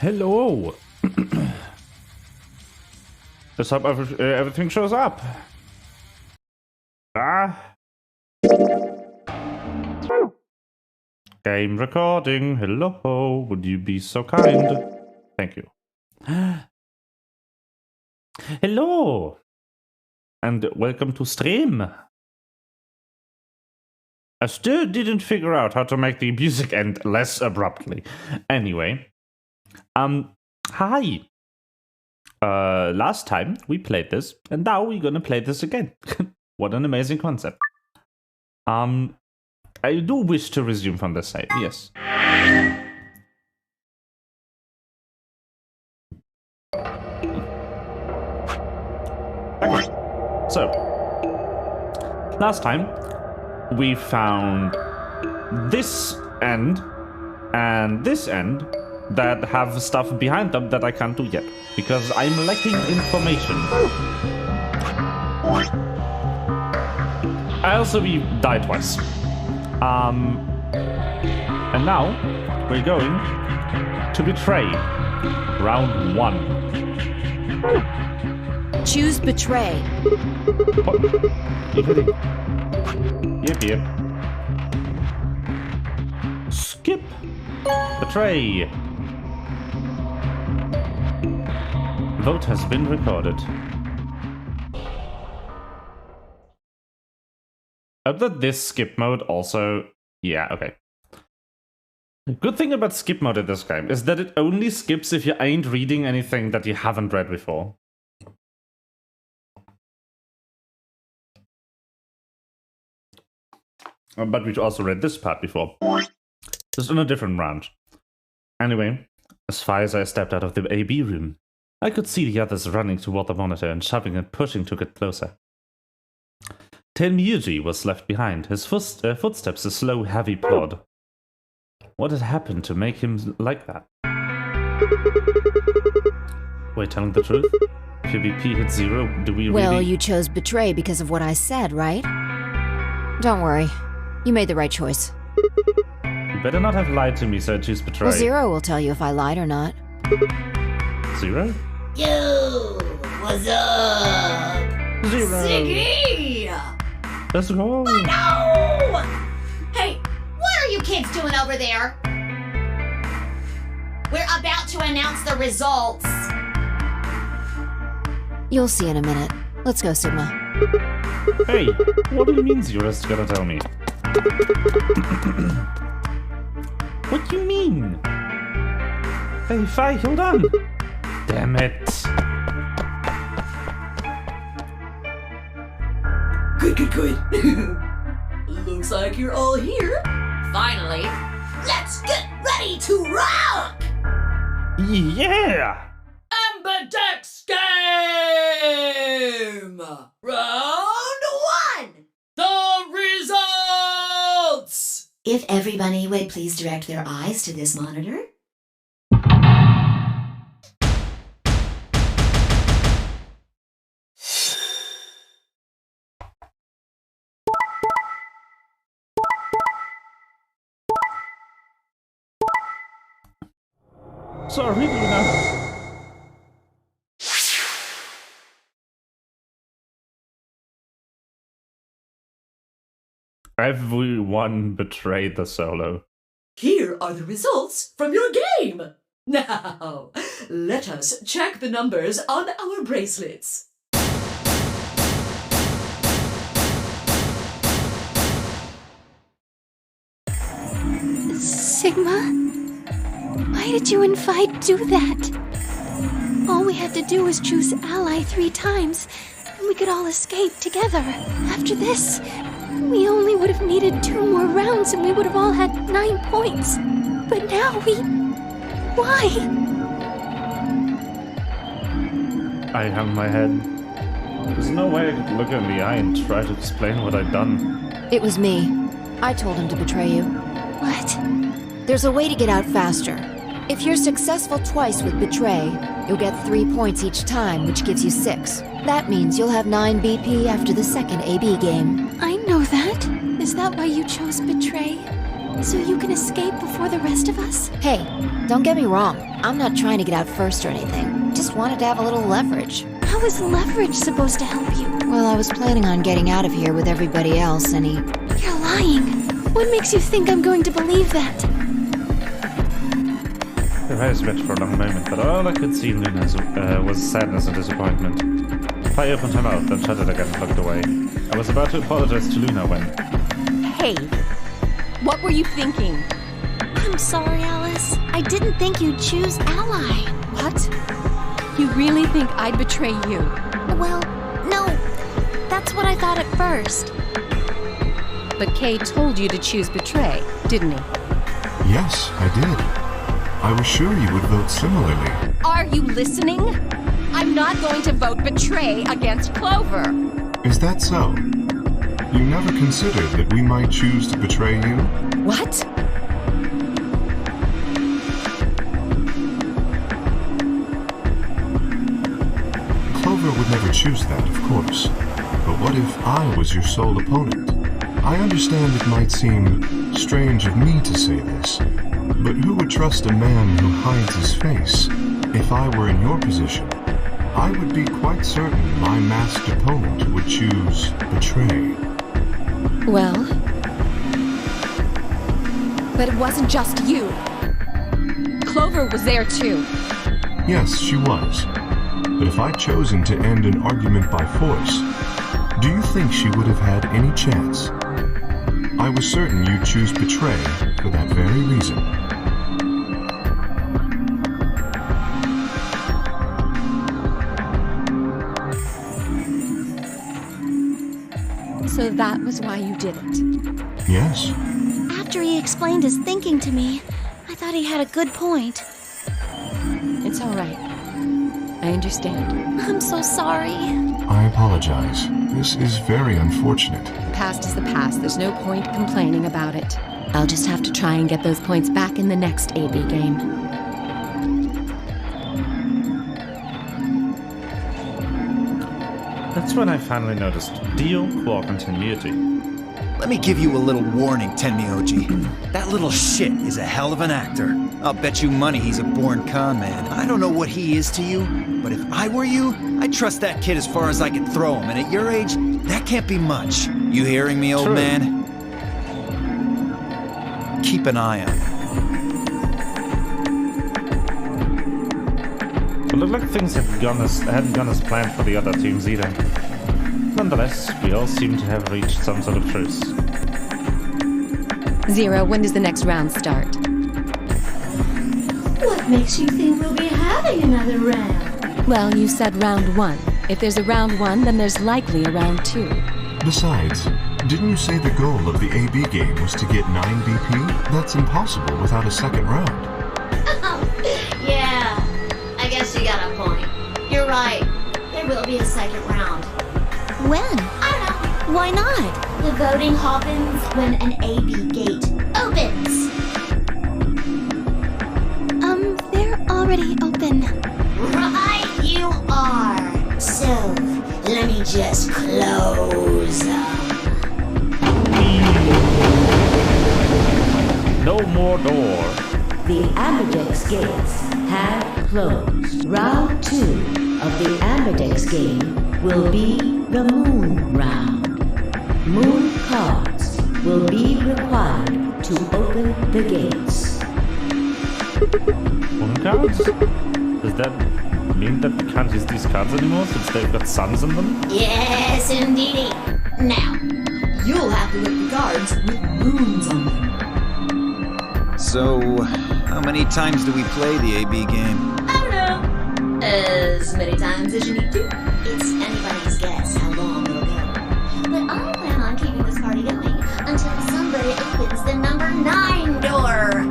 Hello. Let's hope everything shows up. Game recording. Hello. Would you be so kind? Thank you. Hello. And welcome to stream. I still didn't figure out how to make the music end less abruptly. Anyway. Hi. Last time we played this, and now we're gonna play this again. What an amazing concept. I do wish to resume from this side, yes. Okay. So, last time we found this end and this end that have stuff behind them that I can't do yet, because I'm lacking information. I also died twice. And now we're going to betray round 1. Choose betray. What? Yep. Skip. Betray. Vote has been recorded. That this skip mode also... Yeah, okay. The good thing about skip mode in this game is that it only skips if you ain't reading anything that you haven't read before. But we also read this part before. Just in a different round. Anyway, as far as I stepped out of the AB room, I could see the others running toward the monitor and shoving and pushing to get closer. Tenmyuji was left behind, his footsteps a slow, heavy plod. What had happened to make him like that? Wait, telling the truth? If your BP hits 0, do we really... Well, you chose betray because of what I said, right? Don't worry. You made the right choice. You better not have lied to me, so I choose betray. Well, 0 will tell you if I lied or not. 0? Yo, what's up? 0. Ziggy! Let's go. No! Hey, what are you kids doing over there? We're about to announce the results. You'll see in a minute. Let's go, Sigma. Hey, what do you mean Zero's gonna tell me? What do you mean? Hey, Fi, hold on. Damn it. Good. Looks like you're all here. Finally, let's get ready to rock! Yeah! Ambidex game! Round 1! The results! If everybody would please direct their eyes to this monitor. Sorry, Luna. Everyone betrayed the solo. Here are the results from your game. Now, let us check the numbers on our bracelets. Sigma? Why did you and Vi do that? All we had to do was choose ally 3 times, and we could all escape together. After this, we only would have needed 2 more rounds and we would have all had 9 points. But now Why? I hung my head. There's no way I could look her in the eye and try to explain what I'd done. It was me. I told him to betray you. What? There's a way to get out faster. If you're successful twice with betray, you'll get 3 points each time, which gives you 6. That means you'll have 9 BP after the second AB game. I know that. Is that why you chose betray? So you can escape before the rest of us? Hey, don't get me wrong. I'm not trying to get out first or anything. Just wanted to have a little leverage. How is leverage supposed to help you? Well, I was planning on getting out of here with everybody else, and he... You're lying. What makes you think I'm going to believe that? Her eyes met for a long moment, but all I could see in Luna's was sadness and disappointment. I opened her mouth, then shut it again and looked away. I was about to apologize to Luna when... Hey, what were you thinking? I'm sorry, Alice. I didn't think you'd choose Ally. What? You really think I'd betray you? Well, no. That's what I thought at first. But Kay told you to choose betray, didn't he? Yes, I did. I was sure you would vote similarly. Are you listening? I'm not going to vote betray against Clover. Is that so? You never considered that we might choose to betray you? What? Clover would never choose that, of course. But what if I was your sole opponent? I understand it might seem strange of me to say this, but who would trust a man who hides his face? If I were in your position, I would be quite certain my masked opponent would choose betray. Well, but it wasn't just you. Clover was there too. Yes, she was. But if I'd chosen to end an argument by force, do you think she would have had any chance? I was certain you'd choose betray for that very reason. So that was why you did it. Yes. After he explained his thinking to me, I thought he had a good point. It's all right. I understand. I'm so sorry. I apologize. This is very unfortunate. The past is the past. There's no point complaining about it. I'll just have to try and get those points back in the next AB game. That's when I finally noticed Dio Qual continuity. Let me give you a little warning, Tenmyoji. That little shit is a hell of an actor. I'll bet you money he's a born con man. I don't know what he is to you, but if I were you, I'd trust that kid as far as I could throw him, and at your age, that can't be much. You hearing me, old True. man? Keep an eye on him. It looked like things hadn't gone as planned for the other teams either. Nonetheless, we all seem to have reached some sort of truce. Zero, when does the next round start? What makes you think we'll be having another round? Well, you said round one. If there's a round one, then there's likely a round two. Besides, didn't you say the goal of the AB game was to get 9 BP? That's impossible without a second round. Yeah, I guess you got a point. You're right. There will be a second round. When? I don't know. Why not? The voting happens when an AB gate opens. They're already open. Right you are. So, let me just close them. No more door. The Amberdex gates have closed. Round 2 of the Amberdex game will be the Moon Round. Moon cards will be required to open the gates. Moon cards? Does that mean that we can't use these cards anymore since they've got suns in them? Yes, indeedy. Now, You'll have to look the cards with moons on them. So, how many times do we play the AB game? I don't know. As many times as you need to. It's anybody's guess how long it'll go. But I plan on keeping this party going until somebody opens the number 9 door.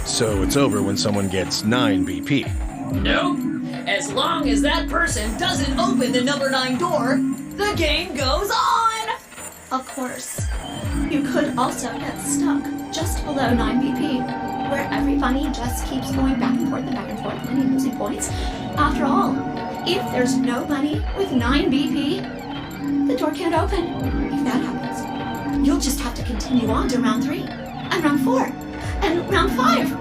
So it's over when someone gets 9 BP. Nope. As long as that person doesn't open the number 9 door, the game goes on! Of course. You could also get stuck just below 9 BP, where every bunny just keeps going back and forth and back and forth, and you're losing points. After all, if there's no bunny with 9 BP, the door can't open. If that happens, you'll just have to continue on to round 3. and round 4, and round 5,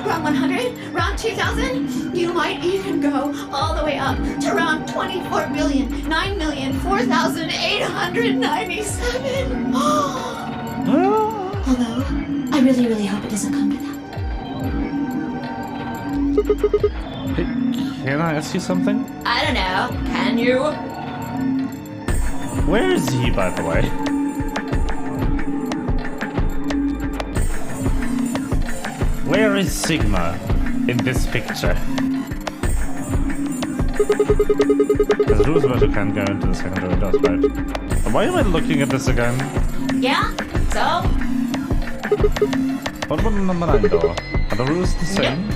round 100, round 2000. You might even go all the way up to round 24,9,004,897. Although, I really, really hope it doesn't come to that. Can I ask you something? I don't know. Can you? Where is he, by the way? Where is Sigma in this picture? There's rules about who can go into the secondary doors, right? Why am I looking at this again? Yeah? So? What about the number 9 door? Are the rules the same?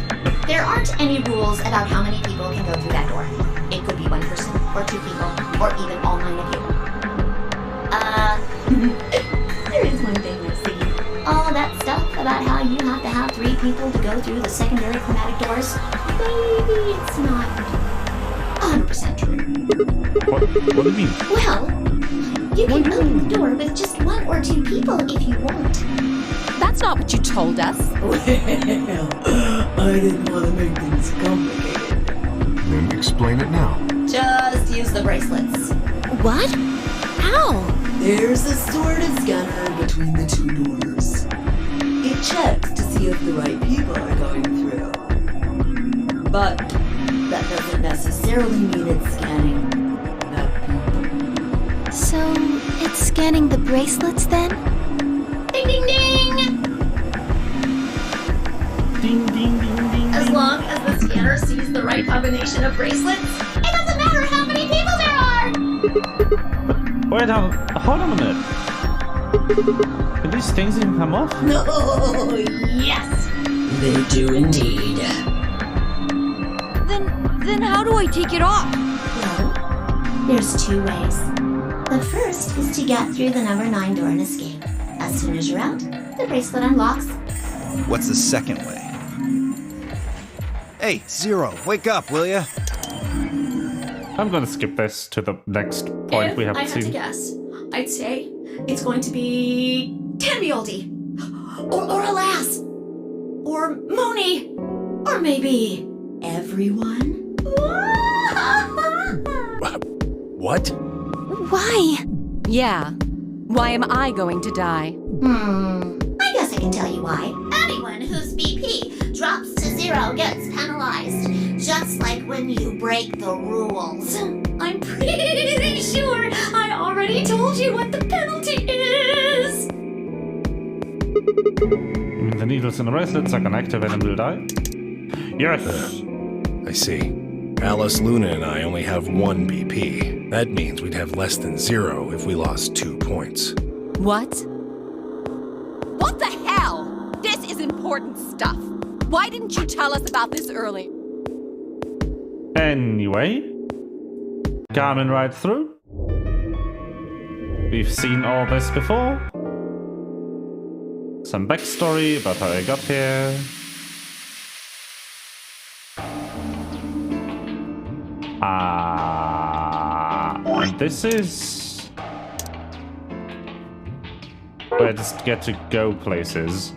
There aren't any rules about how many people can go through that door. It could be one person, or 2 people, or even all 9 of you. There is one thing, Lucy. All that stuff about how you have to have 3 people to go through the secondary chromatic doors, maybe it's not 100% true. What do you mean? Well, you can open the door with just 1 or 2 people if you want. That's not what you told us. Well, I didn't want to make things complicated. Then explain it now. Just use the bracelets. What? How? There's a sort of scanner between the 2 doors. It checks to see if the right people are going through. But that doesn't necessarily mean it's scanning the people. So, it's scanning the bracelets then? Ding, ding, ding! Ding, ding, ding, ding. As long as the scanner sees the right combination of bracelets, it doesn't matter how many people there are! Wait, hold on a minute. Can these things even come off? No, Yes! they do indeed. Then how do I take it off? Well, there's 2 ways. The first is to get through the number 9 door and escape. As soon as you're out, the bracelet unlocks. What's the second way? Hey, Zero, wake up, will ya? I'm gonna skip this to the next point If we I haven't had to seen. guess, I'd say it's going to be Tenbioldi, or Alas, or Moni, or maybe everyone. What? Why? Yeah. Why am I going to die? I guess I can tell you why. Anyone whose BP drops to 0 gets penalized. Just like when you break the rules. I'm pretty sure I already told you what the penalty is. The needles in the bracelets I can activate and will die. Yes! I see. Alice, Luna, and I only have 1 BP. That means we'd have less than 0 if we lost 2 points. What? What the hell? This is important stuff. Why didn't you tell us about this early? Anyway, coming right through. We've seen all this before. Some backstory about how I got here. And this is where I just get to go places.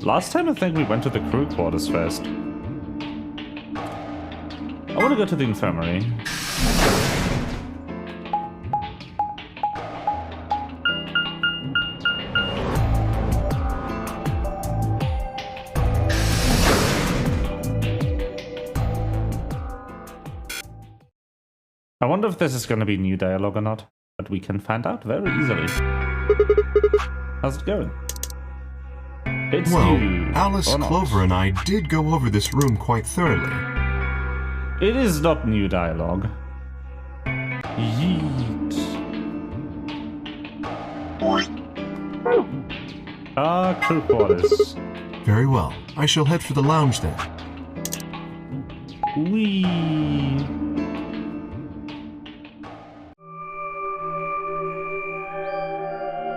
Last time I think we went to the crew quarters first. I want to go to the infirmary. I wonder if this is going to be new dialogue or not, but we can find out very easily. How's it going? It's Well, new, Alice, or not. Clover, and I did go over this room quite thoroughly. It is not new dialogue. Yeet. Crew quarters. Very well. I shall head for the lounge then. Wee.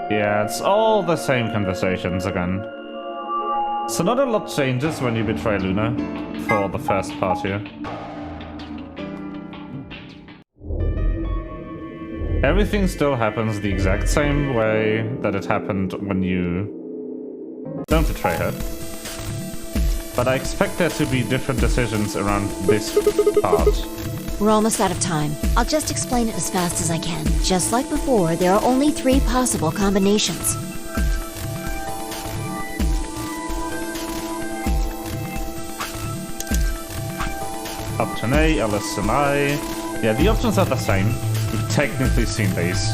Yeah, it's all the same conversations again. So not a lot changes when you betray Luna for the first part here. Everything still happens the exact same way that it happened when you Don't betray her. But I expect there to be different decisions around this part. We're almost out of time. I'll just explain it as fast as I can. Just like before, there are only 3 possible combinations. Up to A, Alice and I. Yeah, the options are the same. We've technically seen these.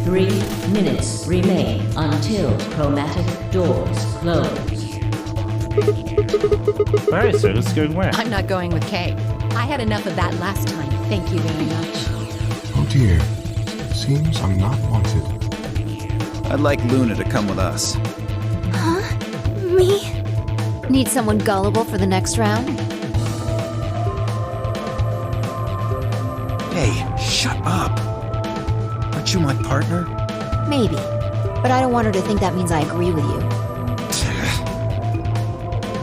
Three minutes remain until chromatic doors close. Alright, so who's going where? I'm not going with Kay. I had enough of that last time. Thank you very much. Oh dear. Seems I'm not wanted. I'd like Luna to come with us. Huh? Me? Need someone gullible for the next round? Hey, shut up. Aren't you my partner? Maybe. But I don't want her to think that means I agree with you.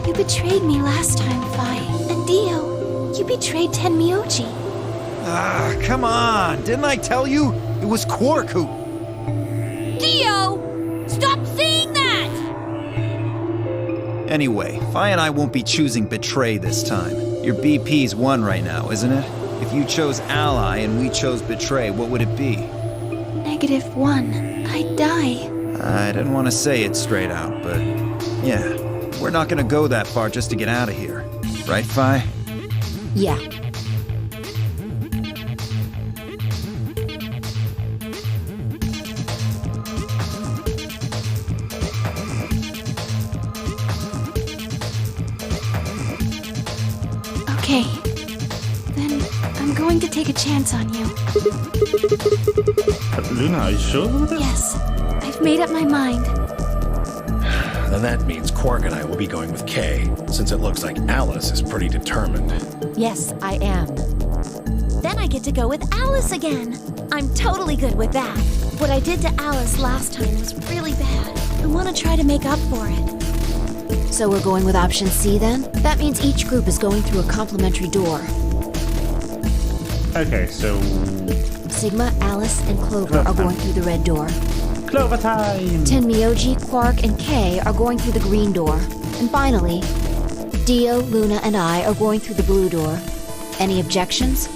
You betrayed me last time, Fi. And Dio, you betrayed Tenmyoji. Ah, come on. Didn't I tell you? It was Quark who... Dio! Stop saying that! Anyway, Fi and I won't be choosing Betray this time. Your BP's 1 right now, isn't it? If you chose Ally and we chose Betray, what would it be? -1. I'd die. I didn't want to say it straight out, but yeah, we're not gonna go that far just to get out of here. Right, Fi? Yeah. Okay. Then I'm going to take a chance on you. But Luna, are you sure about this? Yes. I've made up my mind. Then that means Quark and I will be going with Kay, since it looks like Alice is pretty determined. Yes, I am. Then I get to go with Alice again. I'm totally good with that. What I did to Alice last time was really bad. I want to try to make up for it. So we're going with option C then? That means each group is going through a complementary door. Okay, so... Sigma, Alice, and Clover are going through the red door. Clover time! Tenmyoji, Quark, and Kay are going through the green door. And finally, Dio, Luna, and I are going through the blue door. Any objections?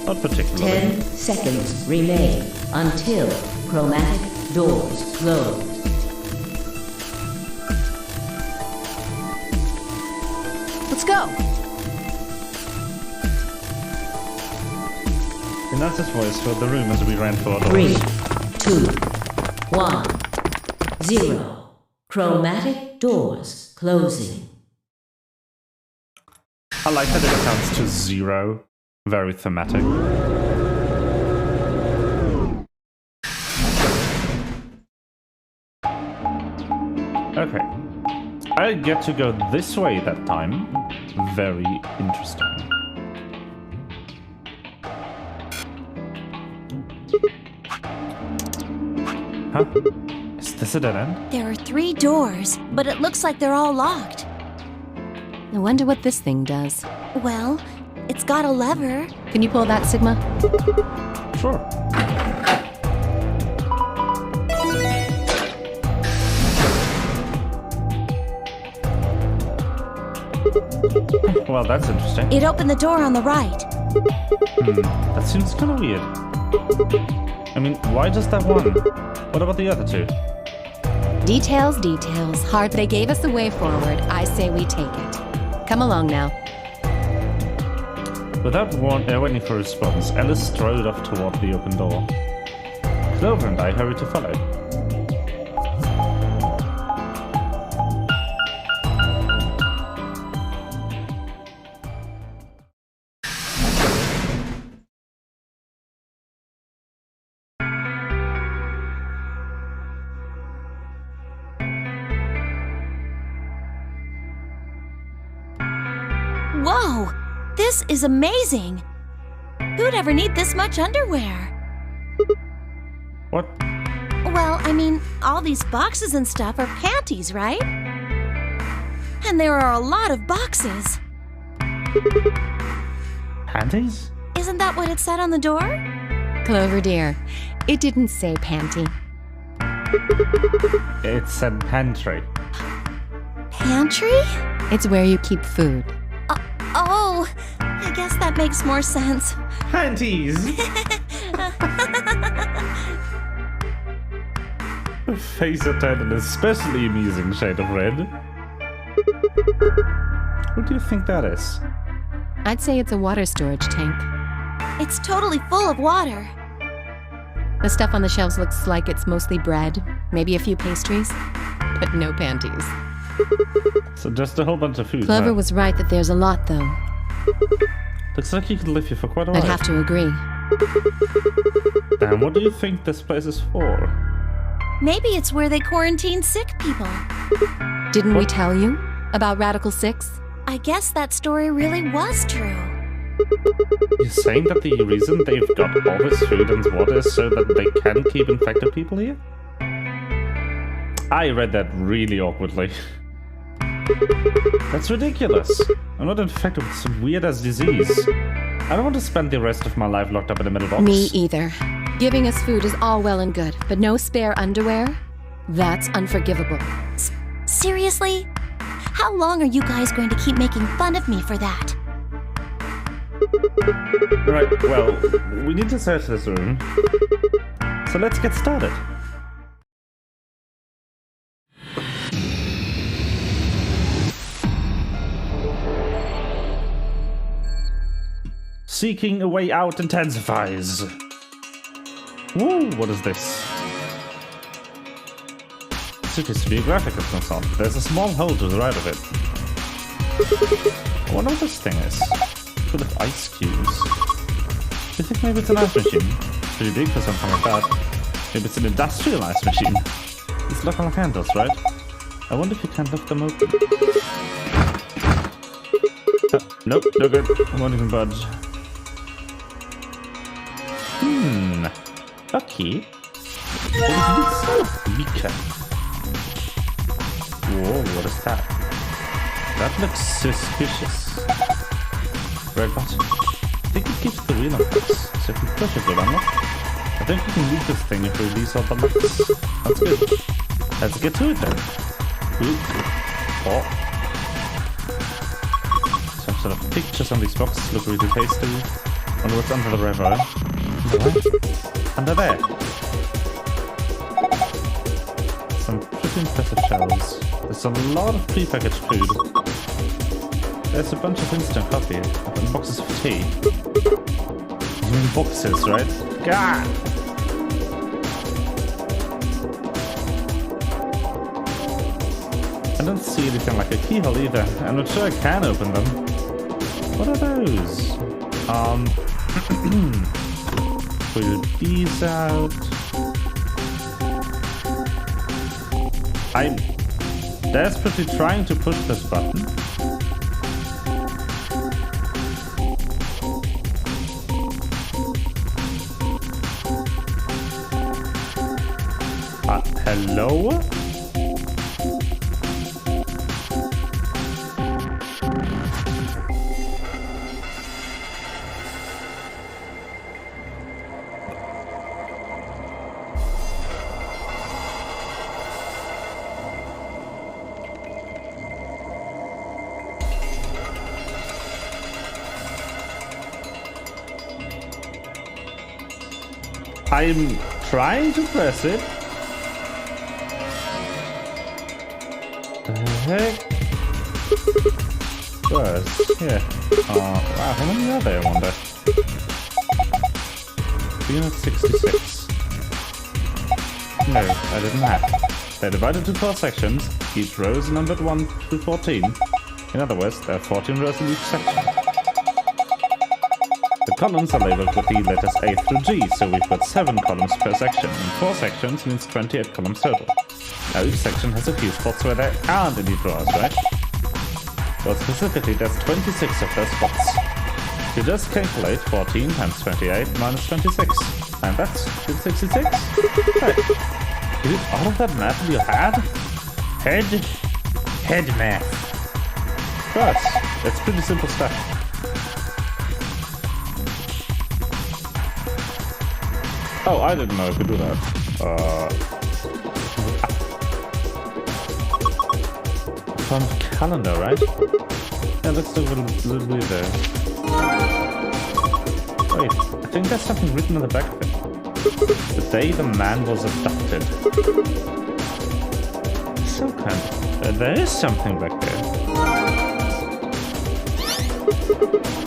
Not particularly. 10 seconds remain until chromatic doors close. Let's go! Announcer's voice filled the room as we ran for our doors. 3, 2, 1, 0. Chromatic doors closing. I like that it counts to 0. Very thematic. Okay. I get to go this way that time. Very interesting. Huh? Is this a dead end? There are 3 doors, but it looks like they're all locked. I wonder what this thing does. Well, it's got a lever. Can you pull that, Sigma? Sure. Well, that's interesting. It opened the door on the right. That seems kind of weird. I mean, why just that one? What about the other 2? Details, details. Hard, they gave us the way forward. I say we take it. Come along now. Without waiting for a response, Alice strode off toward the open door. Clover and I hurried to follow. Whoa! This is amazing! Who'd ever need this much underwear? What? Well, I mean, all these boxes and stuff are panties, right? And there are a lot of boxes. Panties? Isn't that what it said on the door? Clover dear, it didn't say panty. It said pantry. Pantry? It's where you keep food. Oh, I guess that makes more sense. Panties! Her face had turned an especially amusing shade of red. What do you think that is? I'd say it's a water storage tank. It's totally full of water. The stuff on the shelves looks like it's mostly bread, maybe a few pastries, but no panties. So just a whole bunch of food. Clover huh? was right that there's a lot, though. Looks like you could live here for quite a while. I'd have to agree. And what do you think this place is for? Maybe it's where they quarantine sick people. Didn't we tell you about Radical 6? I guess that story really was true. You're saying that the reason they've got all this food and water is so that they can keep infected people here? I read that really awkwardly. That's ridiculous. I'm not infected with some weird-ass disease. I don't want to spend the rest of my life locked up in a metal box. Me either. Giving us food is all well and good, but no spare underwear? That's unforgivable. Seriously? How long are you guys going to keep making fun of me for that? Right, well, we need to search this room. So let's get started. Seeking a way out intensifies. Whoa, what is this? This appears to be a graphical console. There's a small hole to the right of it. I wonder what this thing is. Full of ice cubes. Do you think maybe it's an ice machine? It's pretty big for something like that. Maybe it's an industrial ice machine. It's locked on handles, right? I wonder if you can lift them open. Nope, no good. I won't even budge. Okay. What is this? Beacon. Whoa, what is that? That looks suspicious. Red button. I think it keeps the wheel on place. So if we push it, will unlock. I think we can leave this thing if we release all the locks. That's good. Let's get to it then. Ooh. Oh. Some sort of pictures on these boxes look really tasty. Wonder what's under the river. Under there. Some pretty impressive shells. There's a lot of prepackaged food. There's a bunch of instant coffee and boxes of tea. You mean boxes, right? God! I don't see anything like a keyhole either. I'm not sure I can open them. What are those? Pull these out. I'm desperately trying to push this button. Hello? I'm trying to press it. The heck? First, yeah. Wow, how many are there, I wonder? 366. No, I didn't have. They're divided into 4 sections. Each row is numbered 1 through 14. In other words, there are 14 rows in each section. The columns are labeled with the letters A through G, so we've got 7 columns per section, and 4 sections means 28 columns total. Now each section has a few spots where there aren't any drawers, right? Well, specifically, there's 26 of those spots. You just calculate 14 times 28 minus 26, and that's 66? Right. You did all of that math in your head? Head math. Of course, it's pretty simple stuff. Oh, I didn't know I could do that. Found calendar, right? Yeah, looks a little weird there. Wait, I think there's something written on the back of it. The day the man was abducted. So kind of. There is something back there.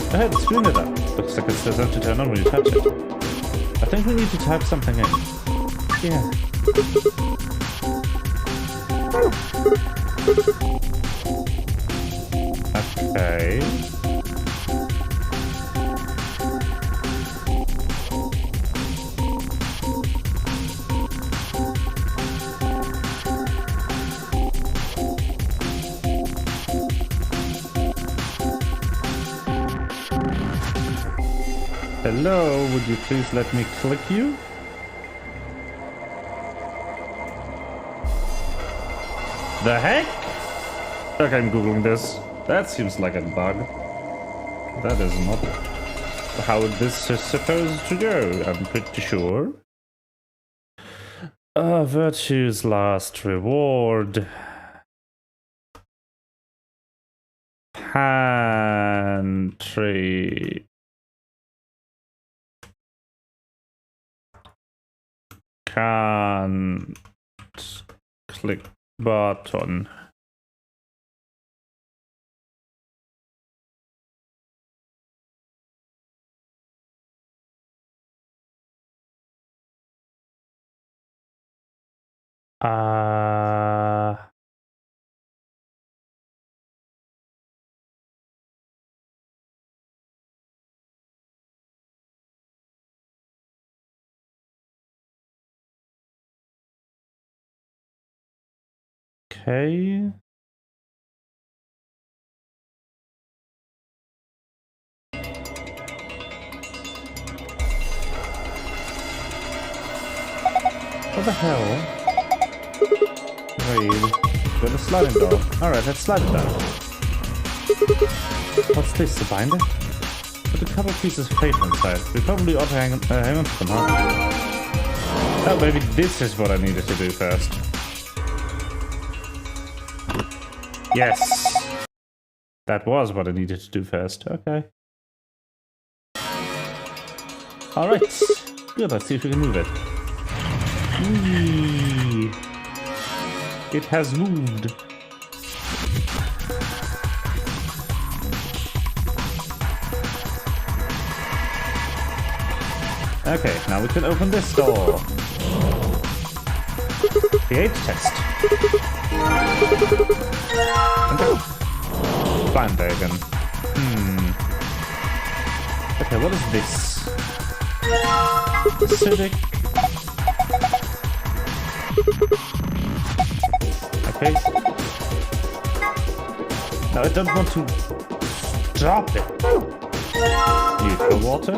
Oh, hey, the screen lit up. Looks like it says to turn on when you touch it. I think we need to type something in. Yeah. Okay. Hello, would you please let me click you? The heck? Okay, I'm googling this. That seems like a bug. That is not how this is supposed to go, I'm pretty sure. Virtue's last reward. Pantry. Can't click button. Okay. What the hell? Wait, got a sliding door. Alright, let's slide it down. What's this, a binder? Put a couple pieces of paper inside. We probably ought to hang on to them, huh? Oh, maybe this is what I needed to do first. Yes! That was what I needed to do first. Okay. Alright. Good, let's see if we can move it. Whee! It has moved. Okay, now we can open this door. pH test. Okay. Fine, Dagon. Okay, what is this? Acidic. Okay. No, I don't want to drop it. Neutral water,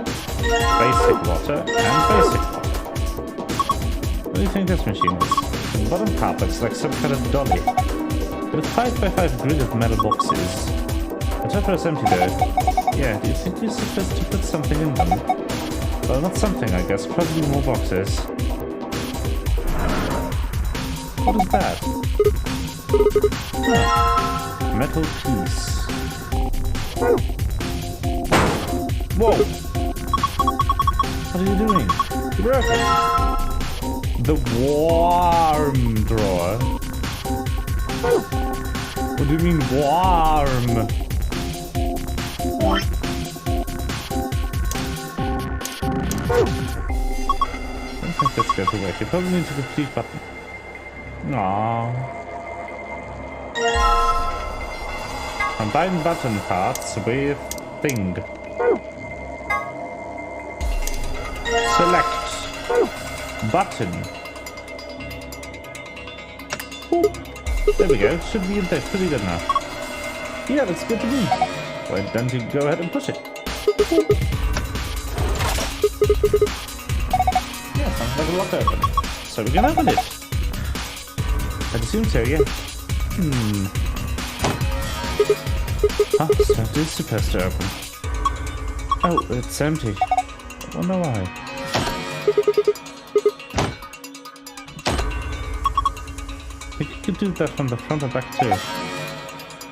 basic water, and basic water. What do you think this machine is? The bottom part looks like some kind of dolly. With a 5x5 grid of metal boxes. The top row is empty though. Yeah, do you think you're supposed to put something in them? Well, not something, I guess. Probably more boxes. What is that? Huh. Metal piece. Whoa! What are you doing? You broke it. The warm drawer. What do you mean warm? I don't think that's going to work. You probably need to complete button. Aww. Combine button parts with thing. Select button. Ooh. There we go. Should be in there pretty good now. Yeah, looks good to me. Why don't you go ahead and push it? Yeah, sounds like a lock open. So we can open it. I'd assume so, yeah. Huh, so it is supposed to open. Oh, it's empty. I wonder why. do that from the front and back too.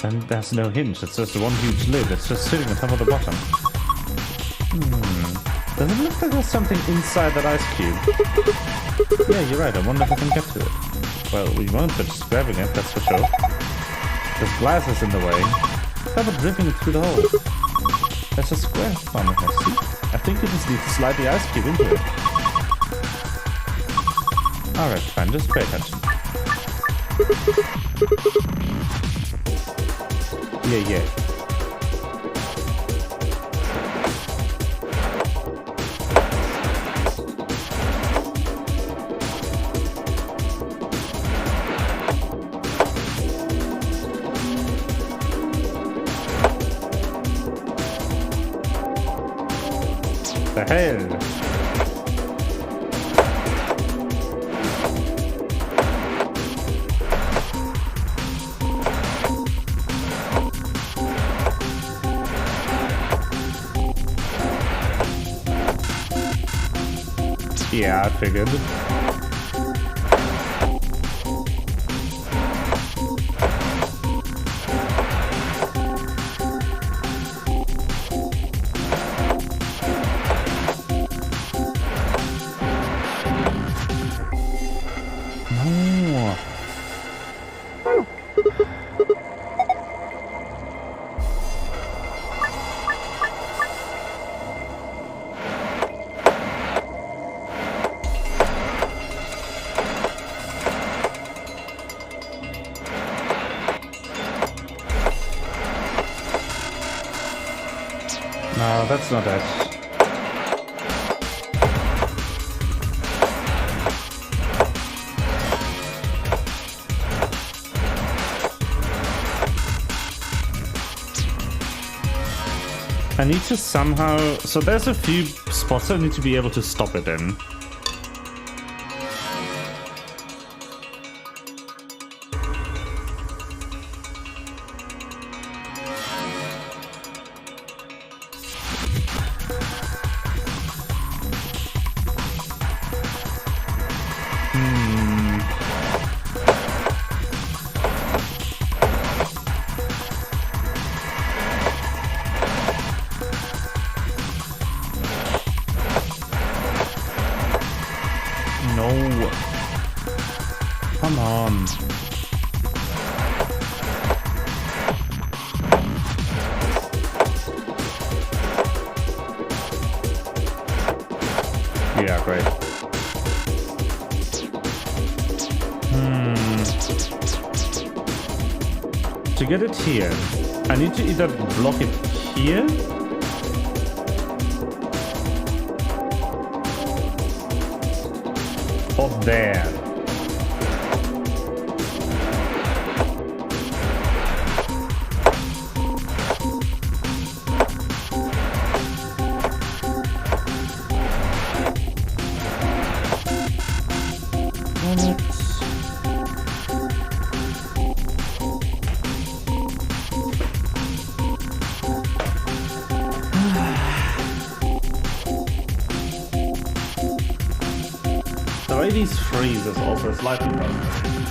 And there's no hinge, it's just one huge lid, it's just sitting on top of the bottom. Does it look like there's something inside that ice cube? Yeah, you're right, I wonder if I can get to it. Well, we won't by just grabbing it, that's for sure. There's glasses in the way. How about dripping it through the hole? There's a square on it, I see. I think you just need to slide the ice cube into it. Alright, fine, just pay attention. Yeah. The hell? Yeah, I figured. No. No, that's not it. I need to somehow... So there's a few spots I need to be able to stop it in. No. Come on. Yeah, great. To get it here, I need to either block it here or there. The way these freeze is also slightly frustrating.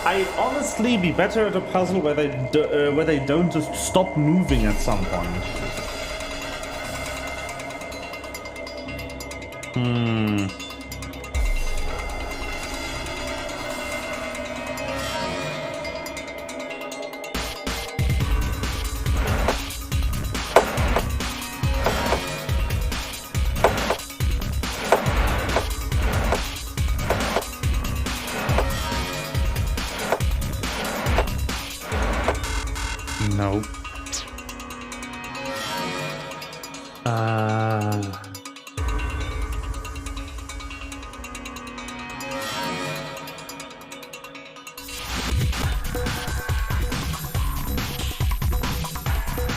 I'd honestly be better at a puzzle where they don't just stop moving at some point. Nope.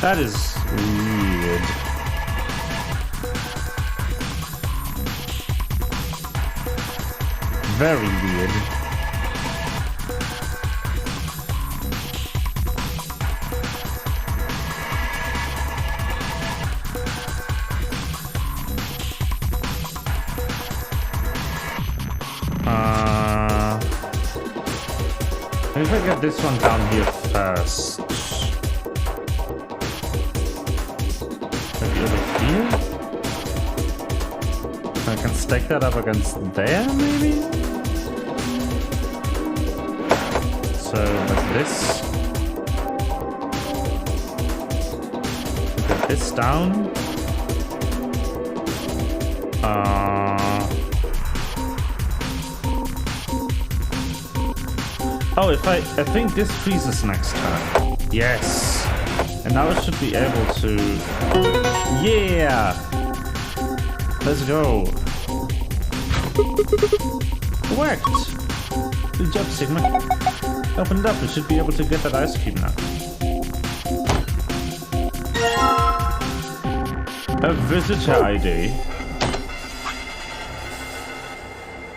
That is weird. Very weird. If I get this one down here first. Maybe over here? I can stack that up against there, maybe? So, like this. Get this down. Oh, I think this freezes next turn. Yes. And now it should be able to... Yeah! Let's go. Worked. Good job, Sigma. Open it up. We should be able to get that ice cube now. A visitor ID.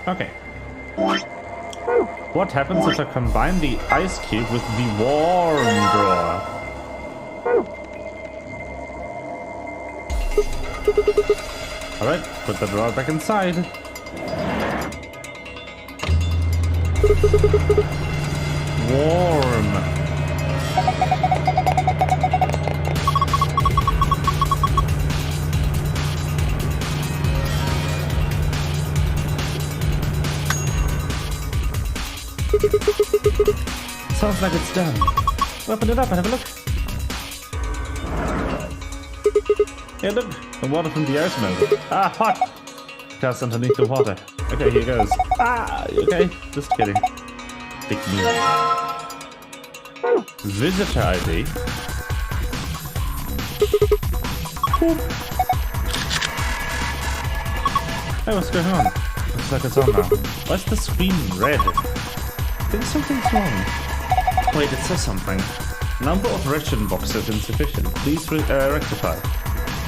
Okay. What happens if I combine the ice cube with the warm drawer? Alright, put the drawer back inside. Warm. Sounds like it's done. Open it up and have a look. Hey, look! The water from the ice melt. Ah, hot! Just underneath the water. Okay, here goes. Ah, okay? Just kidding. Big move. Visitor ID. Hey, what's going on? Looks like it's on now. Why is the screen red? I think something's wrong. Wait, it says something. Number of ration boxes insufficient. Please rectify.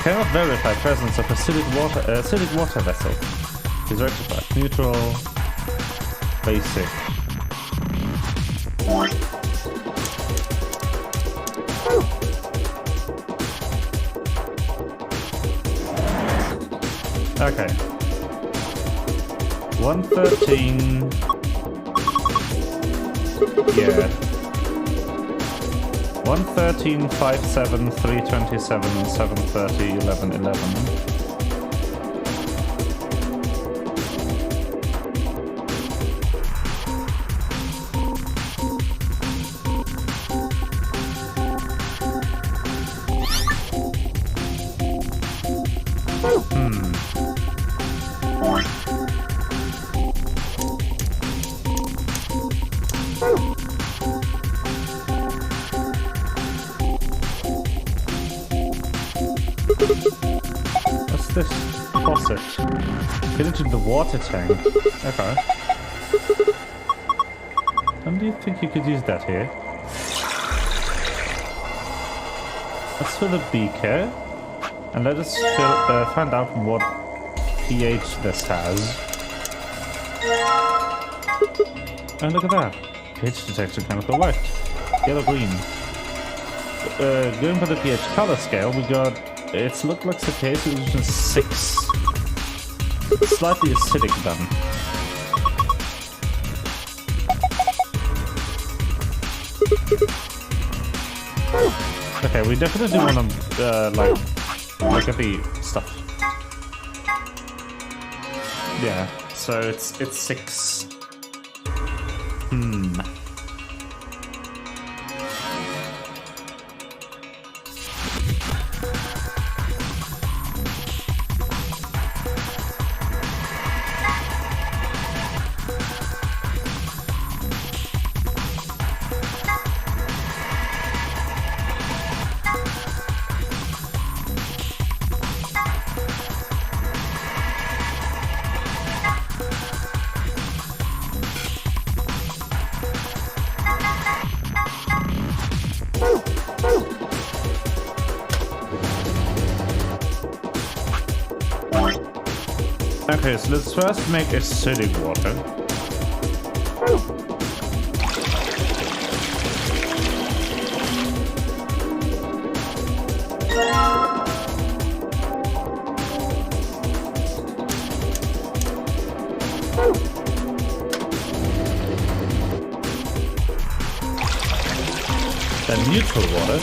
Cannot verify presence of acidic water vessel. Please rectify. Neutral. Basic. Okay. 113. Yeah. 113, 57, 327, 730, 11, 11. What's this? Faucet. Get into the water tank. Okay. And do you think you could use that here? Let's fill the beaker. And let us find out what pH this has. And look at that. pH detector chemical white. Yellow green. Going for the pH color scale, we got... It's looked like the case it was just 6. Slightly acidic then. Okay, we definitely want to like look at the stuff. Yeah, so it's 6. Okay, so let's first make acidic water. neutral water.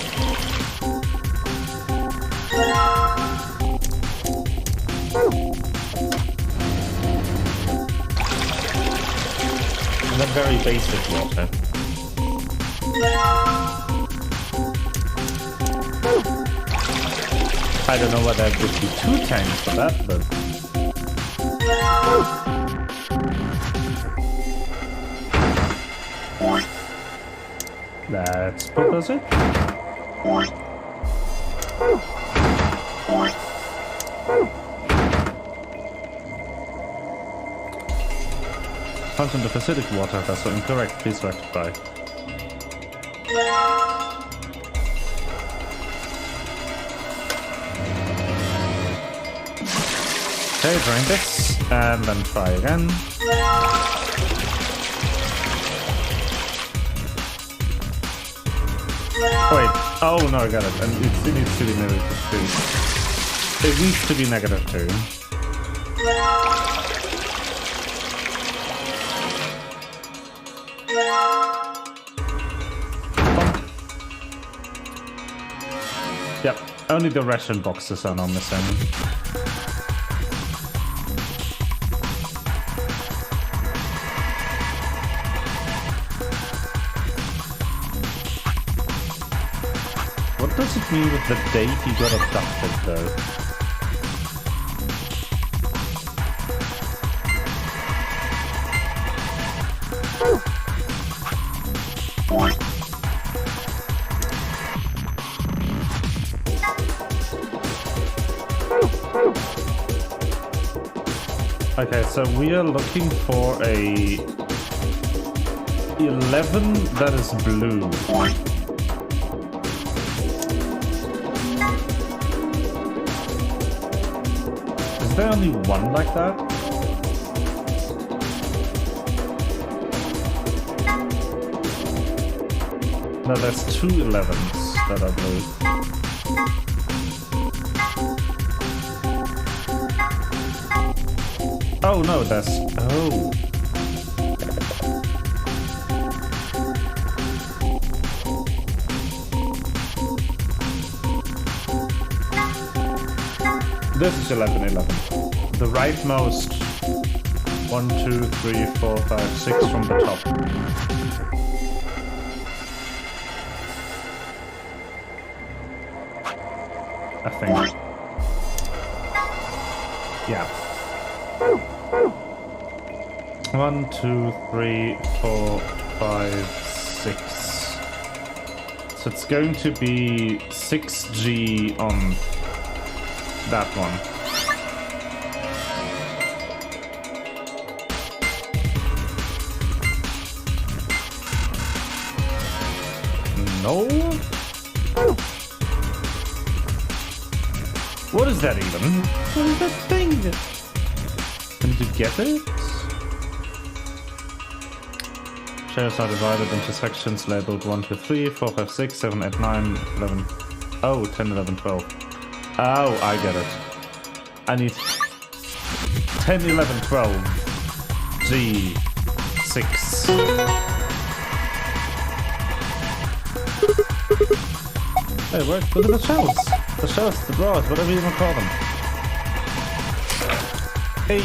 And then very basic water. I don't know whether it would be 2 tanks for that, but... Let's propose it. Content of acidic water vessel incorrect, please rectify. Okay, drink this, and then try again. Wait, oh no, I got it. And it needs to be -2. It needs to be -2. Yep, only the ration boxes are now missing. What does it mean with the date he got abducted, though? Okay, so we are looking for a 11 that is blue. Is there only one like that? No, there's 2 11s that are blue. Oh no, that's... oh. This is 11. The rightmost 1, 2, 3, 4, 5, 6 from the top. I think. Yeah. 1, 2, 3, 4, 5, 6. So it's going to be 6G on that one. No? What is that even? What is that thing? Can you get it? Shares are divided into sections labeled 1, 2, 3, 4, 5, 6, 7, 8, 9, 11. Oh, 10, 11, 12. Oh, I get it. I need 10, 11, 12. G. 6. Hey, where? Look at the shelves. The shelves, the drawers, whatever you want to call them. Hey.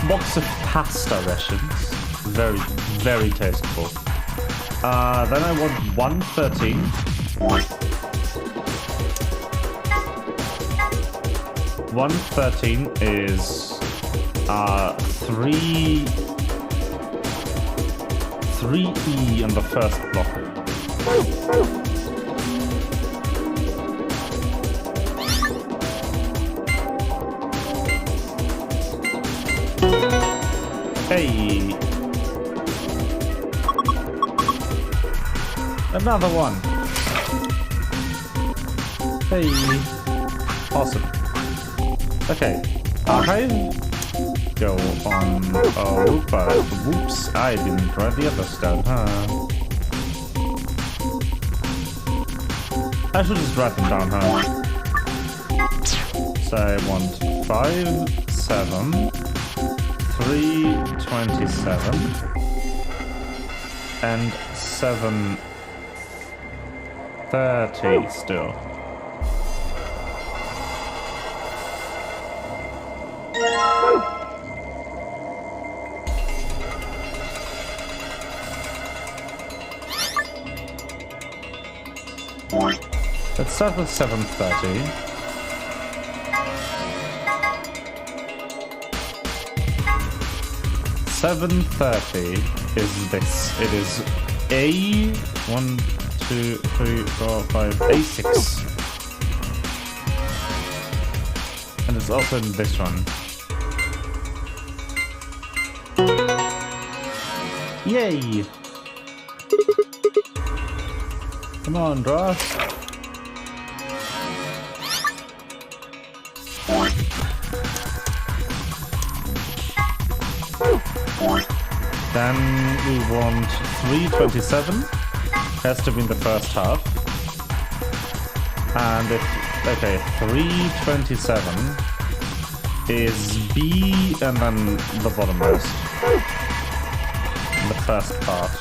Box of pasta rations. Very, very tasteful. Then I want 113. One 13 is 3E on the first block. Hey. Another one. Hey. Awesome. Okay. Archive. Go on. Oh, but whoops. I didn't write the other stuff, huh? I should just write them down, huh? So I want 5, 7, 3, 27. and 7:30 still. Let's start with 7:30. Is this. It is A6. And it's also in this one. Yay! Come on, draw. Then we want 3:27. Has to be in the first half. And if... Okay, 3:27 is B and then the bottommost. The first part.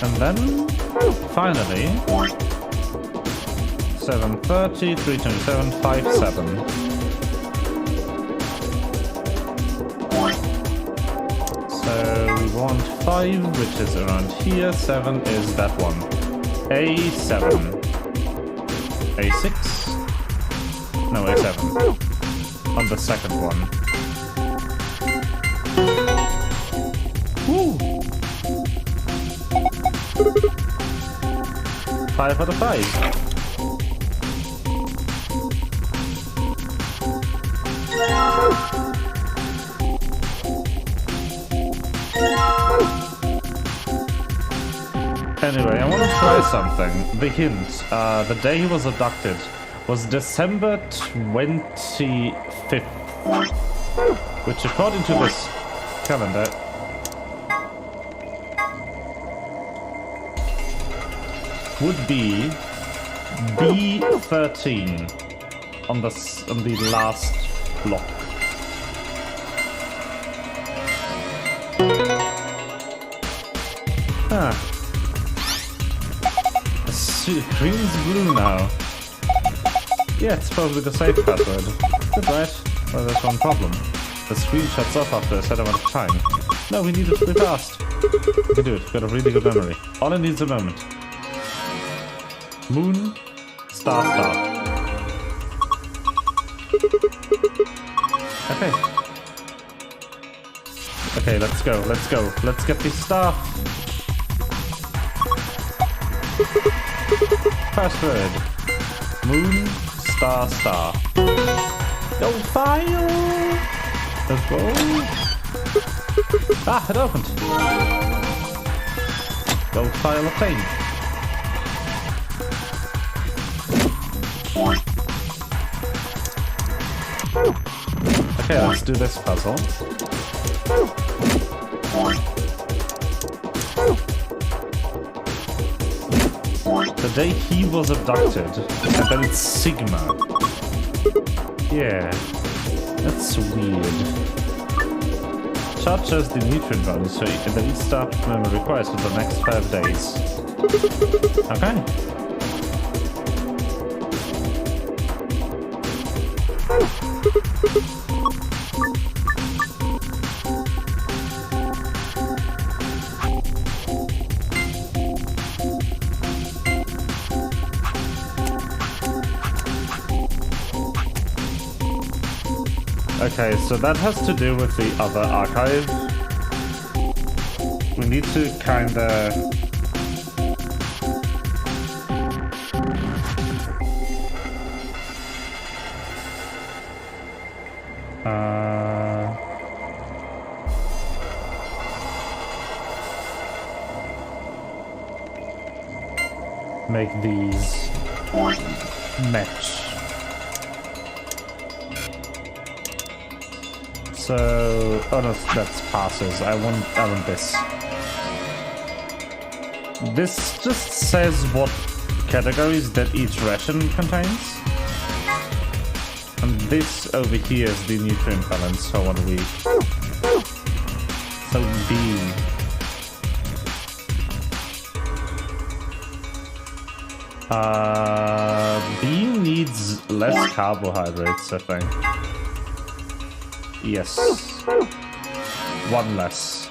And then, finally, 7:30, 3:27, 5:7. So we want 5, which is around here. 7 is that one. A7. A6? No, A7. On the second one. Woo! 5 out of 5. Anyway, I want to try something. The hint, the day he was abducted was December 25th, which according to this calendar would be B13 on the last block. Ah. The screen's blue now. Yeah, it's probably the safe password. Good, right? Well, there's one problem. The screen shuts off after a set amount of time. No, we need it to be fast. We can do it. We've got a really good memory. All it needs is a moment. Moon, star, star. Okay. Okay, let's go, let's go. Let's get this star. Password. Moon, star, star. Go file! Let's go. Ah, it opened. Go file obtained. Okay, let's do this puzzle. The day he was abducted, and then it's Sigma. Yeah, that's weird. Chart shows the nutrient value, so the restart memory requires for the next 5 days. Okay. Okay, so that has to do with the other archive. We need to kinda... make these match. So, oh no, that's passes. I want this. This just says what categories that each ration contains. And this over here is the nutrient balance, so what do we... So B. B needs less carbohydrates, I think. Yes. One less.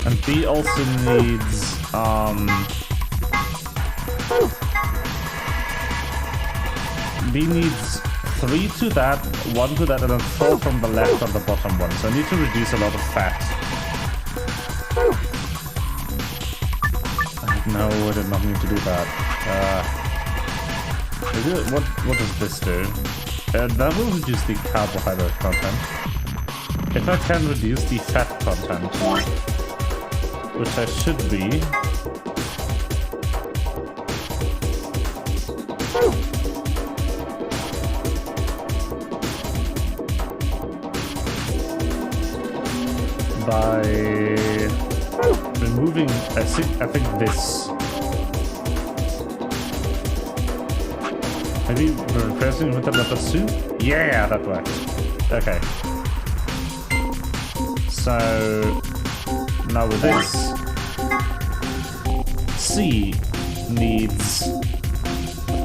And B also needs, B needs 3 to that, 1 to that, and then 4 from the left on the bottom one. So I need to reduce a lot of fat. No, I did not need to do that. What does this do? That will reduce the carbohydrate content. If I can reduce the fat content, which I should be. By removing, I think this. Maybe replacing with another soup? Yeah, that worked. Okay. So now with this, C needs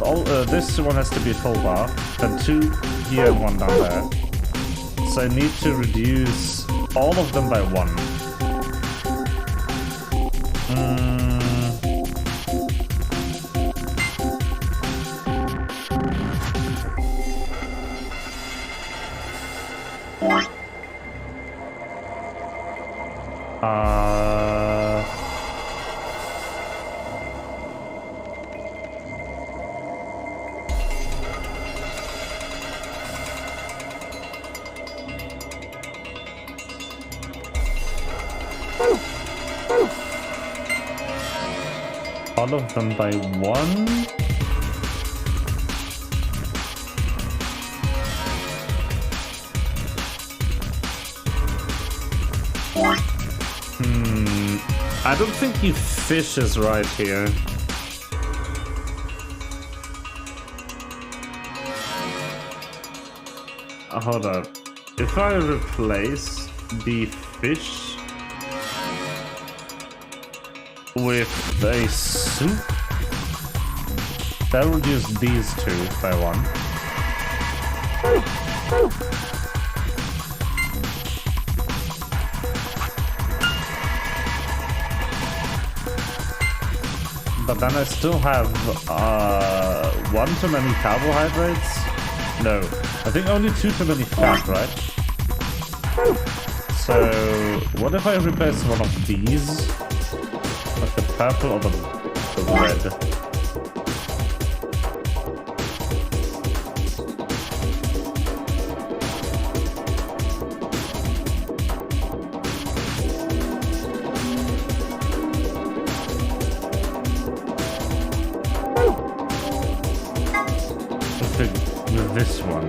all. This one has to be full bar, then 2 here and 1 down there. So I need to reduce all of them by 1. All of them by 1. I don't think the fish is right here. Hold up. If I replace the fish with a soup, that'll reduce these 2 by 1. But then I still have 1 too many carbohydrates. No, I think only 2 too many fat, right? So what if I replace one of these? Like the purple or the red? With this one.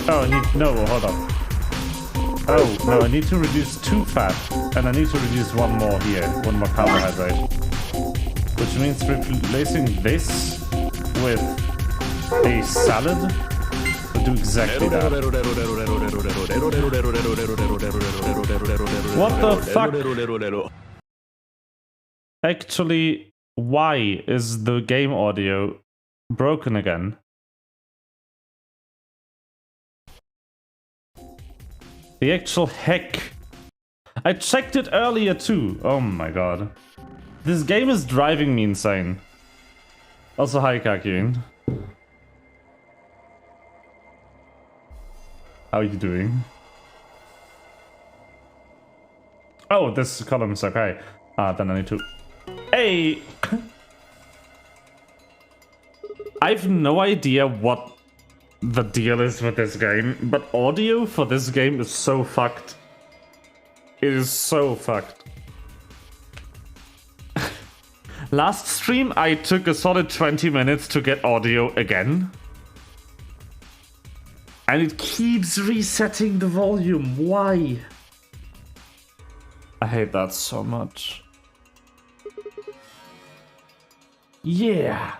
Oh, I need... No, hold up. Oh, no, I need to reduce 2 fat, and I need to reduce 1 more here, 1 more carbohydrate. Which means replacing this with a salad will do exactly that. What the fuck? Actually, why is the game audio broken again? The actual heck. I checked it earlier too. Oh my god. This game is driving me insane. Also, hi Kakin. How are you doing? Oh, this column is okay. Then I need to... Hey! I have no idea what the deal is with this game, but audio for this game is so fucked. It is so fucked. Last stream, I took a solid 20 minutes to get audio again. And it keeps resetting the volume. Why? I hate that so much. Yeah.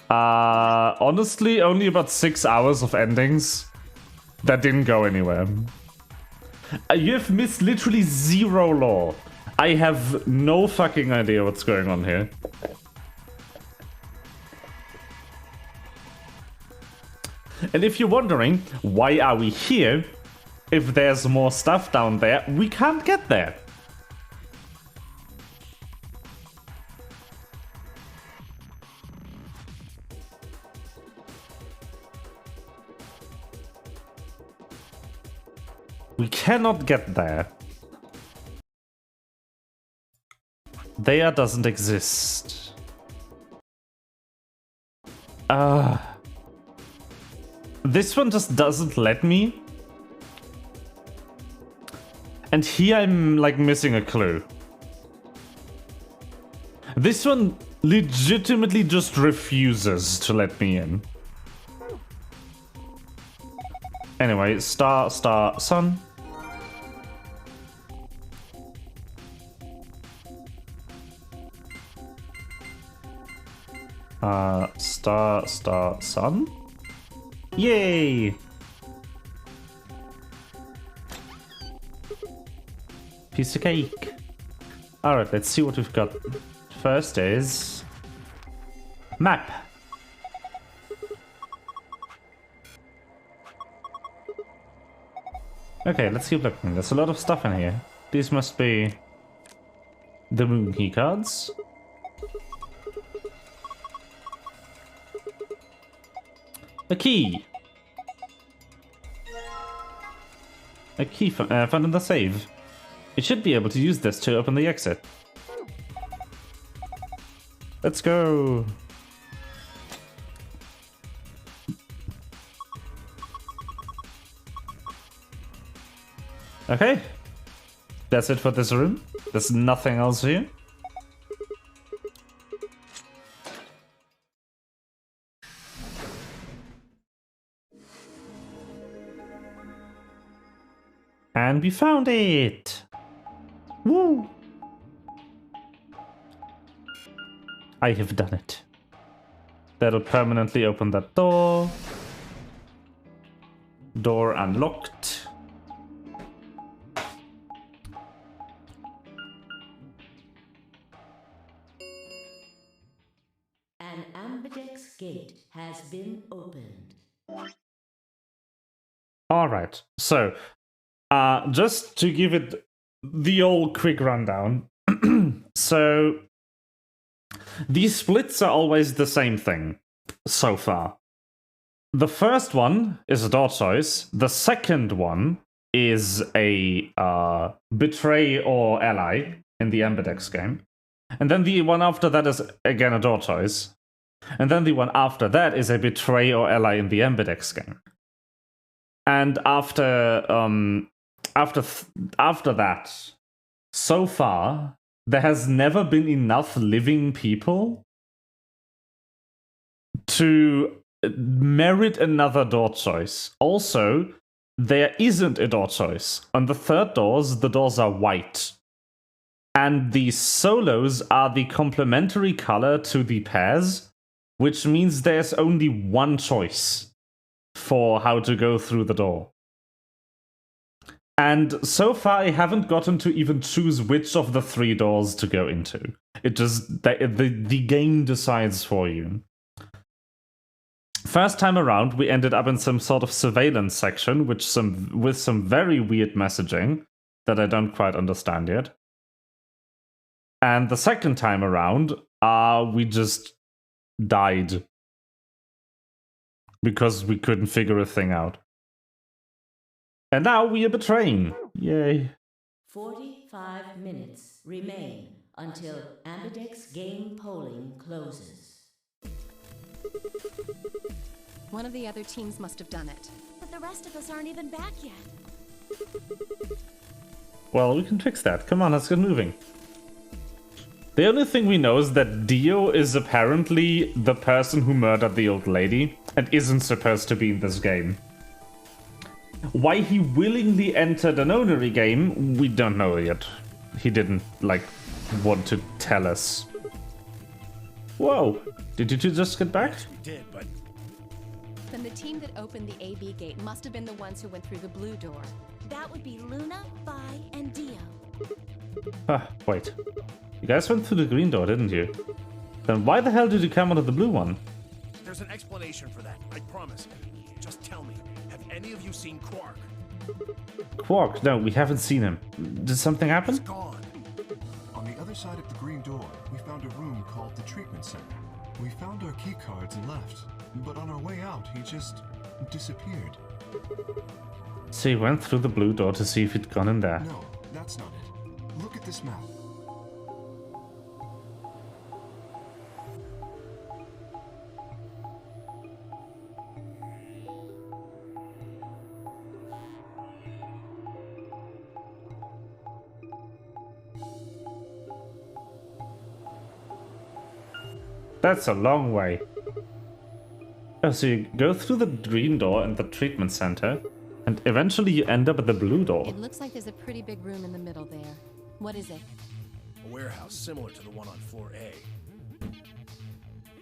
Honestly, only about 6 hours of endings that didn't go anywhere. You have missed literally zero lore. I have no fucking idea what's going on here. And if you're wondering, why are we here? If there's more stuff down there, we can't get there. We cannot get there. There doesn't exist. This one just doesn't let me. And here I'm like missing a clue. This one legitimately just refuses to let me in. Anyway, star, sun. Star, sun. Yay! Piece of cake. Alright, let's see what we've got. First is map. Okay, let's keep looking. There's a lot of stuff in here. These must be the moon key cards. A key. A key found in the save. You should be able to use this to open the exit. Let's go. Okay. That's it for this room. There's nothing else here. And we found it! Woo! I have done it. That'll permanently open that door. Door unlocked. An ambidex gate has been opened. Alright, so just to give it the old quick rundown. So these splits are always the same thing so far. The first one is a door choice. The second one is a betray or ally in the ambidex game. And then the one after that is again a door choice. And then the one after that is a betray or ally in the ambidex game. And after that, so far, there has never been enough living people to merit another door choice. Also, there isn't a door choice. On the third doors, the doors are white. And the solos are the complementary color to the pairs, which means there's only one choice for how to go through the door. And so far, I haven't gotten to even choose which of the three doors to go into. It just, the game decides for you. First time around, we ended up in some sort of surveillance section, with some very weird messaging that I don't quite understand yet. And the second time around, we just died. Because we couldn't figure a thing out. And now we are betraying. Yay. 45 minutes remain until ambidex game polling closes. One of the other teams must have done it. But the rest of us aren't even back yet. Well, we can fix that. Come on, let's get moving. The only thing we know is that Dio is apparently the person who murdered the old lady and isn't supposed to be in this game. Why he willingly entered an Onary game, we don't know yet. He didn't, like, want to tell us. Whoa, did you two just get back? We did, but Then the team that opened the AB gate must have been the ones who went through the blue door. That would be Luna, Vi, and Dio. Ah, wait. You guys went through the green door, didn't you? Then why the hell did you come out of the blue one? there's an explanation for that, I promise. Just tell me, have any of you seen Quark? Quark, no, we haven't seen him. Did something happen? He's gone. On the other side of the green door, we found a room called the treatment center. We found our key cards and left, but on our way out, he just disappeared. So he went through the blue door to see if he'd gone in there. No, that's not it. Look at this map. That's a long way. Oh, so you go through the green door and the treatment center, and eventually you end up at the blue door. It looks like there's a pretty big room in the middle there. What is it? A warehouse similar to the one on floor A.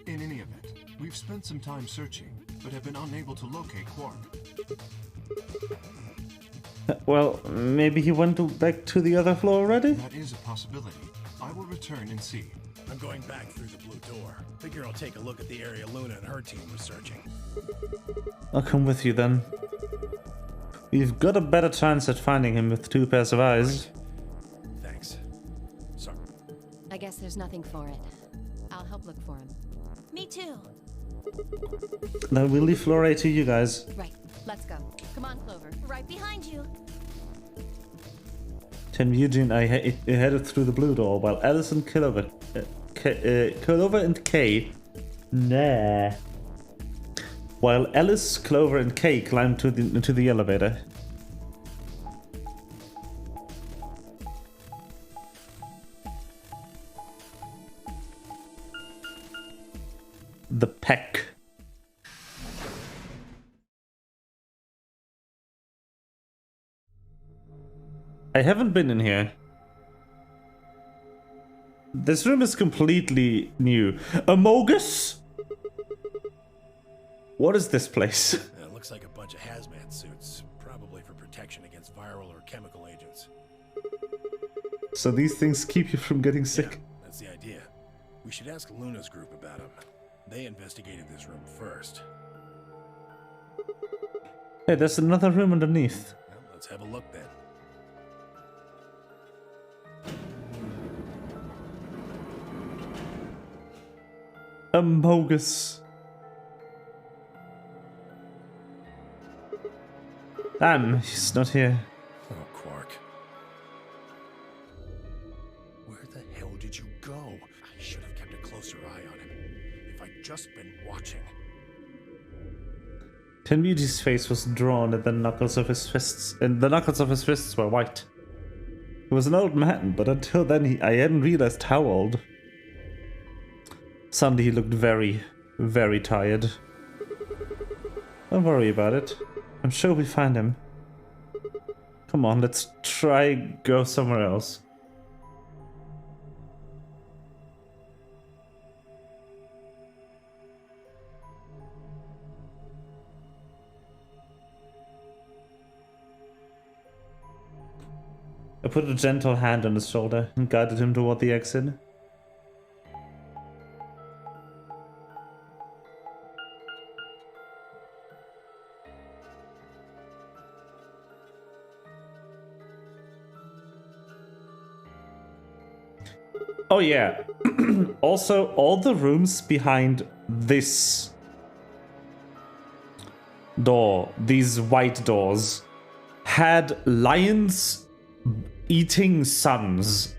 In any event, we've spent some time searching, but have been unable to locate Quark. Well, maybe he went back to the other floor already? That is a possibility. I will return and see. I'm going back through the blue door. Figure I'll take a look at the area Luna and her team were searching. I'll come with you then. We've got a better chance at finding him with two pairs of eyes. Thanks. Sorry. I guess there's nothing for it. I'll help look for him. Me too. Then we'll leave floor A to you guys. Right, let's go. Come on, Clover. Right behind you. Tenmuji and I headed through the blue door while Alice and Clover and Kay. Nah. While Alice, Clover, and Kay climbed into the elevator. The Peck. I haven't been in here. This room is completely new. Amogus? What is this place? It looks like a bunch of hazmat suits, probably for protection against viral or chemical agents. So these things keep you from getting sick? Yeah, that's the idea. We should ask Luna's group about them. They investigated this room first. Hey, there's another room underneath. Well, let's have a look then. Amogus. Damn, he's not here. Oh, Quark. Where the hell did you go? I should have kept a closer eye on him. If I'd just been watching. Tenmuji's face was drawn and the knuckles of his fists, were white. He was an old man, but until then I hadn't realized how old. Suddenly he looked very, very tired. Don't worry about it. I'm sure we find him. Come on, let's try go somewhere else. I put a gentle hand on his shoulder and guided him toward the exit. Oh yeah. Also, all the rooms behind this door, these white doors, had lions eating sons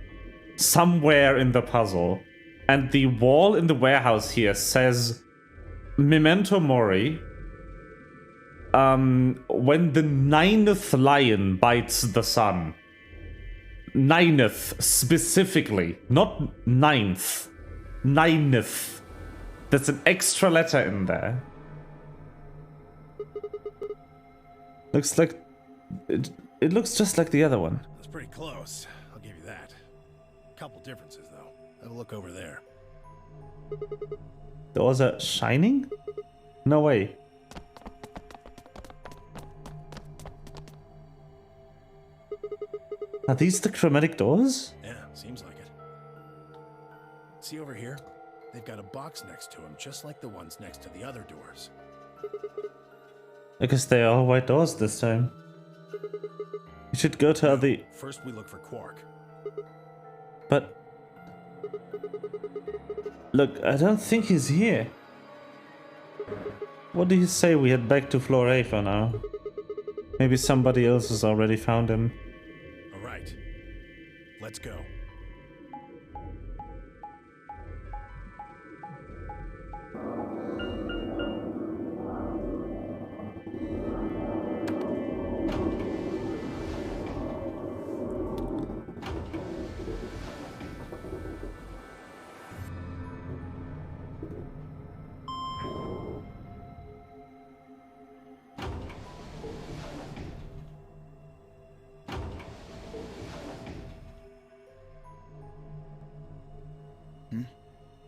somewhere in the puzzle. And the wall in the warehouse here says Memento Mori. When the 9th lion bites the sun. 9th specifically, not 9th. 9th. There's an extra letter in there. Looks like it looks just like the other one. That's pretty close. I'll give you that. Couple differences, though. Have a look over there. Doors are shining? No way. Are these the chromatic doors? Yeah, seems like it. See over here? They've got a box next to them, just like the ones next to the other doors. I guess they are white doors this time. You should go to the... First we look for Quark. But... Look, I don't think he's here. What do you say we head back to floor A for now? Maybe somebody else has already found him. Alright. Let's go.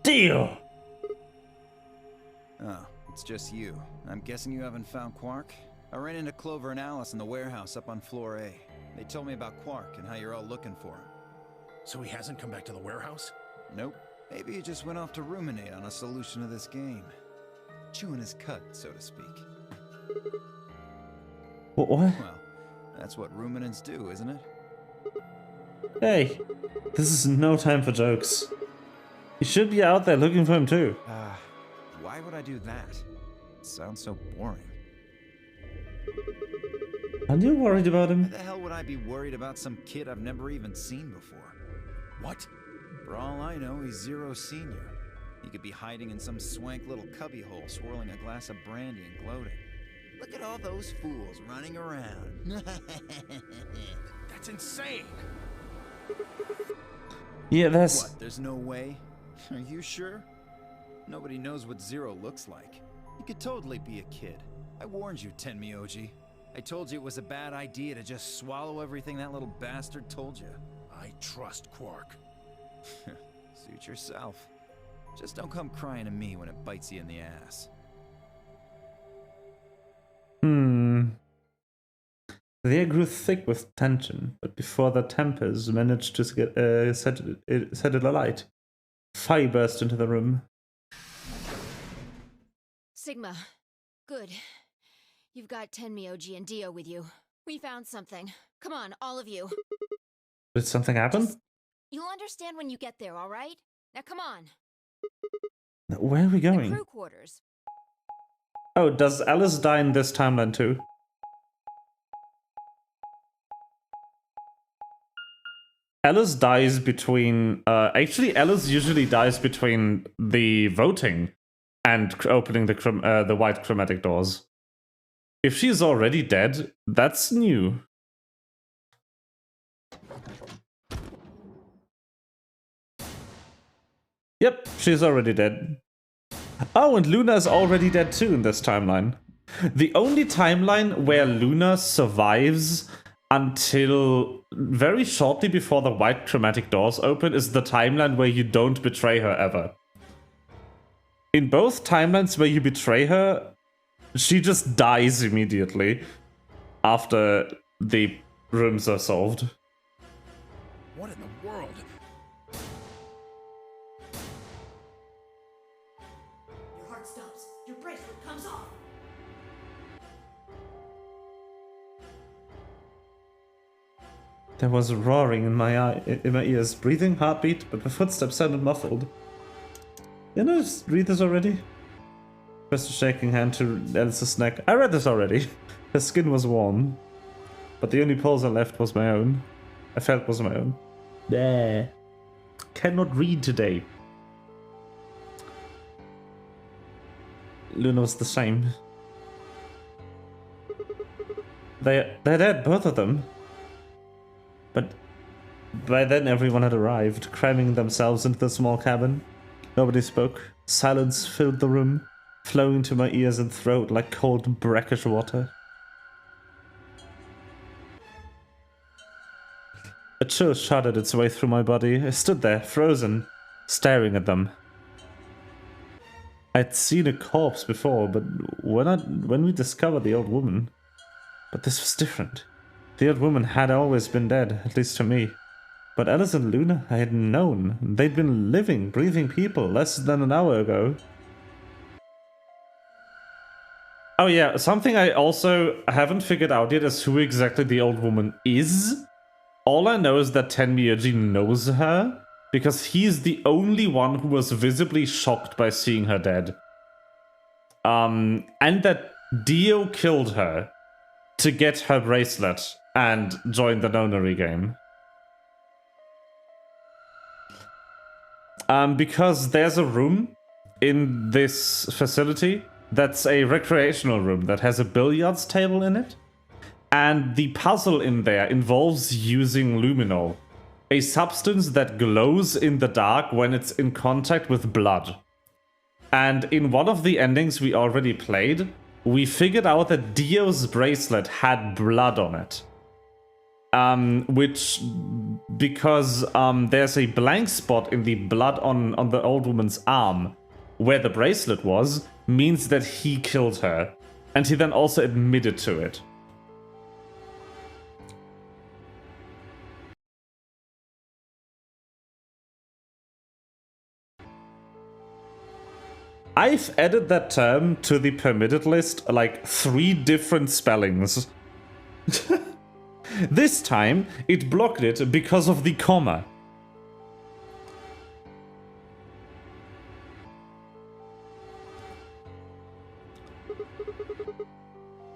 Deal! Oh, it's just you. I'm guessing you haven't found Quark? I ran into Clover and Alice in the warehouse up on floor A. They told me about Quark and how you're all looking for him. So he hasn't come back to the warehouse? Nope. Maybe he just went off to ruminate on a solution to this game. Chewing his cud, so to speak. What? Well, that's what ruminants do, isn't it? Hey, this is no time for jokes. You should be out there looking for him too. Why would I do that? It sounds so boring. Are you worried about Why him? the hell would I be worried about some kid I've never even seen before? What? For all I know, he's Zero Senior. He could be hiding in some swank little cubbyhole, swirling a glass of brandy and gloating. Look at all those fools running around. That's insane! Yeah, there's... What, there's no way? Are you sure? Nobody knows what Zero looks like. He could totally be a kid. I warned you, Tenmyoji. I told you it was a bad idea to just swallow everything that little bastard told you. I trust Quark. Suit yourself. Just don't come crying to me when it bites you in the ass. The air grew thick with tension, but before the tempers managed to set it alight, fire burst into the room. Sigma, good. You've got Tenmyoji and Dio with you. We found something. Come on, all of you. Did something happen? You'll understand when you get there, all right? Now come on. Where are we The going? crew quarters. Oh, does Alice die in this timeline too? Alice dies between... actually, Alice usually dies between the voting and opening the white chromatic doors. If she's already dead, that's new. Yep, she's already dead. Oh, and Luna's already dead too in this timeline. The only timeline where Luna survives until very shortly before the white chromatic doors open is the timeline where you don't betray her ever. In both timelines where you betray her, she just dies immediately after the rooms are solved. What in the world? Your heart stops. Your bracelet comes off. There was a roaring in my ears, breathing, heartbeat, but the footsteps sounded muffled. Didn't I just read this already? Pressed a shaking hand to Alice's neck. I read this already. Her skin was warm, but the only pulse I left was my own. I felt was my own. There. Cannot read today. Luna was the same. They're dead, both of them. But by then everyone had arrived, cramming themselves into the small cabin. Nobody spoke. Silence filled the room, flowing to my ears and throat like cold brackish water. A chill shuddered its way through my body. I stood there, frozen, staring at them. I'd seen a corpse before, but when we discovered the old woman... But this was different. The old woman had always been dead, at least to me. But Alice and Luna, I had known. They'd been living, breathing people less than an hour ago. Oh yeah, something I also haven't figured out yet is who exactly the old woman is. All I know is that Tenmyoji knows her, because he's the only one who was visibly shocked by seeing her dead. And that Dio killed her to get her bracelet and join the nonary game. Because there's a room in this facility that's a recreational room that has a billiards table in it. And the puzzle in there involves using luminol, a substance that glows in the dark when it's in contact with blood. And in one of the endings we already played, we figured out that Dio's bracelet had blood on it. Because there's a blank spot in the blood on the old woman's arm where the bracelet was, means that he killed her. And he then also admitted to it. I've added that term to the permitted list like 3 different spellings. This time, it blocked it because of the comma.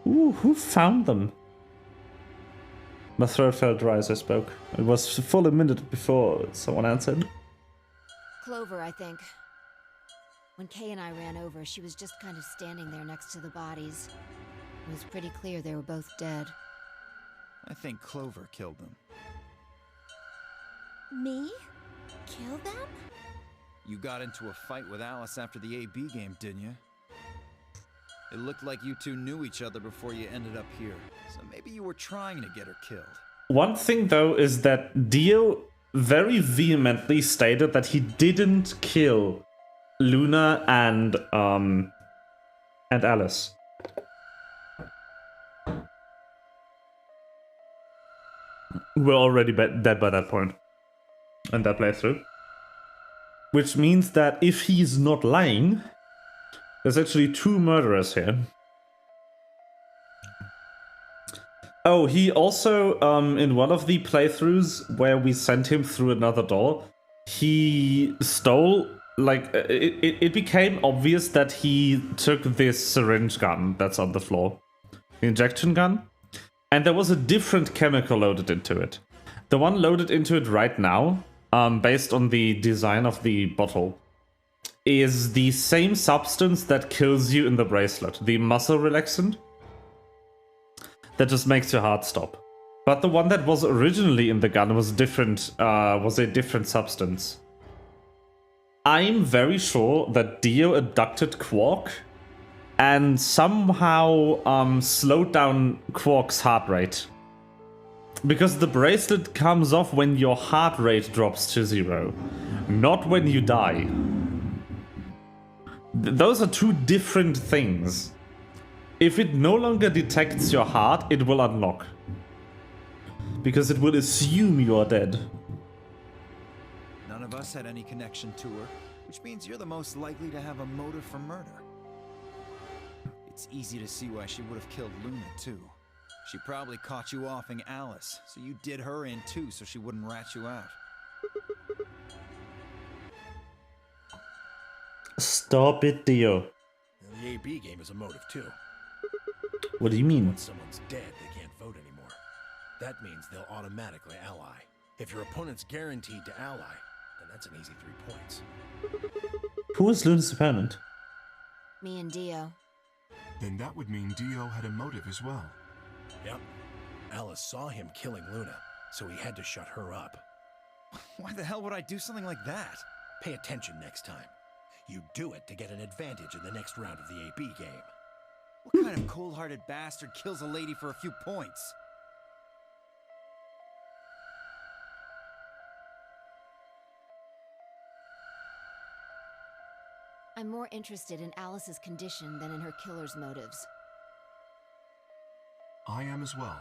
Ooh, who found them? My throat felt dry as I spoke. It was full a minute before someone answered. Clover, I think. When Kay and I ran over, she was just kind of standing there next to the bodies. It was pretty clear they were both dead. I think Clover killed them. Me? Kill them? You got into a fight with Alice after the AB game, didn't you? It looked like you two knew each other before you ended up here. So maybe you were trying to get her killed. One thing, though, is that Dio very vehemently stated that he didn't kill Luna and Alice. We're already dead by that point in that playthrough. Which means that if he's not lying, there's actually 2 murderers here. Oh, he also, in one of the playthroughs where we sent him through another door, he stole, like, it became obvious that he took this syringe gun that's on the floor. The injection gun. And there was a different chemical loaded into it. The one loaded into it right now, based on the design of the bottle, is the same substance that kills you in the bracelet. The muscle relaxant. That just makes your heart stop. But the one that was originally in the gun was different, was a different substance. I'm very sure that Dio abducted Quark and somehow slowed down Quark's heart rate. Because the bracelet comes off when your heart rate drops to 0, not when you die. Those are 2 different things. If it no longer detects your heart, it will unlock. Because it will assume you are dead. None of us had any connection to her, which means you're the most likely to have a motive for murder. It's easy to see why she would have killed Luna, too. She probably caught you offing Alice, so you did her in too so she wouldn't rat you out. Stop it, Dio. The AB game is a motive, too. What do you mean? Once someone's dead, they can't vote anymore. That means they'll automatically ally. If your opponent's guaranteed to ally, then that's an easy 3 points. Who was Luna's opponent? Me and Dio. Then that would mean Dio had a motive as well. Yep. Alice saw him killing Luna, so he had to shut her up. Why the hell would I do something like that? Pay attention next time. You do it to get an advantage in the next round of the AB game. What kind of cold-hearted bastard kills a lady for a few points? I'm more interested in Alice's condition than in her killer's motives. I am as well.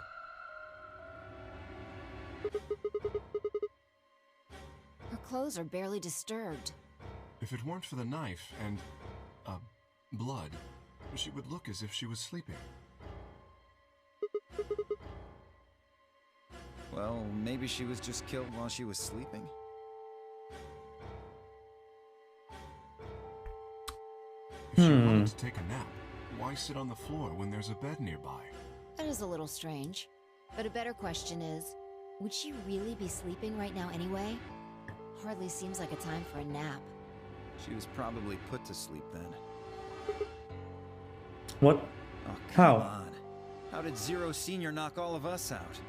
Her clothes are barely disturbed. If it weren't for the knife and, blood, she would look as if she was sleeping. Well, maybe she was just killed while she was sleeping. If she wanted to take a nap, why sit on the floor when there's a bed nearby? That is a little strange. But a better question is, would she really be sleeping right now anyway? Hardly seems like a time for a nap. She was probably put to sleep then. What? Oh, How? come on. How did Zero Senior knock all of us out?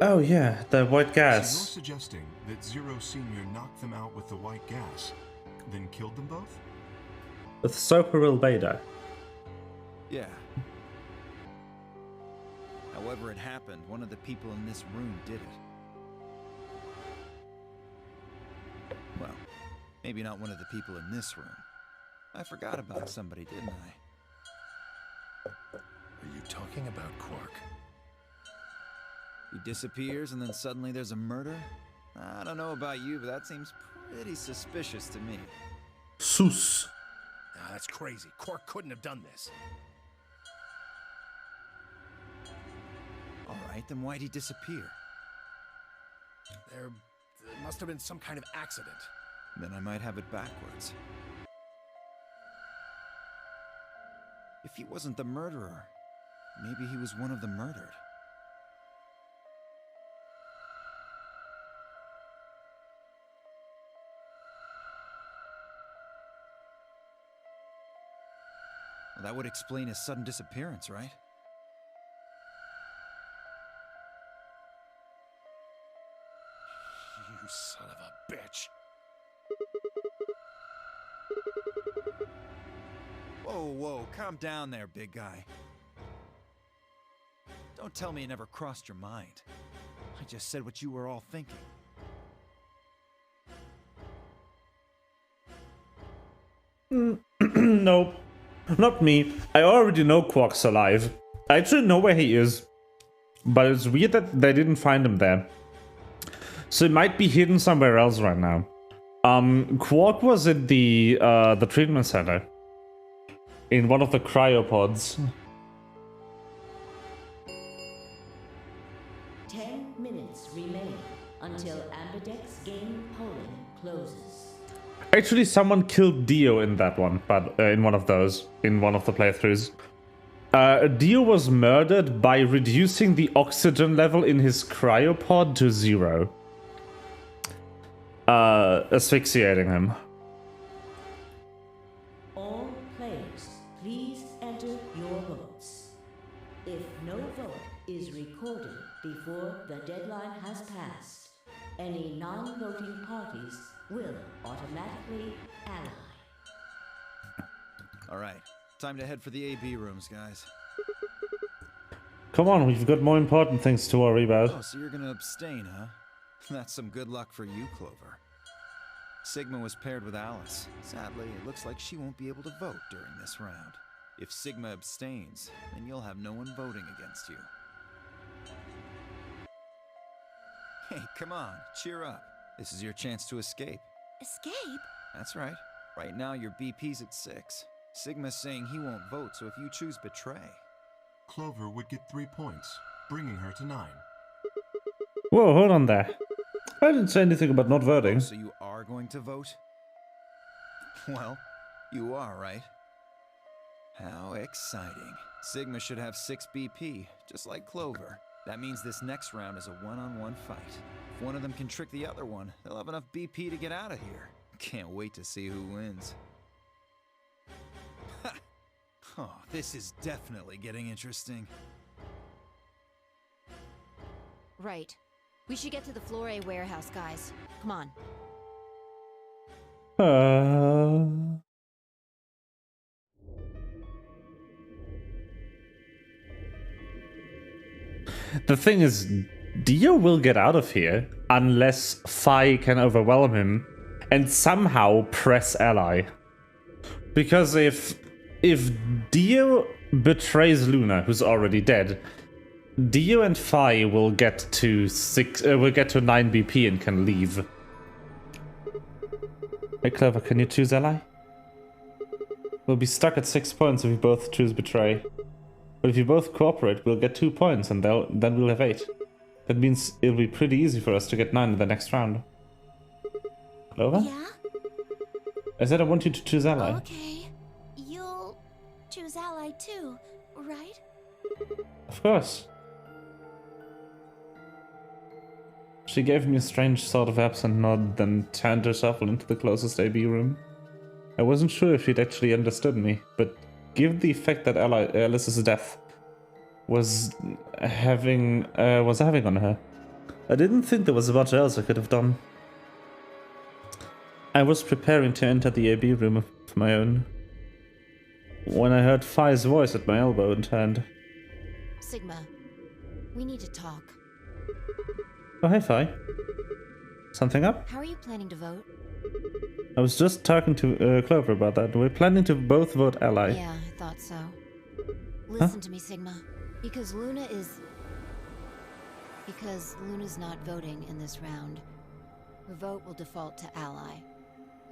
Oh yeah, the white So gas. you're suggesting that Zero Senior knocked them out with the white gas, then killed them both? With Soperil Beta. Yeah. However it happened, one of the people in this room did it. Well, maybe not one of the people in this room. I forgot about somebody, didn't I? Are you talking about Quark? He disappears and then suddenly there's a murder? I don't know about you, but that seems pretty suspicious to me. Sus. Ah, that's crazy. Quark couldn't have done this. Alright, then why'd he disappear? There must have been some kind of accident. Then I might have it backwards. If he wasn't the murderer, maybe he was one of the murdered. Well, that would explain his sudden disappearance, right? You son of a bitch. Whoa, whoa, calm down there, big guy. Don't tell me it never crossed your mind. I just said what you were all thinking. Nope. Not me. I already know Quark's alive. I actually know where he is. But it's weird that they didn't find him there. So he might be hidden somewhere else right now. Quark was in the treatment center. In one of the cryopods. 10 minutes remain until Ambidex game polling closes. Actually, someone killed Dio in that one, but in one of the playthroughs. Dio was murdered by reducing the oxygen level in his cryopod to 0. Asphyxiating him. All players, please enter your votes. If no vote is recorded before the deadline has passed, any non-voting parties will automatically ally. Alright, time to head for the AB rooms, guys. Come on, we've got more important things to worry about. Oh, so you're gonna abstain, huh? That's some good luck for you, Clover. Sigma was paired with Alice. Sadly, it looks like she won't be able to vote during this round. If Sigma abstains, then you'll have no one voting against you. Hey, come on, cheer up. This is your chance to escape. Escape? That's right. Right now, your BP's at 6. Sigma's saying he won't vote, so if you choose betray... Clover would get 3 points, bringing her to 9. Whoa, hold on there. I didn't say anything about not voting. So you are going to vote? Well, you are, right? How exciting. Sigma should have 6 BP, just like Clover. That means this next round is a one-on-one fight. If one of them can trick the other one, they'll have enough BP to get out of here. Can't wait to see who wins. Ha! Oh, this is definitely getting interesting. Right. We should get to the Floor A warehouse, guys. Come on. The thing is, Dio will get out of here unless Phi can overwhelm him and somehow press ally. Because if Dio betrays Luna, who's already dead, Dio and Phi will get to 9 BP and can leave. Hey Clover, can you choose ally? We'll be stuck at 6 points if we both choose betray. But if you both cooperate, we'll get 2 points and then we'll have 8. That means it'll be pretty easy for us to get 9 in the next round. Clover? Yeah? I said I want you to choose ally. Okay. You'll choose ally too, right? Of course. She gave me a strange sort of absent nod, then turned herself into the closest AB room. I wasn't sure if she'd actually understood me, but given the effect that Alice's death was having on her, I didn't think there was much else I could have done. I was preparing to enter the AB room of my own when I heard Phi's voice at my elbow and turned. Sigma, we need to talk. Oh, hey, Phi. Something up? How are you planning to vote? I was just talking to Clover about that. We're planning to both vote ally. Yeah, I thought so. Listen to me, Sigma. Because Luna's not voting in this round. Her vote will default to ally.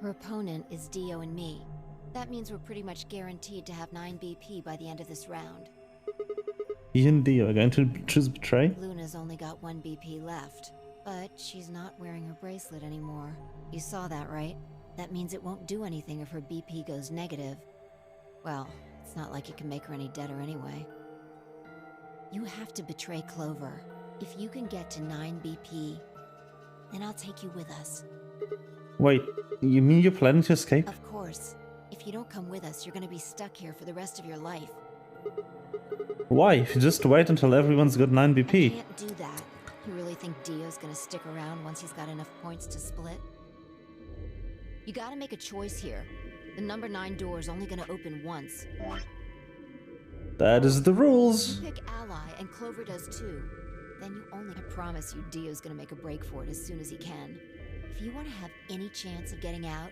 Her opponent is Dio and me. That means we're pretty much guaranteed to have 9 BP by the end of this round. You and Dio are going to choose betray? Luna's only got 1 BP left, but she's not wearing her bracelet anymore. You saw that, right? That means it won't do anything if her BP goes negative. Well, it's not like you can make her any deader anyway. You have to betray Clover. If you can get to 9 BP, then I'll take you with us. Wait, you mean you're planning to escape? Of course. If you don't come with us, you're gonna be stuck here for the rest of your life. Why? If you just wait until everyone's got 9 I BP. can't do that. You really think Dio's gonna stick around once he's got enough points to split? You gotta make a choice here. The number 9 door's only gonna open once. That is the rules. You pick ally, and Clover does too. Then you only... I promise you, Dio's gonna make a break for it as soon as he can. If you want to have any chance of getting out,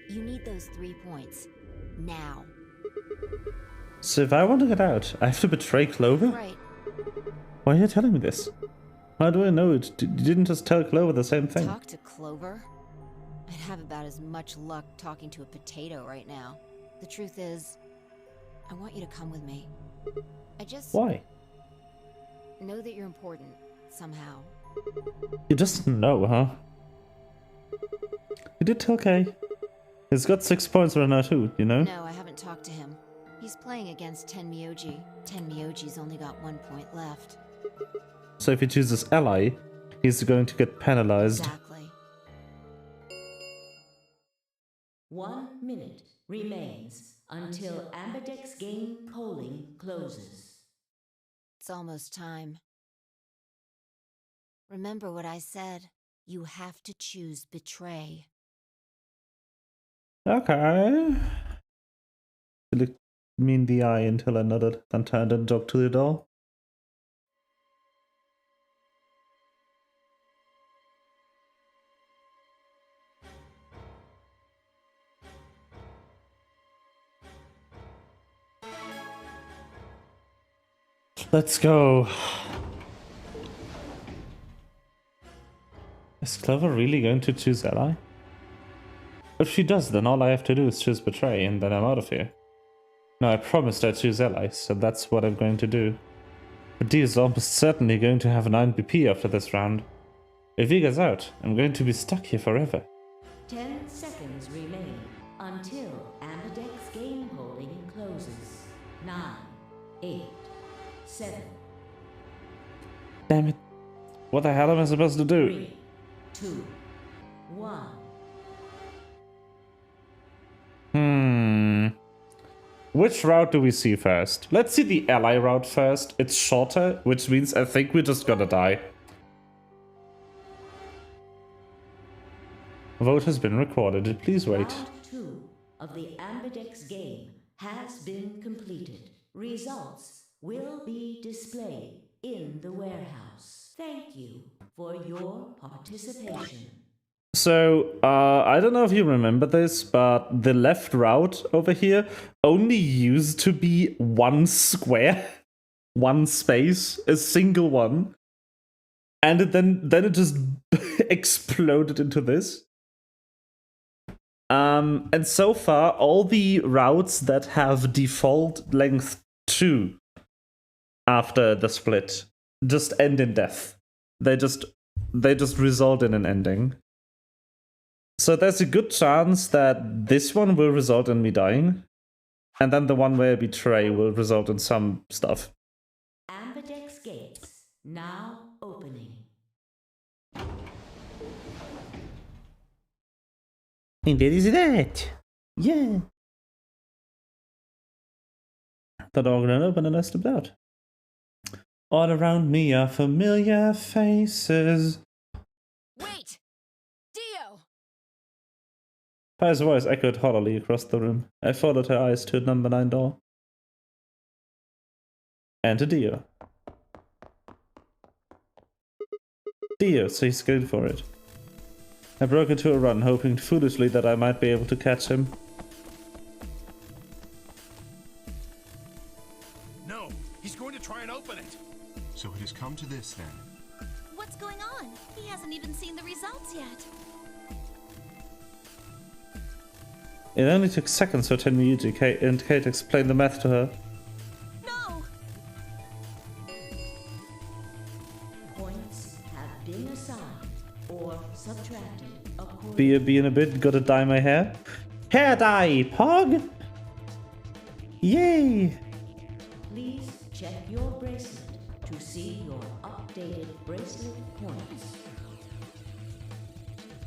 you need those 3 points. Now. So if I want to get out, I have to betray Clover? Right. Why are you telling me this? How do I know it? You didn't just tell Clover the same thing. Talk to Clover? I'd have about as much luck talking to a potato right now. The truth is, I want you to come with me. I just... Why? know that you're important, somehow. You just know, huh? You did tell Kay. He's got 6 points right now too, you know? No, I haven't talked to him. He's playing against Tenmyoji. Tenmyoji's only got 1 point left. So if he chooses ally, he's going to get penalized. Exactly. 1 minute remains until Ambidex game polling closes. It's almost time. Remember what I said. You have to choose betray. Okay. He looked me in the eye until I nodded, then turned and jogged to the door. Let's go. Is Clover really going to choose ally? If she does, then all I have to do is choose betray, and then I'm out of here. No, I promised I'd choose ally, so that's what I'm going to do. But D is almost certainly going to have 9 BP after this round. If he gets out, I'm going to be stuck here forever. 10 seconds remain until Ambidex game polling closes. 9, 8, 7. Damn it. What the hell am I supposed to do? 3, 2, 1. Which route do we see first? Let's see the ally route first. It's shorter, which means I think we're just gonna die. Vote has been recorded. Please wait. Round 2 of the Ambidex game has been completed. Results will be displayed in the warehouse. Thank you for your participation. So, I don't know if you remember this, but the left route over here only used to be one square, one space, a single one. And then it just exploded into this. And so far, all the routes that have default length 2 after the split just end in death. They just result in an ending. So there's a good chance that this one will result in me dying, and then the one where I betray will result in some stuff. Ambidex gates now opening. And there is that. Yeah. The door gonna open and I stepped out. All around me are familiar faces. Wait! Dio! Pi's voice echoed hollowly across the room. I followed her eyes to a number 9 door. And to Dio. Dio, so he's going for it. I broke into a run, hoping foolishly that I might be able to catch him. No, he's going to try and open it. So it has come to this then. What's going on? He hasn't even seen the results yet. It only took seconds for Tenryuji and Kate to explain the math to her. No! Points have been assigned or subtracted according Being a bit, gotta dye my hair. Hair dye, Pog! Yay! Please check your bracelet to see your updated bracelet points.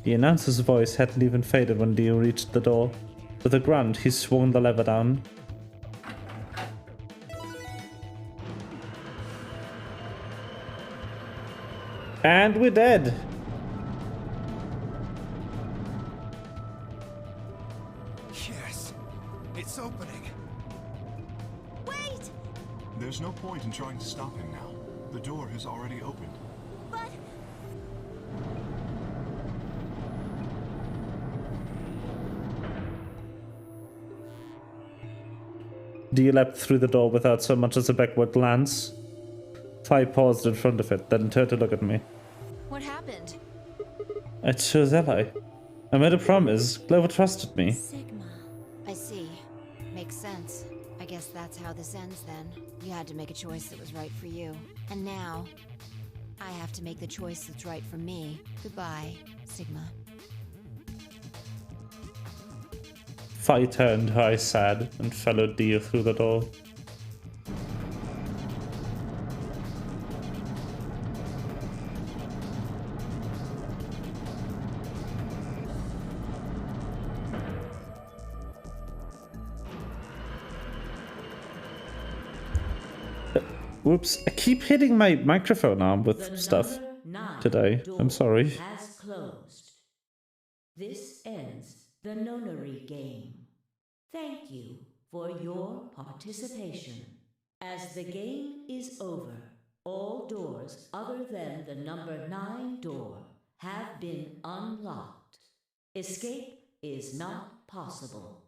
The announcer's voice hadn't even faded when Dio reached the door. With a grunt, he swung the lever down. And we're dead! Yes, it's opening. Wait! There's no point in trying to stop him now. The door has already opened. But... Dio leapt through the door without so much as a backward glance. Fi paused in front of it, then turned to look at me. What happened? I chose Ally. I made a promise. Clover trusted me. Sigma. I see. Makes sense. I guess that's how this ends then. You had to make a choice that was right for you. And now, I have to make the choice that's right for me. Goodbye, Sigma. Fi turned, her eyes sad, and followed Dio through the door. Whoops, I keep hitting my microphone arm with stuff today. I'm sorry. Has closed. This ends the nonary game. Thank you for your participation. As the game is over, all doors other than the number 9 door have been unlocked. Escape is not possible.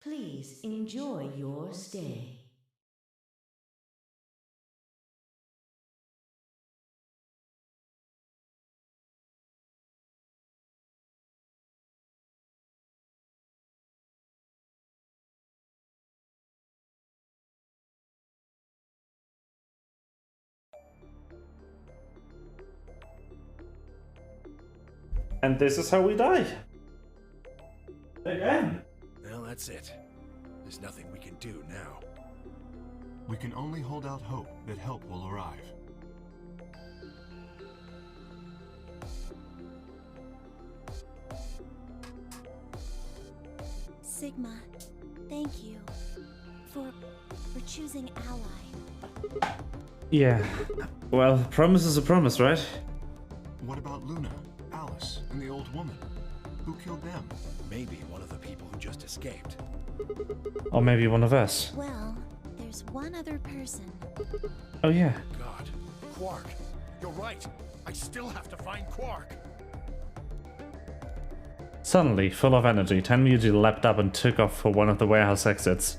Please enjoy your stay. And this is how we die. Again. Well, that's it. There's nothing we can do now. We can only hold out hope that help will arrive. Sigma, thank you for choosing Ally. Yeah. Well, promise is a promise, right? What about Luna, Alice, and the old woman? Who killed them? Maybe one of the people who just escaped. Or maybe one of us. Well, there's one other person. Oh yeah. God. Quark. You're right. I still have to find Quark. Suddenly, full of energy, Tenryuji leapt up and took off for one of the warehouse exits.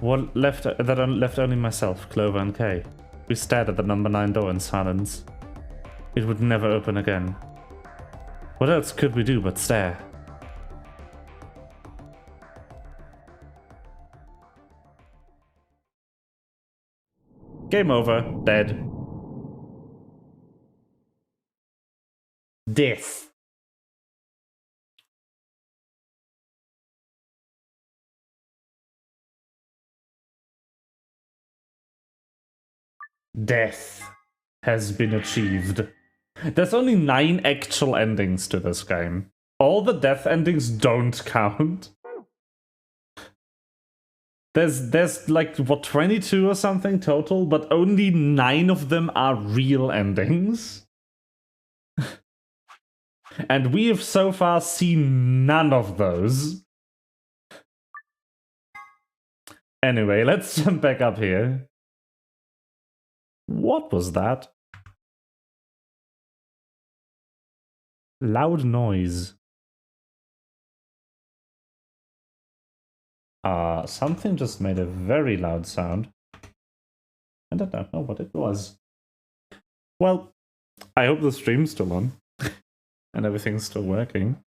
What left that left only myself, Clover, and Kay. We stared at the number 9 door in silence. It would never open again. What else could we do but stare? Game over. Dead. Death. Death has been achieved. There's only 9 actual endings to this game. All the death endings don't count. There's like, what, 22 or something total, but only 9 of them are real endings. And we have so far seen none of those. Anyway, let's jump back up here. What was that? Loud noise. Something just made a very loud sound. And I don't know what it was. Well, I hope the stream's still on. And everything's still working.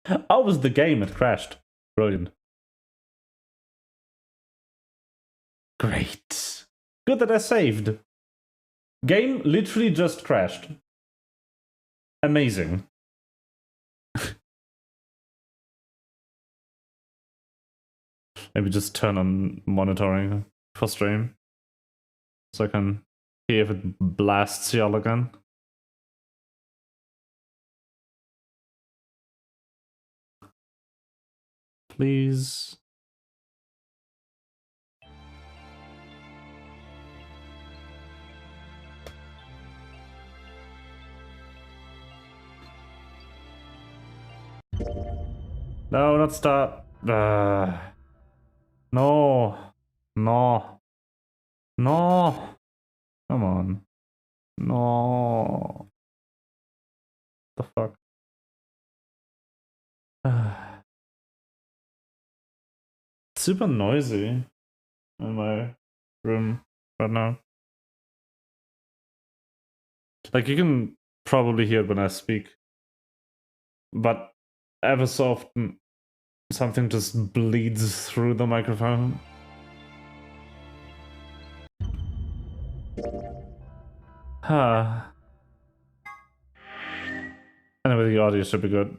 Oh, it was the game, it crashed. Brilliant. Great. Good that I saved. Game literally just crashed. Amazing. Maybe just turn on monitoring for stream. So I can hear if it blasts y'all again. Please. No, not start. No. No. No. Come on. No. The fuck? It's super noisy in my room right now. Like, you can probably hear it when I speak. But ever so often, something just bleeds through the microphone. Anyway, the audio should be good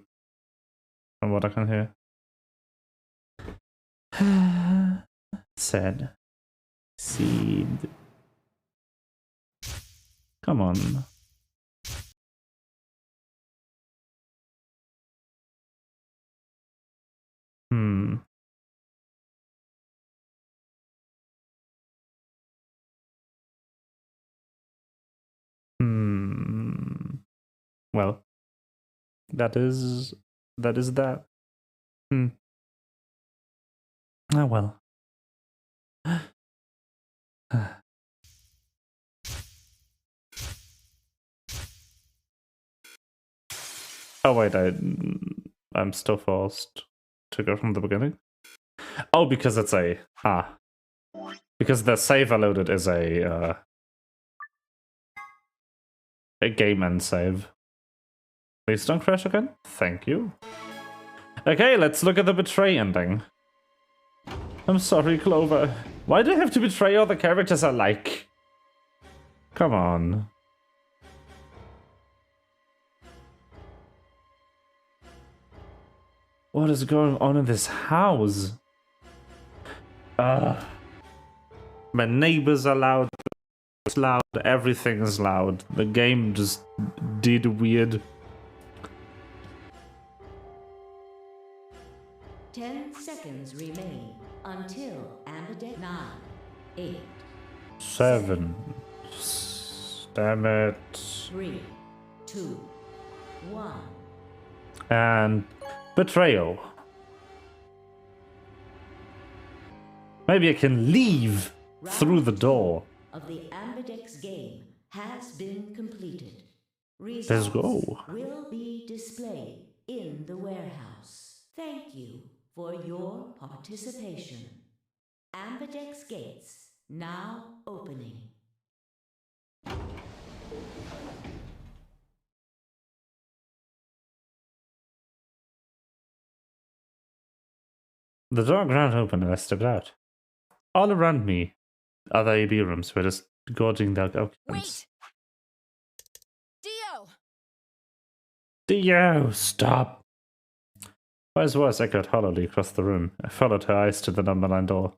from what I can hear. Sad. Seed. Come on. Well, that is that. Oh well. Oh wait, I'm still forced to go from the beginning. Oh, because it's because the save I loaded is a game end save. Please don't crash again. Thank you. Okay, let's look at the betray ending. I'm sorry, Clover. Why do I have to betray all the characters I like? Come on. What is going on in this house? My neighbors are loud. It's loud. Everything is loud. The game just did weird. 10 seconds remain until Ambidex 9, 8, 7. Damn it. 3, 2, 1. And betrayal. Maybe I can leave through the door. Of the Ambidex game has been completed. Let's Results go. will be displayed in the warehouse. Thank you for your participation. Ambidex gates now opening. The door ground open and I stepped out. All around me, other AB rooms were just gorging their occupants. Wait! Dio! Dio, stop! Fire's voice echoed hollowly across the room. I followed her eyes to the number 9 door.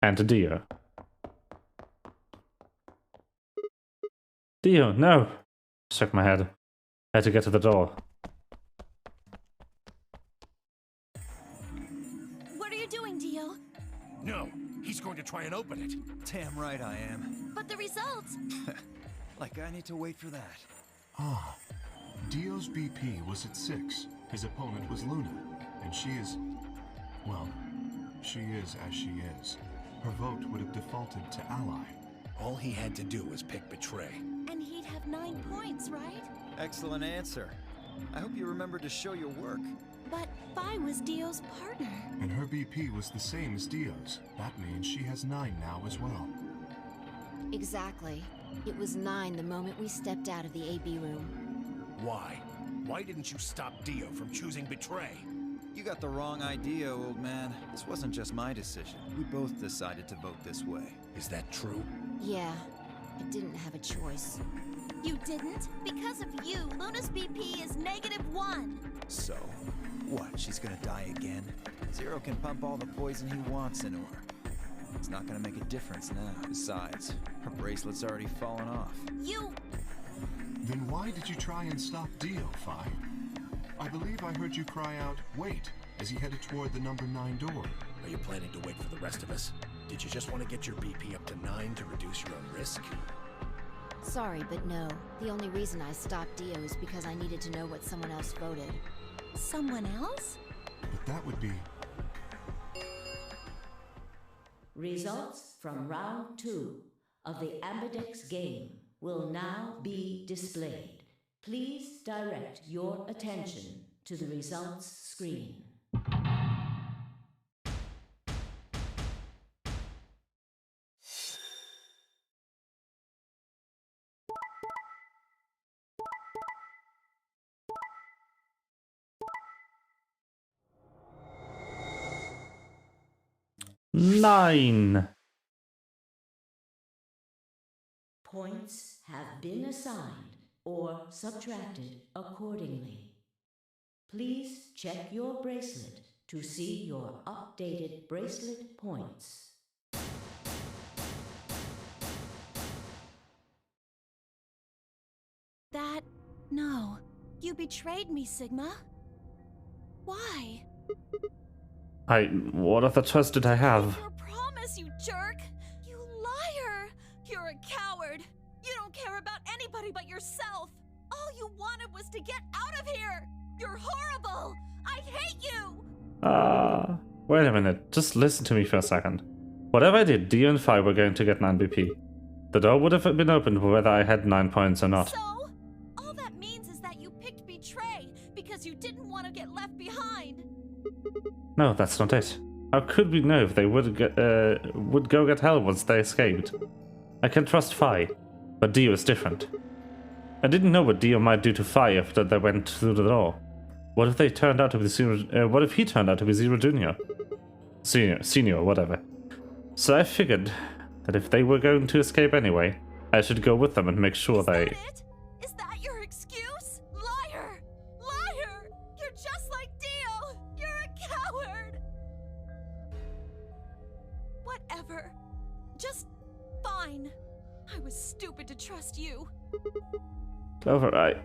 And to Dio. Dio, no! I shook my head. I had to get to the door. What are you doing, Dio? No, he's going to try and open it. Damn right I am. But the results! Like I need to wait for that. Ah, Dio's BP was at 6. His opponent was Luna, and she is... well, she is as she is. Her vote would have defaulted to Ally. All he had to do was pick Betray. And he'd have 9 points, right? Excellent answer. I hope you remember to show your work. But Vi was Dio's partner. And her BP was the same as Dio's. That means she has 9 now as well. Exactly. It was 9 the moment we stepped out of the AB room. Why? Why didn't you stop Dio from choosing Betray? You got the wrong idea, old man. This wasn't just my decision. We both decided to vote this way. Is that true? Yeah, I didn't have a choice. You didn't? Because of you, Luna's BP is -1. So, what? She's gonna die again? Zero can pump all the poison he wants into her. It's not gonna make a difference now. Besides, her bracelet's already fallen off. You... Then why did you try and stop Dio, Fi? I believe I heard you cry out, wait, as he headed toward the number 9 door. Are you planning to wait for the rest of us? Did you just want to get your BP up to 9 to reduce your own risk? Sorry, but no. The only reason I stopped Dio is because I needed to know what someone else voted. Someone else? But that would be... Results from round 2 of the Ambidex game will now be displayed. Please direct your attention to the results screen. Nine. Points have been assigned or subtracted accordingly. Please check your bracelet to see your updated bracelet points. That... no. You betrayed me, Sigma. Why? What other choice did I have? Your promise, you jerk! You liar! You're a coward! You don't care about anybody but yourself! All you wanted was to get out of here! You're horrible! I hate you! Wait a minute. Just listen to me for a second. Whatever I did, Dio and Fi were going to get 9 BP. The door would have been opened whether I had 9 points or not. So? All that means is that you picked Betray because you didn't want to get left behind. No, that's not it. How could we know if they would go get help once they escaped? I can trust Fi, but Dio is different. I didn't know what Dio might do to Fi after they went through the door. What if they turned out to be Zero? What if he turned out to be Zero Junior? Senior, whatever. So I figured that if they were going to escape anyway, I should go with them and make sure Is they. that it? Is that your excuse? Liar! Liar! You're just like Dio! You're a coward! Whatever. Just fine. I was stupid to trust you. Clover, I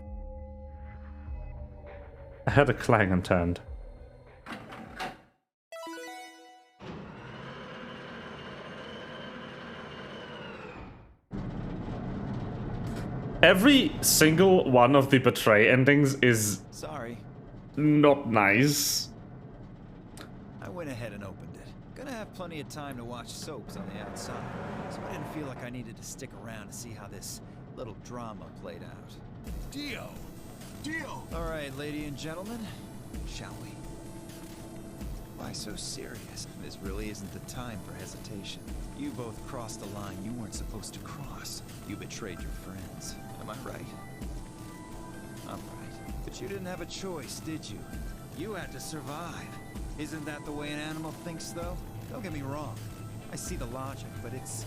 heard a clang and turned. Every single one of the Betray endings is Sorry. not nice. I went ahead and opened it. Gonna have plenty of time to watch soaps on the outside, so I didn't feel like I needed to stick around to see how this little drama played out. Dio! Dio! All right, ladies and gentlemen, shall we? Why so serious? This really isn't the time for hesitation. You both crossed a line you weren't supposed to cross. You betrayed your friends. Am I right? I'm right. But you didn't have a choice, did you? You had to survive. Isn't that the way an animal thinks, though? Don't get me wrong. I see the logic, but it's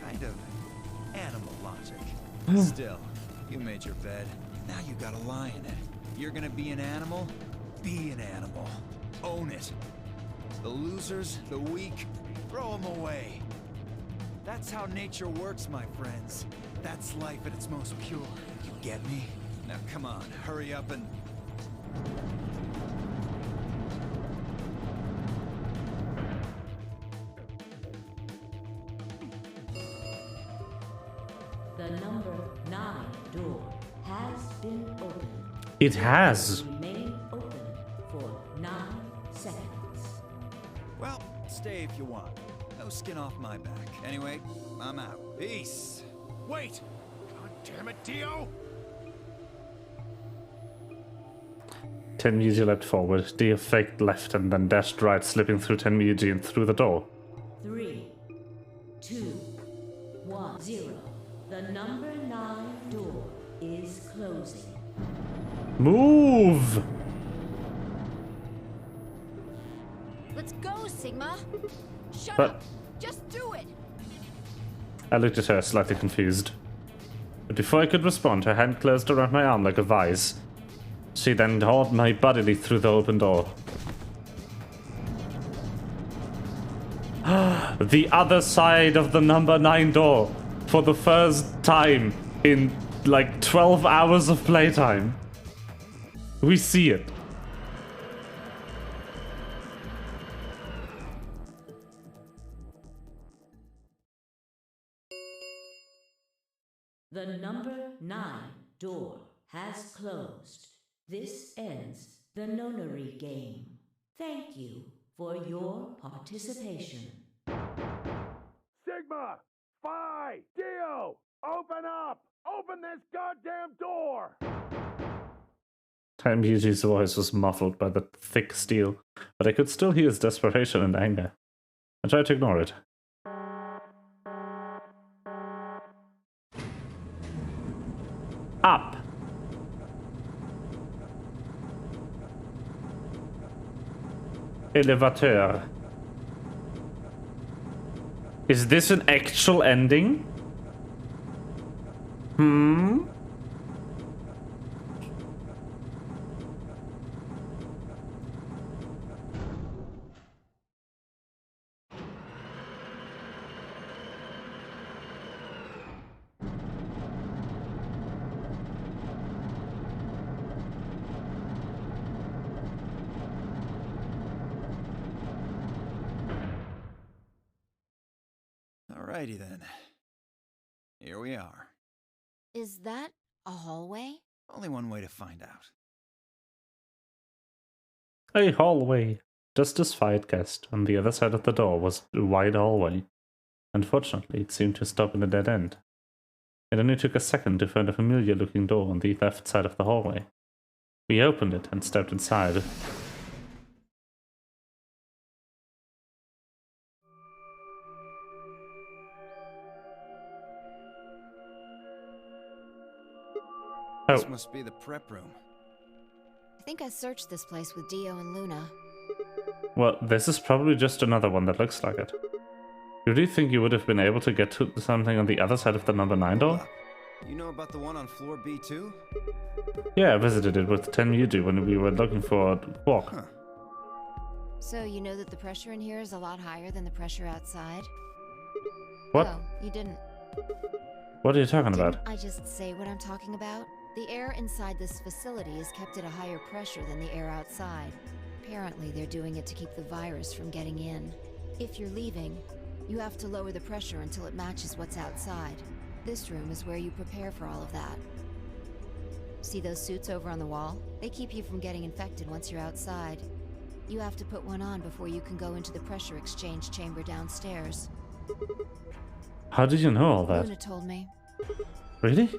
kind of animal logic. Still, you made your bed. Now you gotta lie in it. You're gonna be an animal? Be an animal. Own it. The losers, the weak, throw them away. That's how nature works, my friends. That's life at its most pure. You get me? Now come on, hurry up and... The number 9 door has been opened. It has. Remain open for 9 seconds. Well, stay if you want. No skin off my back. Anyway, I'm out. Peace. Wait! God damn it, Dio! 10 Yuji leapt forward, Dio faked left and then dashed right, slipping through 10 Yuji and through the door. 3, 2, 1, 0. The number 9 door is closing. Move! Let's go, Sigma! Shut But- up! Just do it! I looked at her, slightly confused. But before I could respond, her hand closed around my arm like a vise. She then hauled my bodily through the open door. The other side of the number 9 door. For the first time in like 12 hours of playtime. We see it. The number 9 door has closed. This ends the nonary game. Thank you for your participation. Sigma! Phi! Dio! Open up! Open this goddamn door! Time Yuji's voice was muffled by the thick steel, but I could still hear his desperation and anger. I tried to ignore it. Up! Elevateur. Is this an actual ending? Alrighty then. Here we are. Is that a hallway? Only one way to find out. A hallway. Just as Phi had guessed, on the other side of the door was a wide hallway. Unfortunately, it seemed to stop in a dead end. It only took a second to find a familiar-looking door on the left side of the hallway. We opened it and stepped inside. This Oh, must be the prep room. I think I searched this place with Dio and Luna. well, this is probably just another one that looks like it. You really think you would have been able to get to something on the other side of the number 9 door? You know about the one on floor B2? Yeah, I visited it with 10 Yuji when we were looking for a walk. Huh. So you know that the pressure in here is a lot higher than the pressure outside? What? Oh, you didn't. What are you talking Didn't about? I just say what I'm talking about? The air inside this facility is kept at a higher pressure than the air outside. Apparently, they're doing it to keep the virus from getting in. If you're leaving, you have to lower the pressure until it matches what's outside. This room is where you prepare for all of that. See those suits over on the wall? They keep you from getting infected once you're outside. You have to put one on before you can go into the pressure exchange chamber downstairs. How did you know all that? Luna told me. Really?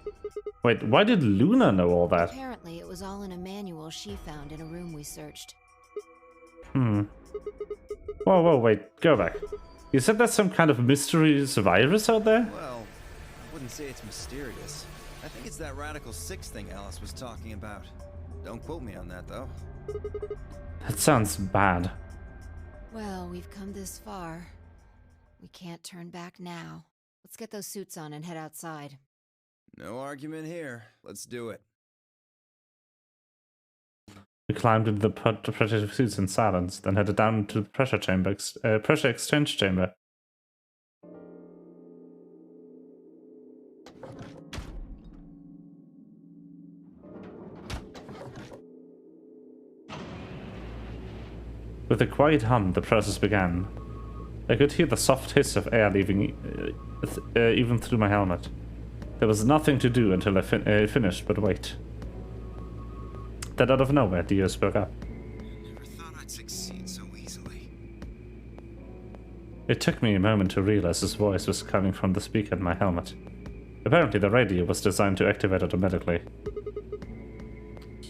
Wait, why did Luna know all that? Apparently, it was all in a manual she found in a room we searched. Whoa, wait, go back. You said there's some kind of mysterious virus out there? Well, I wouldn't say it's mysterious. I think it's that Radical 6 thing Alice was talking about. Don't quote me on that, though. That sounds bad. Well, we've come this far. We can't turn back now. Let's get those suits on and head outside. No argument here. Let's do it. We climbed into the protective suits in silence, then headed down to the pressure exchange chamber. With a quiet hum, the process began. I could hear the soft hiss of air leaving even through my helmet. There was nothing to do until I finished but wait. Then out of nowhere, Dio spoke up. I never thought I'd succeed so easily. It took me a moment to realize his voice was coming from the speaker in my helmet. Apparently the radio was designed to activate automatically.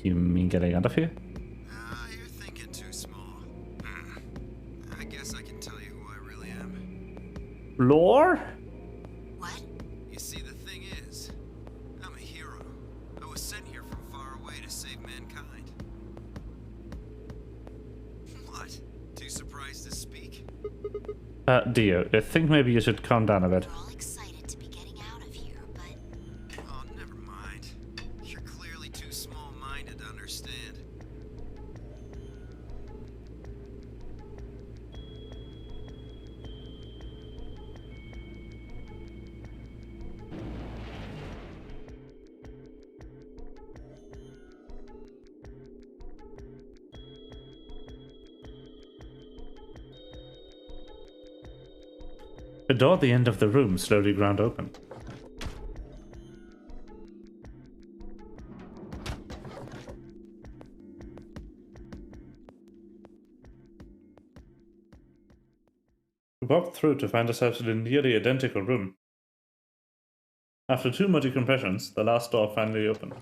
You mean getting out of here? You're thinking too small. I guess I can tell you who I really am. Lore? What? You see, the thing is, I'm a hero. I was sent here from far away to save mankind. What? Too surprised to speak? Dio, I think maybe you should calm down a bit. We're all excited to be getting out of here, but... Oh, never mind. You're clearly too small-minded to understand. A door at the end of the room slowly ground open. We walked through to find ourselves in a nearly identical room. After 2 more decompressions, the last door finally opened.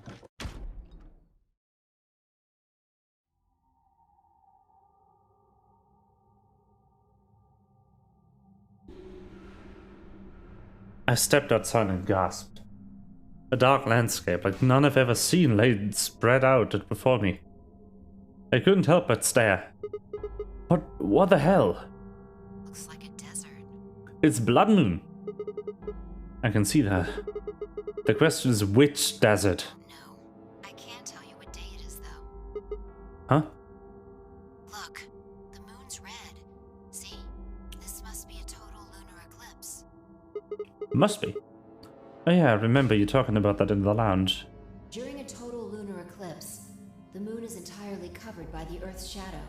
I stepped outside and gasped. A dark landscape like none I've ever seen lay spread out before me. I couldn't help but stare. What the hell? Looks like a desert. It's Blood Moon. I can see that. The question is which desert? No, I can't tell you what day it is, though. Huh? Look, the moon's red. See? This must be a total lunar eclipse. Must be. Oh yeah, I remember you talking about that in the lounge. During a total lunar eclipse, the moon is entirely covered by the Earth's shadow.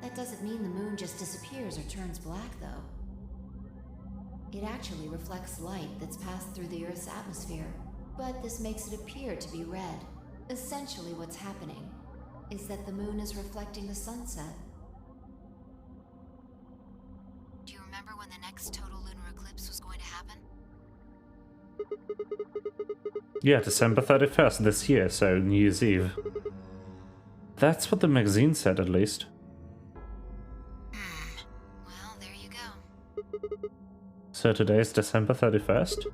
That doesn't mean the moon just disappears or turns black, though. It actually reflects light that's passed through the Earth's atmosphere, but this makes it appear to be red. Essentially what's happening is that the moon is reflecting the sunset. Do you remember when the next total lunar eclipse was going to happen? Yeah, December 31st this year, so New Year's Eve. That's what the magazine said, at least. Well, there you go. So today's December 31st?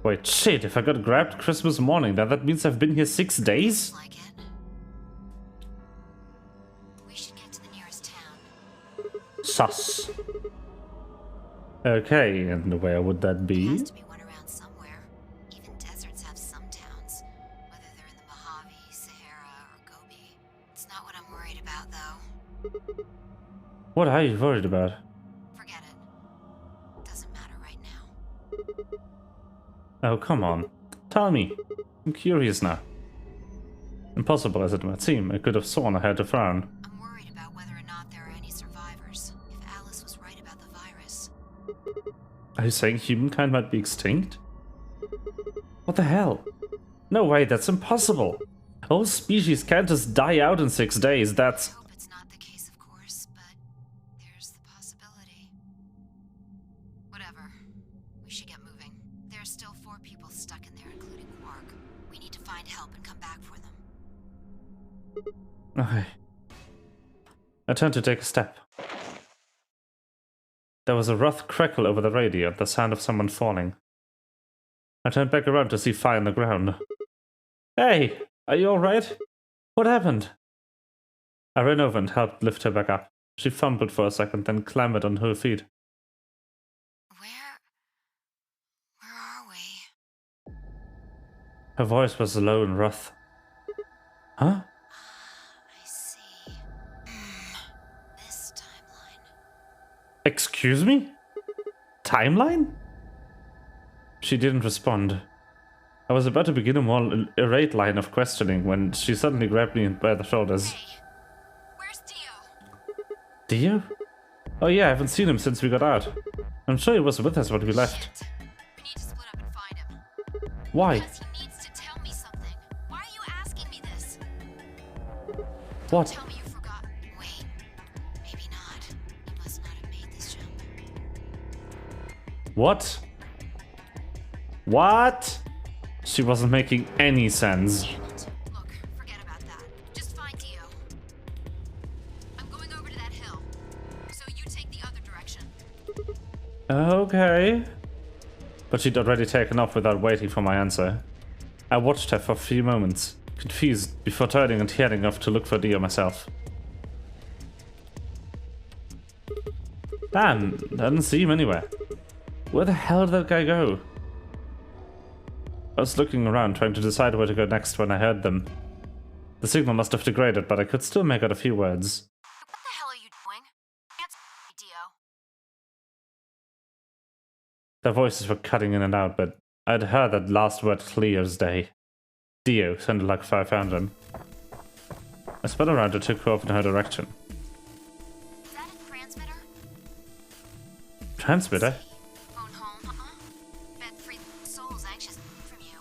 Wait, shit, if I got grabbed Christmas morning, then that means I've been here 6 days? Like it. We should get to the nearest town. Sus. Okay, and where would that There be? has to be one around somewhere. Even deserts have some towns, whether they're in the Mojave, Sahara, or Gobi. It's not what I'm worried about, though. What are you worried about? Forget it. Doesn't matter right now. Oh, come on. Tell me. I'm curious now. Impossible as it might seem, I could have sworn I had a frown. I'm worried about whether or not there are any survivors. If Alice was right about the virus. Are you saying humankind might be extinct? What the hell? No way, that's impossible. Whole species can't just die out in 6 days. That's... I hope it's not the case, of course, but there's the possibility. Whatever. We should get moving. There's still 4 people stuck in there, including Quark. We need to find help and come back for them. Okay. I turned to take a step. There was a rough crackle over the radio, the sound of someone falling. I turned back around to see fire on the ground. Hey! Are you alright? What happened? I ran over and helped lift her back up. She fumbled for a second, then clambered onto her feet. Where are we? Her voice was low and rough. Huh? I see. This timeline. Excuse me? Timeline? She didn't respond. I was about to begin a more irate line of questioning when she suddenly grabbed me by the shoulders. Hey, where's Dio? Dio? Oh yeah, I haven't seen him since we got out. I'm sure he was with us when we left. Shit. We need to split up and find him. Why? Because he needs to tell me something. Why are you asking me this? What? Tell me you forgot. Wait. Maybe not. You must not have made this jump. What? What? She wasn't making any sense. Damn it. Look, forget about that. Just find Dio. I'm going over to that hill. So you take the other direction. Okay. But she'd already taken off without waiting for my answer. I watched her for a few moments, confused, before turning and heading off to look for Dio myself. Damn, I didn't see him anywhere. Where the hell did that guy go? I was looking around, trying to decide where to go next when I heard them. The signal must have degraded, but I could still make out a few words. What the hell are you doing? Answer me, Dio. Their voices were cutting in and out, but I'd heard that last word clear as day. Dio sounded like I found him. I spun around and took off in her direction. Is that a transmitter? Transmitter? Phone home, Bet 3 souls anxious from you.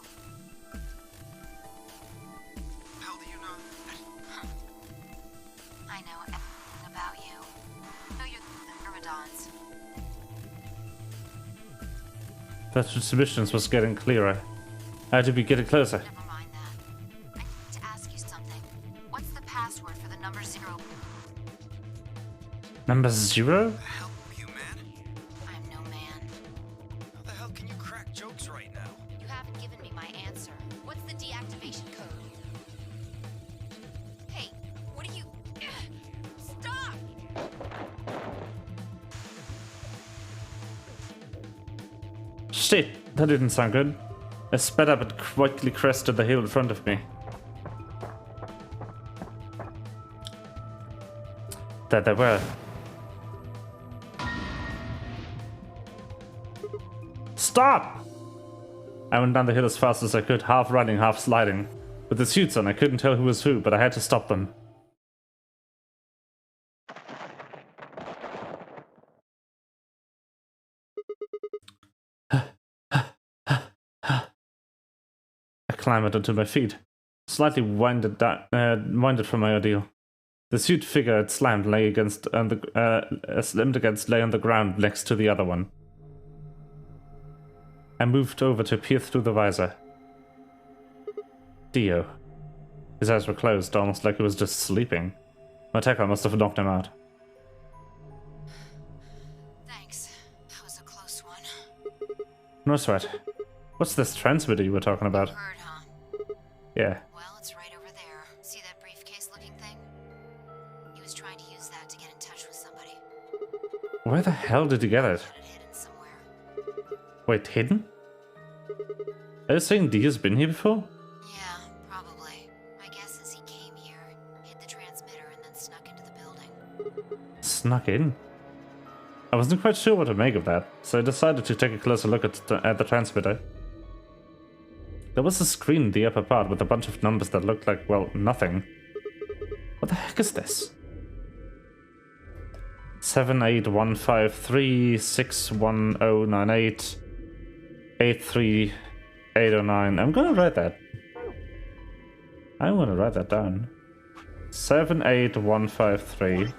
How do you know? I know everything about you. Know you're the Myrmidons. That suspicions was getting clearer. I had to be getting closer. Never mind that. I need to ask you something. What's the password for the number 0? Number 0? The hell are you, man? I'm no man. How the hell can you crack jokes right now? You haven't given me my answer. What's the deactivation code? Hey, what are you... Stop! Shit, that didn't sound good. I sped up and quickly crested the hill in front of me. There they were. Stop! I went down the hill as fast as I could, half running, half sliding. With the suits on, I couldn't tell who was who, but I had to stop them. I clambered onto my feet, slightly winded from my ordeal. The suit figure had slammed lay against lay on the ground next to the other one. I moved over to peer through the visor. Dio. His eyes were closed, almost like he was just sleeping. My attacker must have knocked him out. Thanks. That was a close one. No sweat. What's this transmitter you were talking about? Heard, huh? Yeah. Well, it's right over there. See that briefcase-looking thing? He was trying to use that to get in touch with somebody. Where the hell did you get it? Had it hidden somewhere. Wait, hidden? Are you saying Dio's been here before? Yeah, probably. My guess is he came here, hid the transmitter, and then snuck into the building. Snuck in? I wasn't quite sure what to make of that, so I decided to take a closer look at the transmitter. There was a screen in the upper part with a bunch of numbers that looked like, well, nothing. What the heck is this? 78153610098 83809. I'm gonna write that. I'm gonna write that down. 78153.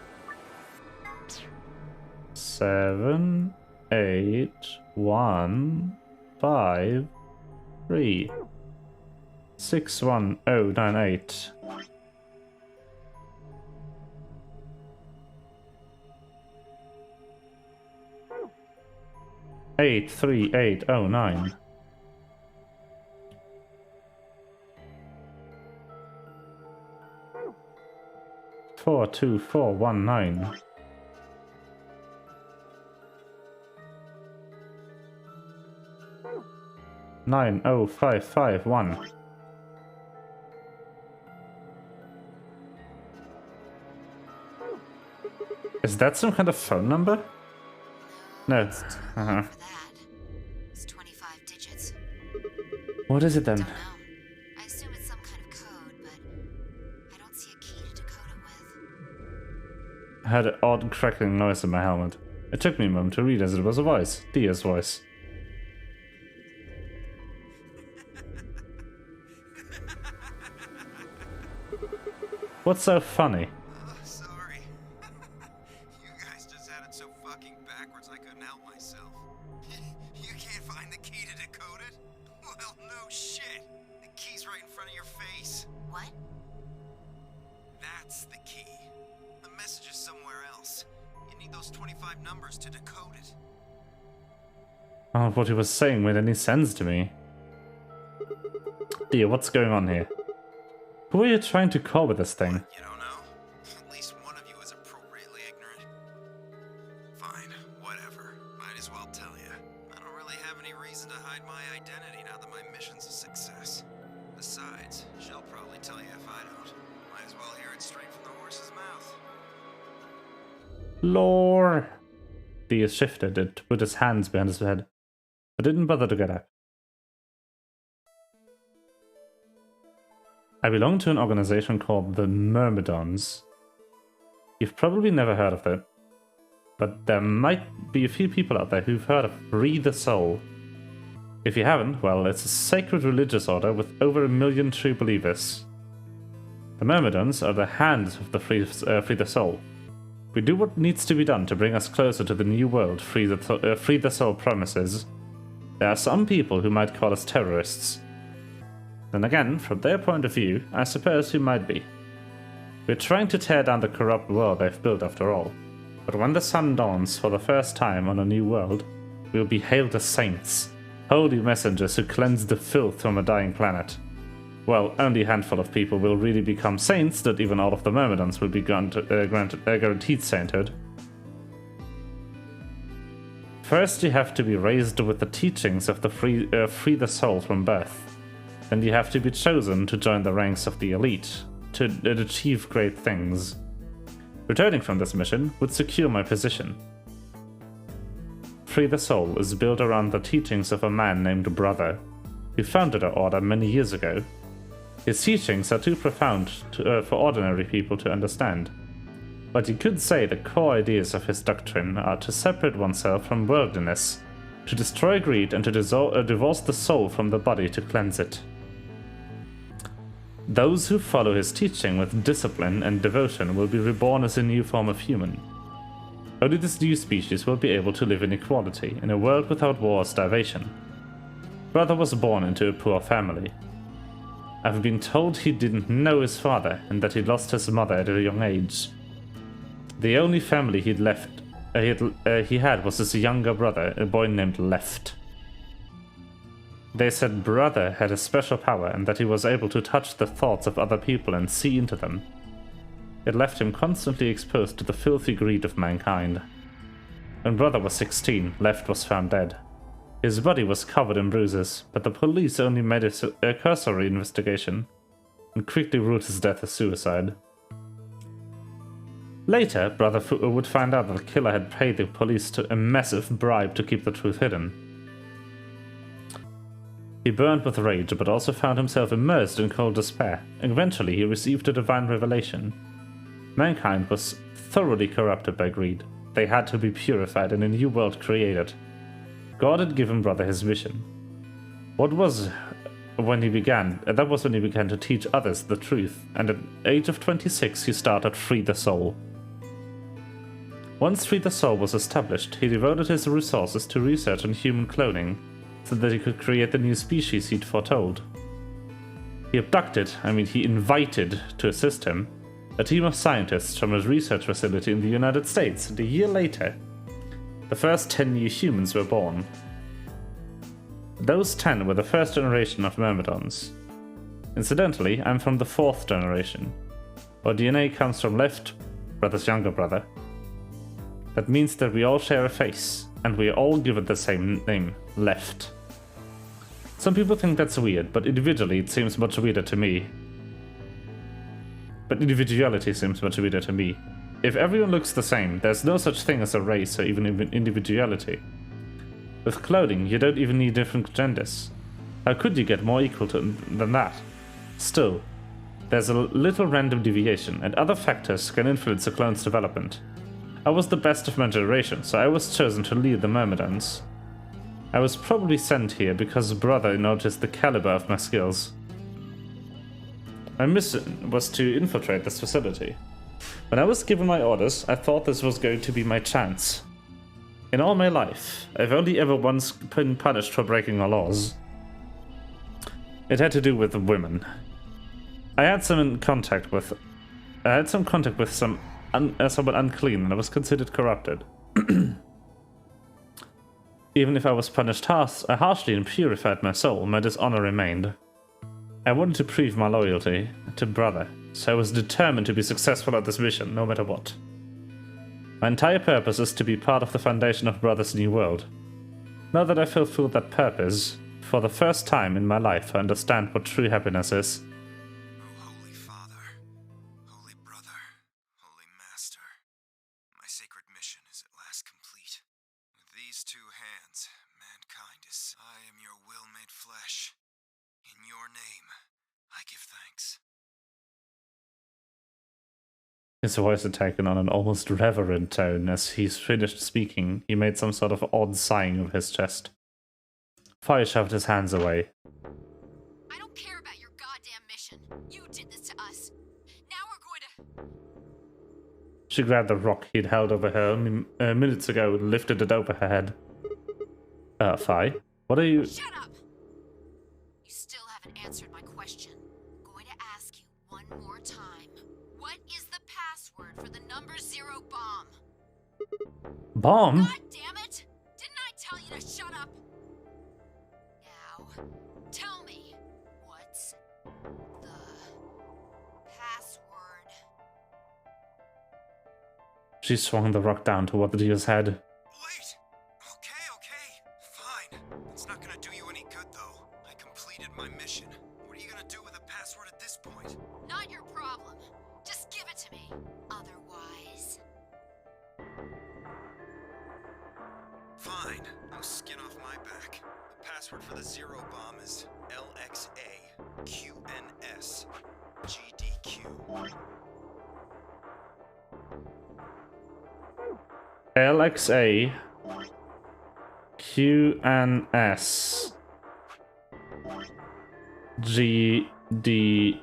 78153. 61098. Eight 3809. Four 2419. Nine 0551. Is that some kind of phone number? No. It's too long for that. It's 25 digits. What is it then? Don't know. I assume it's some kind of code, but I don't see a key to decode it with. I heard an odd crackling noise in my helmet. It took me a moment to read as it was a voice. Dia's voice. What's so funny? Sorry. You guys just had it so fucking backwards I couldn't help myself. You can't find the key to decode it? Well, no shit. The key's right in front of your face. What? That's the key. The message is somewhere else. You need those 25 numbers to decode it. None of what he was saying made any sense to me. Dia, what's going on here? Who are you trying to call with this thing? You don't know? At least one of you is appropriately ignorant. Fine, whatever. Might as well tell you. I don't really have any reason to hide my identity now that my mission's a success. Besides, she'll probably tell you if I don't. Might as well hear it straight from the horse's mouth. Lore! Dia shifted and put his hands behind his head, but didn't bother to get up. I belong to an organization called the Myrmidons. You've probably never heard of it, but there might be a few people out there who've heard of Free the Soul. If you haven't, well, it's a sacred religious order with over 1 million true believers. The Myrmidons are the hands of the Free the Soul. We do what needs to be done to bring us closer to the new world Free the Soul promises. There are some people who might call us terrorists. Then again, from their point of view, I suppose we might be. We're trying to tear down the corrupt world they've built after all. But when the sun dawns for the first time on a new world, we will be hailed as saints, holy messengers who cleanse the filth from a dying planet. Well, only a handful of people will really become saints, that even all of the Myrmidons will be guaranteed sainthood. First you have to be raised with the teachings of the Free the Soul from birth. Then you have to be chosen to join the ranks of the elite, to achieve great things. Returning from this mission would secure my position. Free the Soul is built around the teachings of a man named Brother, who founded our order many years ago. His teachings are too profound for ordinary people to understand, but you could say the core ideas of his doctrine are to separate oneself from worldliness, to destroy greed, and to divorce the soul from the body to cleanse it. Those who follow his teaching with discipline and devotion will be reborn as a new form of human. Only this new species will be able to live in equality in a world without war or starvation. Brother was born into a poor family. I've been told he didn't know his father and that he lost his mother at a young age. The only family he had was his younger brother, a boy named Left. They said Brother had a special power and that he was able to touch the thoughts of other people and see into them. It left him constantly exposed to the filthy greed of mankind. When Brother was 16, Left was found dead. His body was covered in bruises, but the police only made a cursory investigation and quickly ruled his death as suicide. Later, Brother would find out that the killer had paid the police a massive bribe to keep the truth hidden. He burned with rage, but also found himself immersed in cold despair. Eventually, he received a divine revelation. Mankind was thoroughly corrupted by greed. They had to be purified and a new world created. God had given Brother his vision. What was when he began. That was when he began to teach others the truth, and at the age of 26 he started Free the Soul. Once Free the Soul was established, he devoted his resources to research on human cloning, so that he could create the new species he'd foretold. He he invited to assist him a team of scientists from his research facility in the United States, and a year later, the first 10 new humans were born. Those 10 were the first generation of Myrmidons. Incidentally, I'm from the 4th generation. Our DNA comes from Left, brother's younger brother. That means that we all share a face, and we are all given the same name, Left. Some people think that's weird, but individually it seems much weirder to me. Individuality seems much weirder to me. If everyone looks the same, there's no such thing as a race or even individuality. With clothing, you don't even need different genders. How could you get more equal than that? Still, there's a little random deviation, and other factors can influence a clone's development. I was the best of my generation, so I was chosen to lead the Myrmidons. I was probably sent here because brother noticed the caliber of my skills. My mission was to infiltrate this facility. When I was given my orders, I thought this was going to be my chance. In all my life, I've only ever once been punished for breaking the laws. It had to do with women. I had some contact with someone unclean, and I was considered corrupted. Even if I was punished harshly and purified my soul, my dishonor remained. I wanted to prove my loyalty to brother, so I was determined to be successful at this mission, no matter what. My entire purpose is to be part of the foundation of Brother's new world. Now that I fulfilled that purpose, for the first time in my life I understand what true happiness is. Oh, Holy Father, Holy Brother, Holy Master, my sacred mission is at last complete. With these two hands, mankind is... I am your will made flesh. In your name, I give thanks. His voice had taken on an almost reverent tone. As he's finished speaking, he made some sort of odd sighing of his chest. Fire shoved his hands away. I don't care about your goddamn mission. You did this to us. Now we're going to... She grabbed the rock he'd held over her only minutes ago and lifted it over her head. Fi, what are you... Shut up! You still haven't answered my question. I'm going to ask you one more time. What is the password for the number 0 bomb? Bomb? God damn it! Didn't I tell you to shut up? Now, tell me, what's the password? She swung the rock down toward the deer's head. Wait! Okay, fine. It's not gonna do you any good, though. I completed my mission. What are you gonna do with the password at this point? Not your problem. Just give it to me. Otherwise... Fine. No skin off my back. The password for the 0 bomb is LXA-QNS GDQ. LXA QNS GDQ.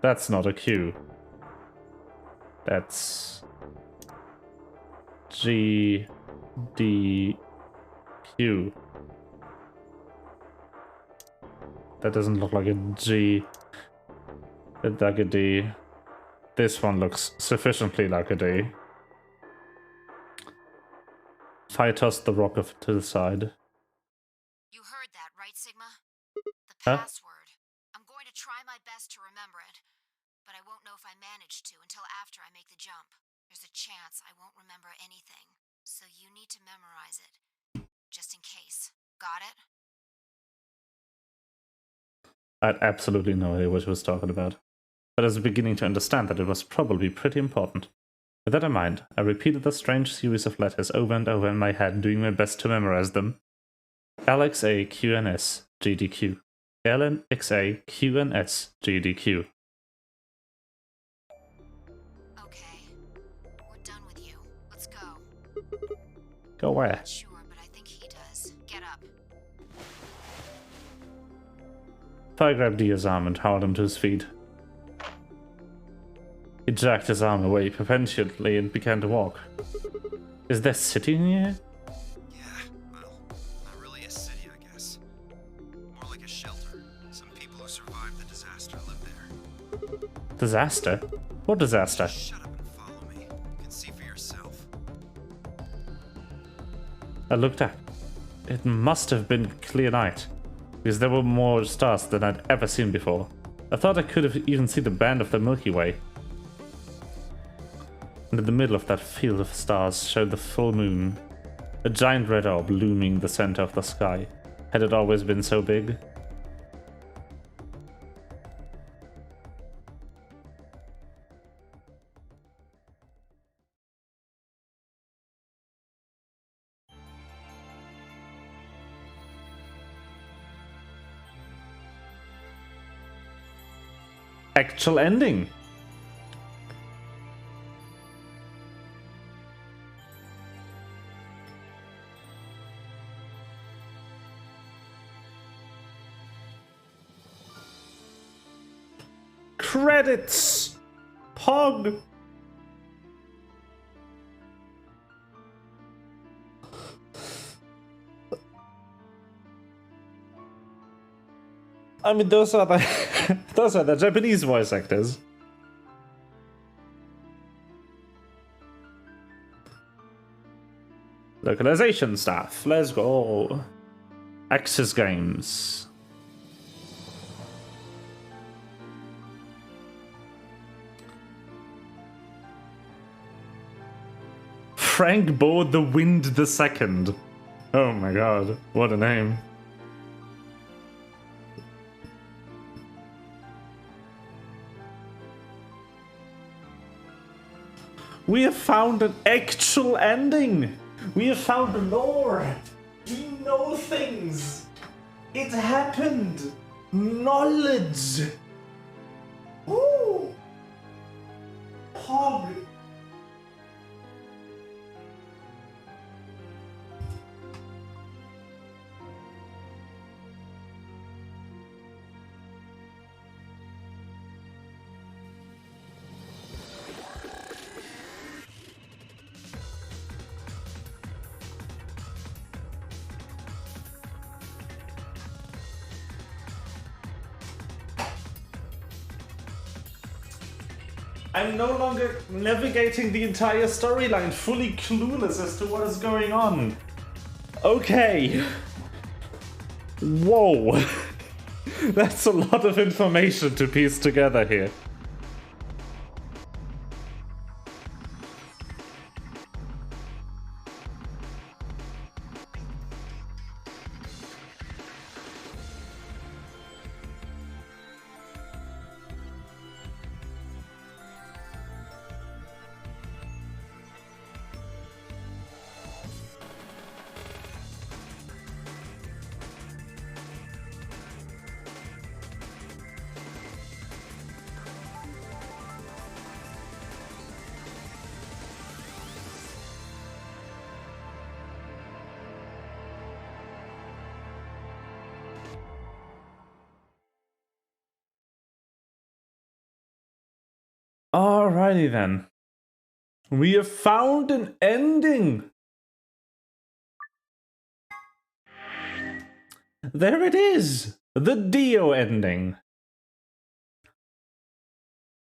That's not a Q. That's GDQ. That doesn't look like a G. It's like a D. This one looks sufficiently like a D. Fire tossed the rock off to the side. You heard that, right, Sigma? The Huh? password. I'm going to try my best to remember it, but I won't know if I manage to until after I make the jump. There's a chance I won't remember anything, so you need to memorize it. Just in case. Got it? I had absolutely no idea what she was talking about, but I was beginning to understand that it was probably pretty important. With that in mind, I repeated the strange series of letters over and over in my head, doing my best to memorize them. LXA-QNS GDQ. LXA-QNS GDQ. Okay. We're done with you. Let's go. Go where? Not sure, but I think he does. Get up. Fire grabbed Dia's arm and held him to his feet. He dragged his arm away perpetually and began to walk. Is there city near? Yeah, well, not really a city, I guess. More like a shelter. Some people who survived the disaster live there. Disaster? What disaster? Shut up and follow me. You can see for yourself. I looked up. It must have been clear night, because there were more stars than I'd ever seen before. I thought I could have even seen the band of the Milky Way. And in the middle of that field of stars showed the full moon, a giant red orb looming in the center of the sky. Had it always been so big? Actual ending. Credits. Pog. I mean, those are the those are the Japanese voice actors. Localization stuff. Let's go. Axis Games. Frank Board the Wind the Second. Oh my god, what a name. We have found an actual ending! We have found the lore! We know things! It happened! Knowledge! Woo! Pog! I'm no longer navigating the entire storyline, fully clueless as to what is going on. Okay. Whoa. That's a lot of information to piece together here. Alrighty then. We have found an ending. There it is. The Dio ending.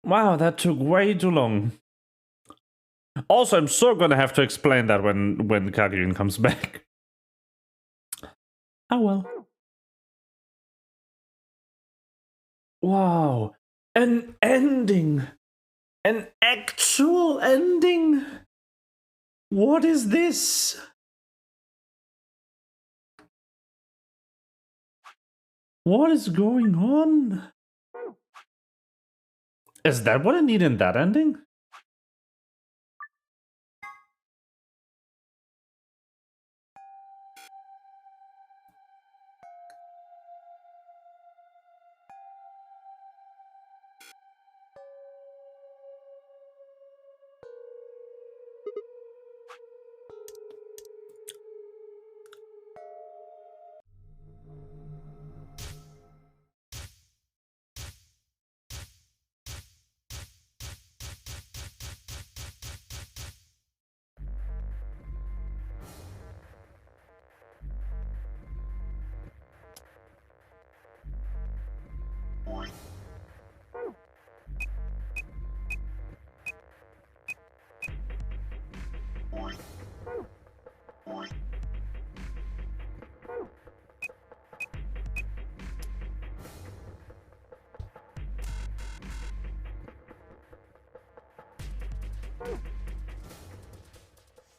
Wow, that took way too long. Also, I'm so gonna have to explain that when Karyun comes back. Oh well. Wow. An ending. An actual ending? What is this? What is going on? Is that what I need in that ending?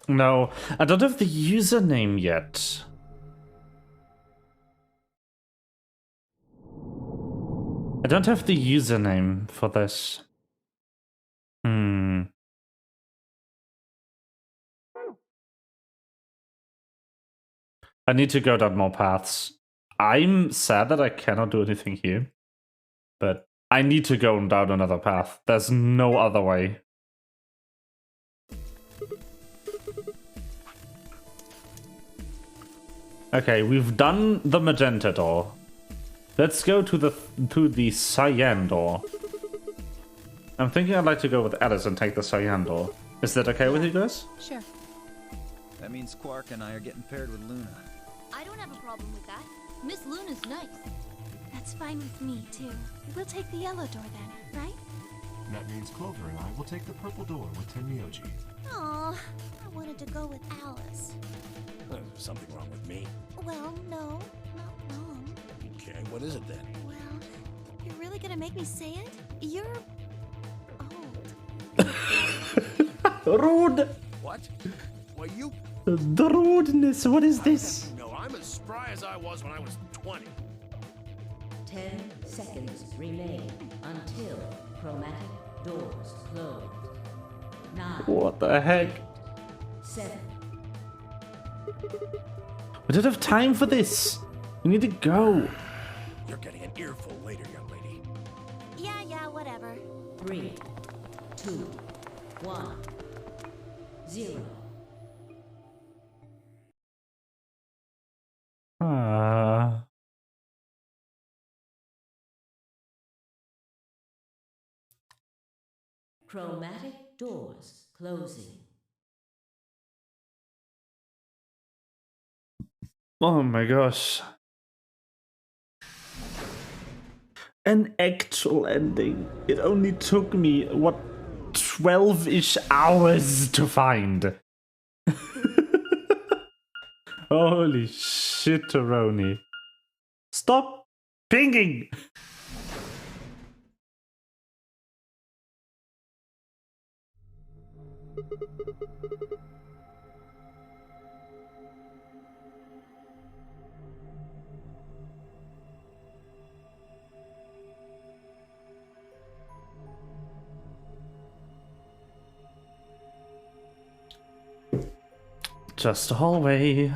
No, I don't have the username yet. I don't have the username for this. I need to go down more paths. I'm sad that I cannot do anything here, but I need to go down another path. There's no other way. Okay, we've done the magenta door. Let's go to the cyan door. I'm thinking I'd like to go with Alice and take the cyan door. Is that okay with you guys? Sure. That means Quark and I are getting paired with Luna. I don't have a problem with that. Miss Luna's nice. That's fine with me, too. We'll take the yellow door then, right? That means Clover and I will take the purple door with Tenmyoji. Aw, I wanted to go with Alice. There's something wrong with me. Well, no, not wrong. Okay, what is it then? Well, you're really gonna make me say it? You're old. Rude! What? Well, you... The rudeness, what is this? No, I'm as spry as I was when I was 20. 10 seconds remain until chromatic doors close. 9. What the heck? 7. We don't have time for this. We need to go. You're getting an earful later, young lady. Yeah, whatever. 3, 2, 1, 0. Chromatic doors closing. Oh my gosh. An actual ending. It only took me, what, 12-ish hours to find. Holy shit-a-roni. Stop pinging! Just a hallway.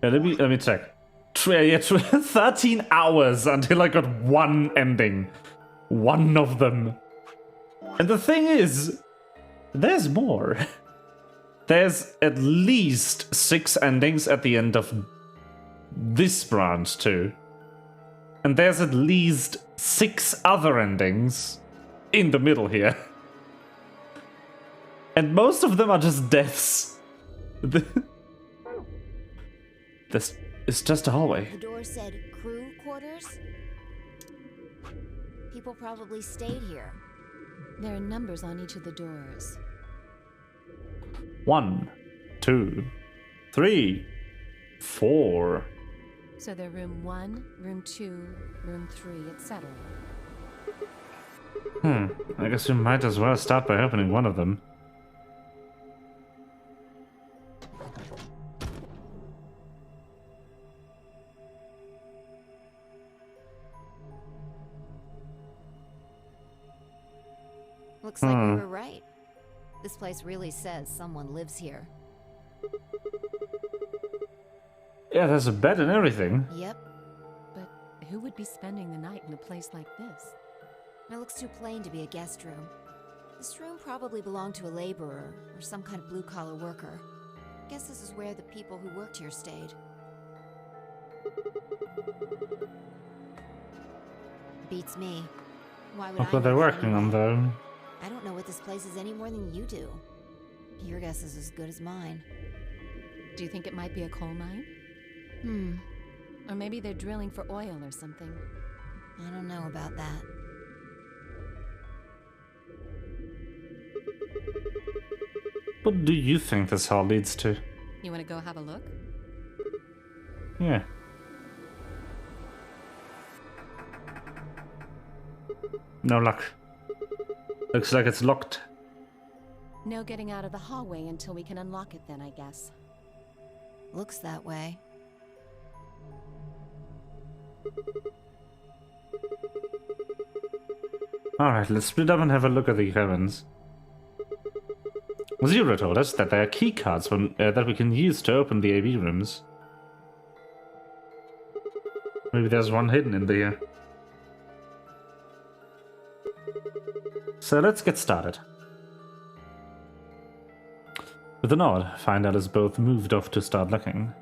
Yeah, let me check. 13 hours until I got one ending. One of them. And the thing is, there's more. There's at least 6 endings at the end of this branch too. And there's at least 6 other endings in the middle here. And most of them are just deaths. This is just a hallway. The door said crew quarters? People probably stayed here. There are numbers on each of the doors. 1, 2, 3, 4. So they're room 1, room 2, room 3, etc. I guess we might as well start by opening one of them. Looks like we were right. This place really says someone lives here. Yeah, there's a bed and everything. Yep. But who would be spending the night in a place like this? It looks too plain to be a guest room. This room probably belonged to a laborer or some kind of blue-collar worker. Guess this is where the people who worked here stayed. Beats me. Why would Look I what they're know that working on anyway? though. I don't know what this place is any more than you do. Your guess is as good as mine. Do you think it might be a coal mine? Or maybe they're drilling for oil or something. I don't know about that. What do you think this hall leads to? You want to go have a look? Yeah. No luck. Looks like it's locked. No getting out of the hallway until we can unlock it then, I guess. Looks that way. Alright, let's split up and have a look at the heavens. Zero told us that there are key cards that we can use to open the AV rooms. Maybe there's one hidden in there. So let's get started. With a nod, Fine Alice both moved off to start looking.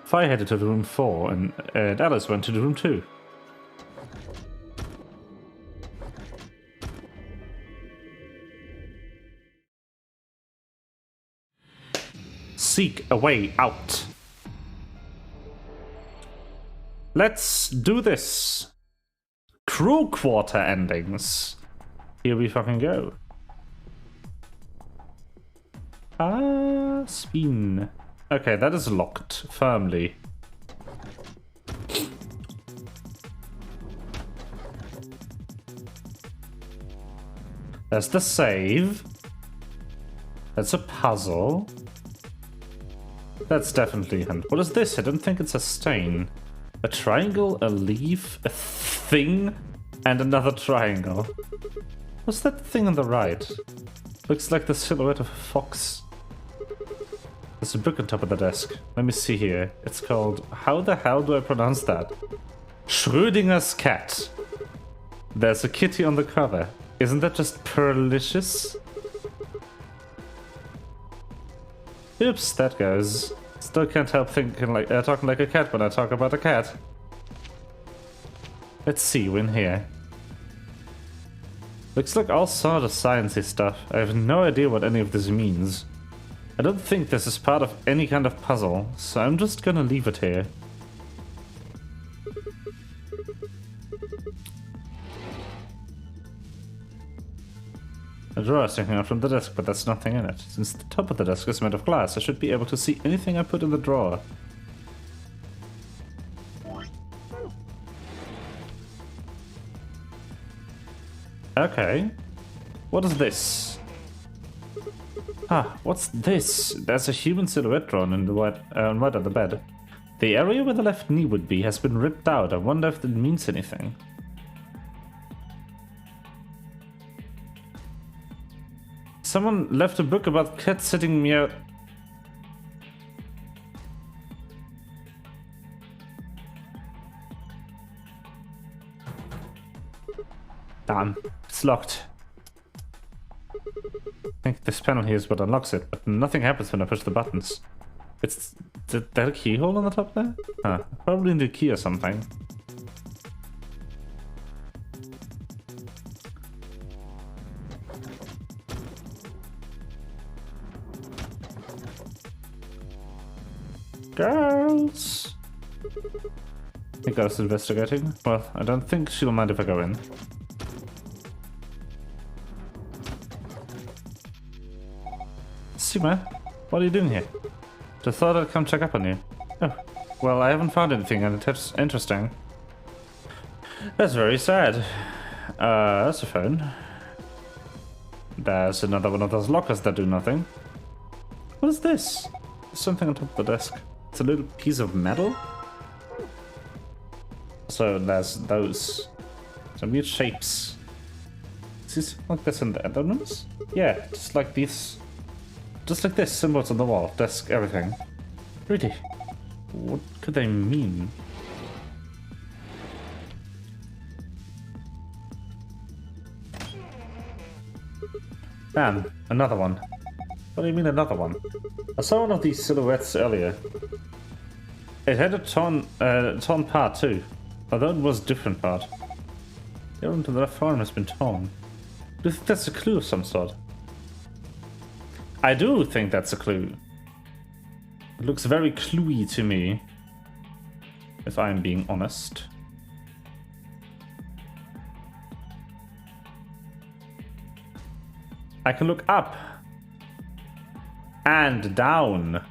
Fi headed to the room 4, and Alice went to the room 2. Seek a way out. Let's do this. Crew quarter endings. Here we fucking go. Spin. Okay, that is locked firmly. There's the save. That's a puzzle. That's definitely him. What is this? I don't think it's a stain. A triangle, a leaf, a thing, and another triangle. What's that thing on the right? Looks like the silhouette of a fox. There's a book on top of the desk. Let me see here. It's called... How the hell do I pronounce that? Schrödinger's Cat. There's a kitty on the cover. Isn't that just perlicious? Oops, that goes. Still can't help thinking like talking like a cat when I talk about a cat. Let's see, we're in here. Looks like all sort of sciencey stuff. I have no idea what any of this means. I don't think this is part of any kind of puzzle, so I'm just gonna leave it here. A drawer sticking out from the desk, but there's nothing in it. Since the top of the desk is made of glass, I should be able to see anything I put in the drawer. Okay. What is this? Ah, what's this? There's a human silhouette drawn in the white on the bed. The area where the left knee would be has been ripped out. I wonder if it means anything. Someone left a book about cat sitting me out. Damn, it's locked. I think this panel here is what unlocks it, but nothing happens when I push the buttons. Is there a keyhole on the top there? Huh, probably need a key or something. Girls! I think I was investigating. Well, I don't think she'll mind if I go in. Sima, what are you doing here? Just thought I'd come check up on you. Oh, well, I haven't found anything interesting. That's very sad. That's a phone. There's another one of those lockers that do nothing. What is this? There's something on top of the desk. It's a little piece of metal. So there's those. Some weird shapes. Is this like this in the other rooms? Yeah, just like these. Just like this, symbols on the wall, desk, everything. Really? What could they mean? Bam, another one. What do you mean another one? I saw one of these silhouettes earlier. It had a torn part too, although it was a different part. The arm to the left arm has been torn. Do you think that's a clue of some sort? I do think that's a clue. It looks very cluey to me, if I'm being honest. I can look up and down.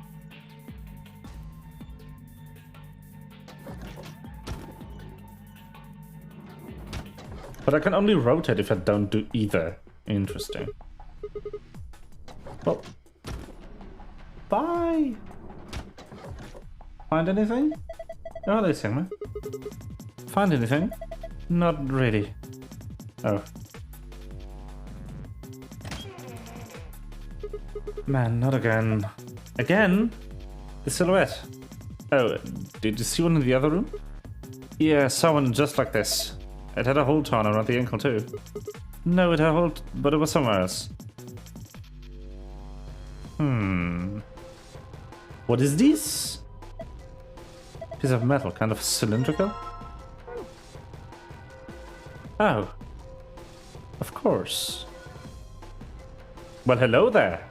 But I can only rotate if I don't do either. Interesting. Well, bye. Find anything? Oh, there's him. Find anything? Not really. Oh. Man, not again. Again? The silhouette. Oh, did you see one in the other room? Yeah, saw one just like this. It had a hole torn around the ankle too. No, it had a hole, but it was somewhere else. What is this? Piece of metal, kind of cylindrical? Oh. Of course. Well, hello there.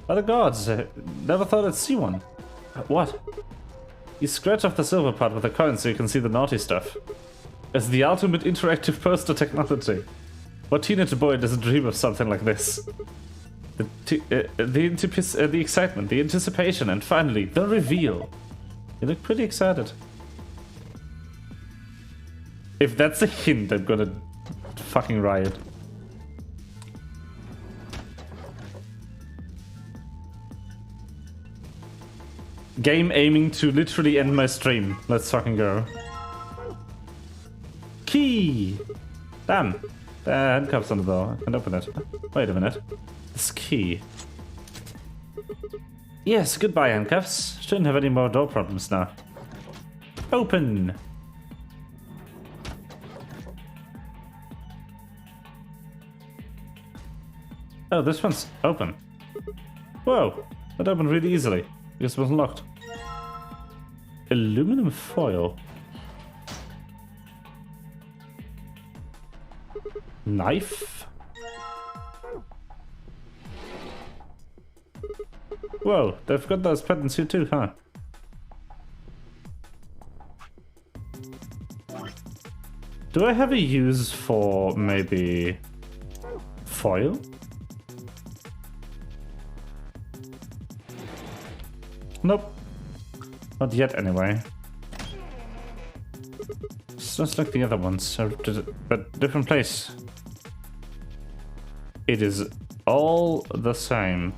By the gods, never thought I'd see one. What? You scratch off the silver part with a coin so you can see the naughty stuff. It's the ultimate interactive poster technology. What teenage boy doesn't dream of something like this? The excitement, the anticipation, and finally, the reveal. You look pretty excited. If that's a hint, I'm gonna fucking riot. Game aiming to literally end my stream. Let's fucking go. Key! Damn. The handcuffs on the door. I can open it. Wait a minute. This key. Yes, goodbye handcuffs. Shouldn't have any more door problems now. Open! Oh, this one's open. Whoa, that opened really easily. Because it wasn't locked. Aluminum foil. Knife? Whoa, they've got those patterns here too, huh? Do I have a use for maybe foil? Nope. Not yet, anyway. It's just like the other ones, but different place. It is all the same.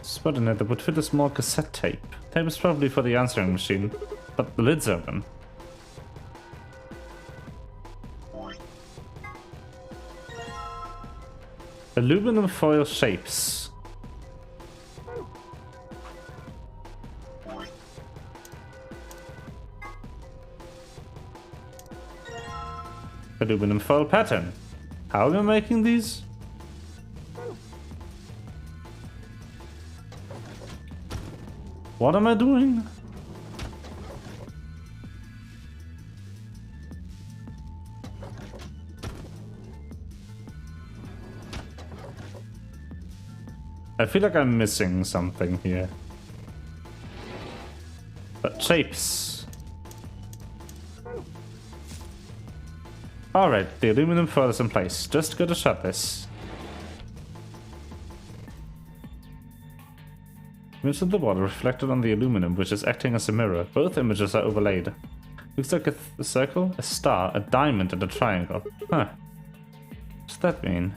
Spot in it that would fit a small cassette tape. Tape is probably for the answering machine, but the lid's open. Aluminum foil shapes. Aluminum foil pattern. How am I making these? What am I doing? I feel like I'm missing something here. But shapes. Alright, the aluminum foil is in place. Just gotta shut this. Image of the water reflected on the aluminum, which is acting as a mirror. Both images are overlaid. Looks like a circle, a star, a diamond, and a triangle. Huh. What's that mean?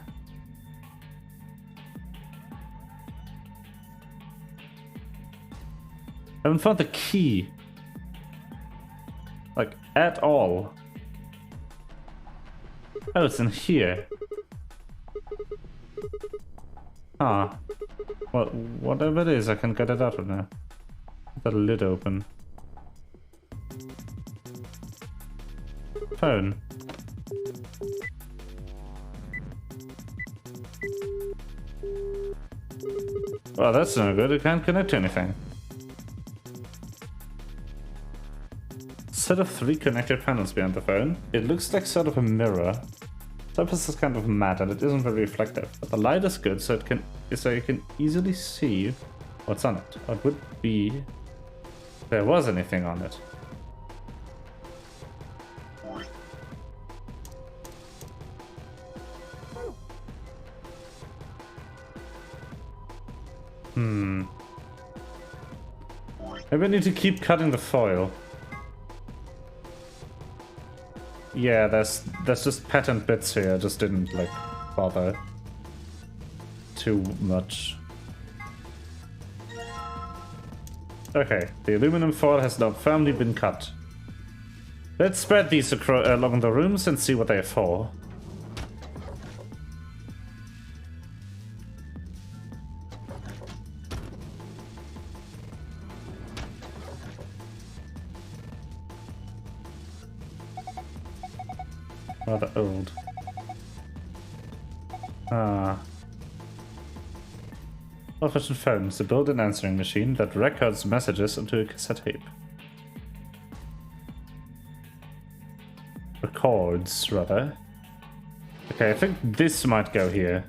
I haven't found the key. Like, at all. Oh, it's in here. Ah. Well, whatever it is, I can get it out of now. The lid open. Phone. Well, that's no good. It can't connect to anything. Set of 3 connected panels behind the phone. It looks like sort of a mirror. Surface is kind of matte and it isn't very reflective, but the light is good, so you can easily see what's on it. What would be if there was anything on it? Maybe I need to keep cutting the foil. Yeah, there's just patent bits here. I just didn't like bother too much. Okay, the aluminum foil has now firmly been cut. Let's spread these along the rooms and see what they're for. Rather old. Old-fashioned phones, a built-in answering machine that records messages onto a cassette tape. Records, rather. Okay, I think this might go here.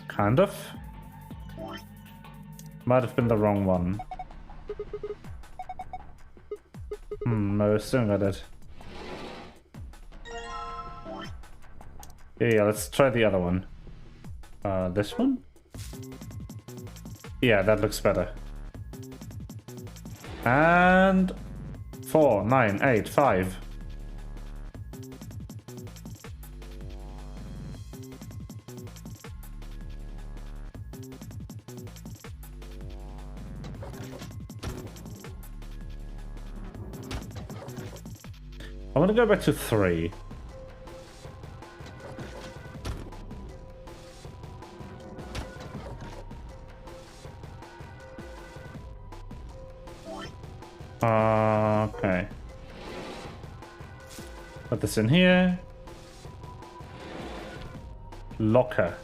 Kind of. Might have been the wrong one. No, I still got it. Yeah, let's try the other one. This one? Yeah, that looks better. And 4, 9, 8, 5. I want to go back to 3. Okay. Put this in here. Locker.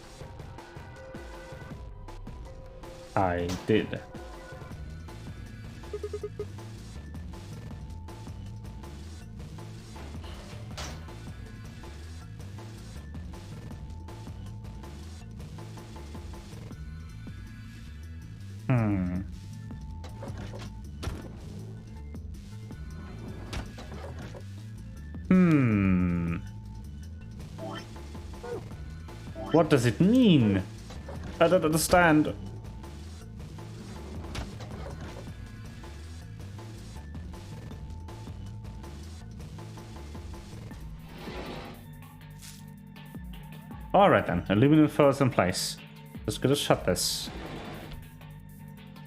I did. What does it mean? I don't understand. Alright then, aluminum foil is in place. Just gonna shut this.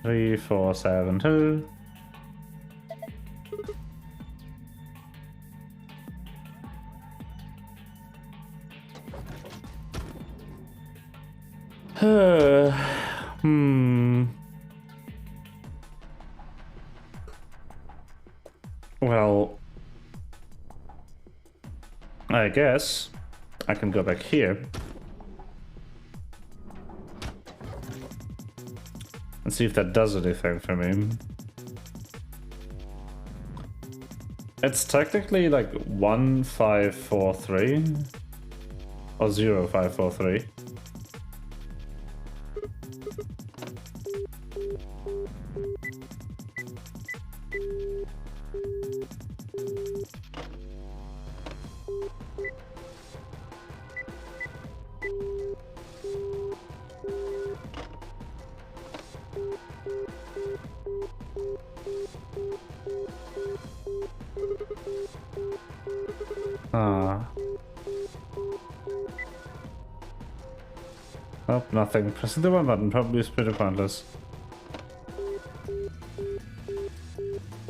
3, 4, 7, 2. Well, I guess I can go back here and see if that does anything for me. It's technically like 1543 or 0543. Oh, nothing. Pressing the one button probably is pretty pointless.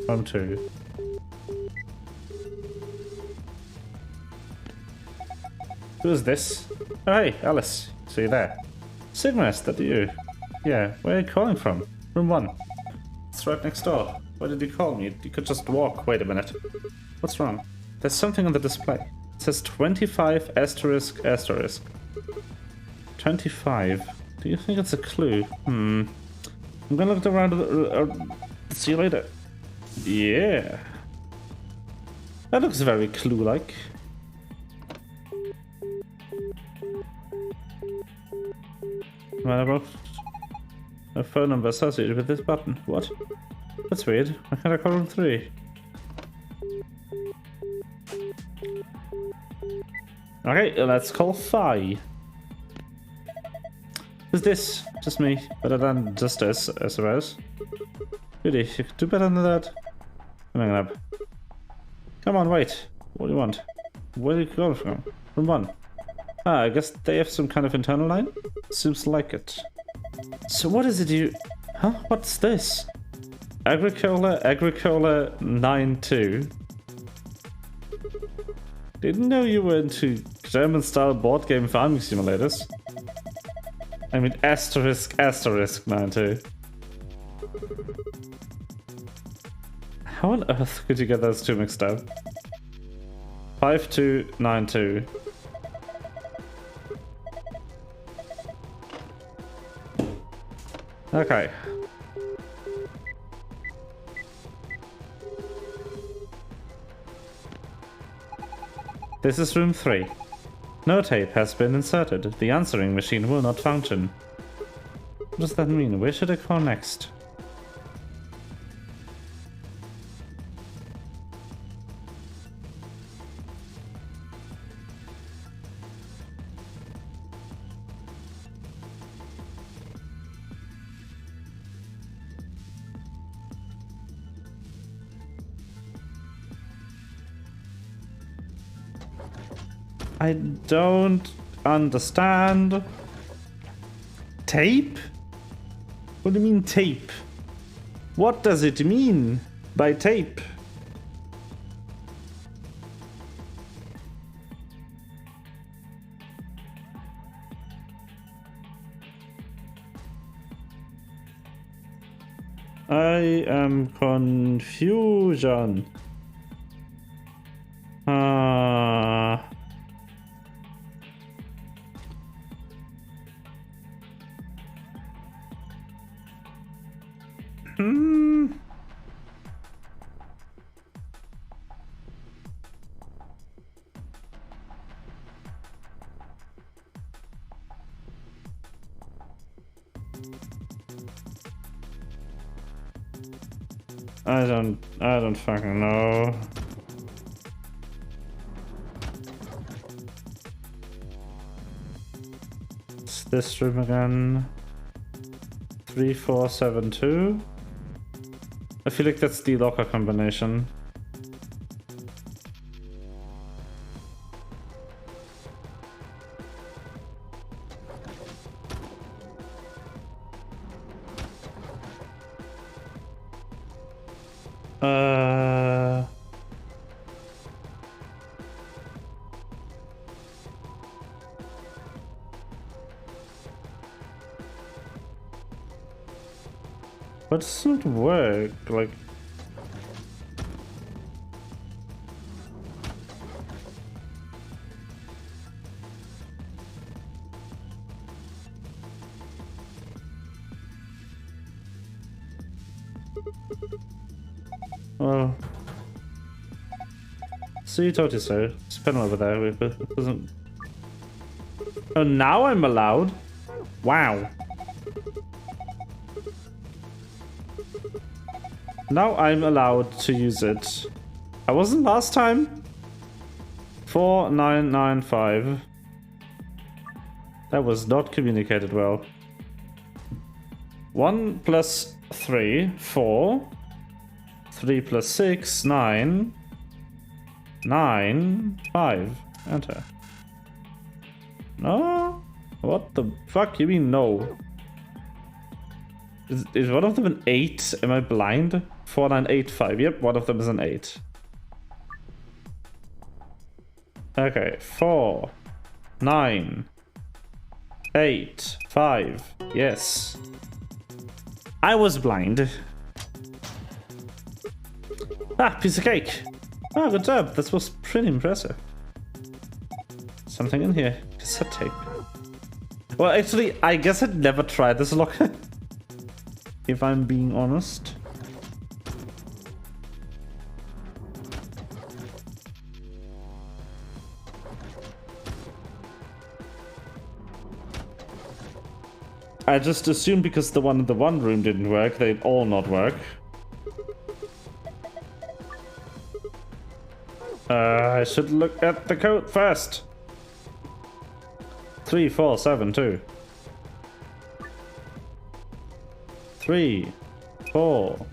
1, 2. Who is this? Oh, hey, Alice. See you there. Sigma, is that you? Yeah, where are you calling from? Room 1. It's right next door. Why did you call me? You could just walk. Wait a minute. What's wrong? There's something on the display. It says 25 asterisk asterisk. 25. Do you think it's a clue? I'm gonna look around. See you later. Yeah. That looks very clue-like. What about a phone number associated with this button? What? That's weird. Why can't I call room 3? Okay, let's call 5. Who's this? Just me. Better than just us, I suppose. Really, you could do better than that. Coming up. Come on, wait. What do you want? Where are you going from? From one. Ah, I guess they have some kind of internal line? Seems like it. So what is it you... Huh? What's this? Agricola 92. Didn't know you were into German-style board game farming simulators. I mean, asterisk 92. How on earth could you get those two mixed up? 5292. Okay. This is room 3. No tape has been inserted. The answering machine will not function. What does that mean? Where should I call next? I don't understand. Tape? What do you mean tape? What does it mean by tape? I am confusion. I don't fucking know. It's this room again. 3472. I feel like that's the locker combination. But it doesn't work, like... Well... So you told you so. It's panel over there, but it doesn't... Oh, now I'm allowed? Wow. Now I'm allowed to use it. I wasn't last time. 4995. That was not communicated well. 1 plus 3, 4. 3 plus 6, 9. 9, 5. Enter. No? What the fuck you mean no? Is one of them an 8? Am I blind? 4985. Yep, one of them is an 8. Okay, 4, 9, 8, 5. Yes. I was blind. Ah, piece of cake. Ah, good job. That was pretty impressive. Something in here. Cassette tape. Well, actually, I guess I'd never tried this locker. If I'm being honest. I just assumed because the one in the one room didn't work, they'd all not work. I should look at the code first. 3472. 3, 4.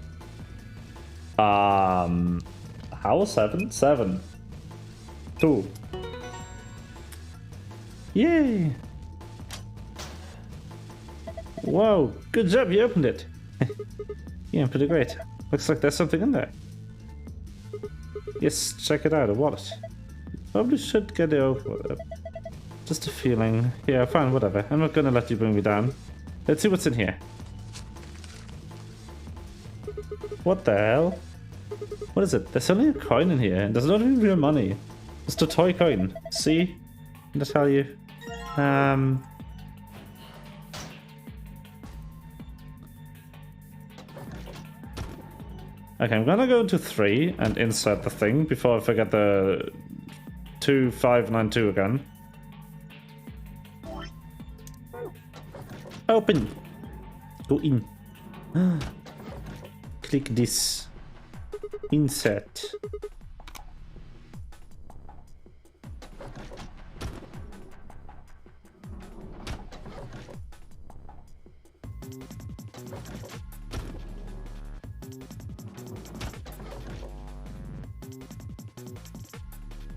How 7? 7. 2. Yay! Whoa, good job, you opened it. Yeah, pretty great. Looks like there's something in there. Yes, check it out, a wallet. Probably should get it over. Just a feeling. Yeah, fine, whatever. I'm not gonna let you bring me down. Let's see what's in here. What the hell? What is it? There's only a coin in here, and there's not even real money. Just a toy coin. See? Did I tell you? Okay, I'm gonna go to 3 and insert the thing before I forget the 2592 again. Open! Go in. Click this. Insert.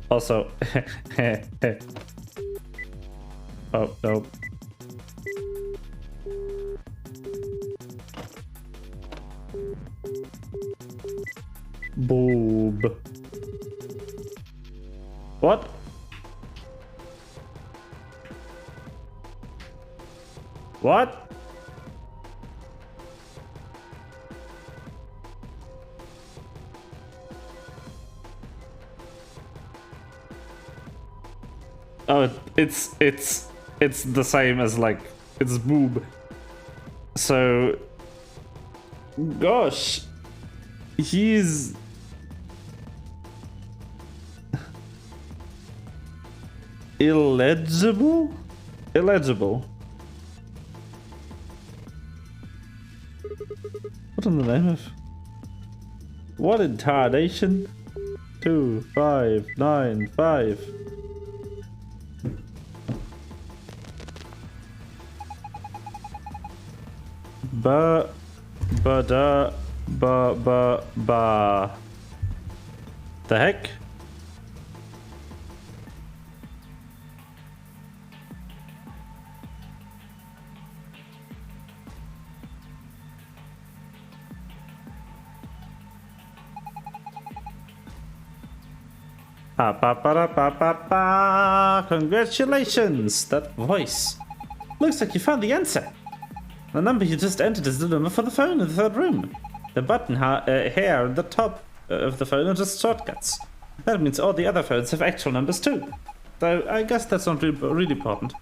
Also, oh no. Boob. What? What? Oh, it's the same as like it's boob. So, gosh, he's illegible. Illegible. What in the name of? What in tarnation? 2595. Ba da ba. The heck? Congratulations! That voice. Looks like you found the answer. The number you just entered is the number for the phone in the third room. The button here at the top of the phone are just shortcuts. That means all the other phones have actual numbers too. Though I guess that's not really important.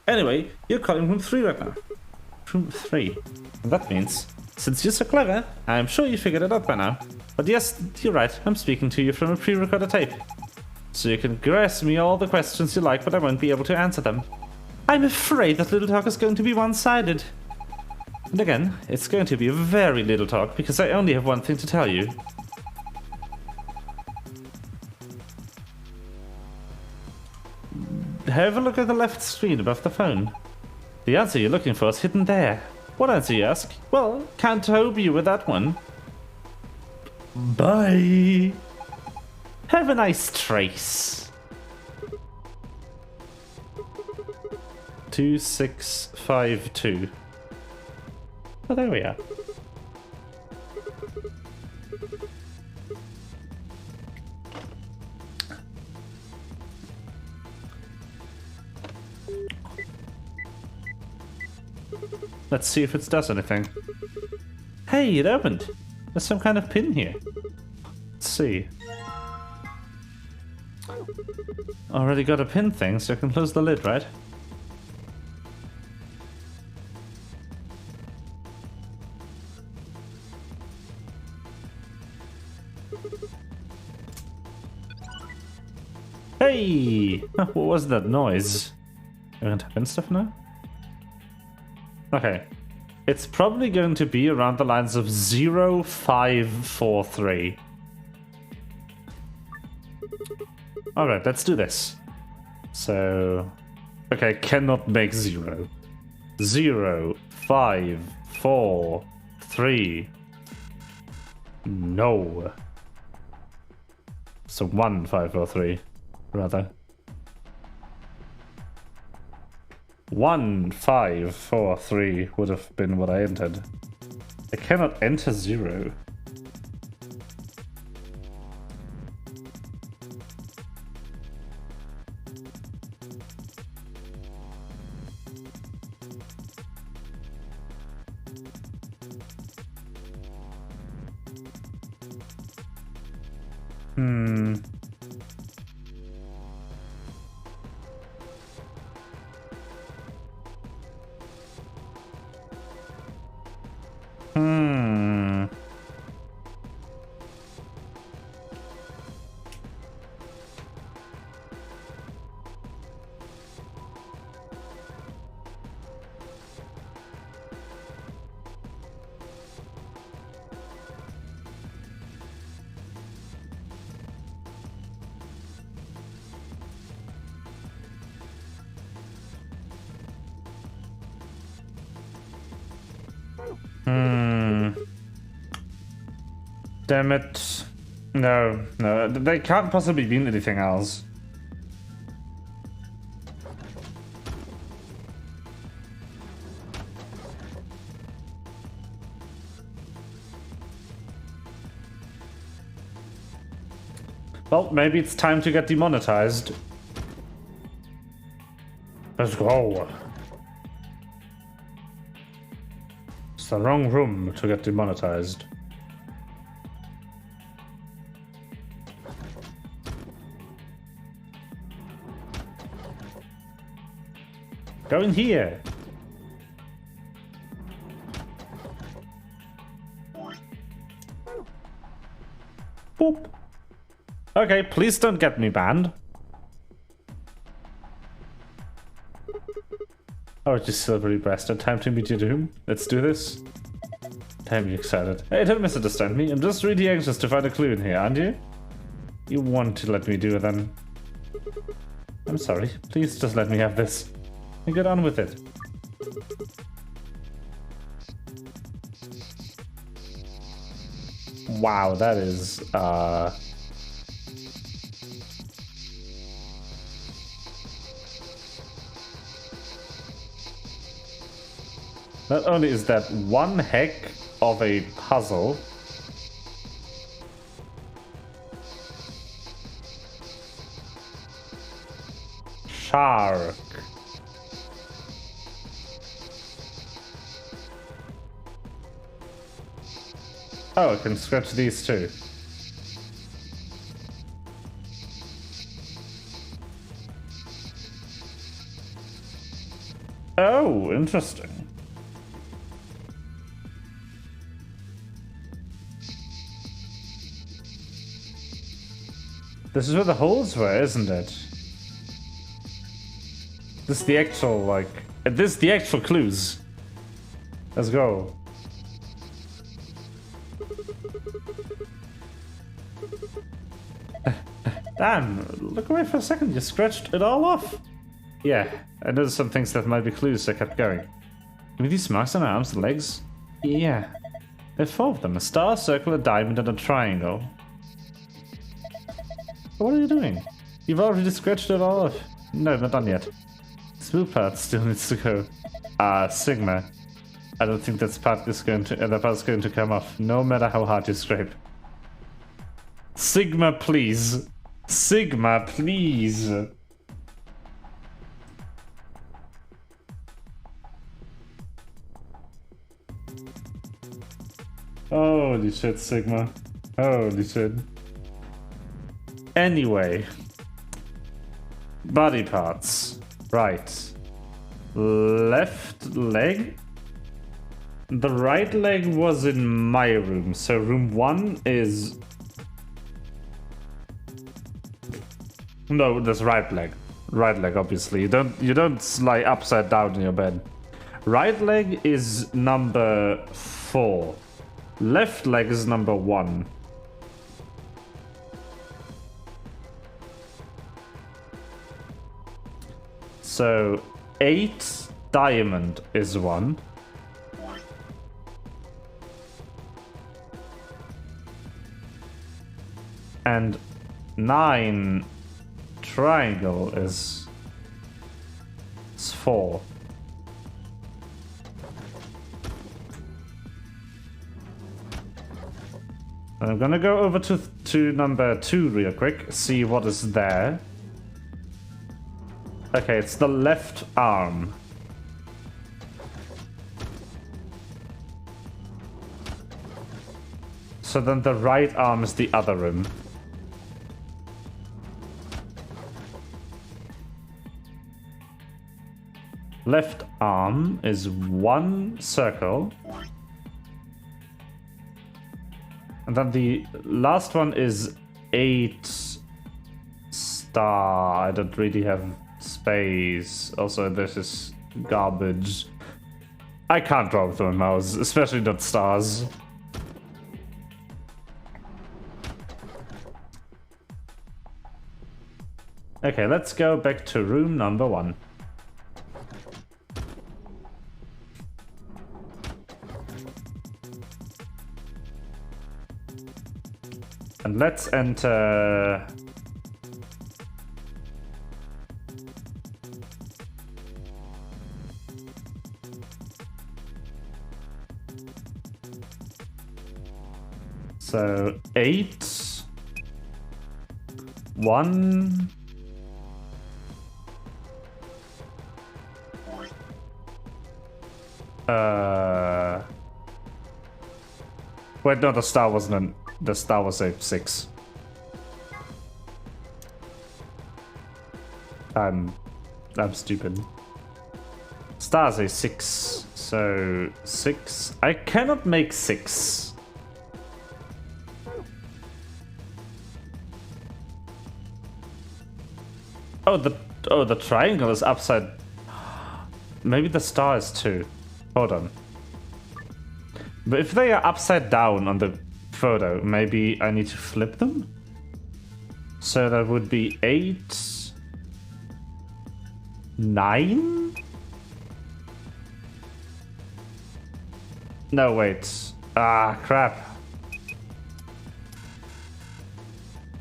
Anyway, you're calling room 3 right now. Room 3. And that means, since you're so clever, I'm sure you figured it out by now. But yes, you're right, I'm speaking to you from a pre-recorded tape. So you can ask me all the questions you like, but I won't be able to answer them. I'm afraid that little talk is going to be one-sided. And again, it's going to be a very little talk, because I only have one thing to tell you. Have a look at the left screen above the phone. The answer you're looking for is hidden there. What answer, you ask? Well, can't help you with that one. Bye. Have a nice trace. 2652. Oh, there we are. Let's see if it does anything. Hey, it opened. There's some kind of pin here. Let's see. Already got a pin thing, so I can close the lid, right? Hey! What was that noise? Are we gonna tap in stuff now? Okay. It's probably going to be around the lines of 0543. Alright, let's do this. So... Okay, cannot make 0. 0, 5, 4, 3. No. So 1543, rather. 1543 would have been what I entered. I cannot enter 0. Damn it. No, they can't possibly mean anything else. Well, maybe it's time to get demonetized. Let's go. It's the wrong room to get demonetized. Go in here. Boop. Okay, please don't get me banned. Oh, just silvery breasted. Time to meet your doom. Let's do this. Damn, you excited. Hey, don't misunderstand me. I'm just really anxious to find a clue in here, aren't you? You want to let me do it then? I'm sorry. Please just let me have this. And get on with it. Wow, that is, Not only is that one heck of a puzzle, shark. Oh, I can scratch these too. Oh, interesting. This is where the holes were, isn't it? This is the actual, like... This is the actual clues. Let's go. Damn, look away for a second, you scratched it all off. Yeah, I noticed some things that might be clues, so I kept going. Give me these marks on our arms and legs? Yeah. There are 4 of them, a star, a circle, a diamond, and a triangle. What are you doing? You've already scratched it all off. No, not done yet. Smooth part still needs to go. Sigma. I don't think that part is going to come off, no matter how hard you scrape. Sigma, please. Sigma, please. Holy shit, Sigma. Holy shit. Anyway. Body parts. Right. Left leg. The right leg was in my room, so room 1 is... No, that's right leg. Right leg, obviously. You don't lie upside down in your bed. Right leg is number 4. Left leg is number 1. So 8 diamond is 1. And 9 triangle is 4. I'm gonna go over to number 2 real quick, see what is there. Okay, it's the left arm. So then the right arm is the other room. Left arm is 1 circle. And then the last one is 8 star. I don't really have space. Also, this is garbage. I can't draw with my mouse, especially not stars. Okay, let's go back to room number 1. And let's enter... So, 8... 1... Wait, no, the star wasn't the star was a 6. I'm stupid. Star's a 6, so 6. I cannot make 6. Oh, the triangle is upside. Maybe the star is 2. Hold on. But if they are upside down on the photo, maybe I need to flip them? So that would be 8... 9? No, wait. Ah, crap.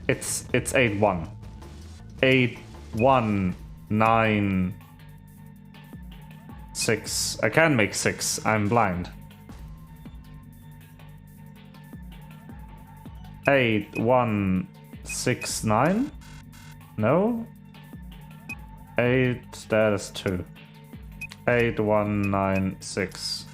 It's 8, 1. 8, 1, 9... 6. I can make 6. I'm blind. 8, 1, 6, 9? No? 8, that is 2. 8, 1, 9, 6.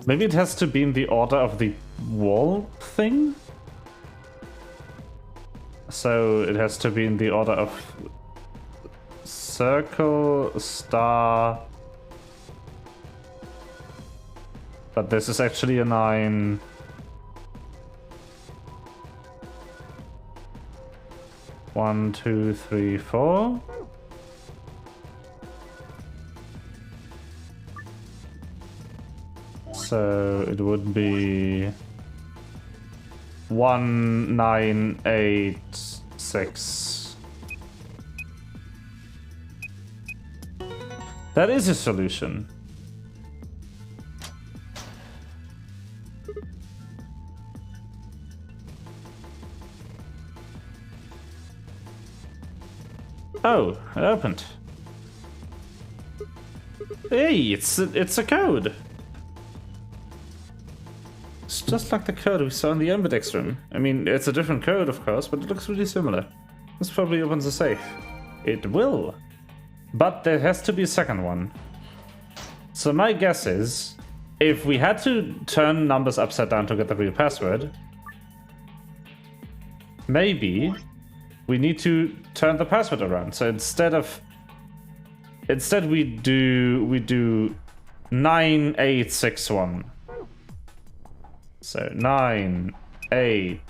Maybe it has to be in the order of the wall thing? So it has to be in the order of circle, star... But this is actually a 9. One, 2, 3, 4. So it would be 1, 9, 8, 6. That is a solution. Oh, it opened. Hey, it's a code. It's just like the code we saw in the Ambidex room. I mean, it's a different code, of course, but it looks really similar. This probably opens the safe. It will. But there has to be a second one. So my guess is, if we had to turn numbers upside down to get the real password, maybe we need to turn the password around. So instead we do 9861. So 9, 8.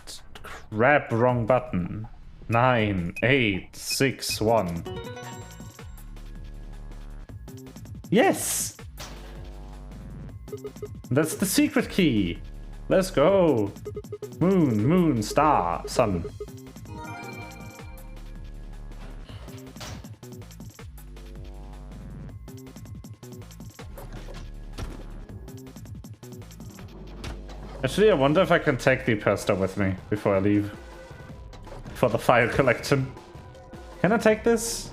Crap, wrong button. 9861. Yes! That's the secret key. Let's go. Moon, moon, star, sun. Actually, I wonder if I can take the poster with me before I leave. For the file collection. Can I take this?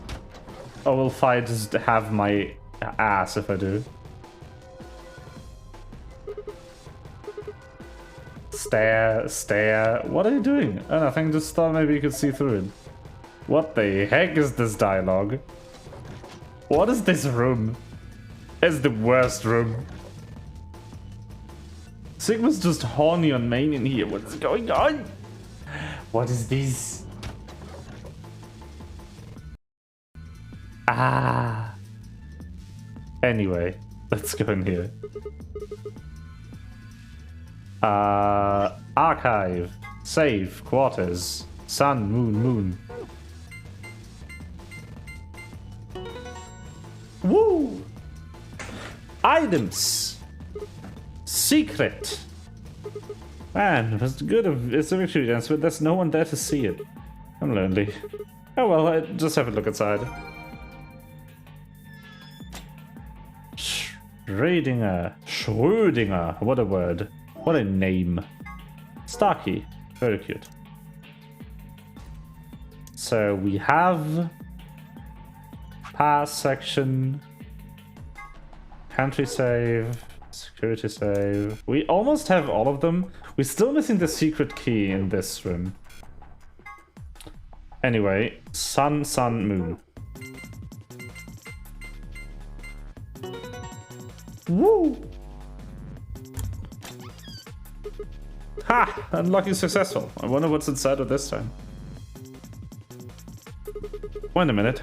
Or will fire just have my ass if I do? Stare, stare. What are you doing? Oh, nothing. Just thought maybe you could see through it. What the heck is this dialogue? What is this room? It's the worst room. Sigma's just horny on main in here. What's going on? What is this? Ah. Anyway, let's go in here. Archive. Save. Quarters. Sun, moon, moon. Woo! Items. Secret. Man, it was good of it's a victory dance, but there's no one there to see it. I'm lonely. Oh well, I just have a look inside. Schrödinger. What a word. What a name. Starkey. Very cute. So we have pass section, country save, security save. We almost have all of them. We're still missing the secret key in this room. Anyway, sun, sun, moon. Woo! Ha! Unlocking successful. I wonder what's inside of this time. Wait a minute.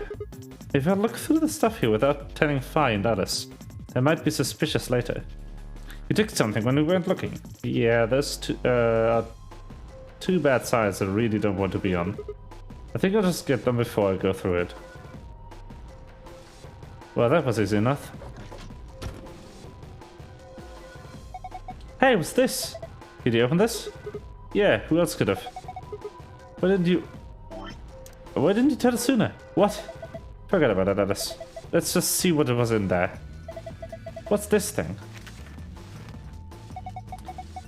If I look through the stuff here without telling Fi and others, they might be suspicious later. You took something when we weren't looking. Yeah, there's two bad sides I really don't want to be on. I think I'll just get them before I go through it. Well, that was easy enough. Hey, what's this? Did you open this? Yeah, who else could have? Why didn't you tell us sooner? What? Forget about it, Alice. Let's just see what was in there. What's this thing?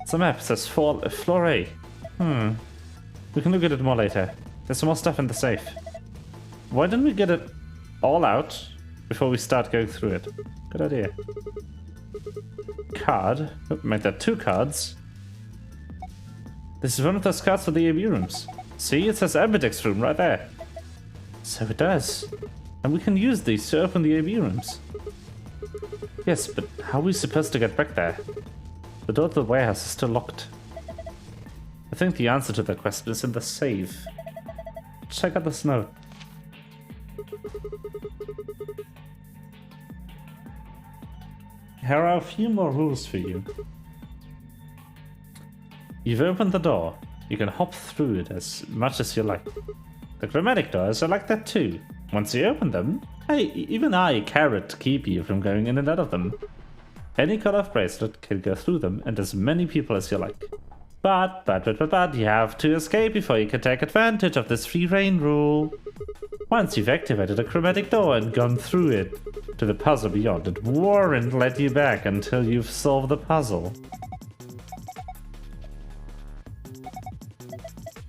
It's a map. It says floor A. We can look at it more later. There's some more stuff in the safe. Why didn't we get it all out before we start going through it? Good idea. Card. Oh, make that 2 cards. This is one of those cards for the AB rooms. See, it says Ambidex room right there. So it does. And we can use these to open the AB rooms. Yes, but how are we supposed to get back there? The door to the warehouse is still locked. I think the answer to that question is in the safe. Check out this note. Here are a few more rules for you. You've opened the door. You can hop through it as much as you like. The chromatic doors are like that too. Once you open them, even I, Carrot, keep you from going in and out of them. Any cut-off bracelet can go through them and as many people as you like. But, you have to escape before you can take advantage of this free reign rule. Once you've activated a chromatic door and gone through it to the puzzle beyond, it won't let you back until you've solved the puzzle.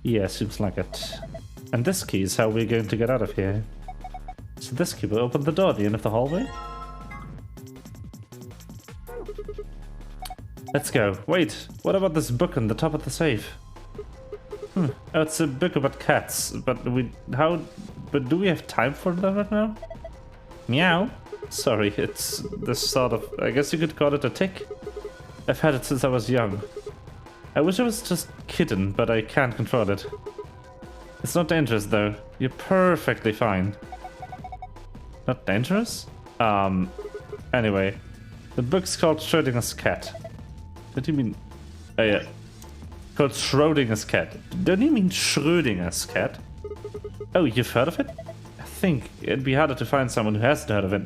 Yeah, seems like it. And this key is how we're going to get out of here. So this key will open the door at the end of the hallway. Let's go. Wait, what about this book on the top of the safe? Oh, it's a book about cats, but do we have time for that right now? Meow. Sorry, it's this sort of, I guess you could call it a tick. I've had it since I was young. I wish I was just kitten, but I can't control it. It's not dangerous though. You're perfectly fine. Not dangerous? Anyway. The book's called Schrödinger's Cat. What do you mean? Oh yeah. Called Schrödinger's Cat. Don't you mean Schrödinger's Cat? Oh, you've heard of it? I think it'd be harder to find someone who hasn't heard of it.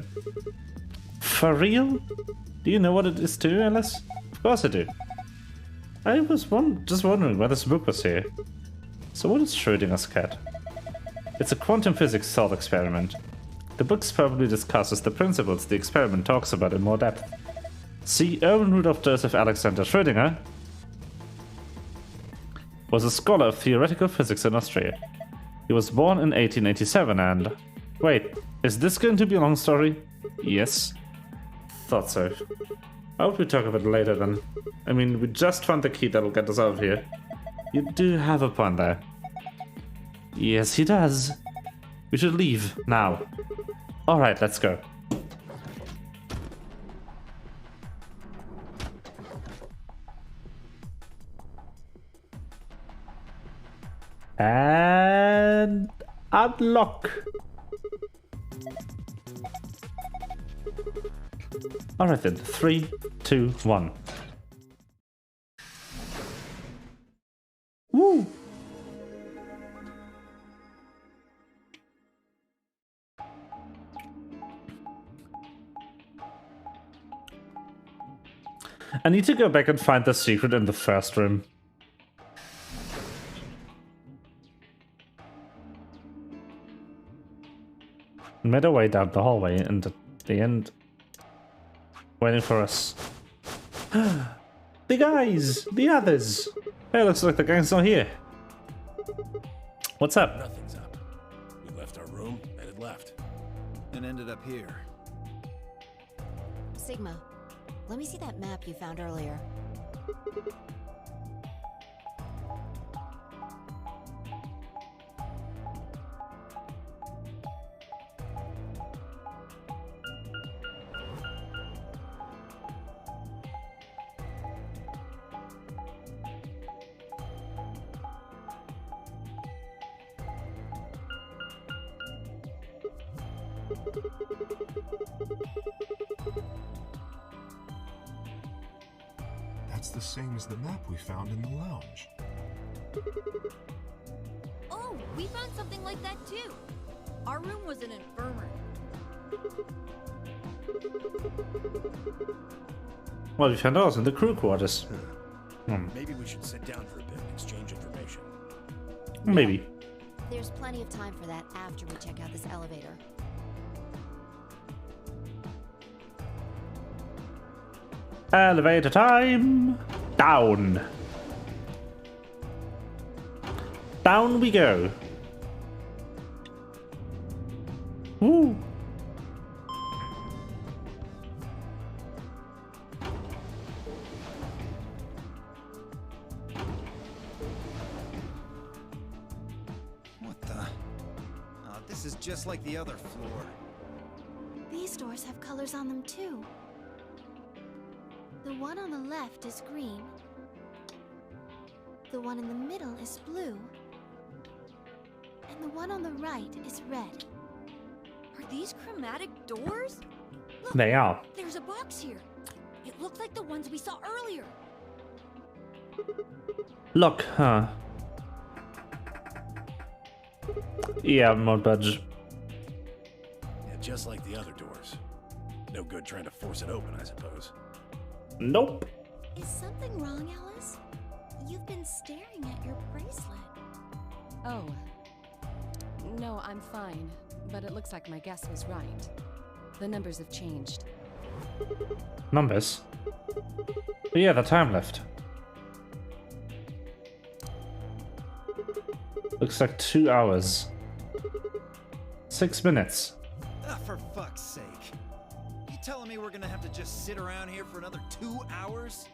For real? Do you know what it is too, Alice? Of course I do. I was just wondering why this book was here. So what is Schrödinger's Cat? It's a quantum physics thought experiment. The book probably discusses the principles the experiment talks about in more depth. See, Erwin Rudolf Joseph Alexander Schrödinger was a scholar of theoretical physics in Austria. He was born in 1887 and... Wait, is this going to be a long story? Yes. Thought so. I hope we talk about it later then. I mean, we just found the key that'll get us out of here. You do have a point there. Yes, he does. We should leave now. Alright, let's go. And unlock. Alright then, 3, 2, 1. Woo! I need to go back and find the secret in the first room. Made our way down the hallway and at the end waiting for us. The guys! The others! Hey, looks like the gang's not here. What's up? Nothing's up. We left our room, headed left. And ended up here. Sigma, let me see that map you found earlier. That's the same as the map we found in the lounge. Oh, we found something like that too. Our room was an infirmary. Well, we found ours in the crew quarters. Maybe we should sit down for a bit and exchange information. Maybe. There's plenty of time for that after we check out this elevator. Elevator time! Down! Down we go! Woo! What the? This is just like the other floor. These doors have colors on them too. The one on the left is green. The one in the middle is blue. And the one on the right is red. Are these chromatic doors? Look, They are. there's a box here. It looked like the ones we saw earlier. Look, huh? Yeah, won't budge. Yeah, just like the other doors. No good trying to force it open, I suppose. Nope. Is something wrong, Alice? You've been staring at your bracelet. Oh. No, I'm fine. But it looks like my guess was right. The numbers have changed. Numbers? But yeah, the time left. Looks like 2 hours. 6 minutes. Ah, for fuck's sake. You telling me we're gonna have to just sit around here for another 2 hours?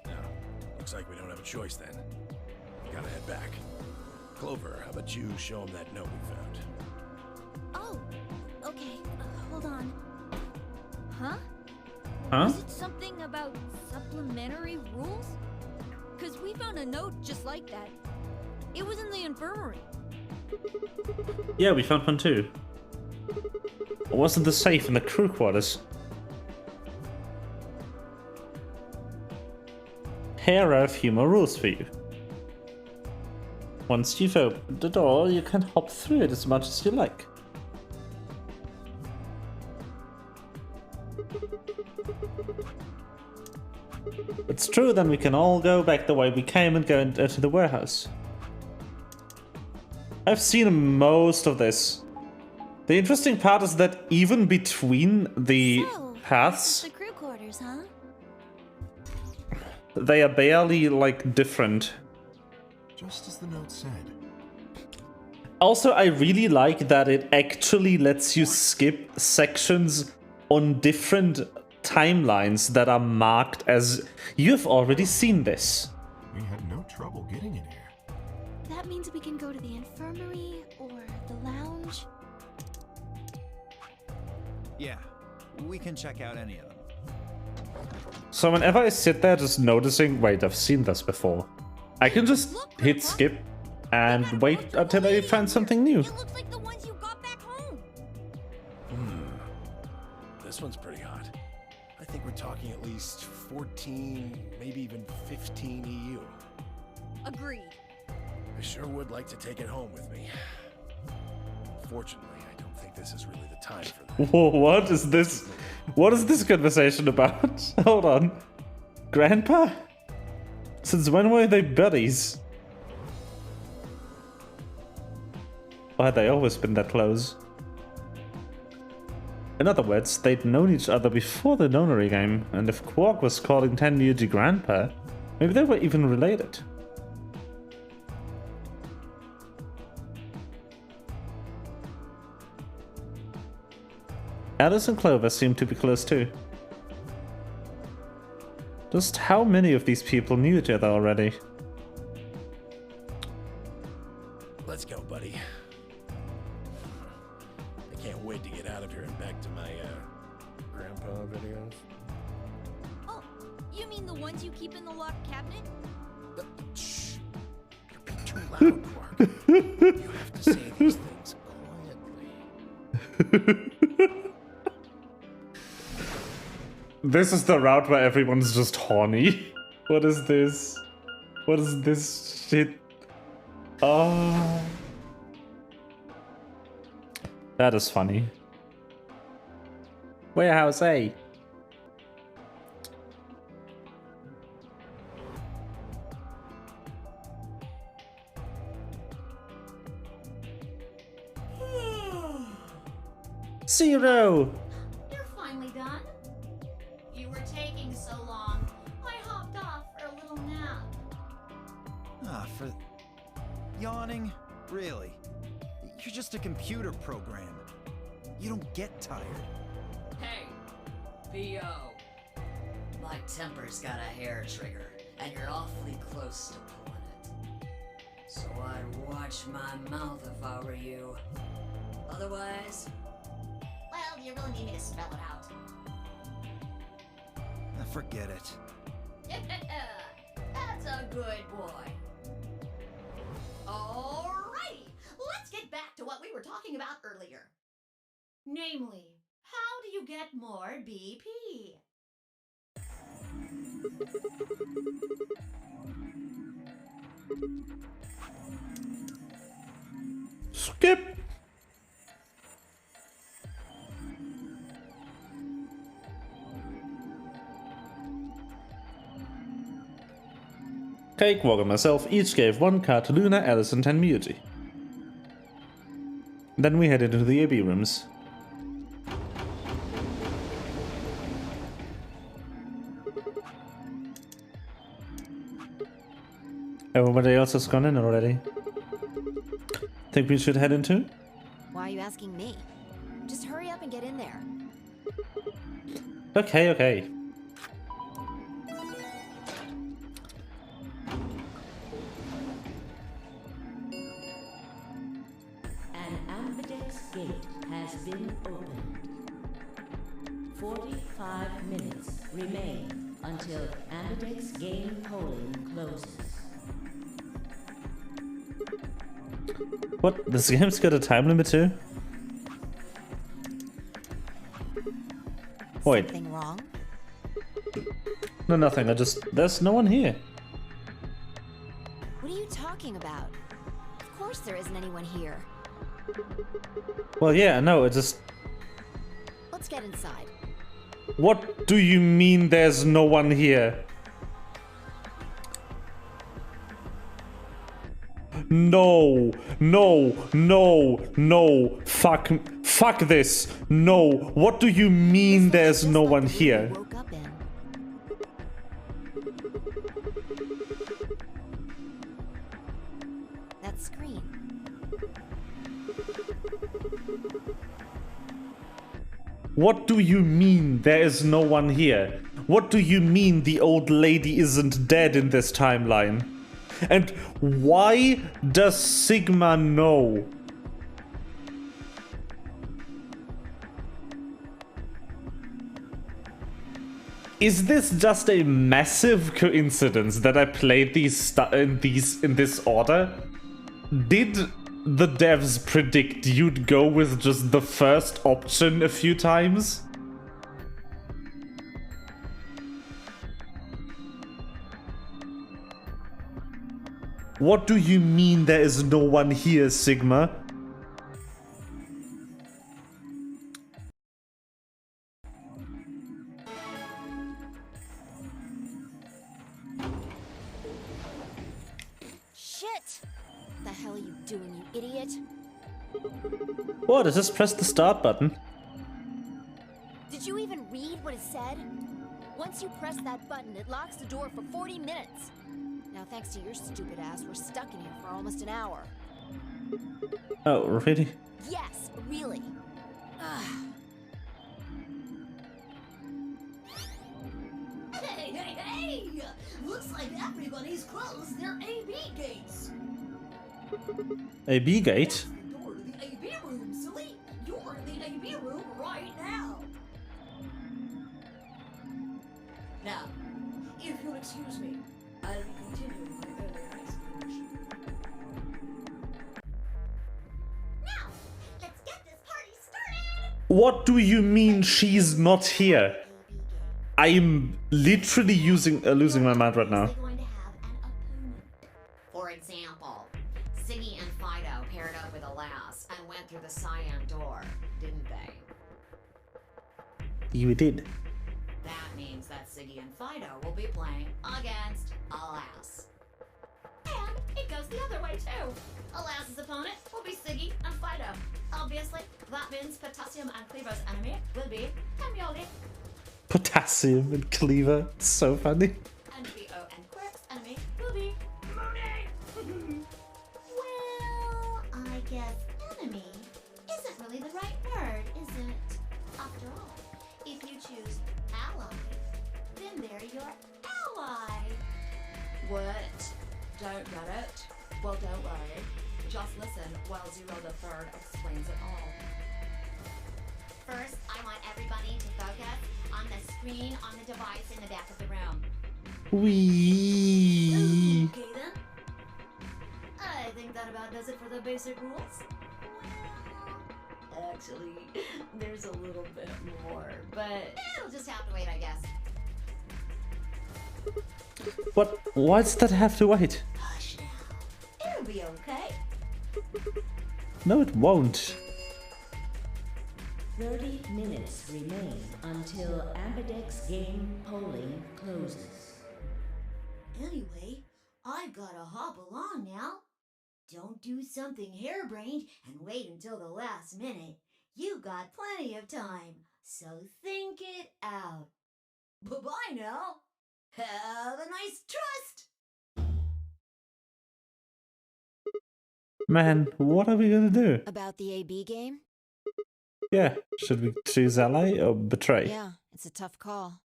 No. Looks like we don't have a choice then. Gotta head back. Clover, how about you show him that note we found? Oh, okay. Hold on. Huh? Huh? Is it something about supplementary rules? Because we found a note just like that. It was in the infirmary. Yeah, we found one too. wasn't the safe in the crew quarters? Here are a few more rules for you. Once you've opened the door, you can hop through it as much as you like. It's true, then we can all go back the way we came and go into the warehouse. I've seen most of this. The interesting part is that even between the paths, The crew quarters, huh? they are barely, like, different. Just as the note said. Also, I really like that it actually lets you skip sections on different timelines that are marked as you've already seen this. We had no trouble getting in here. That means we can go to the infirmary or the lounge. Yeah, we can check out any of them. So whenever I sit there just noticing, wait, I've seen this before, I can just hit skip and wait until I find something new. It looks like the ones you got back home. This one's pretty hot. I think we're talking at least 14, maybe even 15 EU. Agreed. I sure would like to take it home with me. Unfortunately, I don't think this is really the time for that. Whoa, what is this? What is this conversation about? Hold on. Grandpa? Since when were they buddies? Or had they always been that close? In other words, they'd known each other before the nonary game, and if Quark was calling Tenryuji Grandpa, maybe they were even related. Alice and Clover seem to be close too. Just how many of these people knew each other already? Let's go, buddy. I can't wait to get out of here and back to my, grandpa videos. Oh, you mean the ones you keep in the locked cabinet? Shh. You're being too loud, Quark. You have to say these things quietly. This is the route where everyone's just horny. What is this? What is this shit? Oh. That is funny. Warehouse A. Zero. You're finally done. You were taking so long. I hopped off for a little nap. For yawning? Really? You're just a computer program. You don't get tired. Hey, P.O. My temper's got a hair trigger, and you're awfully close to pulling it. So I'd watch my mouth if I were you. Otherwise, well, you really need me to spell it out. Forget it. That's a good boy. Alrighty, let's get back to what we were talking about earlier. Namely, how do you get more BP? Skip. Cakewalk and myself each gave one card to Luna, Alice, and Tenryuji. Then we headed into the AB rooms. Everybody else has gone in already. Think we should head into? Why are you asking me? Just hurry up and get in there. Okay, okay. An ambidex gate has been opened. 45 minutes remain until ambidex game polling closes. What? This game's got a time limit too? Wait. Something wrong? No, nothing. There's no one here. What are you talking about? Of course there isn't anyone here. Well, yeah, no, it just... Let's get inside. What do you mean there's no one here? No, no, no, no, fuck this. No, what do you mean there's no one here? Woke up in. That screen. What do you mean there is no one here? What do you mean the old lady isn't dead in this timeline? And why does Sigma know? Is this just a massive coincidence that I played in this order? Did the devs predict you'd go with just the first option a few times? What do you mean there is no one here, Sigma? Shit! What the hell are you doing, you idiot? What? I just pressed the start button. Did you even read what it said? Once you press that button, it locks the door for 40 minutes. Now, thanks to your stupid ass, we're stuck in here for almost an hour. Oh, really? Yes, really. Hey, hey, hey! Looks like everybody's closed their AB gates. AB gate? The door to the AB room, silly. You're in the AB room right now. Now, if you'll excuse me, I'll be continuing my earlier explanation. Now, let's get this party started! What do you mean she's not here? I'm literally losing my mind right now. Going to have an opponent. For example, Siggy and Fido paired up with a lass and went through the cyan door, didn't they? You did. That means that Siggy and Fido will be playing against a lass. And it goes the other way too. Alas's opponent will be Siggy and Fido. Obviously, that means Potassium and Cleaver's enemy will be Hemioli. Potassium and Cleaver. It's so funny. And BO and Quirk's enemy will be Mooney. Well, I guess enemy isn't really the right word, is it? After all, if you choose ally, then they're your ally. What? Don't get it? Well, don't worry. Just listen while Zero the Third explains it all. First, I want everybody to focus on the screen on the device in the back of the room. Wee. Okay then. I think that about does it for the basic rules. Well, actually, there's a little bit more, but It'll just have to wait, I guess. What? Why does that have to wait? hush now. It'll be okay. No, it won't. 30 minutes remain until Ambidex game polling closes. Anyway, I've gotta hop along now. Don't do something harebrained and wait until the last minute. You got plenty of time, so think it out. Bye-bye now. Have a nice trust. Man, what are we gonna do? About the AB game? Yeah, should we choose ally or betray? Yeah, it's a tough call.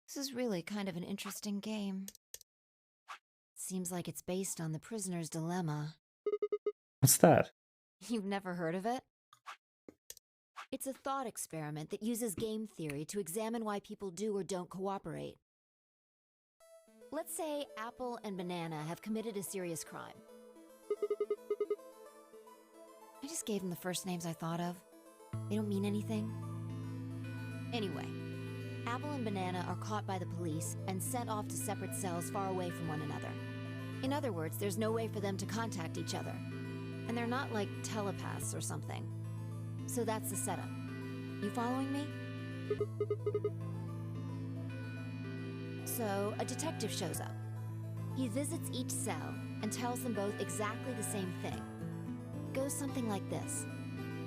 This is really kind of an interesting game. Seems like it's based on the prisoner's dilemma. What's that? You've never heard of it? It's a thought experiment that uses game theory to examine why people do or don't cooperate. Let's say Apple and Banana have committed a serious crime. I just gave them the first names I thought of. They don't mean anything. Anyway, Apple and Banana are caught by the police and sent off to separate cells far away from one another. In other words, there's no way for them to contact each other. And they're not like telepaths or something. So that's the setup. You following me? So, a detective shows up. He visits each cell and tells them both exactly the same thing. It goes something like this.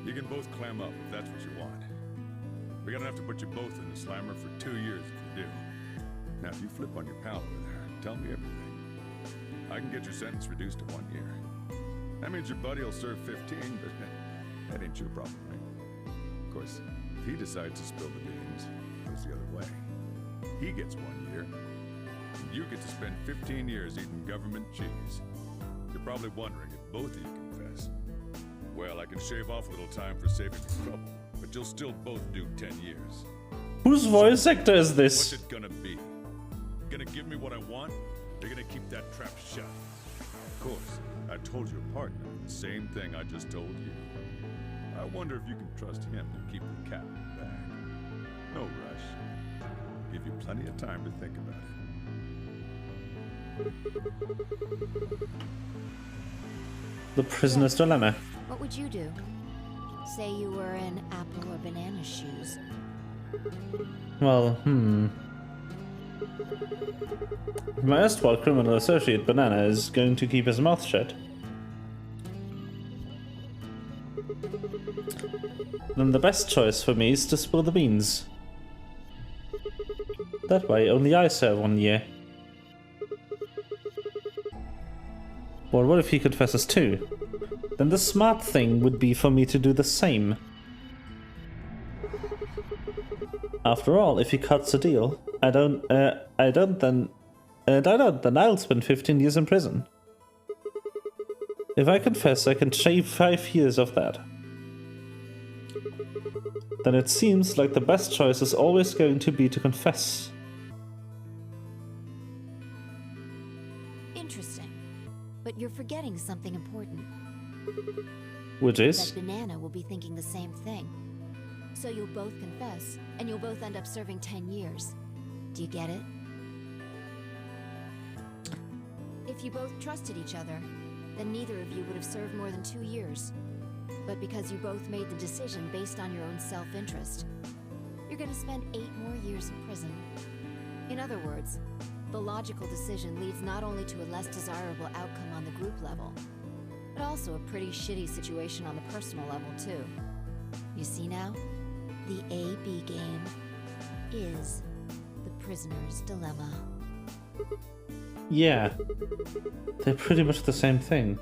You can both clam up if that's what you want. We're gonna have to put you both in the slammer for 2 years if you do. Now, if you flip on your pal over there, tell me everything. I can get your sentence reduced to 1 year. That means your buddy will serve 15, but that ain't your problem, right? Of course, if he decides to spill the beans, it goes the other way. He gets 1 year, and you get to spend 15 years eating government cheese. You're probably wondering if both of you confess. Well, I can shave off a little time for saving you trouble, but you'll still both do 10 years. Whose voice actor is this? What's it gonna be? Gonna give me what I want? You're gonna keep that trap shut. Of course, I told your partner the same thing I just told you. I wonder if you can trust him to keep the cat in the bag. No rush. Give you plenty of time to think about it. The prisoner's dilemma. What would you do? Say you were in Apple or Banana's shoes. Well, My erstwhile criminal associate Banana is going to keep his mouth shut. Then the best choice for me is to spill the beans. That way, only I serve 1 year. Well, what if he confesses too? Then the smart thing would be for me to do the same. After all, if he cuts a deal, then I'll spend 15 years in prison. If I confess, I can shave 5 years of that. Then it seems like the best choice is always going to be to confess. Interesting. But you're forgetting something important. Which is? That Banana will be thinking the same thing. So you'll both confess, and you'll both end up serving 10 years. Do you get it? If you both trusted each other, then neither of you would have served more than 2 years. But because you both made the decision based on your own self-interest, you're gonna spend 8 more years in prison. In other words, the logical decision leads not only to a less desirable outcome on the group level, but also a pretty shitty situation on the personal level too. You see now? The A-B game is the prisoner's dilemma. Yeah. They're pretty much the same thing.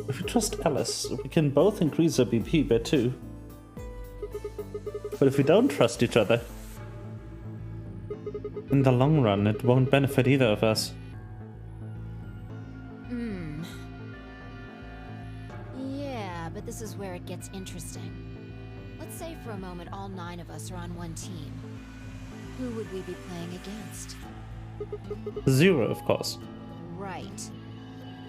If we trust Alice, we can both increase our BP by 2. But if we don't trust each other, in the long run, it won't benefit either of us. Yeah, but this is where it gets interesting. Let's say for a moment all 9 of us are on one team. Who would we be playing against? 0, of course. Right.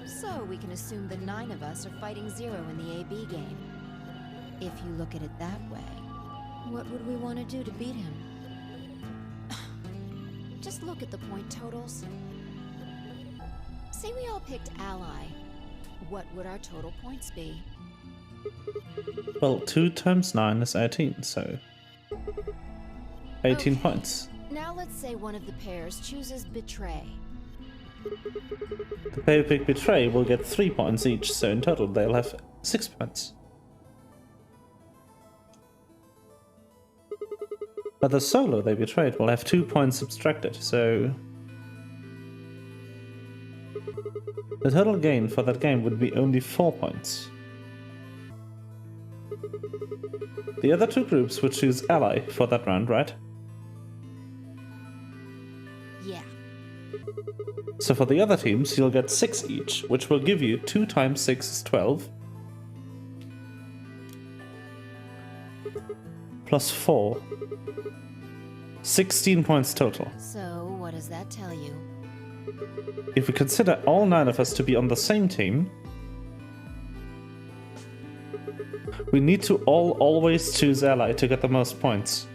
So we can assume the 9 of us are fighting 0 in the AB game. If you look at it that way, what would we want to do to beat him? Just look at the point totals. Say we all picked Ally. What would our total points be? Well, 2 times 9 is 18, so 18 points. Now let's say one of the pairs chooses Betray. The pair who pick Betray will get 3 points each, so in total they'll have 6 points. But the solo they betrayed will have 2 points subtracted, so the total gain for that game would be only 4 points. The other 2 groups would choose Ally for that round, right? Yeah. So for the other teams, you'll get 6 each, which will give you 2 times 6 is 12. Plus 4. 16 points total. So what does that tell you? If we consider all 9 of us to be on the same team, We need to always choose ally to get the most points.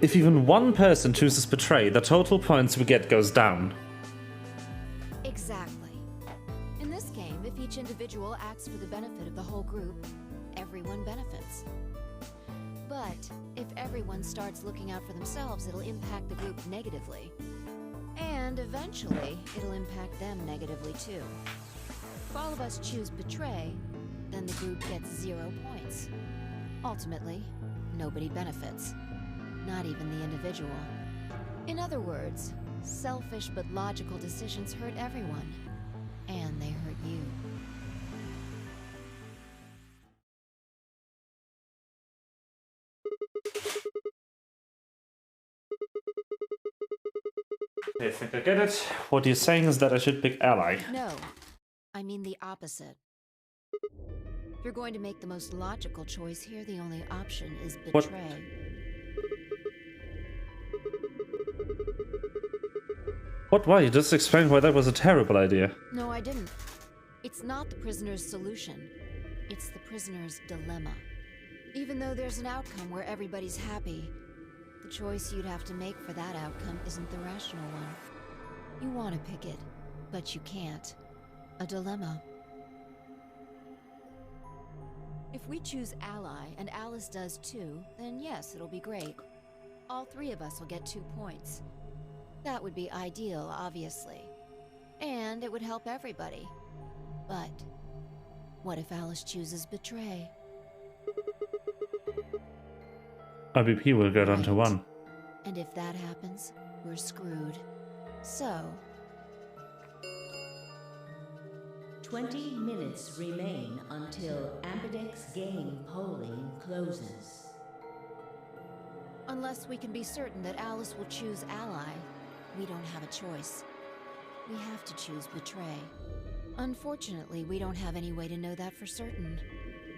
If even one person chooses betray, the total points we get goes down. Exactly. In this game, if each individual acts for the benefit of the whole group, everyone benefits. But if everyone starts looking out for themselves, it'll impact the group negatively. And eventually, it'll impact them negatively too. If all of us choose betray, then the group gets 0 points. Ultimately, nobody benefits. Not even the individual. In other words, selfish but logical decisions hurt everyone. And they hurt you. I think I get it. What you're saying is that I should pick ally. No, I mean the opposite. If you're going to make the most logical choice here, the only option is betray. What? Why? You just explained why that was a terrible idea. No, I didn't. It's not the prisoner's solution. It's the prisoner's dilemma. Even though there's an outcome where everybody's happy, the choice you'd have to make for that outcome isn't the rational one. You want to pick it, but you can't. A dilemma. If we choose ally, and Alice does too, then yes, it'll be great. All 3 of us will get 2 points. That would be ideal, obviously. And it would help everybody. But what if Alice chooses betray? IBP will go down to 1. And if that happens, we're screwed. So... 20 minutes remain until Ambidex game polling closes. unless we can be certain that Alice will choose ally, we don't have a choice. We have to choose betray. Unfortunately, we don't have any way to know that for certain.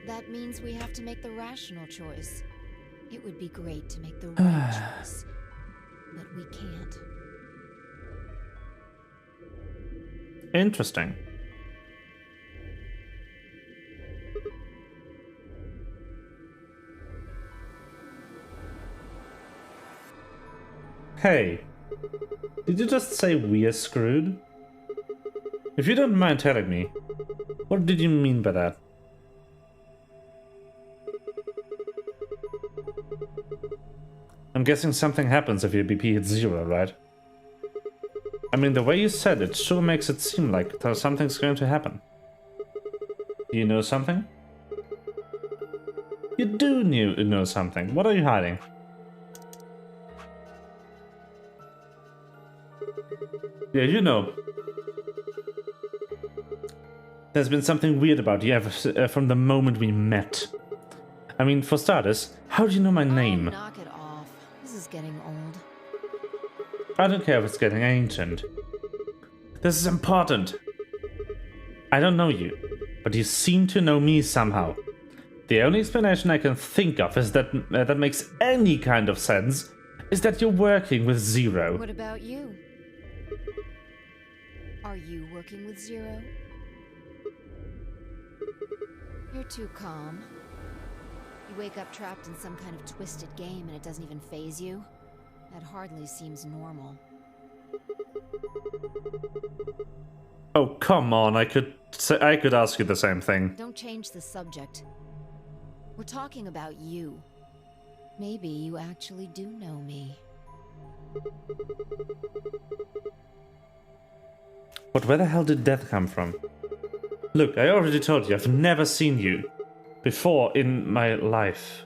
That means we have to make the rational choice. It would be great to make the right choice, but we can't. Interesting. Hey, did you just say we're screwed? If you don't mind telling me, what did you mean by that? I'm guessing something happens if your BP hits 0, right? I mean, the way you said it sure makes it seem like something's going to happen. Do you know something? You do know something. What are you hiding? Yeah, you know. There's been something weird about you ever, from the moment we met. I mean, for starters, how do you know my name? Oh, knock it off. This is getting old. I don't care if it's getting ancient. This is important. I don't know you, but you seem to know me somehow. The only explanation I can think of is that that makes any kind of sense is that you're working with Zero. What about you? Are you working with Zero? You're too calm. You wake up trapped in some kind of twisted game and it doesn't even faze you? That hardly seems normal. Oh, come on, I could ask you the same thing. Don't change the subject. We're talking about you. Maybe you actually do know me. But where the hell did death come from? Look, I already told you, I've never seen you before in my life.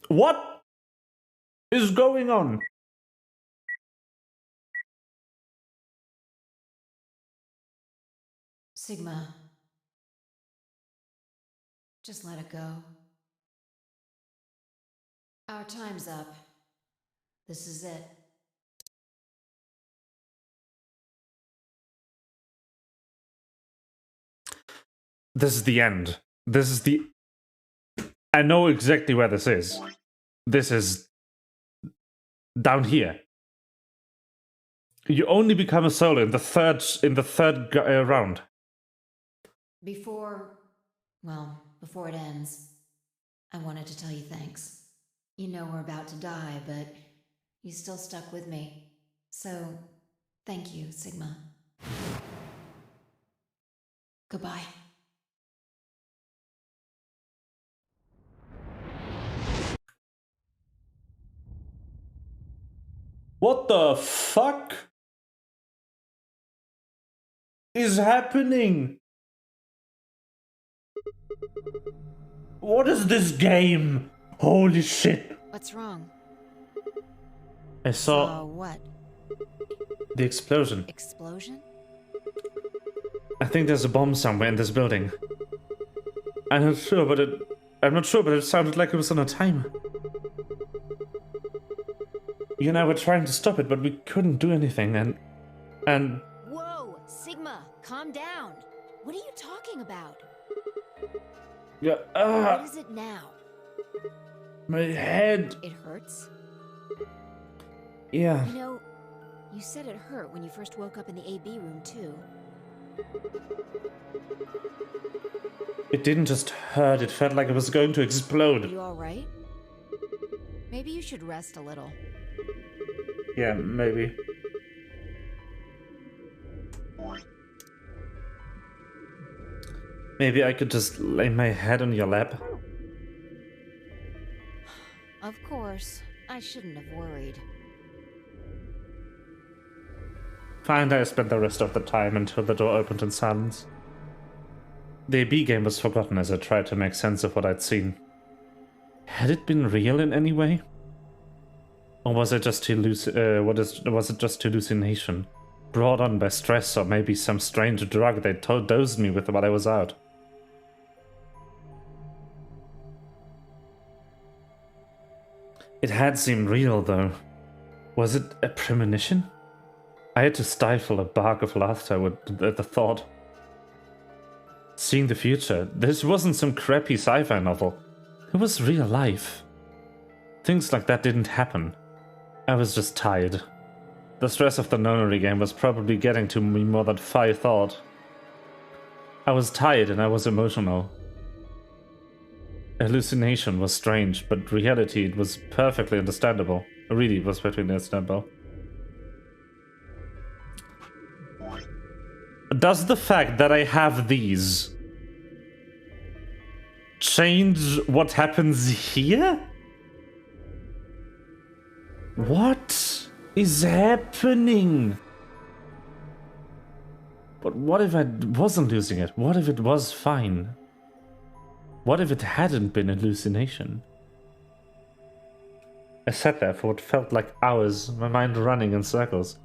What is going on? Sigma. Just let it go. Our time's up. This is it. This is the end. This is the I know exactly where this is. This is down here. You only become a solo in the third round. Before it ends, I wanted to tell you thanks. You know we're about to die, but you still stuck with me. So, thank you, Sigma. Goodbye. What the fuck is happening? What is this game? Holy shit. What's wrong? I saw what? the explosion. Explosion? I think there's a bomb somewhere in this building. I'm not sure, but it sounded like it was on a timer. You and I were trying to stop it, but we couldn't do anything, and... Whoa! Sigma, calm down! What are you talking about? Yeah, What is it now? my head. It hurts? Yeah. You know, you said it hurt when you first woke up in the AB room, too. It didn't just hurt, it felt like it was going to Are explode. you alright? Maybe you should rest a little. Yeah, maybe. Maybe I could just lay my head on your lap. Of course. I shouldn't have worried. Fine, I spent the rest of the time until the door opened in silence. The AB game was forgotten as I tried to make sense of what I'd seen. Had it been real in any way? Or was it just hallucination? Brought on by stress or maybe some strange drug they dosed me with while I was out? It had seemed real, though. Was it a premonition? I had to stifle a bark of laughter at the thought. Seeing the future, this wasn't some crappy sci-fi novel. It was real life. Things like that didn't happen. I was just tired. The stress of the nonary game was probably getting to me more than I thought. I was tired and I was emotional. Hallucination was strange, but reality it was perfectly understandable. Really, it was perfectly understandable. Does the fact that I have these change what happens here? What is happening? But what if I wasn't losing it? What if it was fine? What if it hadn't been a hallucination? I sat there for what felt like hours, my mind running in circles.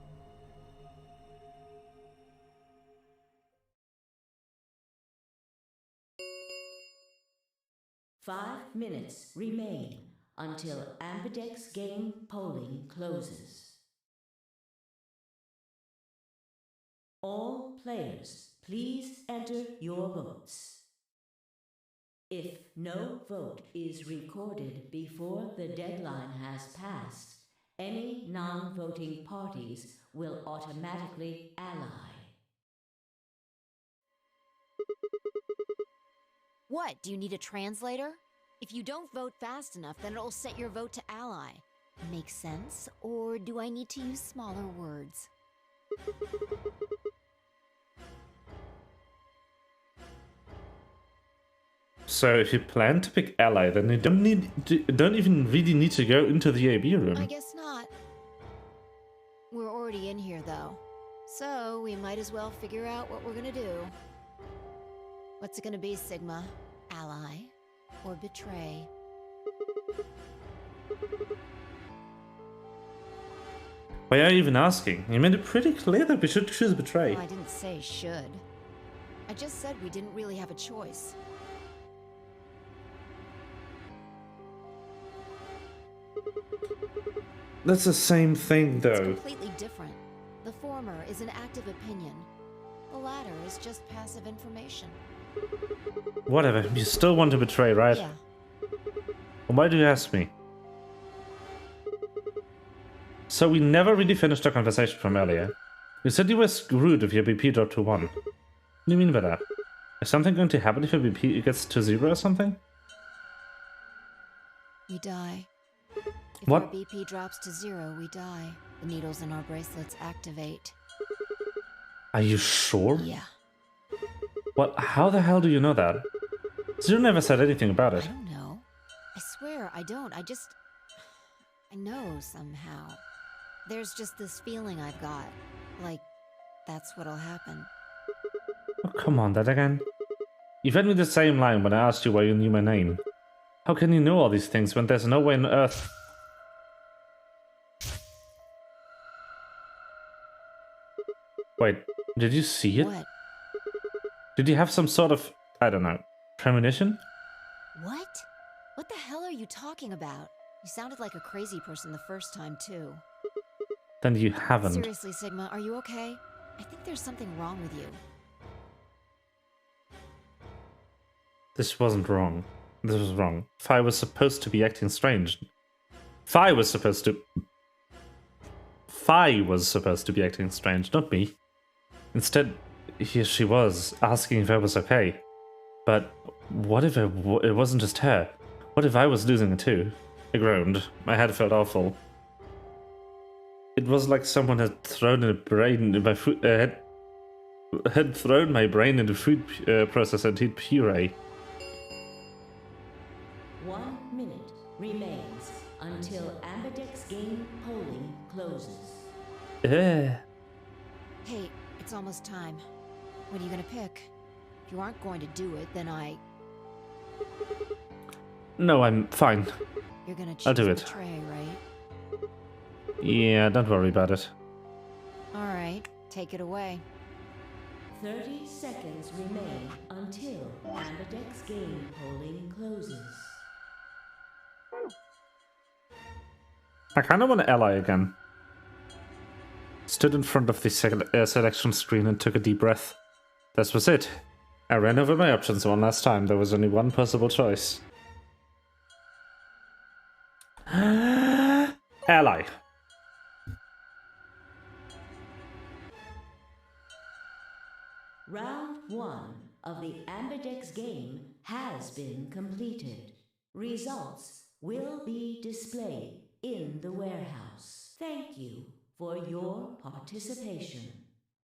Five minutes remain until Ambidex game polling closes. All players, please enter your votes. If no vote is recorded before the deadline has passed, any non-voting parties will automatically ally. What, do you need a translator? If you don't vote fast enough, then it'll set your vote to ally. Make sense? Or do I need to use smaller words? So if you plan to pick ally, then you don't even really need to go into the AB room. I guess not. We're already in here, though. So we might as well figure out what we're gonna do. What's it gonna be, Sigma? Ally? Or betray? Why are you even asking? You made it pretty clear that we should choose betray. Oh, I didn't say should. I just said we didn't really have a choice. That's the same thing, It's though. completely different. The former is an active opinion. The latter is just passive information. Whatever, you still want to betray, right? Yeah. Why do you ask me? So we never really finished our conversation from earlier. You said you were screwed if your BP dropped to 1. What do you mean by that? Is something going to happen if your BP gets to 0 or something? We die. If What? our BP drops to 0, we die. The needles in our bracelets activate. Are you sure? Yeah. What? How the hell do you know that? Zero never said anything about I it. don't know. I swear, I don't. I know somehow. There's just this feeling I've got. Like, that's what'll happen. Oh, come on, that again? You fed me the same line when I asked you why you knew my name. How can you know all these things when there's no way on Earth... Wait, did you see it? What? Did you have some sort of, I don't know, premonition? What? What the hell are you talking about? You sounded like a crazy person the first time, too. Then you haven't. Seriously, Sigma, are you okay? I think there's something wrong with you. This wasn't wrong. This was wrong. Fi was supposed to be acting strange. Fi was supposed to be acting strange, not me. Instead, here she was, asking if I was okay. But what if it wasn't just her? What if I was losing it too? I groaned. My head felt awful. It was like someone had thrown a brain in my food. Had thrown my brain into food processor and heat puree. 1 minute remains until Ambidex game polling closes. Hey, it's almost time. What are you gonna pick? If you aren't going to do it, then No, I'm fine. You're gonna choose I'll do it. Betray, right? Yeah, don't worry about it. Alright, take it away. 30 seconds remain until Ambidex game polling closes. I kind of want to ally again. Stood in front of the selection screen and took a deep breath. This was it. I ran over my options one last time. There was only one possible choice. Ally. Round 1 of the Ambidex game has been completed. Results will be displayed in the warehouse. Thank you for your participation.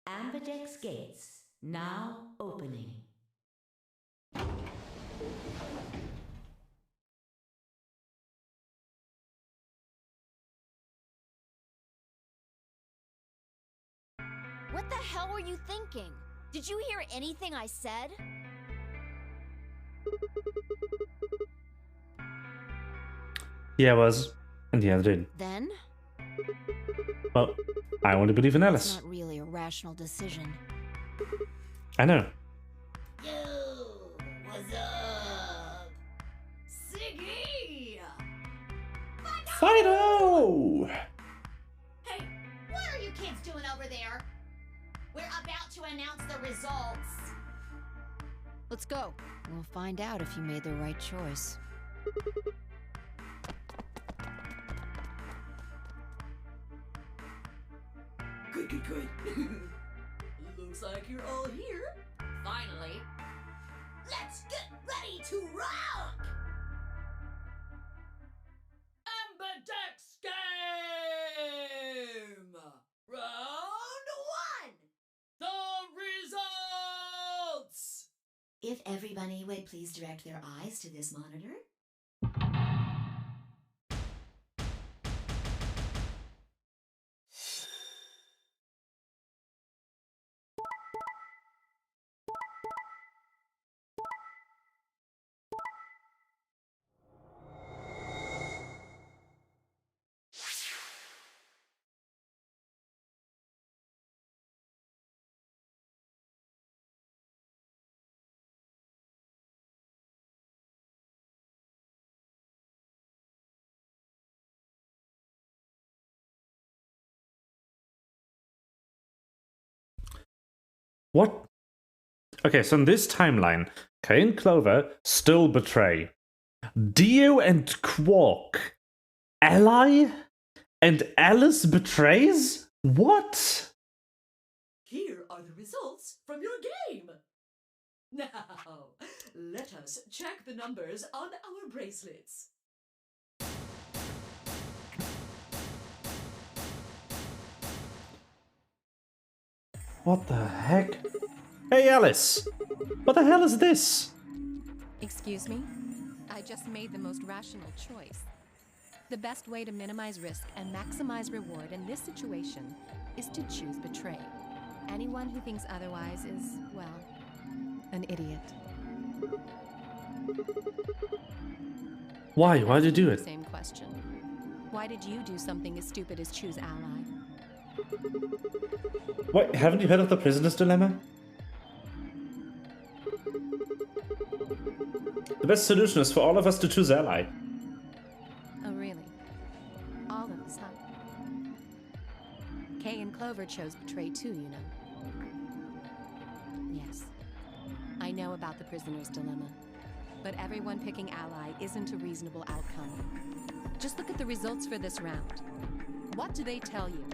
Ambidex gates now opening. What the hell were you thinking? Did you hear anything I said? Yeah, I was. And yeah, I did. Then? Well, I want to believe in It's Alice. not really a rational decision. I know. Yo, what's up? Siggy! Fido! Hey, what are you kids doing over there? We're about to announce the results. Let's go. We'll find out if you made the right choice. Good. Looks like you're all here. Finally. Let's get ready to rock! Ambidex game! Round 1! The results! If everybody would please direct their eyes to this monitor. What? Okay, so in this timeline, Kay and Clover still betray. Dio and Quark. Ally? And Alice betrays? What? Here are the results from your game. Now, let us check the numbers on our bracelets. What the heck? Hey Alice! What the hell is this? Excuse me? I just made the most rational choice. The best way to minimize risk and maximize reward in this situation is to choose betray. Anyone who thinks otherwise is, well, an idiot. Why? Why'd you do it? Same question. Why did you do something as stupid as choose ally? Wait, haven't you heard of the prisoner's dilemma? The best solution is for all of us to choose ally. Oh, really? All of us, huh? Kay and Clover chose betray too, you know. Yes. I know about the prisoner's dilemma. But everyone picking ally isn't a reasonable outcome. Just look at the results for this round. What do they tell you?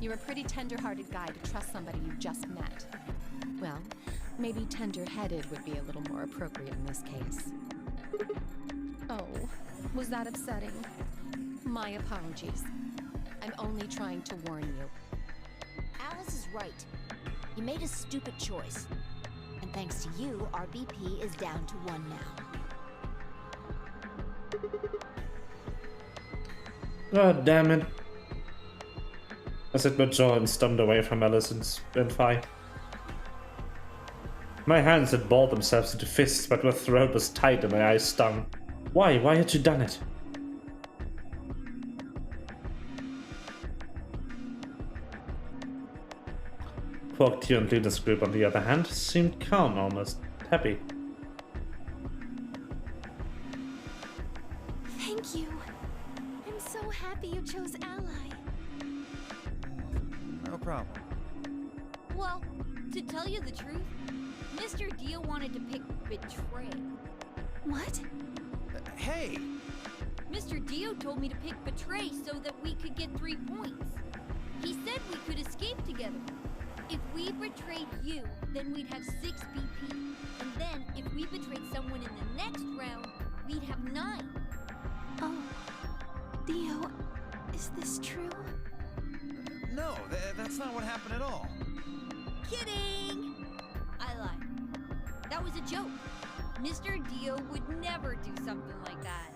You're a pretty tender-hearted guy to trust somebody you just met. Well, maybe tender-headed would be a little more appropriate in this case. Oh, was that upsetting? My apologies. I'm only trying to warn you. Alice is right. You made a stupid choice. And thanks to you, our BP is down to 1 now. God damn it. I said my jaw and stumped away from Alice and Fi. My hands had balled themselves into fists, but my throat was tight and my eyes stung. Why? Why had you done it? Quark, Dio, and Luna's group, on the other hand, seemed calm, almost happy. Thank you. I'm so happy you chose ally. No problem. Well, to tell you the truth, Mr. Dio wanted to pick betray. What? Hey! Mr. Dio told me to pick betray so that we could get 3 points. He said we could escape together. If we betrayed you, then we'd have 6 BP. And then, if we betrayed someone in the next round, we'd have 9. Oh, Dio, is this true? No, that's not what happened at all. Kidding! I lied. That was a joke. Mr. Dio would never do something like that.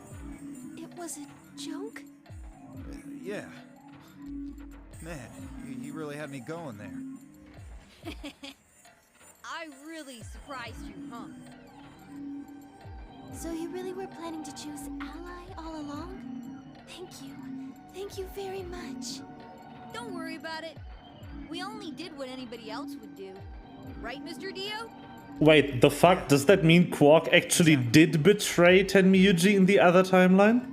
It was a joke? Yeah. Man, you really had me going there. I really surprised you, huh? So you really were planning to choose ally all along? Thank you. Thank you very much. Don't worry about it. We only did what anybody else would do. Right, Mr. Dio? Wait, the fuck? Does that mean Quark actually did betray Tenmyuji in the other timeline?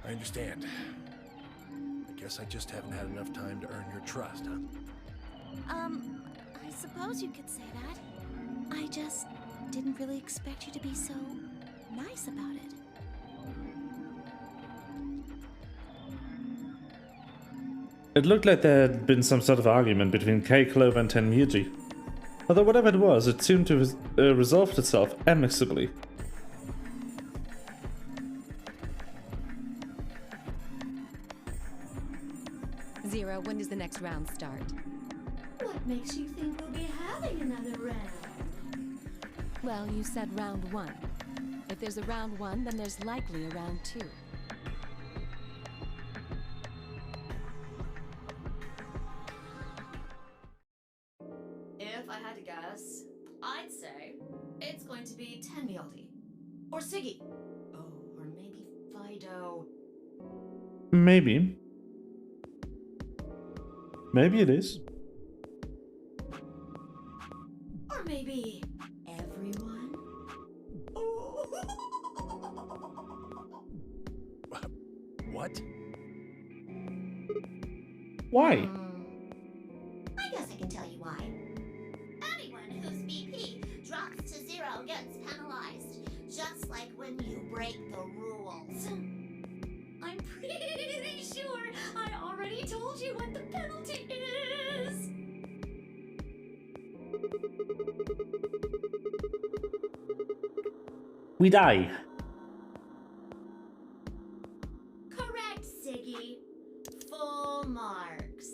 I understand. I guess I just haven't had enough time to earn your trust, huh? I suppose you could say that. I just didn't really expect you to be so nice about it. It looked like there had been some sort of argument between Kay, Clover, and Tenmyuji. Although whatever it was, it seemed to have resolved itself amicably. Zero, when does the next round start? What makes you think we'll be having another round? Well, you said round 1. If there's a round 1, then there's likely a round 2. If I had to guess, I'd say it's going to be Tenmyuji. Or Siggy. Oh, or maybe Fido. Maybe. Maybe it is. Or maybe everyone. What? Why? I guess I can tell you why. Anyone whose BP drops to 0 gets penalized. just like when you break the rules. I'm pretty sure I already told you what the penalty is. We die. Correct, Siggy. Full marks.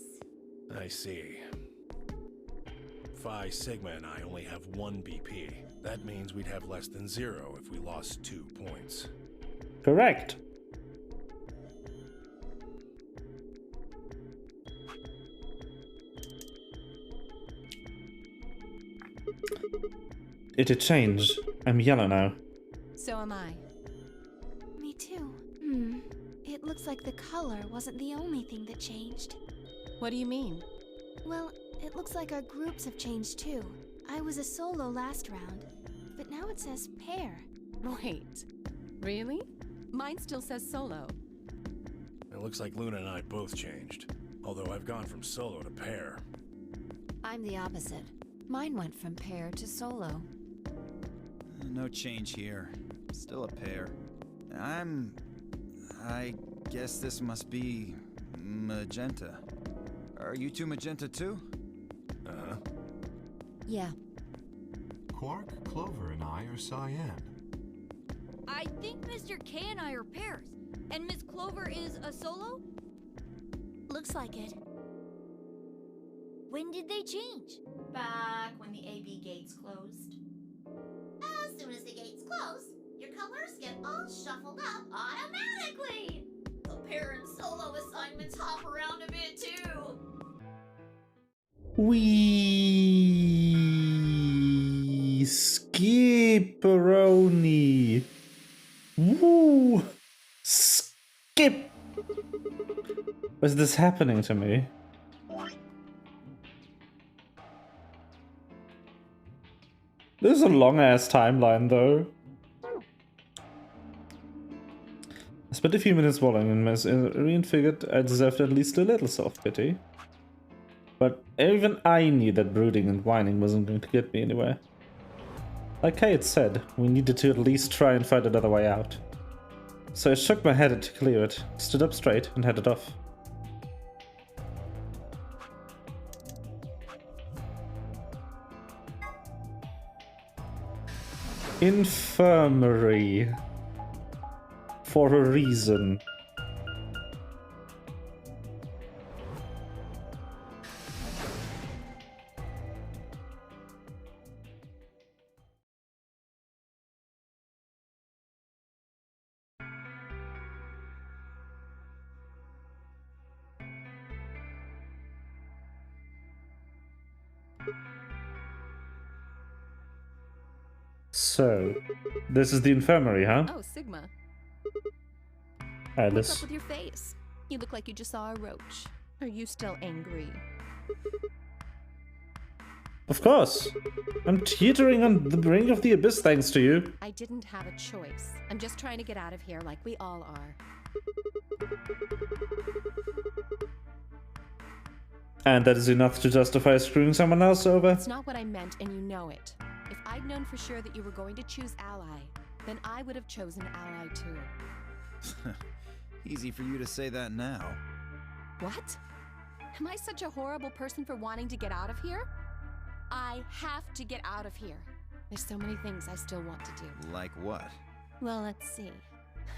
I see. Phi Sigma and I only have 1 BP. That means we'd have less than 0 if we lost 2 points. Correct. It did change. I'm yellow now. So am I. Me too. It looks like the color wasn't the only thing that changed. What do you mean? Well, it looks like our groups have changed too. I was a solo last round, but now it says pair. Wait. Really? Mine still says solo. It looks like Luna and I both changed. Although I've gone from solo to pair. I'm the opposite. Mine went from pair to solo. No change here. Still a pair. I guess this must be magenta. Are you two magenta too? Uh-huh. Yeah. Quark, Clover, and I are cyan. I think Mr. K and I are pairs. And Miss Clover is a solo? Looks like it. When did they change? Back when the AB gates closed. As soon as the gates close, your colors get all shuffled up automatically. The pair and solo assignments hop around a bit too. We skipperoni. Woo! Skip! Was this happening to me? This is a long-ass timeline, though. I spent a few minutes wallowing in misery and figured I deserved at least a little self-pity. But even I knew that brooding and whining wasn't going to get me anywhere. Like Kay had said, we needed to at least try and find another way out. So I shook my head to clear it, stood up straight, and headed off. Infirmary. For a reason. So, this is the infirmary, huh? Oh, Sigma. Alice. What's up with your face? You look like you just saw a roach. Are you still angry? Of course. I'm teetering on the brink of the abyss thanks to you. I didn't have a choice. I'm just trying to get out of here like we all are. And that is enough to justify screwing someone else over? It's not what I meant, and you know it. If I'd known for sure that you were going to choose Ally, then I would have chosen Ally too. Easy for you to say that now. What? Am I such a horrible person for wanting to get out of here? I have to get out of here. There's so many things I still want to do. Like what? Well, let's see.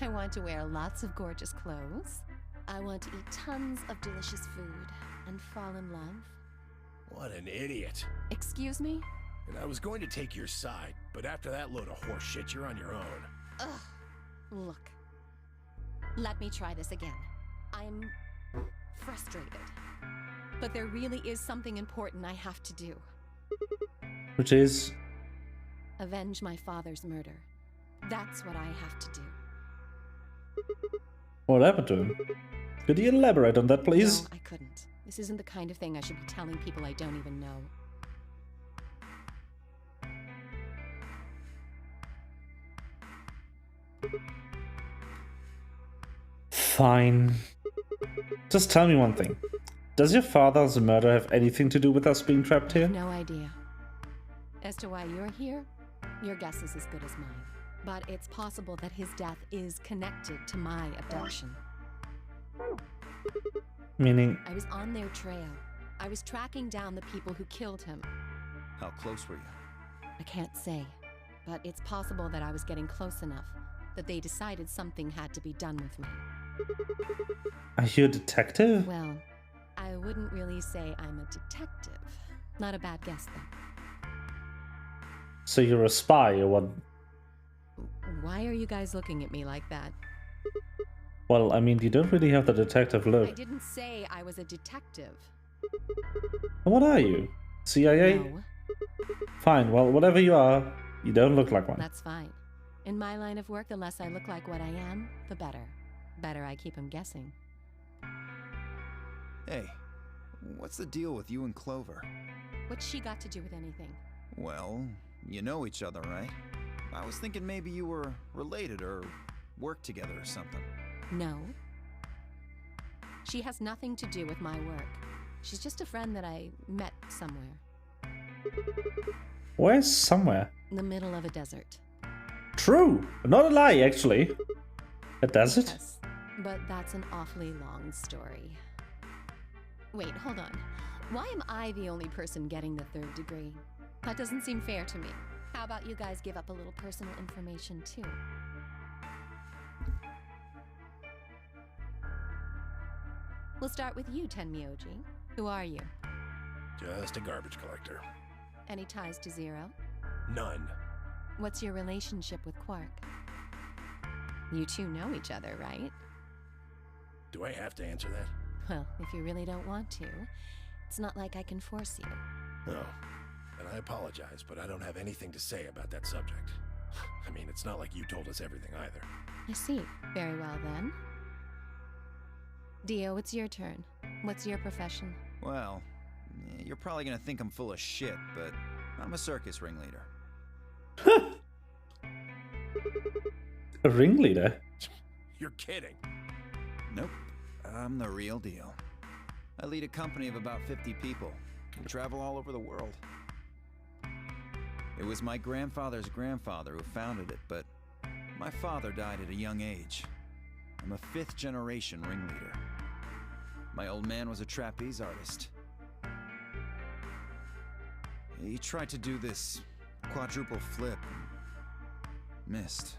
I want to wear lots of gorgeous clothes. I want to eat tons of delicious food and fall in love. What an idiot. Excuse me? And I was going to take your side, but after that load of horse shit, you're on your own. Ugh. Look. Let me try this again. I'm frustrated. But there really is something important I have to do. Which is? Avenge my father's murder. That's what I have to do. What happened to him? Could you elaborate on that, please? No, I couldn't. This isn't the kind of thing I should be telling people I don't even know. Fine. Just tell me one thing. Does your father's murder have anything to do with us being trapped here? No idea. As to why you're here, your guess is as good as mine. but it's possible that his death is connected to my abduction. Meaning? I was on their trail. I was tracking down the people who killed him. How close were you? I can't say, but it's possible that I was getting close enough that they decided something had to be done with me. Are you a detective? Well, I wouldn't really say I'm a detective. Not a bad guess, though. So you're a spy or what? Why are you guys looking at me like that? Well, I mean, you don't really have the detective look. I didn't say I was a detective. What are you? CIA? No. Fine, well, whatever you are, you don't look like one. That's fine. In my line of work, the less I look like what I am, the better. Better I keep him guessing. Hey, what's the deal with you and Clover? What's she got to do with anything? Well, you know each other, right? I was thinking maybe you were related or worked together or something. No. She has nothing to do with my work. She's just a friend that I met somewhere. Where's somewhere? In the middle of a desert. True! Not a lie, actually. A desert? Yes, but that's an awfully long story. Wait, hold on. Why am I the only person getting the 3rd degree? That doesn't seem fair to me. How about you guys give up a little personal information, too? We'll start with you, Tenmyoji. Who are you? Just a garbage collector. Any ties to Zero? None. What's your relationship with Quark? You two know each other, right? Do I have to answer that? Well, if you really don't want to, it's not like I can force you. No. And I apologize, but I don't have anything to say about that subject. I mean, it's not like you told us everything either. I see. Very well, then. Dio, it's your turn. What's your profession? Well, you're probably gonna think I'm full of shit, but I'm a circus ringleader. A ringleader? You're kidding. Nope. I'm the real deal. I lead a company of about 50 people. We travel all over the world. It was my grandfather's grandfather who founded it, but my father died at a young age. I'm a 5th generation ringleader. My old man was a trapeze artist. He tried to do this quadruple flip and missed.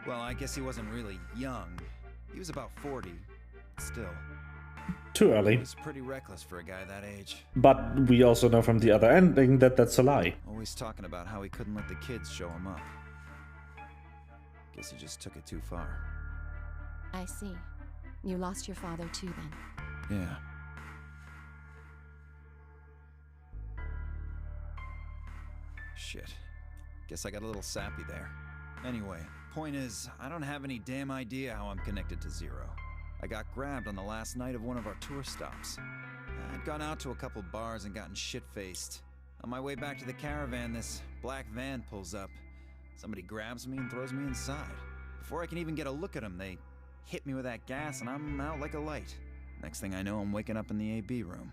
Well, I guess he wasn't really young. He was about 40, still. Too early. He was pretty reckless for a guy that age. But we also know from the other ending that that's a lie. Always talking about how he couldn't let the kids show him up. Guess he just took it too far. I see. You lost your father too, then. Yeah. Shit. Guess I got a little sappy there. Anyway, point is, I don't have any damn idea how I'm connected to Zero. I got grabbed on the last night of one of our tour stops. I'd gone out to a couple bars and gotten shit-faced. On my way back to the caravan, this black van pulls up. Somebody grabs me and throws me inside. Before I can even get a look at them, they hit me with that gas and I'm out like a light. Next thing I know, I'm waking up in the AB room.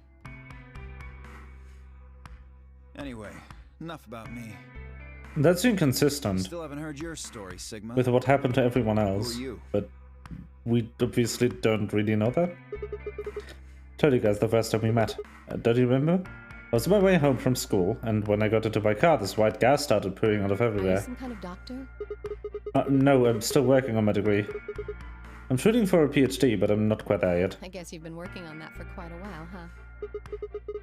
Anyway, enough about me. That's inconsistent. Still haven't heard your story, Sigma. With what happened to everyone else. Who are you? But we obviously don't really know that. Told you guys the first time we met. Don't you remember? I was on my way home from school, and when I got into my car, this white gas started pouring out of Are everywhere. you some kind of doctor? No, I'm still working on my degree. I'm shooting for a PhD, but I'm not quite there yet. I guess you've been working on that for quite a while, huh?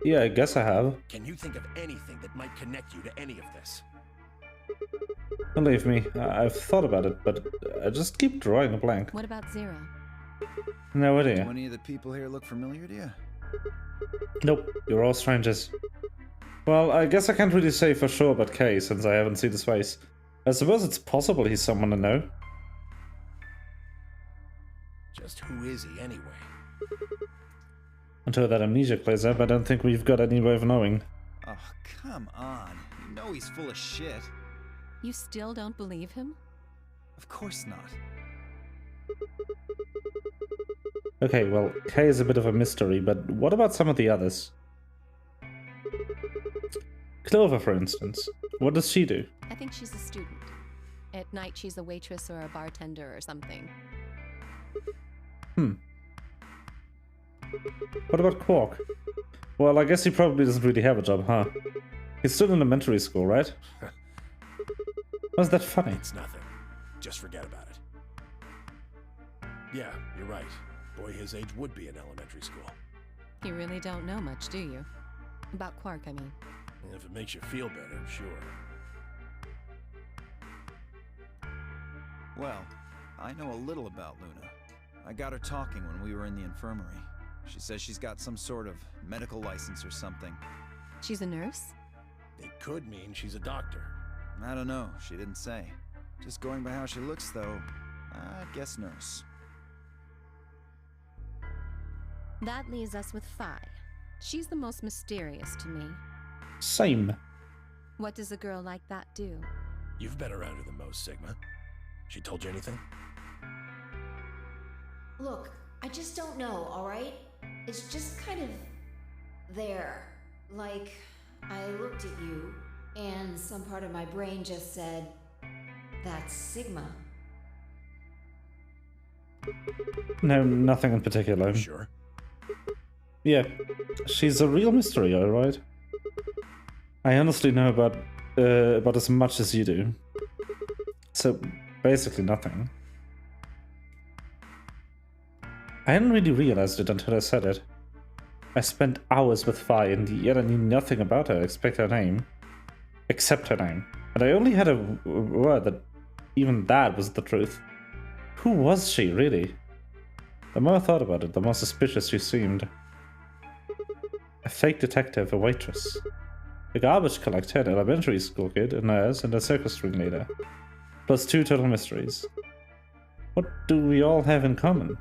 Yeah, I guess I have. Can you think of anything that might connect you to any of this? Believe me, I've thought about it, but I just keep drawing a blank. What about Zero? No idea. Do any of the people here look familiar to you? Nope, you're all strangers. Well, I guess I can't really say for sure about Kay, since I haven't seen his face. I suppose it's possible he's someone I know. Just who is he anyway? Until that amnesia clears up, I don't think we've got any way of knowing. Oh, come on. You know he's full of shit. You still don't believe him? Of course not. Okay, well, Kay is a bit of a mystery, but what about some of the others? Clover, for instance. What does she do? I think she's a student. Night she's a waitress or a bartender or something. What about Quark? Well, I guess he probably doesn't really have a job, huh? He's still in elementary school, right? Why's that funny? It's nothing. Just forget about it. Yeah, you're right. Boy his age would be in elementary school. You really don't know much, do you? About Quark, I mean. And if it makes you feel better, sure. Well, I know a little about Luna. I got her talking when we were in the infirmary. She says she's got some sort of medical license or something. She's a nurse? It could mean she's a doctor. I don't know, she didn't say. Just going by how she looks, though, I guess nurse. That leaves us with Phi. She's the most mysterious to me. Same. What does a girl like that do? You've been around her the most, Sigma. She told you anything? Look, I just don't know, alright? It's just kind of there. Like, I looked at you, and some part of my brain just said, that's Sigma. No, nothing in particular. Sure. Yeah, she's a real mystery, alright? I honestly know about as much as you do. So, basically nothing. I hadn't really realized it until I said it. I spent hours with Phi, and yet I knew nothing about her except her name. And I only had a word that even that was the truth. Who was she, really? The more I thought about it, the more suspicious she seemed. A fake detective, a waitress. A garbage collector, an elementary school kid, a nurse, and a circus ringleader. Plus 2 total mysteries. What do we all have in common?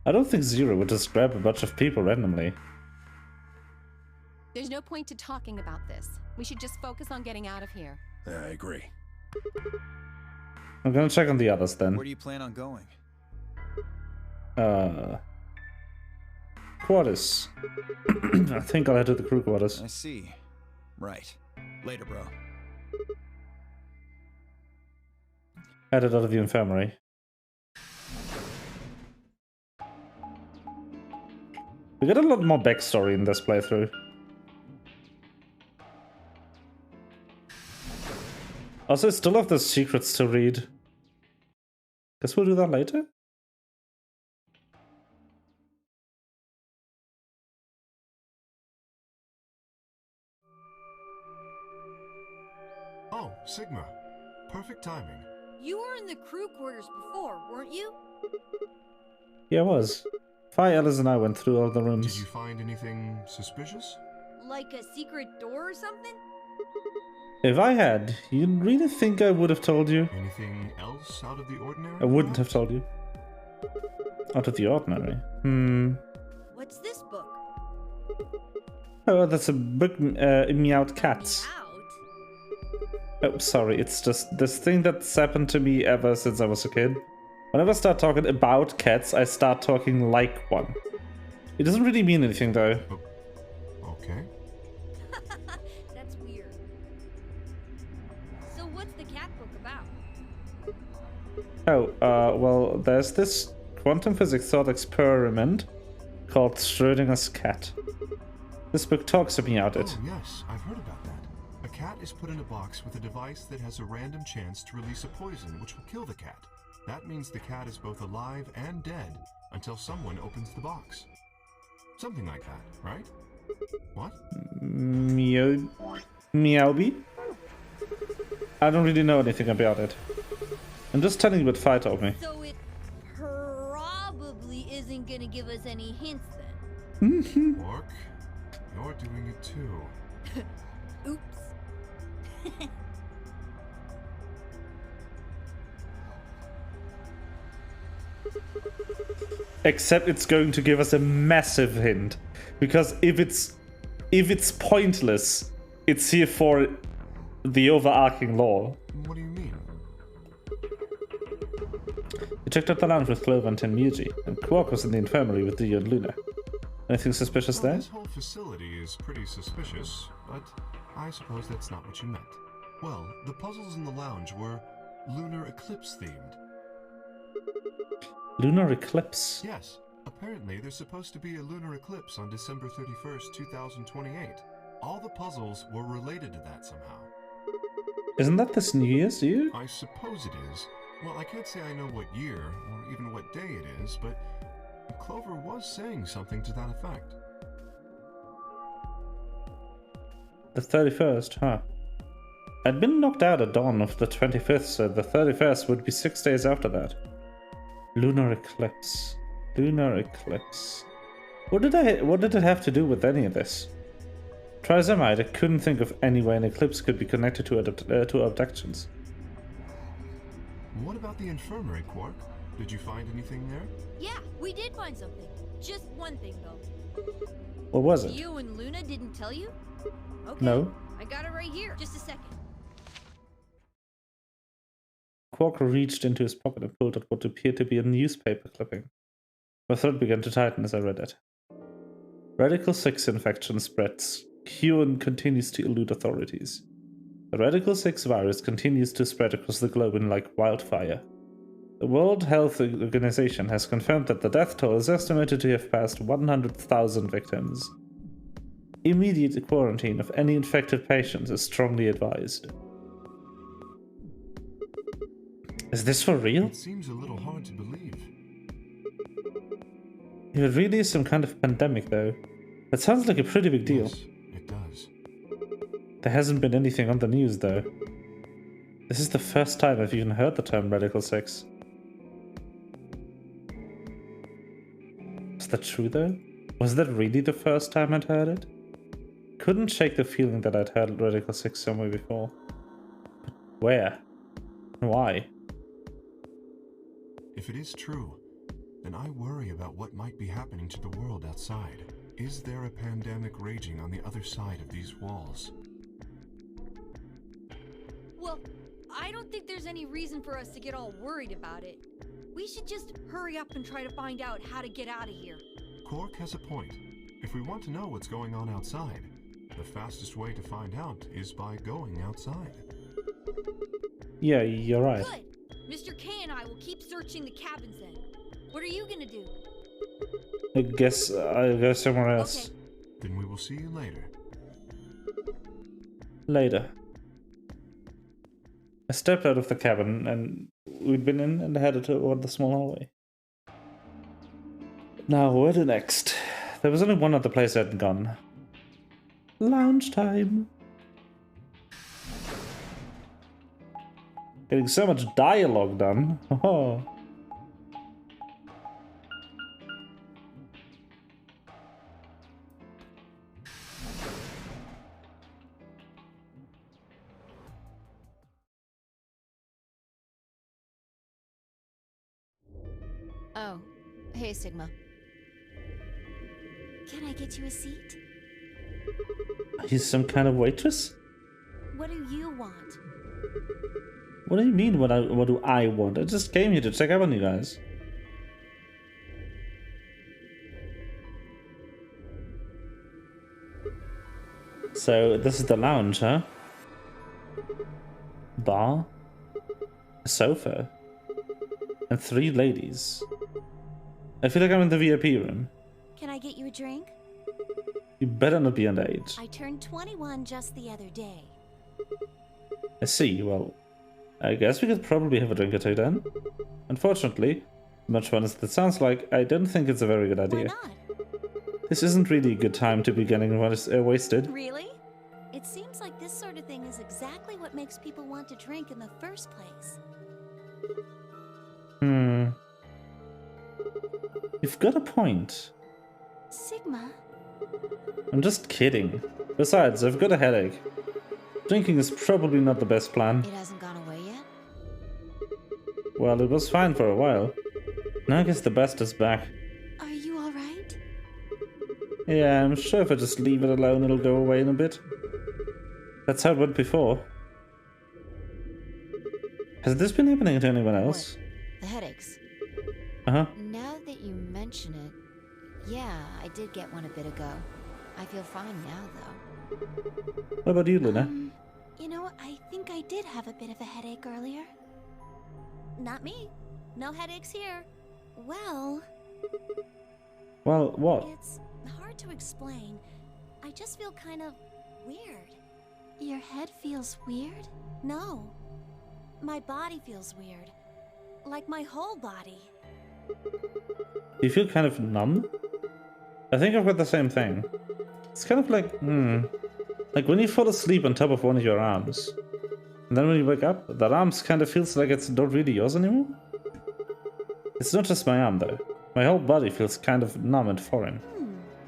I don't think Zero would just grab a bunch of people randomly. There's no point to talking about this. We should just focus on getting out of here. I agree. I'm gonna check on the others then. Where do you plan on going? Quarters. I think I'll head to the crew quarters. I see. Right. Later, bro. Headed out of the infirmary. We got a lot more backstory in this playthrough. Also, I still have the secrets to read. Guess we'll do that later? Oh, Sigma. Perfect timing. You were in the crew quarters before, weren't you? Yeah, I was. Phi, Alice, and I went through all the rooms. Did you find anything suspicious? Like a secret door or something? If I had, you really think I would have told you? Anything else out of the ordinary? I wouldn't have told you. Out of the ordinary? What's this book? Oh, that's a book, Meowed Cats. Oh, sorry, it's just this thing that's happened to me ever since I was a kid. Whenever I start talking about cats, I start talking like one. It doesn't really mean anything, though. Okay. That's weird. So what's the cat book about? Oh, well, there's this quantum physics thought experiment called Schrödinger's cat. This book talks about it. Oh, yes, I've heard about that. A cat is put in a box with a device that has a random chance to release a poison which will kill the cat. That means the cat is both alive and dead until someone opens the box. Something like that, right? What? Meowby? I don't really know anything about it. I'm just telling you what Phi told me. So it probably isn't gonna give us any hints then. Orc, you're doing it too. Oops. Except it's going to give us a massive hint. Because if it's pointless, it's here for the overarching lore. What do you mean? We checked out the lounge with Clover and Tenmuji, and Quark was in the infirmary with Dio and Luna. Anything suspicious Well, there? this whole facility is pretty suspicious, but I suppose that's not what you meant. Well, the puzzles in the lounge were lunar eclipse themed. Lunar eclipse? Yes. Apparently, there's supposed to be a lunar eclipse on December 31st, 2028. All the puzzles were related to that somehow. Isn't that this New Year's Eve? I suppose it is. Well, I can't say I know what year, or even what day it is, but Clover was saying something to that effect. The 31st, huh? I'd been knocked out at dawn of the 25th, so the 31st would be 6 days after that. Lunar eclipse. Lunar eclipse. What did it have to do with any of this? Try as I might, I couldn't think of any way an eclipse could be connected to abductions. What about the infirmary, Quark? Did you find anything there? Yeah, we did find something. Just one thing, though. What was it? You and Luna didn't tell you? Okay. No. I got it right here. Just a second. Quark reached into his pocket and pulled out what appeared to be a newspaper clipping. My throat began to tighten as I read it. Radical 6 infection spreads. QAnon continues to elude authorities. The Radical 6 virus continues to spread across the globe like wildfire. The World Health Organization has confirmed that the death toll is estimated to have passed 100,000 victims. Immediate quarantine of any infected patients is strongly advised. Is this for real? It seems a little hard to believe. If it really is some kind of pandemic, though, that sounds like a pretty big deal. Yes, it does. There hasn't been anything on the news, though. This is the first time I've even heard the term Radical 6. Is that true, though? Was that really the first time I'd heard it? Couldn't shake the feeling that I'd heard Radical 6 somewhere before. But where? And why? If it is true, then I worry about what might be happening to the world outside. Is there a pandemic raging on the other side of these walls? Well, I don't think there's any reason for us to get all worried about it. We should just hurry up and try to find out how to get out of here. Quark has a point. If we want to know what's going on outside, the fastest way to find out is by going outside. Yeah, you're right. Good! Mr. K and I will keep searching the cabins then. What are you gonna do? I guess I'll go somewhere else. Okay. Then we will see you later. Later. I stepped out of the cabin and we'd been in and headed toward the small hallway. Now, where to next? There was only one other place I hadn't gone. Lounge time. Getting so much dialogue done. Oh. Oh, hey, Sigma. Can I get you a seat? He's some kind of waitress? What do you want? What do you mean, what do I want? I just came here to check up on you guys. So, this is the lounge, huh? Bar? A sofa? And 3 ladies. I feel like I'm in the VIP room. Can I get you a drink? You better not be underage. I turned 21 just the other day. I see, well, I guess we could probably have a drink or two then. Unfortunately, much fun as that sounds like, I don't think it's a very good idea. Why not? This isn't really a good time to be getting wasted. Really? It seems like this sort of thing is exactly what makes people want to drink in the first place. You've got a point. Sigma? I'm just kidding. Besides, I've got a headache. Drinking is probably not the best plan. It hasn't gone away yet? Well, it was fine for a while. Now I guess the best is back. Are you alright? Yeah, I'm sure if I just leave it alone, it'll go away in a bit. That's how it went before. Has this been happening to anyone else? What? The headaches? Uh-huh. Now that you mention it, yeah, I did get one a bit ago. I feel fine now, though. What about you, Luna? You know, I think I did have a bit of a headache earlier. Not me. No headaches here. Well, Well, what? It's hard to explain. I just feel kind of weird. your head feels weird? No. My body feels weird. Like my whole body. Do you feel kind of numb? I think I've got the same thing. It's kind of like, like when you fall asleep on top of one of your arms. And then when you wake up, that arm kind of feels like it's not really yours anymore. It's not just my arm though. My whole body feels kind of numb and foreign.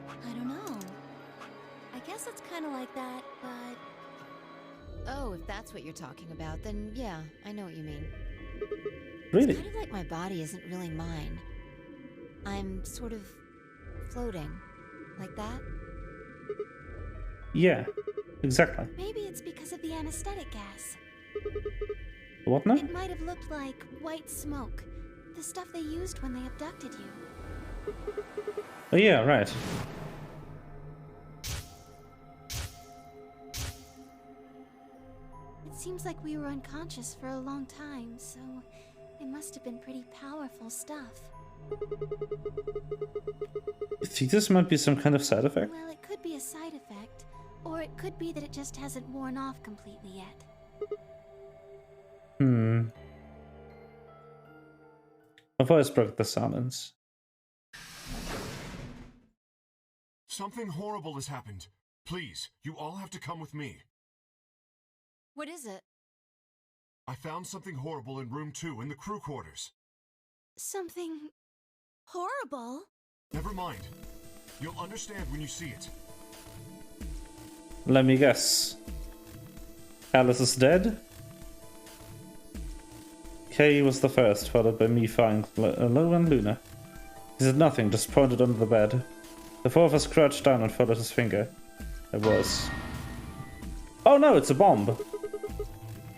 I don't know. I guess it's kind of like that, but... Oh, if that's what you're talking about, then yeah, I know what you mean. Really? It's kind of like my body isn't really mine. I'm sort of floating. Like that? Yeah, exactly. Maybe it's because of the anesthetic gas. What now? It might have looked like white smoke. The stuff they used when they abducted you. Oh yeah, right. It seems like we were unconscious for a long time, so it must have been pretty powerful stuff. You think this might be some kind of side effect? Well, it could be a side effect, or it could be that it just hasn't worn off completely yet. My voice broke the silence. Something horrible has happened. Please, you all have to come with me. What is it? I found something horrible in room 2 in the crew quarters. Something horrible? Never mind. You'll understand when you see it. Let me guess. Alice is dead? Kay was the first, followed by me firing Lo and Luna. He said nothing, just pointed under the bed. The four of us crouched down and followed his finger. It was... Oh no, it's a bomb!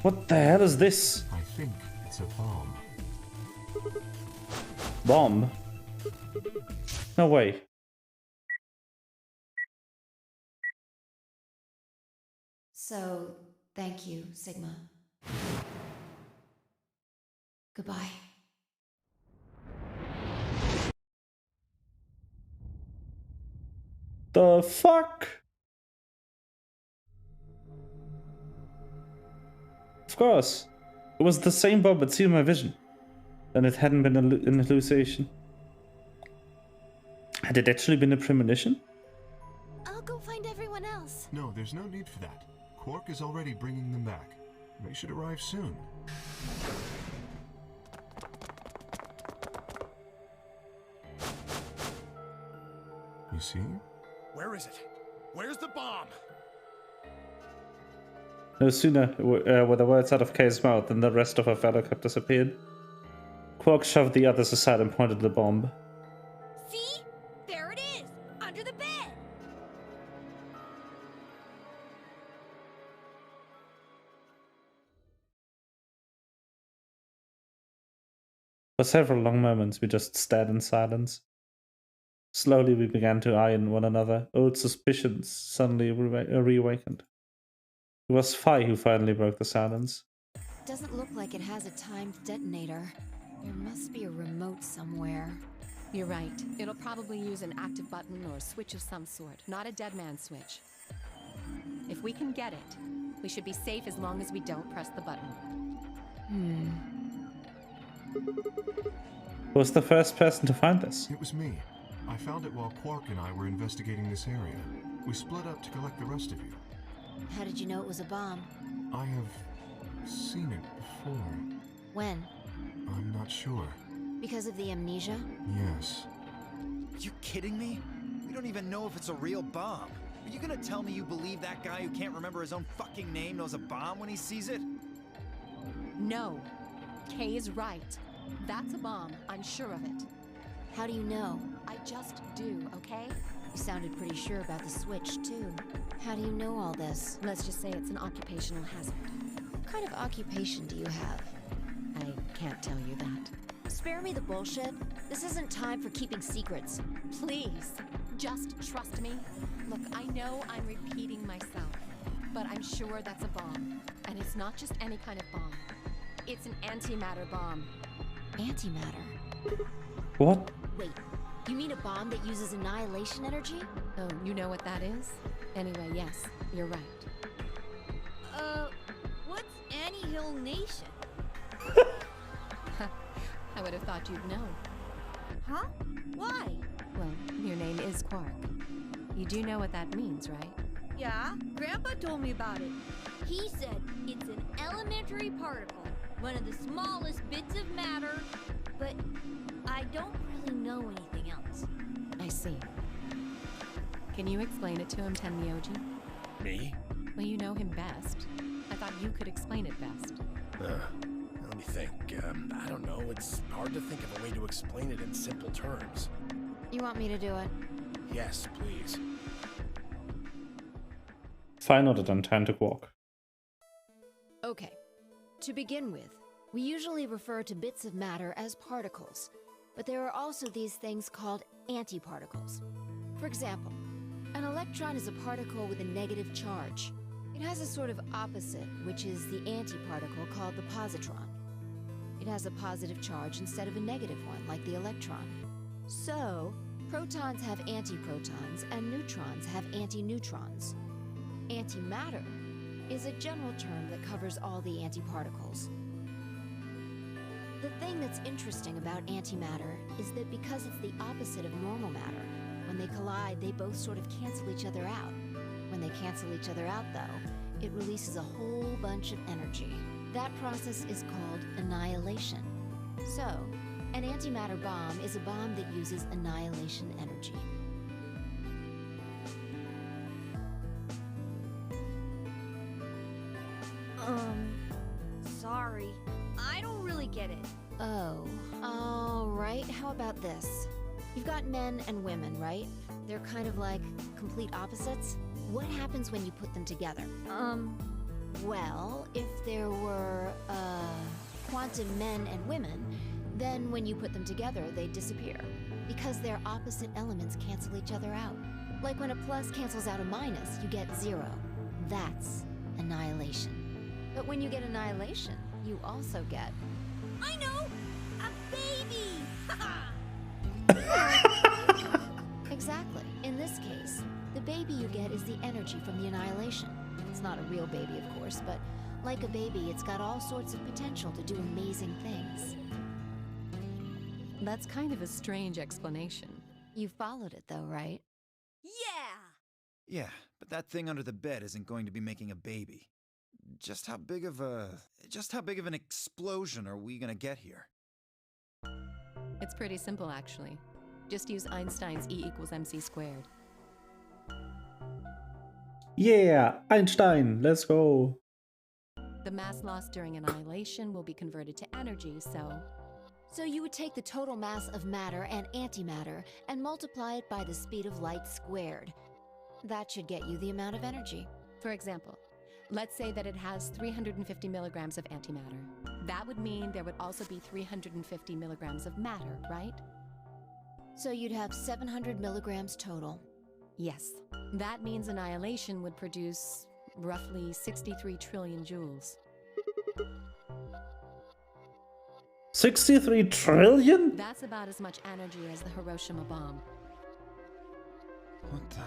What the hell is this? I think it's a bomb. Bomb? No way. So, thank you, Sigma. Goodbye. The fuck? Of course. It was the same bomb I'd seen in my vision. And it hadn't been an hallucination. Had it actually been a premonition? I'll go find everyone else. No, there's no need for that. Quark is already bringing them back. They should arrive soon. You see? Where is it? Where's the bomb? No sooner were the words out of Kay's mouth than the rest of her fellow kept disappeared. Quark shoved the others aside and pointed to the bomb. See? There it is! Under the bed! For several long moments we just stared in silence. Slowly we began to eye one another. Old suspicions suddenly reawakened. It was Fi who finally broke the silence. Doesn't look like it has a timed detonator. There must be a remote somewhere. You're right. It'll probably use an active button or a switch of some sort, not a dead man switch. If we can get it, we should be safe as long as we don't press the button. Who was the first person to find this? It was me. I found it while Quark and I were investigating this area. We split up to collect the rest of you. How did you know it was a bomb? I have seen it before. When? I'm not sure. Because of the amnesia? Yes. Are you kidding me? We don't even know if it's a real bomb. Are you gonna tell me you believe that guy who can't remember his own fucking name knows a bomb when he sees it? No. Kay is right. That's a bomb. I'm sure of it. How do you know? I just do, okay? You sounded pretty sure about the switch, too. How do you know all this? Let's just say it's an occupational hazard. What kind of occupation do you have? I can't tell you that. Spare me the bullshit. This isn't time for keeping secrets. Please, just trust me. Look, I know I'm repeating myself, but I'm sure that's a bomb. And it's not just any kind of bomb. It's an antimatter bomb. Antimatter? What? Wait, you mean a bomb that uses annihilation energy? Oh, you know what that is? Anyway, yes, you're right. What's Annie-Hill Nation? I would have thought you'd know. Huh? Why? Well, your name is Quark. You do know what that means, right? Yeah, Grandpa told me about it. He said it's an elementary particle, one of the smallest bits of matter, but I don't really know anything else. I see. Can you explain it to him, Tenmyoji? Me? Well, you know him best. I thought you could explain it best. Let me think. I don't know. It's hard to think of a way to explain it in simple terms. You want me to do it? Yes, please. Fine, not an to Quark. Okay. To begin with, we usually refer to bits of matter as particles, but there are also these things called antiparticles. For example, an electron is a particle with a negative charge. It has a sort of opposite, which is the antiparticle called the positron. It has a positive charge instead of a negative one, like the electron. So, protons have antiprotons and neutrons have antineutrons. Antimatter is a general term that covers all the antiparticles. The thing that's interesting about antimatter is that because it's the opposite of normal matter, when they collide, they both sort of cancel each other out. When they cancel each other out, though, it releases a whole bunch of energy. That process is called annihilation. So, an antimatter bomb is a bomb that uses annihilation energy. Sorry. I don't really get it. Oh, all right. How about this? You've got men and women, right? They're kind of like complete opposites. What happens when you put them together? Well, if there were, quantum men and women, then when you put them together, they disappear. Because their opposite elements cancel each other out. Like when a plus cancels out a minus, you get 0. That's annihilation. But when you get annihilation, you also get... I know! A baby! Exactly. In this case, the baby you get is the energy from the annihilation. It's not a real baby, of course, but like a baby, it's got all sorts of potential to do amazing things. That's kind of a strange explanation. You followed it though, right? Yeah! Yeah, but that thing under the bed isn't going to be making a baby. Just how big of an explosion are we gonna get here? It's pretty simple, actually. Just use Einstein's E equals mc squared. Yeah, Einstein, let's go. The mass lost during annihilation will be converted to energy, So you would take the total mass of matter and antimatter and multiply it by the speed of light squared. That should get you the amount of energy. For example, let's say that it has 350 milligrams of antimatter. That would mean there would also be 350 milligrams of matter, right? So you'd have 700 milligrams total. Yes. That means annihilation would produce roughly 63 trillion joules. 63 trillion? That's about as much energy as the Hiroshima bomb. What the?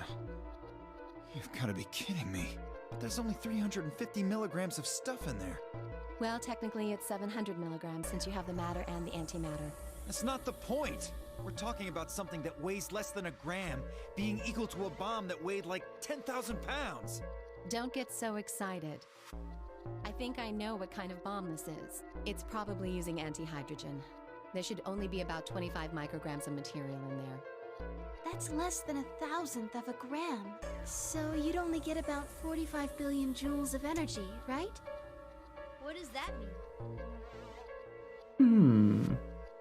You've got to be kidding me. But there's only 350 milligrams of stuff in there. Well, technically it's 700 milligrams since you have the matter and the antimatter. That's not the point. We're talking about something that weighs less than a gram being equal to a bomb that weighed like 10,000 pounds. Don't get so excited. I think I know what kind of bomb this is. It's probably using antihydrogen. There should only be about 25 micrograms of material in there. That's less than 1,000th of a gram. So you'd only get about 45 billion joules of energy, right? What does that Hmm. mean?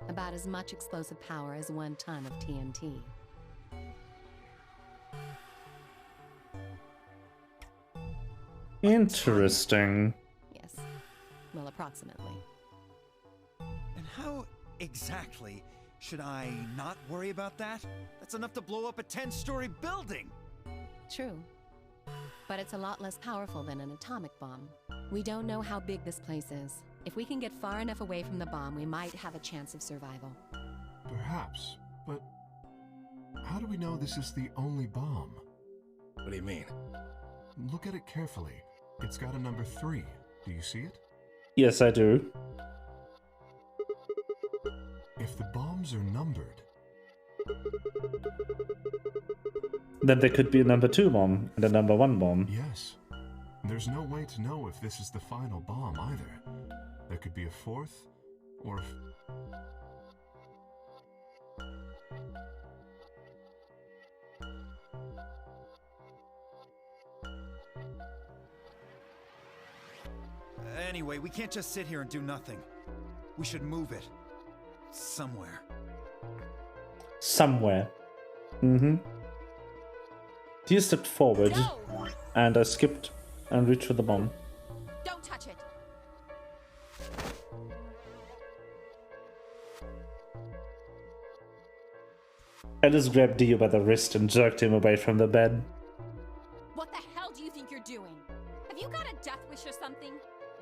About as much explosive power as 1 ton of TNT. Interesting. Yes. Well, approximately. And how exactly should I not worry about that? That's enough to blow up a 10-story building! True. But it's a lot less powerful than an atomic bomb. We don't know how big this place is. If we can get far enough away from the bomb, we might have a chance of survival. Perhaps, but how do we know this is the only bomb? What do you mean? Look at it carefully. It's got a number 3. Do you see it? Yes, I do. If the bombs are numbered, Then there could be a number 2 bomb and a number 1 bomb. yes. There's no way to know if this is the final bomb either. There could be a 4th, or if... Anyway, we can't just sit here and do nothing. We should move it. Somewhere. Somewhere. Mm-hmm. Tia stepped forward, and I skipped and reached for the bomb. Don't touch it! I just grabbed Dio by the wrist and jerked him away from the bed. What the hell do you think you're doing? Have you got a death wish or something?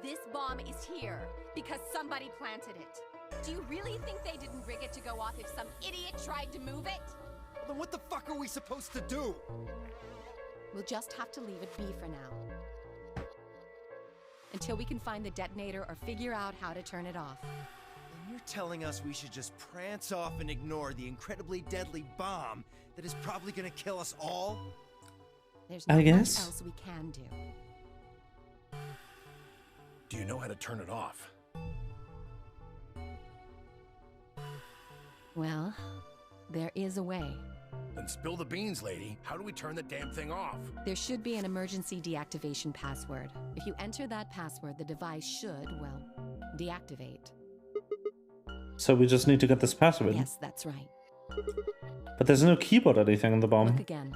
This bomb is here because somebody planted it. Do you really think they didn't rig it to go off if some idiot tried to move it? Then what the fuck are we supposed to do? We'll just have to leave it be for now. Until we can find the detonator or figure out how to turn it off. And you're telling us we should just prance off and ignore the incredibly deadly bomb that is probably gonna kill us all? There's I not much guess. else we can do. Do you know how to turn it off? Well, there is a way. Then spill the beans, lady. How do we turn the damn thing off? There should be an emergency deactivation password. If you enter that password, the device should, well, deactivate. So we just need to get this password. Yes, that's right. But there's no keyboard or anything on the bomb. Look again.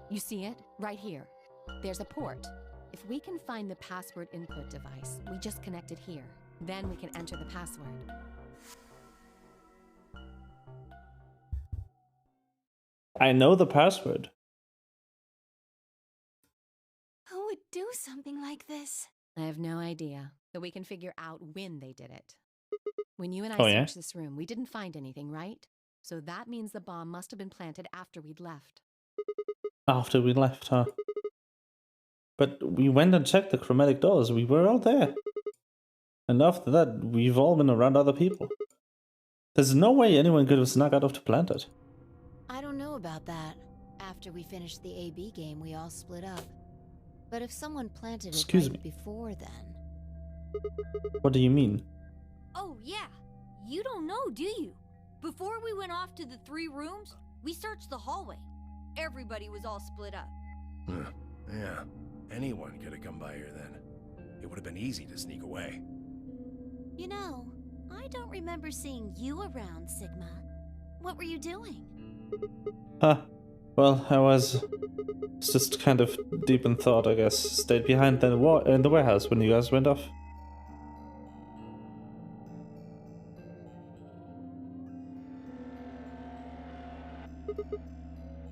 You see it? Right here. There's a port. If we can find the password input device, we just connect it here. Then we can enter the password. I know the password. Who would do something like this? I have no idea, but we can figure out when they did it. When you and I Oh, yeah? searched this room, we didn't find anything, right? So that means the bomb must have been planted after we'd left. After we left, huh? But we went and checked the chromatic doors. We were all there. And after that, we've all been around other people. There's no way anyone could have snuck out of to plant it. I don't know about that. After we finished the AB game, we all split up. But if someone planted it Excuse right me. before then... What do you mean? Oh, yeah. You don't know, do you? Before we went off to the 3 rooms, we searched the hallway. Everybody was all split up. Yeah. Anyone could have come by here then. It would have been easy to sneak away. You know, I don't remember seeing you around, Sigma. What were you doing? Well, I was just kind of deep in thought, I guess. Stayed behind in the warehouse when you guys went off.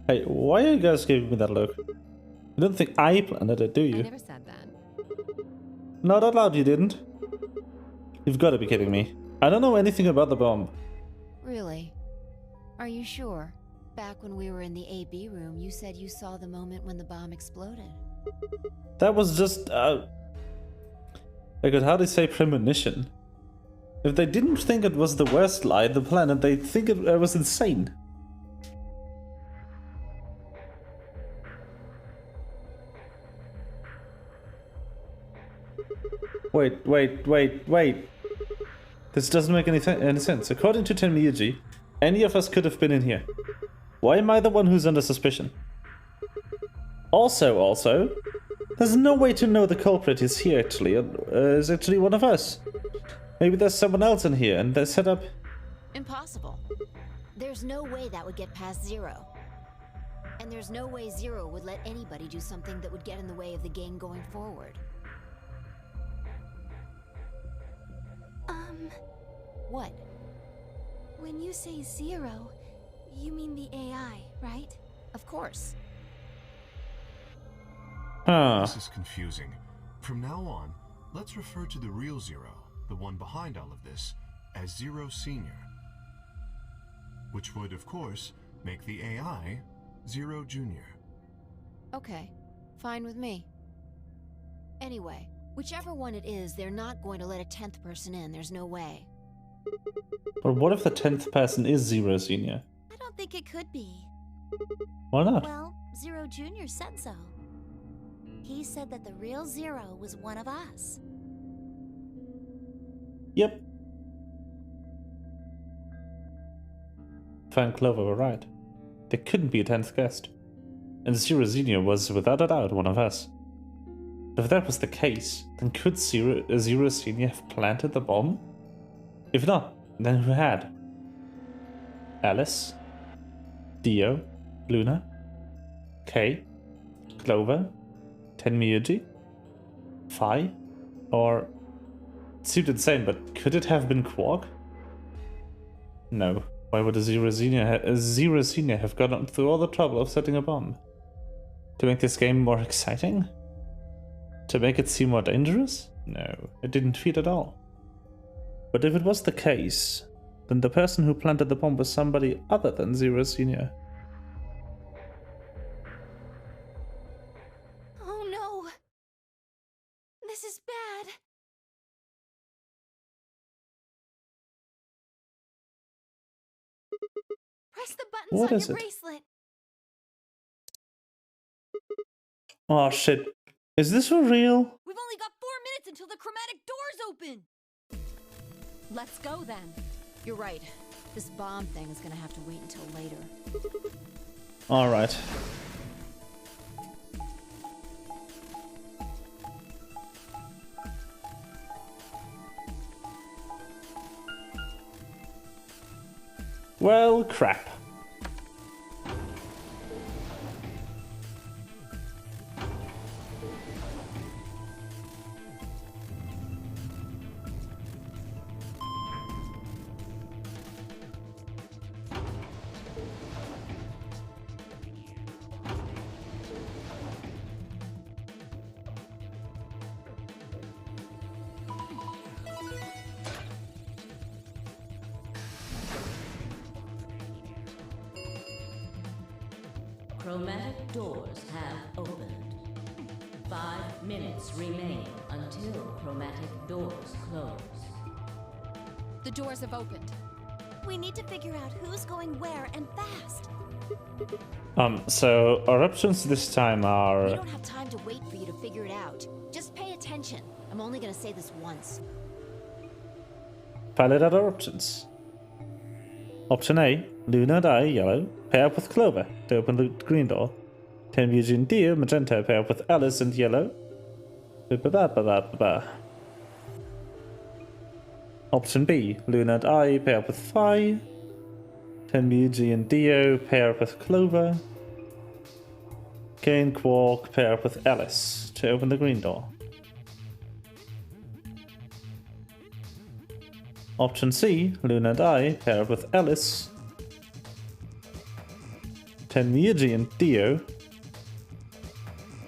Hey, why are you guys giving me that look? You don't think I planted it, do I you? never said that. Not out loud, you didn't. You've got to be kidding me. I don't know anything about the bomb. Really? Are you sure? Back when we were in the AB room, you said you saw the moment when the bomb exploded. That was just, I could hardly say premonition. If they didn't think it was the worst lie on the planet, they'd think it was insane. Wait. This doesn't make any sense. According to Tenmyuji, any of us could have been in here. Why am I the one who's under suspicion? Also, there's no way to know the culprit is here actually, is actually one of us. Maybe there's someone else in here and they're set up. Impossible. There's no way that would get past Zero. And there's no way Zero would let anybody do something that would get in the way of the game going forward. What? When you say Zero, you mean the AI, right? Of course. This is confusing. From now on, Let's refer to the real Zero, the one behind all of this, as Zero Senior. Which would, of course, make the AI Zero Junior. Okay, fine with me. Anyway, whichever one it is, they're not going to let a 10th person in. There's no way. But what if the 10th person is Zero Senior? I don't think it could be. Why not? Well, Zero Jr. said so. He said that the real Zero was one of us. Yep. Fan Clover were right. There couldn't be a 10th guest. And Zero Senior was without a doubt one of us. If that was the case, then could Zero Senior have planted the bomb? If not, then who had? Alice? Dio? Luna? Kay? Clover? Tenmyuji? Phi? Or... It seemed insane, but could it have been Quark? No. Why would a Zero Senior have gone through all the trouble of setting a bomb? To make this game more exciting? To make it seem more dangerous? No, it didn't fit at all. But if it was the case, then the person who planted the bomb was somebody other than Zero Senior. Oh no! This is bad. Press the buttons What on is your it? bracelet. Oh shit. Is this for real? We've only got 4 minutes until the chromatic doors open. Let's go then. You're right. This bomb thing is gonna have to wait until later. Alright. Well, crap. Chromatic doors have opened. 5 minutes remain until chromatic doors close. The doors have opened. We need to figure out who's going where and fast. So our options this time We are... don't have time to wait for you to figure it out. Just pay attention. I'm only gonna say this once. Pilot other options. Option A, Luna and I, yellow, pair up with Clover to open the green door. Tenmyuji and Dio, magenta, pair up with Alice and yellow. Ba-ba-ba-ba-ba-ba. Option B, Luna and I, pair up with Phi. Tenmyuji and Dio, pair up with Clover. Kay and Quark, pair up with Alice to open the green door. Option C, Luna and I, pair up with Alice. Tenmyuji and Dio,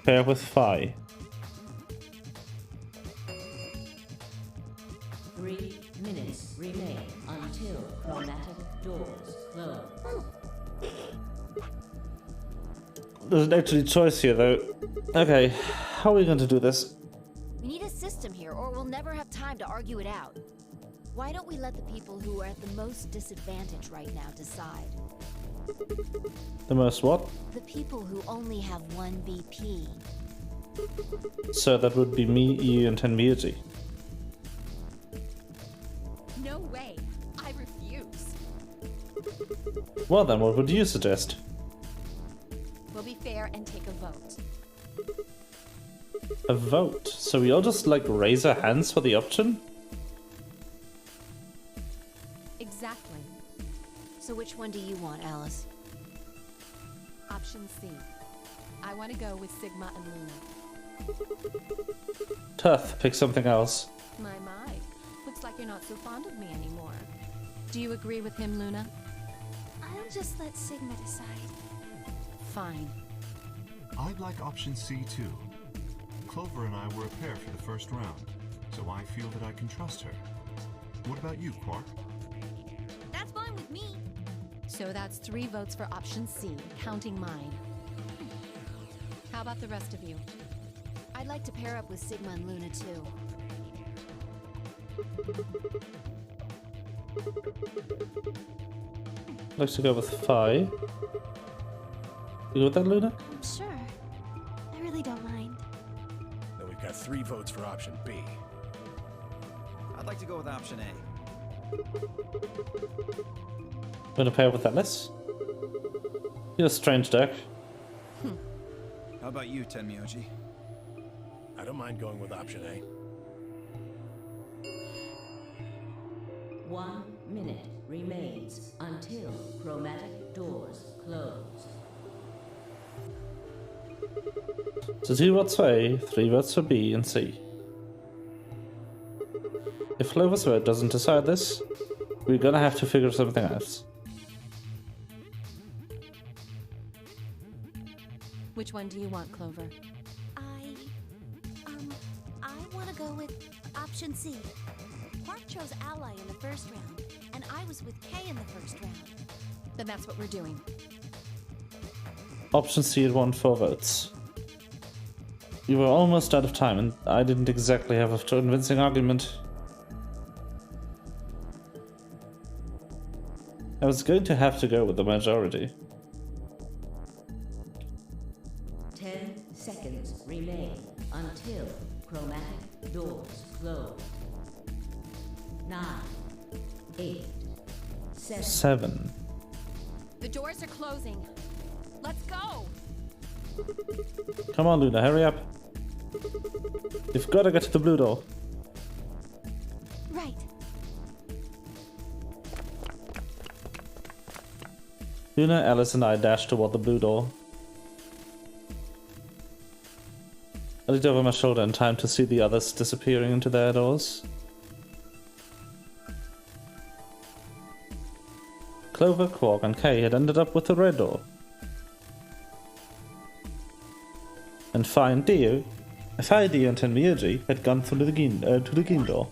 pair up with Phi. 3 minutes remain until chromatic doors close. There's an actually choice here though. Okay, how are we going to do this? We need a system here, or we'll never have time to argue it out. Why don't we let the people who are at the most disadvantage right now decide? The most what? The people who only have 1 BP. So that would be me, you, and Tenmyuji. No way. I refuse. Well then, what would you suggest? We'll be fair and take a vote. A vote? So we all just like raise our hands for the option? Exactly. So which one do you want, Alice? Option C. I want to go with Sigma and Luna. Tough, pick something else. My. Looks like you're not so fond of me anymore. Do you agree with him, Luna? I'll just let Sigma decide. Fine. I'd like option C too. Clover and I were a pair for the first round. so I feel that I can trust her. What about you, Quark? That's fine with me. So that's 3 votes for option C, counting mine. How about the rest of you? I'd like to pair up with Sigma and Luna too. I'd like to go with Phi. You go with that, Luna? Sure. I really don't mind. Then we've got 3 votes for option B. I'd like to go with option A. Gonna pair with Atlas. You're a strange deck. How about you, Tenmyoji? I don't mind going with option A. 1 minute remains until chromatic doors close. So 2 votes for A, 3 votes for B and C. If Clover's vote doesn't decide this, we're gonna have to figure something out. Which one do you want, Clover? I want to go with option C. Quark chose Ally in the first round, and I was with Kay in the first round. Then that's what we're doing. Option C had won 4 votes. We were almost out of time, and I didn't exactly have a convincing argument. I was going to have to go with the majority. 10 seconds remain until chromatic doors close. 9, 8, 7. The doors are closing. Let's go! Come on, Luna, hurry up. You've got to get to the blue door. Right. Luna, Alice, and I dash toward the blue door. I looked over my shoulder in time to see the others disappearing into their doors. Clover, Quark, and Kay had ended up with the red door. And Phi and Dio and Tenmyoji had gone through the green door.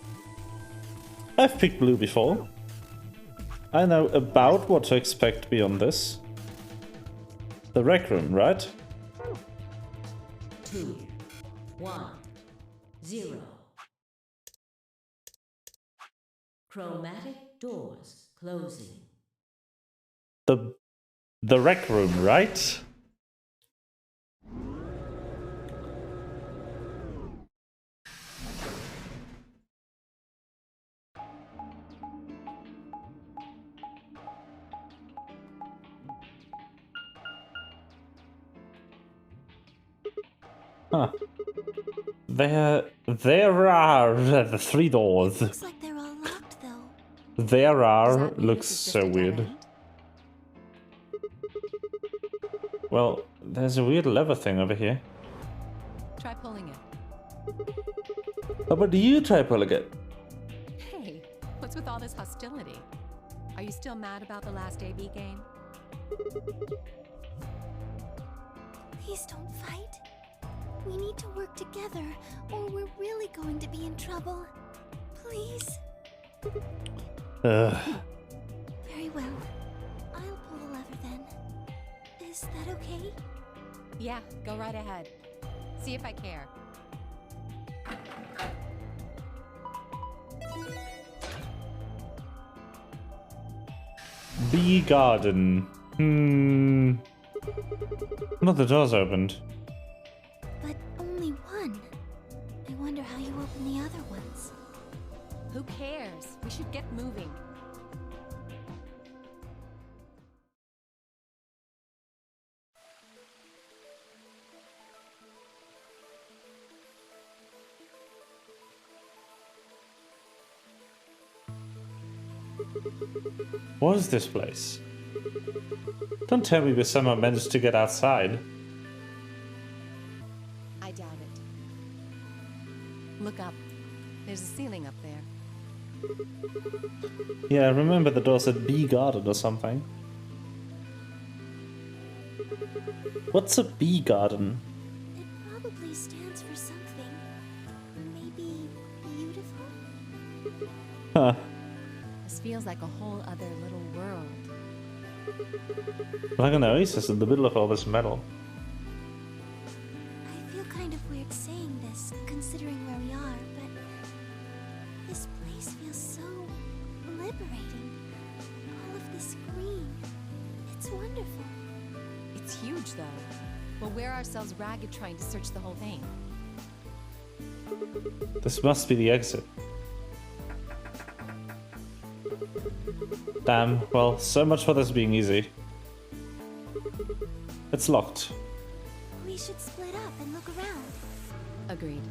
I've picked blue before. I know about what to expect beyond this. The rec room, right? 2, 1, 0. Chromatic doors closing. The rec room, right? Huh. There are the 3 doors. Looks like they're all locked though. There are looks so weird. Well, there's a weird lever thing over here. Try pulling it. How about you try pulling it? Hey, what's with all this hostility? Are you still mad about the last AB game? Please don't fight. We need to work together, or we're really going to be in trouble. Please. Very well. I'll pull the lever then. Is that okay? Yeah, go right ahead. See if I care. Bee garden. Not the door's opened. But only one. I wonder how you open the other ones. Who cares? We should get moving. What is this place? Don't tell me we somehow managed to get outside. I doubt it. Look up. There's a ceiling up there. Yeah, I remember the door said bee garden or something. What's a bee garden? It probably stands for something. Maybe beautiful? Huh. This feels like a whole other little world. Like an oasis in the middle of all this metal. I feel kind of weird saying this, considering where we are, but this place feels so liberating. All of this green. It's wonderful. It's huge, though. We'll wear ourselves ragged trying to search the whole thing. This must be the exit. Damn, well, so much for this being easy. It's locked. We should split up and look around. Agreed.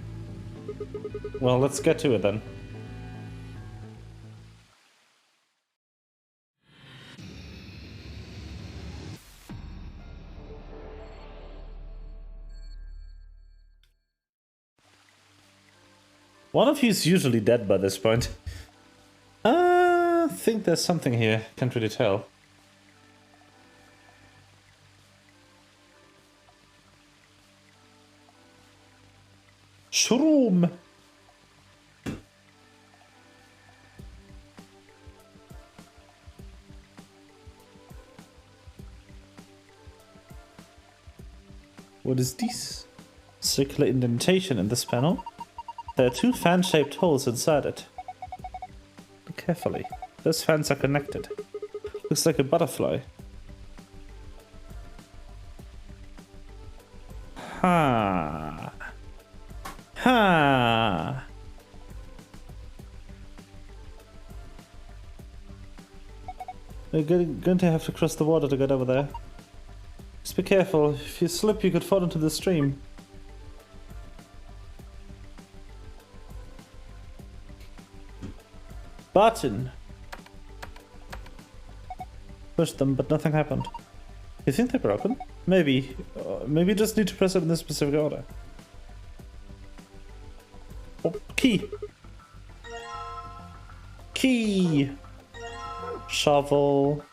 Well, let's get to it then. One of you's usually dead by this point. I think there's something here. Can't really tell. Shroom! What is this? Circular indentation in this panel. There are two fan-shaped holes inside it. Look carefully. Those fans are connected. Looks like a butterfly. Ha. Ha. We're going to have to cross the water to get over there. Just be careful. If you slip, you could fall into the stream. Button. Pushed them, but nothing happened. You think they're broken? Maybe. Maybe you just need to press it in this specific order. Oh, key. Key. Shovel.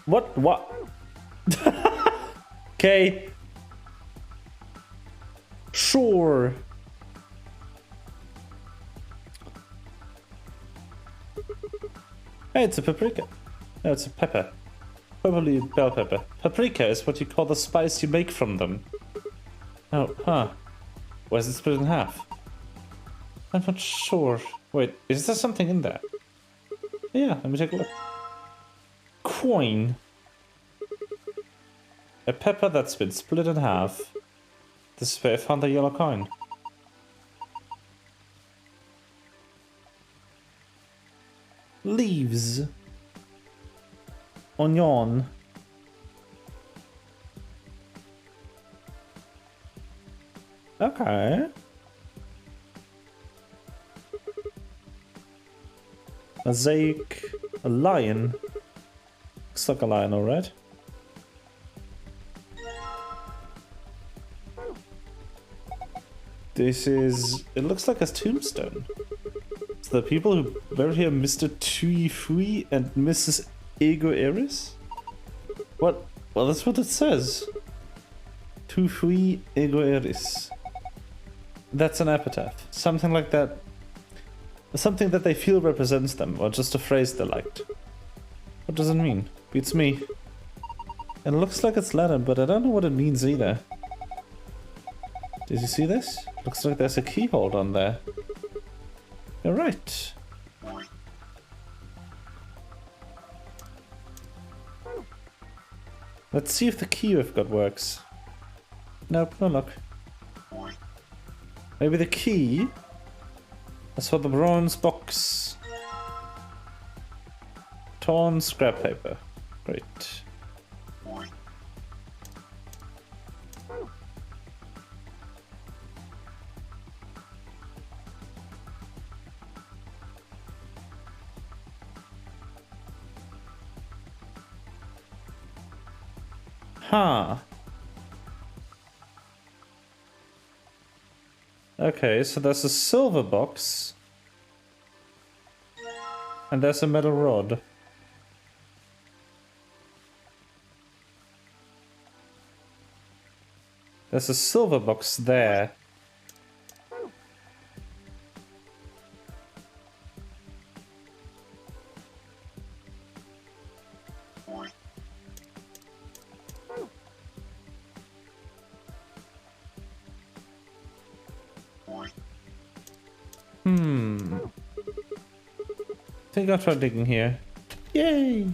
What? Okay. Sure. Hey, it's a paprika. No, it's a pepper. Probably bell pepper. Paprika is what you call the spice you make from them. Oh, huh. Why is it split in half? I'm not sure. Wait, is there something in there? Yeah, let me take a look. Coin. A pepper that's been split in half. This is where I found the yellow coin. Leaves. Onion. Okay. Mosaic. A lion. Looks like a lion, alright. This is... It looks like a tombstone. So the people who buried here, Mr. Tui Fui and Mrs. Ego Eris? What? Well, that's what it says. Tu Fui Ego Eris. That's an epitaph. Something like that. Something that they feel represents them, or just a phrase they liked. What does it mean? Beats me. It looks like it's Latin, but I don't know what it means either. Did you see this? Looks like there's a keyhole on there. You're right. Let's see if the key we've got works. Nope, no luck. Maybe the key is for the bronze box. Torn scrap paper. Great. Huh. Okay, so there's a silver box. And there's a metal rod. There's a silver box there. I think I'll try digging here. Yay!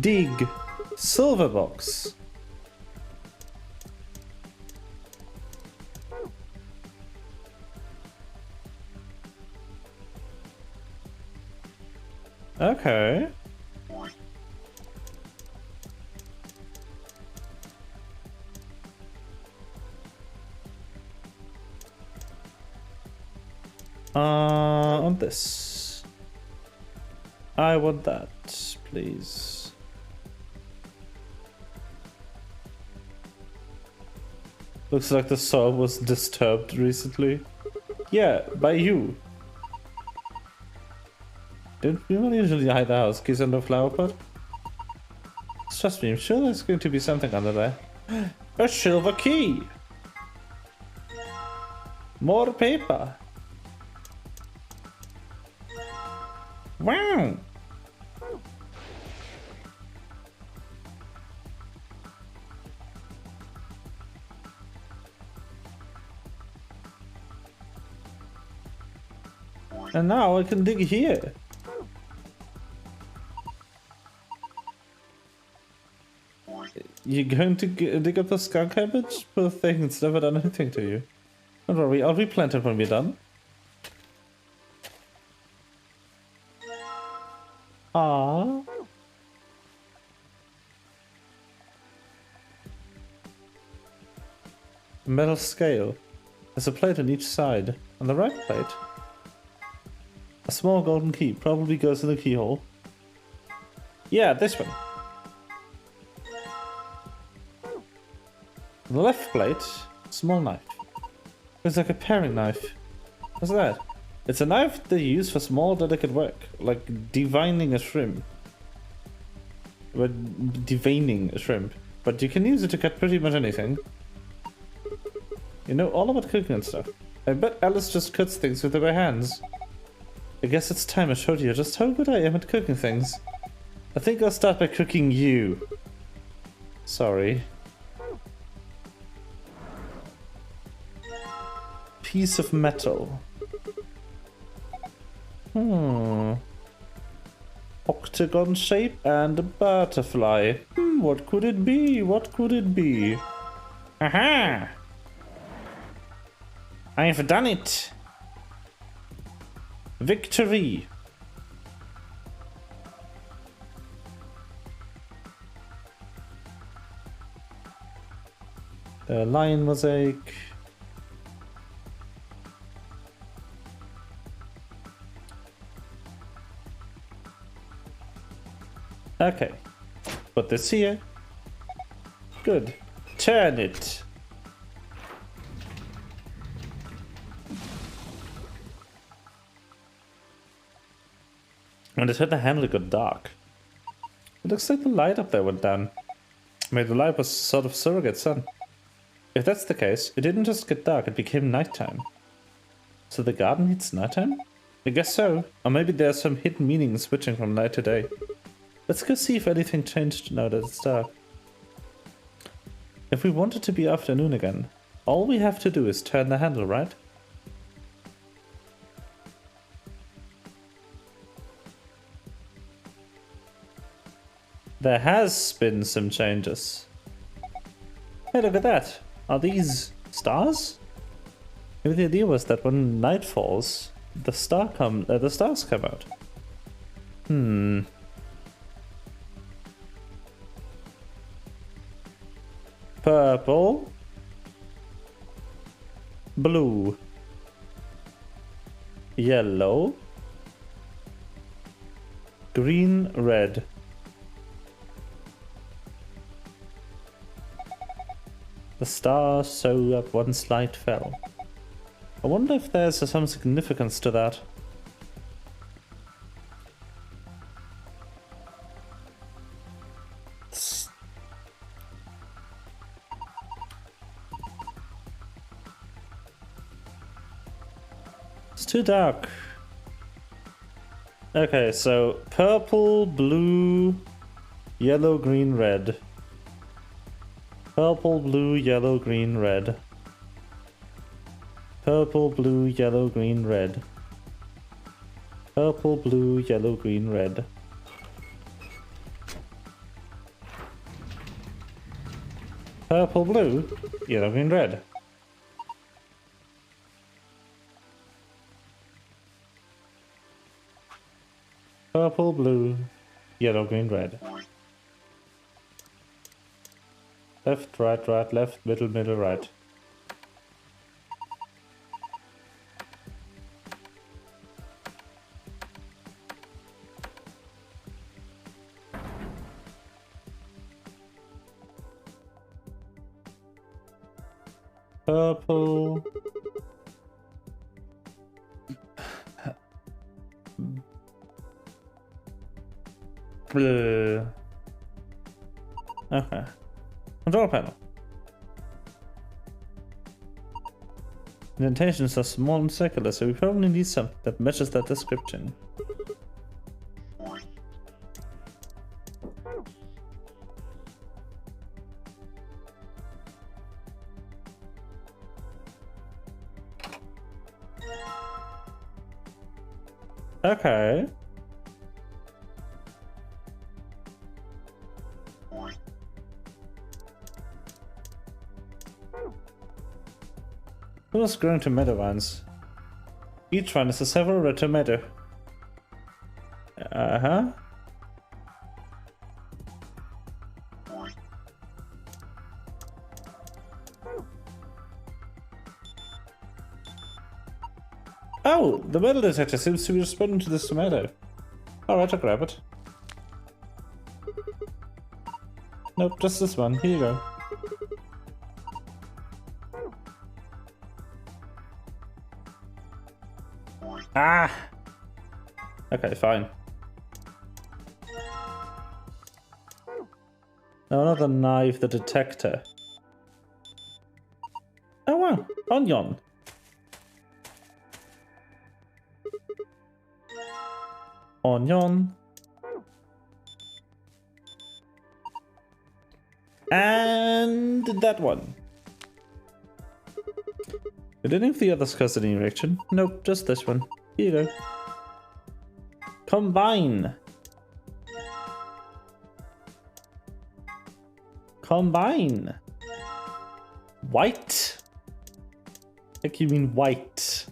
Dig. Silver box. Okay. On this. I want that, please. Looks like the soil was disturbed recently. Yeah, by you. Didn't people usually hide the house keys under a flower pot? Trust me, I'm sure there's going to be something under there. A silver key! More paper! Wow! And now I can dig here. You're going to dig up the skunk cabbage? Poor thing, it's never done anything to you. Don't worry, I'll replant it when we're done. Ah. Metal scale. There's a plate on each side. On the right plate, a small golden key probably goes in the keyhole. Yeah, this one. On the left plate, small knife. It's like a paring knife. What's that? It's a knife they use for small, delicate work, like divining a shrimp. Deveining a shrimp. But you can use it to cut pretty much anything. You know all about cooking and stuff. I bet Alice just cuts things with her hands. I guess it's time I showed you just how good I am at cooking things. I think I'll start by cooking you. Sorry. Piece of metal. Octagon shape and a butterfly. What could it be? What could it be? Aha! I've done it! Victory! Lion mosaic. Okay. Put this here. Good. Turn it. When I turned the handle, it got dark. It looks like the light up there went down. Maybe the light was sort of surrogate sun. If that's the case, it didn't just get dark, it became nighttime. So the garden needs nighttime? I guess so. Or maybe there's some hidden meaning switching from night to day. Let's go see if anything changed now that it's dark. If we want it to be afternoon again, all we have to do is turn the handle, right? There has been some changes. Hey, look at that. Are these stars? Maybe the idea was that when night falls, the stars come out. Purple. Blue. Yellow. Green, red. The stars show up once light fell. I wonder if there's some significance to that. It's too dark. Okay, so purple, blue, yellow, green, red. Purple, blue, yellow, green, red. Purple, blue, yellow, green, red. Purple, blue, yellow, green, red. Purple, blue, yellow, green, red. Purple, blue, yellow, green, red. Left, right, right, left, middle, middle, right. Purple. Blue. Okay. Control panel. Indentations are small and circular, so we probably need something that matches that description. Okay. Who was growing tomato vines? Each one is a several red tomato. Uh-huh. Oh, the metal detector seems to be responding to this tomato. Alright, I'll grab it. Nope, just this one. Here you go. Ah! Okay, fine. No, not the knife, the detector. Oh wow, onion. Onion. And that one. Did any of the others cause any reaction? Nope, just this one. Here you go. Combine. Combine. White. I think you mean white.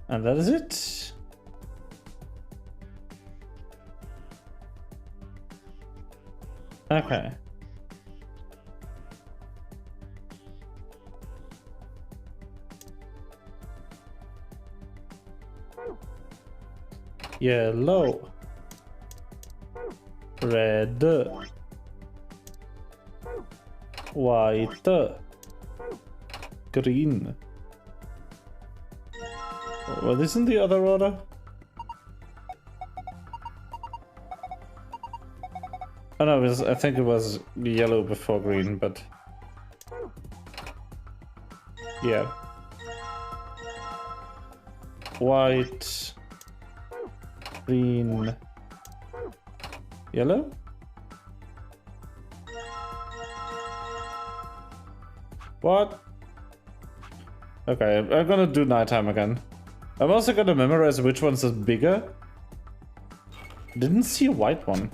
And that is it. Okay. Yellow. Red. White. Green. Well, isn't the other order? Oh no, I think it was yellow before green, but yeah. White, green, yellow? What? Okay, I'm gonna do nighttime again. I'm also gonna memorize which ones is bigger. Didn't see a white one.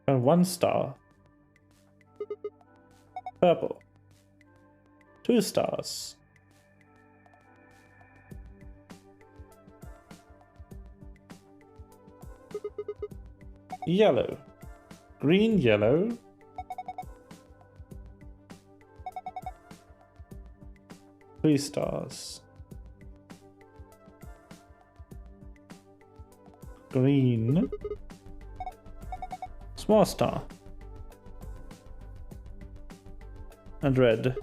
And 1 star. Purple. 2 stars. Yellow. Green, yellow. Three stars. Green. Small star. and red.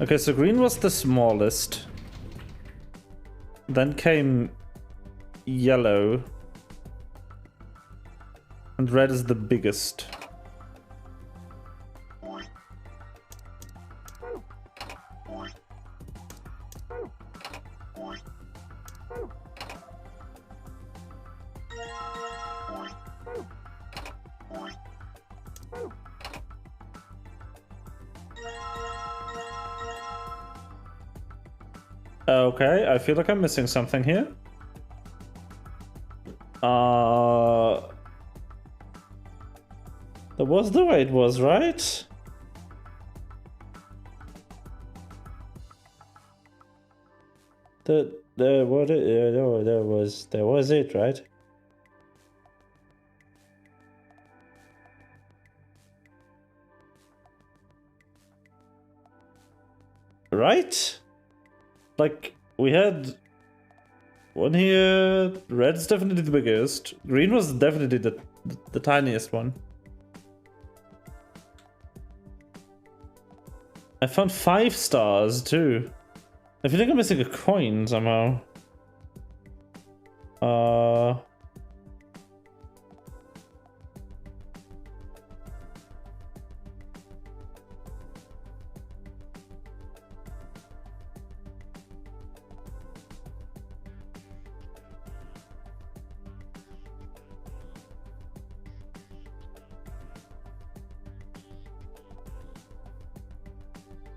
Okay, so green was the smallest. Then came yellow. And red is the biggest. Okay, I feel like I'm missing something here. That was the way it was, right? That was it, right? Right? Like, we had one here. Red's definitely the biggest. Green was definitely the tiniest one. I found 5 stars too. I feel like I'm missing a coin somehow.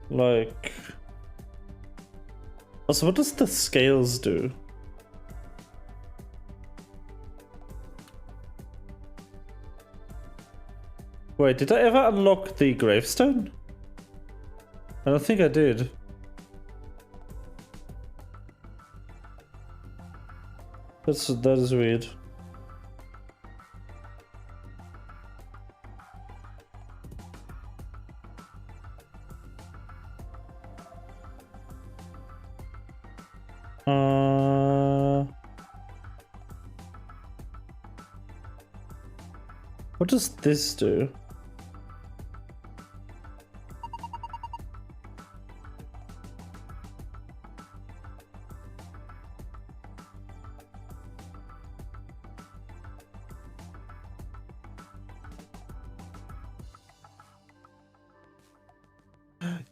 Like, also, what does the scales do? Wait, did I ever unlock the gravestone? I don't think I did. That is weird. What does this do?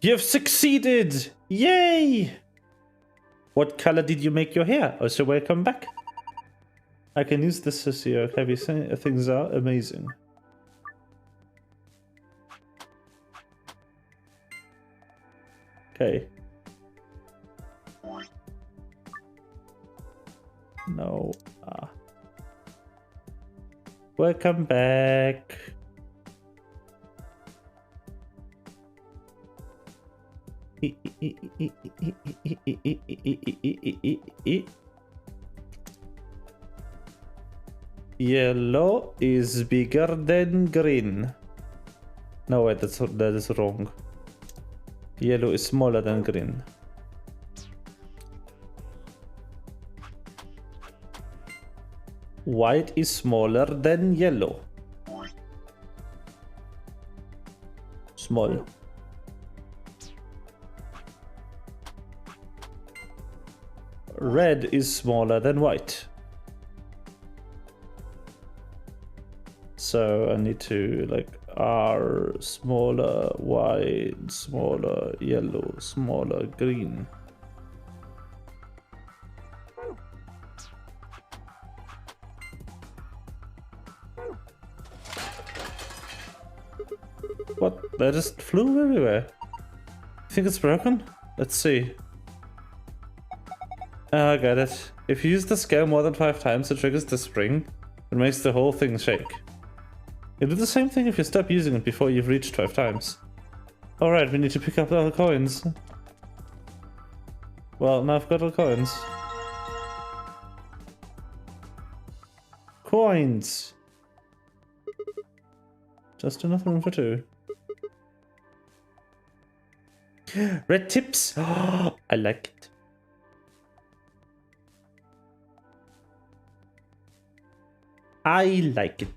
You've succeeded! Yay! What color did you make your hair? Oh, so welcome back. I can use this to see how heavy things are. Amazing. Okay. No. Welcome back. Yellow is bigger than green. No, wait, that is wrong. Yellow is smaller than green. White is smaller than yellow. Small. Red is smaller than white. So I need to like R smaller, white, smaller, yellow, smaller, green. What? That just flew everywhere. Think it's broken? Let's see. Oh, I got it. If you use the scale more than 5 times, it triggers the spring. It makes the whole thing shake. You do the same thing if you stop using it before you've reached 5 times. Alright, we need to pick up all the coins. Well, now I've got all the coins. coins. Just enough room for 2. Red tips. Oh, I like it. I like it.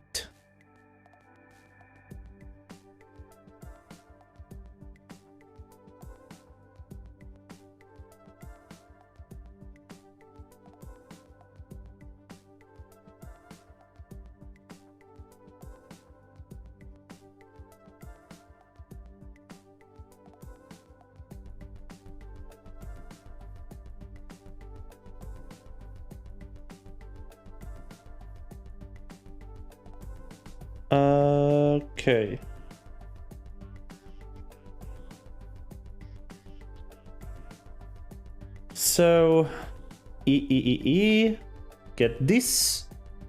Okay. So, get this.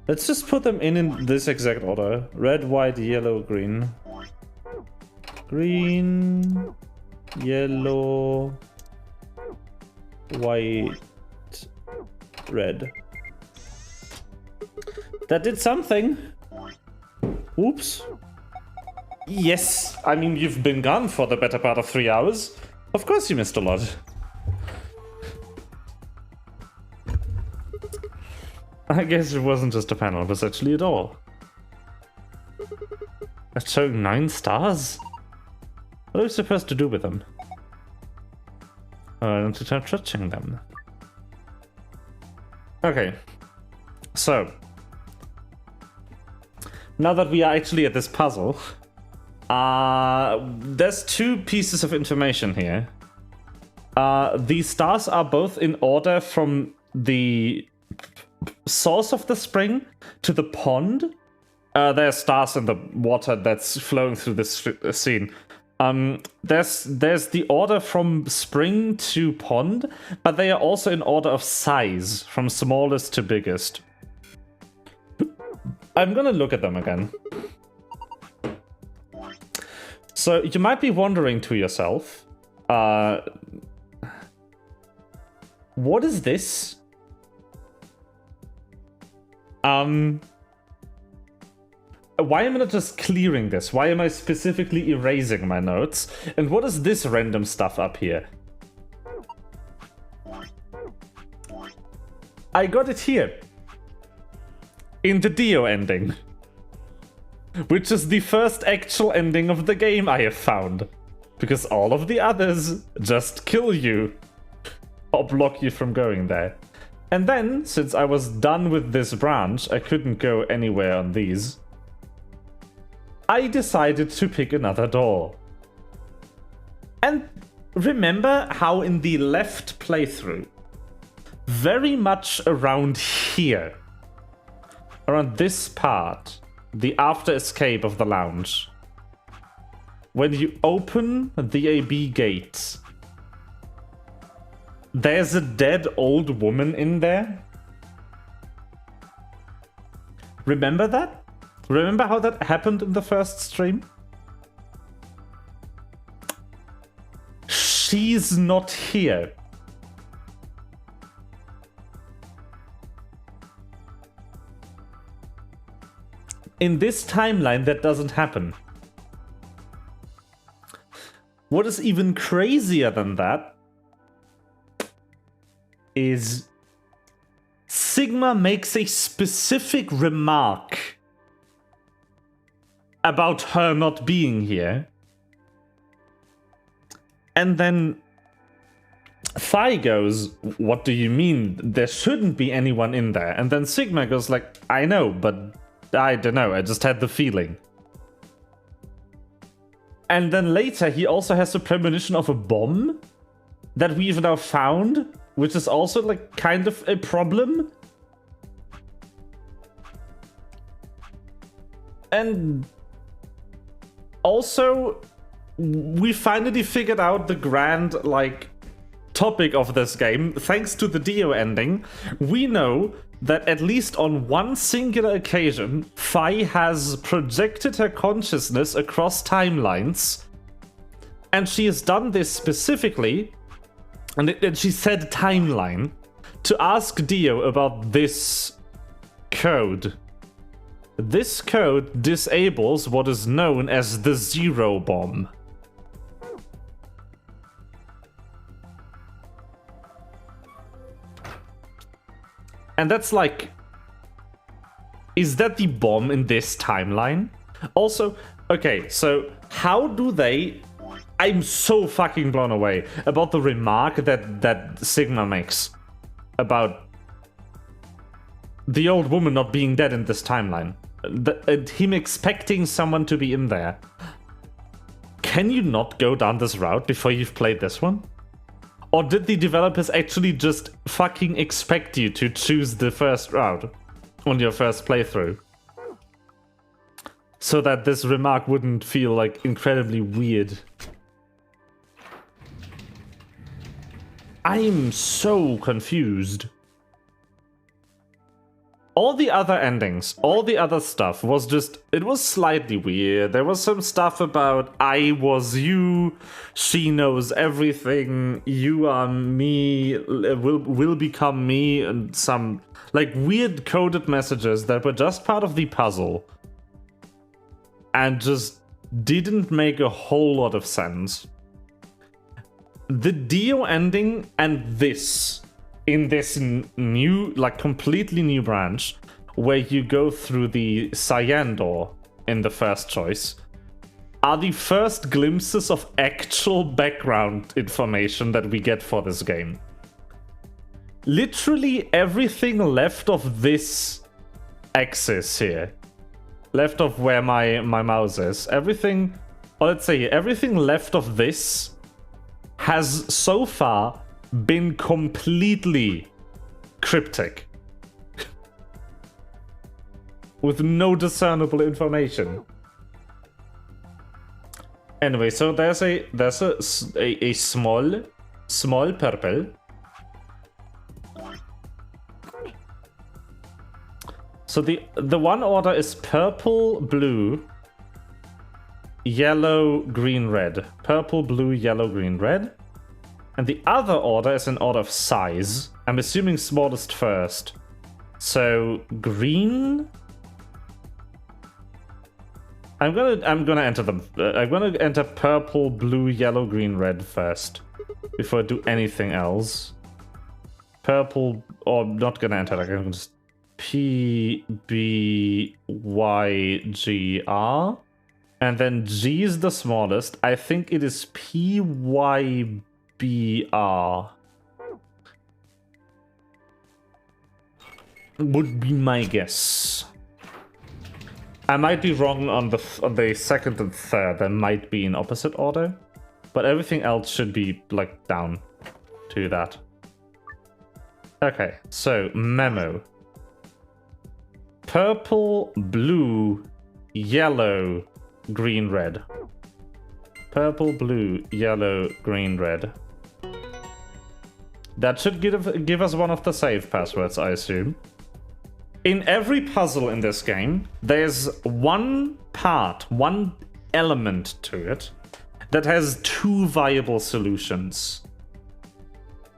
Let's just put them in this exact order. Red, white, yellow, green. Green, yellow, white, red. That did something. Oops. Yes, I mean, you've been gone for the better part of 3 hours. Of course you missed a lot. I guess it wasn't just a panel, it was actually a door. It's showing 9 stars? What are we supposed to do with them? Oh, I don't to start touching them. Okay. So. Now that we are actually at this puzzle, there's 2 pieces of information here. The stars are both in order from the source of the spring to the pond. There are stars in the water that's flowing through this scene. There's the order from spring to pond, but they are also in order of size, from smallest to biggest. I'm gonna look at them again. So you might be wondering to yourself, what is this? Why am I not just clearing this? Why am I specifically erasing my notes? And what is this random stuff up here? I got it here. In the Dio ending. Which is the first actual ending of the game I have found. Because all of the others just kill you. Or block you from going there. And then, since I was done with this branch, I couldn't go anywhere on these. I decided to pick another door. And remember how in the left playthrough, very much around here, around this part, the after escape of the lounge, when you open the AB gate, there's a dead old woman in there. Remember that? Remember how that happened in the first stream? She's not here. In this timeline, that doesn't happen. What is even crazier than that is Sigma makes a specific remark about her not being here. And then Phi goes, what do you mean? There shouldn't be anyone in there. And then Sigma goes like, I know, but I don't know, I just had the feeling. And then later he also has a premonition of a bomb that we've now found, which is also like kind of a problem. And also, we finally figured out the grand, like, topic of this game. Thanks to the Dio ending, we know that at least on one singular occasion, Phi has projected her consciousness across timelines. And she has done this specifically, and she said timeline, to ask Dio about this code. This code disables what is known as the Zero Bomb. And that's like... Is that the bomb in this timeline? Also, okay, so how do they... I'm so fucking blown away about the remark that Sigma makes about the old woman not being dead in this timeline. Him expecting someone to be in there. Can you not go down this route before you've played this one? Or did the developers actually just fucking expect you to choose the first route on your first playthrough? So that this remark wouldn't feel like incredibly weird. I'm so confused. All the other endings, all the other stuff was just, it was slightly weird. There was some stuff about I was you, she knows everything, you are me, will become me, and some like weird coded messages that were just part of the puzzle and just didn't make a whole lot of sense. The Dio ending and this, in this new, like completely new branch, where you go through the cyan door in the first choice, are the first glimpses of actual background information that we get for this game. Literally everything left of this axis here, left of where my mouse is, everything, or let's say everything left of this has so far been completely cryptic. With no discernible information. Anyway, so there's a small purple. So the one order is purple, blue, yellow, green, red. Purple, blue, yellow, green, red. And the other order is an order of size. I'm assuming smallest first. So green. I'm gonna enter them. I'm gonna enter purple, blue, yellow, green, red first before I do anything else. Purple, or not gonna enter. Like I'm gonna just P B Y G R, and then G is the smallest. I think it is P Y B R. Would be my guess. I might be wrong on the second and third. There might be in opposite order, but everything else should be like down to that. Okay, so memo. Purple, blue, yellow, green, red. Purple, blue, yellow, green, red. That should give us one of the save passwords, I assume. In every puzzle in this game, there's one part, one element to it that has two viable solutions.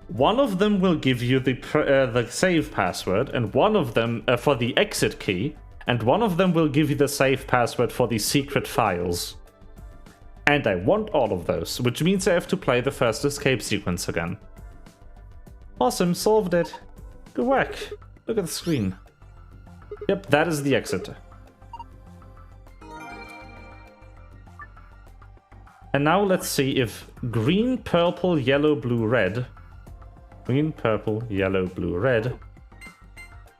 One of them will give you the save password, and one of them for the exit key, and one of them will give you the save password for the secret files. And I want all of those, which means I have to play the first escape sequence again. Awesome, solved it. Good work. Look at the screen. Yep, that is the exit. And now let's see if green, purple, yellow, blue, red. Green, purple, yellow, blue, red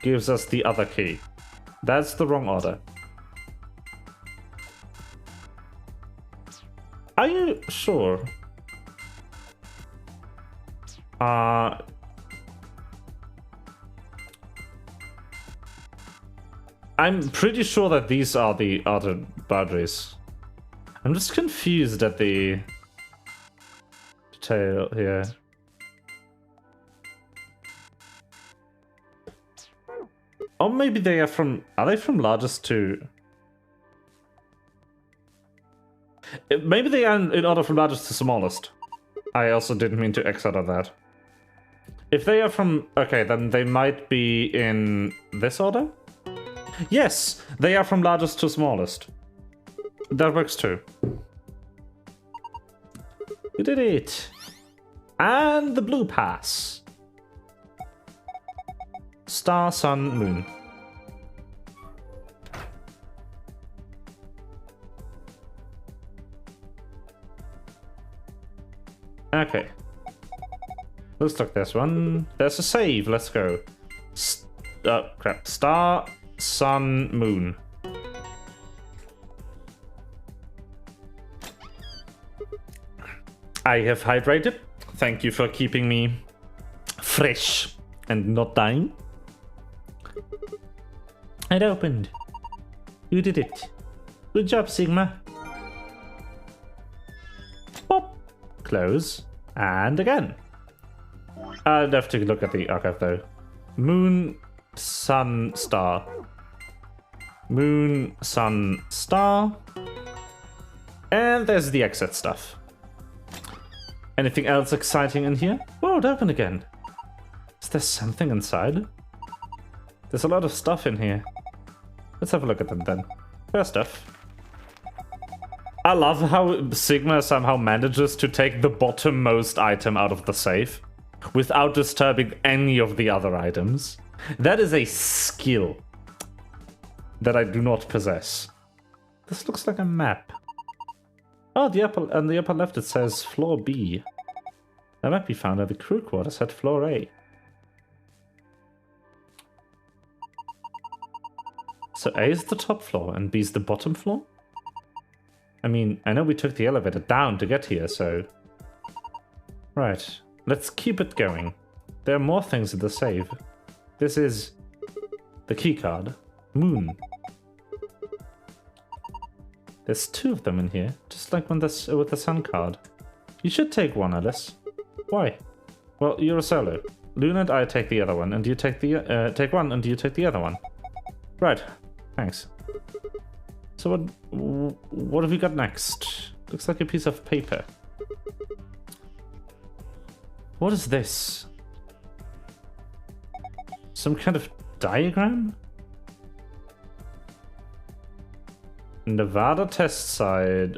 gives us the other key. That's the wrong order. Are you sure? I'm pretty sure that these are the other boundaries. I'm just confused at the detail here. Or maybe they are from... Are they from largest to... Maybe they are in order from largest to smallest. I also didn't mean to X out of that. If they are from... Okay, then they might be in this order? Yes, they are from largest to smallest. That works too. We did it. And the blue pass. Star, sun, moon. Okay. Looks like there's one. There's a save. Let's go. Oh, crap. Star, sun, moon. I have hydrated. Thank you for keeping me fresh and not dying. It opened. You did it. Good job, Sigma. Pop. Close. And again. I'll have to look at the archive though. Moon, sun, star. Moon, sun, star. And there's the exit stuff. Anything else exciting in here? Oh, it opened again. Is there something inside? There's a lot of stuff in here. Let's have a look at them then. First off, I love how Sigma somehow manages to take the bottommost item out of the safe without disturbing any of the other items. That is a skill that I do not possess. This looks like a map. Oh, on the upper left it says floor B. That might be found at the crew quarters at floor A. So A is the top floor and B is the bottom floor? I mean, I know we took the elevator down to get here, so... Right, let's keep it going. There are more things in the save. This is the keycard. Moon. There's two of them in here, just like with the sun card. You should take one, Alice. Why? Well, you're a solo. Luna and I take the other one, and you take take one, and you take the other one. Right. Thanks. So what have we got next? Looks like a piece of paper. What is this? Some kind of diagram? Nevada test site.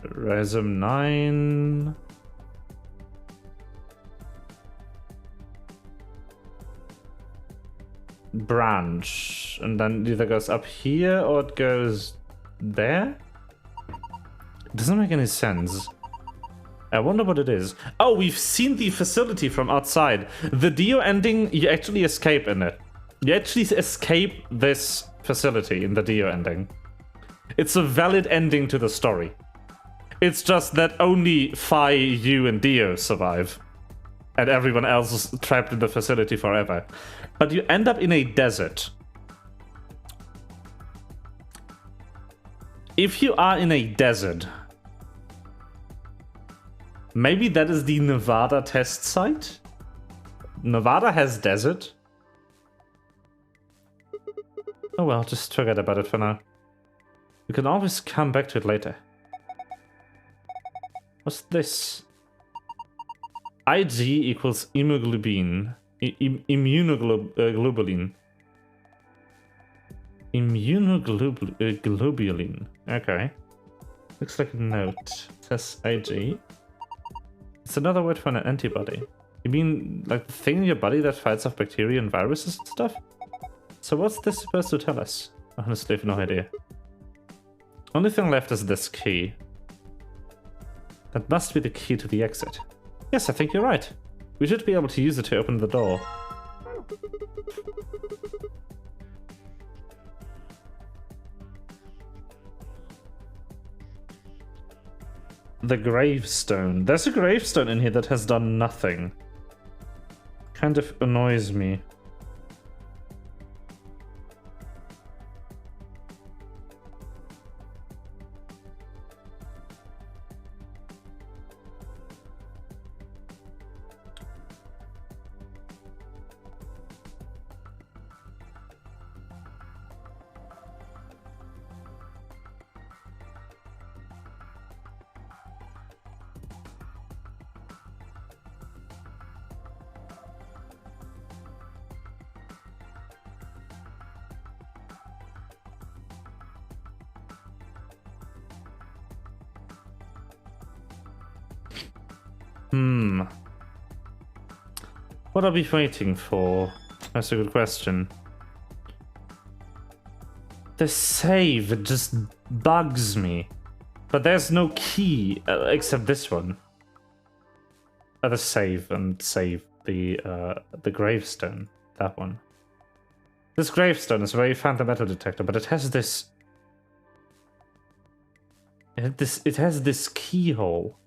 Resum 9. Branch. And then it either goes up here or it goes there? It doesn't make any sense. I wonder what it is. Oh, we've seen the facility from outside. The Dio ending, you actually escape in it. You actually escape this facility in the Dio ending. It's a valid ending to the story. It's just that only Phi, you, and Dio survive. And everyone else is trapped in the facility forever. But you end up in a desert. If you are in a desert, maybe that is the Nevada test site? Nevada has desert? Oh well, just forget about it for now. We can always come back to it later. What's this? Ig equals immunoglobulin. Immunoglobulin. Immunoglobulin. Okay. Looks like a note. It says Ig. It's another word for an antibody. You mean like the thing in your body that fights off bacteria and viruses and stuff? So what's this supposed to tell us? I honestly have no idea. Only thing left is this key. That must be the key to the exit. Yes, I think you're right. We should be able to use it to open the door. The gravestone. There's a gravestone in here that has done nothing. Kind of annoys me. What are we waiting for? That's a good question. The save just bugs me. But there's no key except this one. The save and save the gravestone. That one. This gravestone is a very fundamental detector, but it has this. It has this keyhole.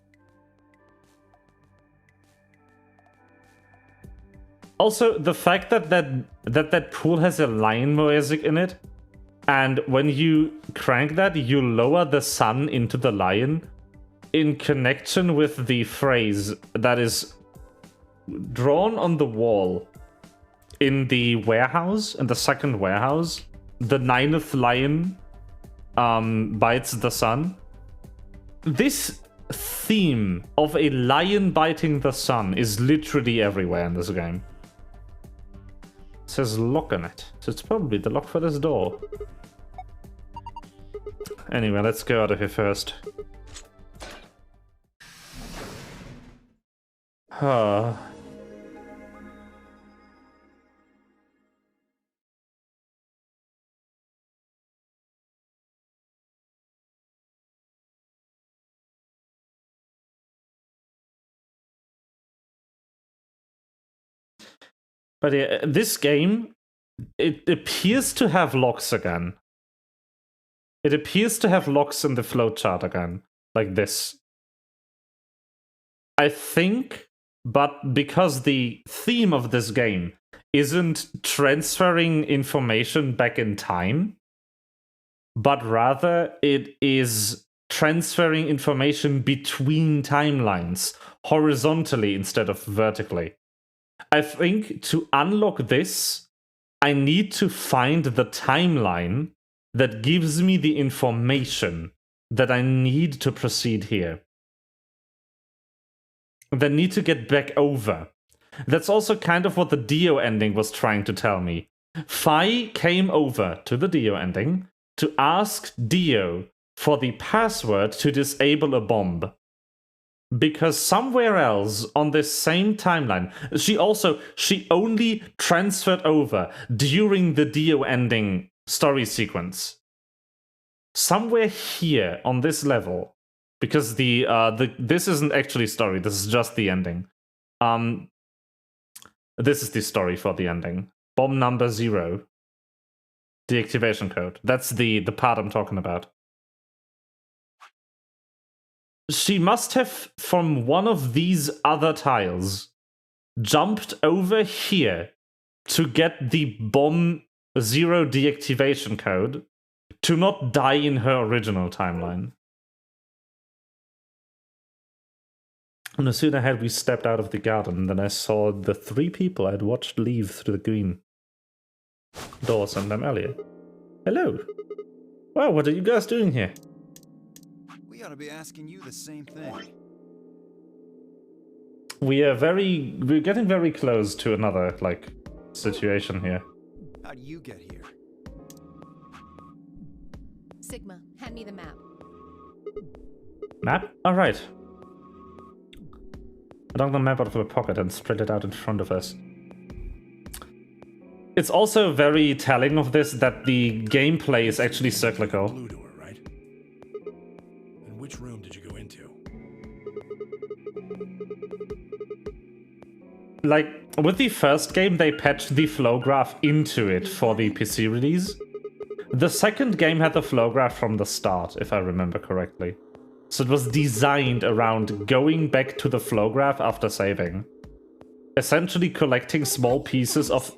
Also, the fact that that pool has a lion music in it, and when you crank that, you lower the sun into the lion in connection with the phrase that is drawn on the wall in the warehouse, in the second warehouse. The 9th lion bites the sun. This theme of a lion biting the sun is literally everywhere in this game. It says lock on it, so it's probably the lock for this door. Anyway, let's go out of here first. But yeah, this game, it appears to have locks again. It appears to have locks in the flowchart again, like this. I think, but because the theme of this game isn't transferring information back in time, but rather it is transferring information between timelines, horizontally instead of vertically. I think to unlock this, I need to find the timeline that gives me the information that I need to proceed here. Then need to get back over. That's also kind of what the Dio ending was trying to tell me. Fi came over to the Dio ending to ask Dio for the password to disable a bomb. Because somewhere else on this same timeline, she only transferred over during the Dio ending story sequence. Somewhere here on this level, because this isn't actually story, this is just the ending. This is the story for the ending. Bomb number 0. The activation code. That's the part I'm talking about. She must have, from one of these other tiles, jumped over here to get the bomb 0 deactivation code to not die in her original timeline. No sooner had we stepped out of the garden than I saw the 3 people I'd watched leave through the green door sometime earlier. Hello. Wow, what are you guys doing here? We ought to be asking you the same thing. We're getting very close to another, situation here. How do you get here? Sigma, hand me the map. Map? Alright. I dug the map out of my pocket and spread it out in front of us. It's also very telling of this that the gameplay is actually cyclical. Blue door, right? And which room did you go into? Like, with the first game, they patched the flow graph into it for the PC release. The second game had the flow graph from the start, if I remember correctly. So it was designed around going back to the flow graph after saving. Essentially collecting small pieces of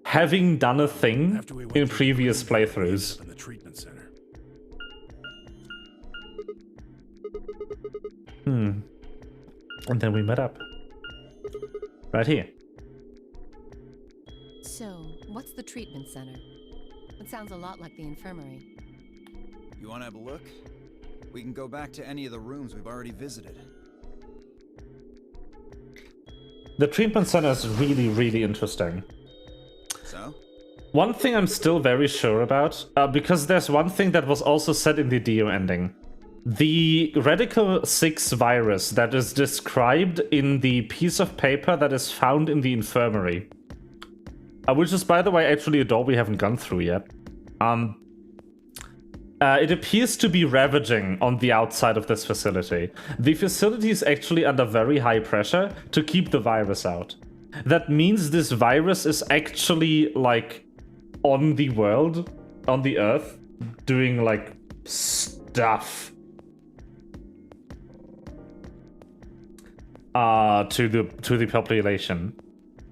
having done a thing in previous playthroughs. In the treatment center. And then we met up. Right here. So, what's the treatment center? It sounds a lot like the infirmary. You want to have a look? We can go back to any of the rooms we've already visited. The treatment center is really, really interesting. So? One thing I'm still very sure about, because there's one thing that was also said in the Dio ending. The Radical 6 virus that is described in the piece of paper that is found in the infirmary, which is, by the way, actually a door we haven't gone through yet. It appears to be ravaging on the outside of this facility. The facility is actually under very high pressure to keep the virus out. That means this virus is actually, like, on the world, on the Earth, doing, like, stuff. To the population.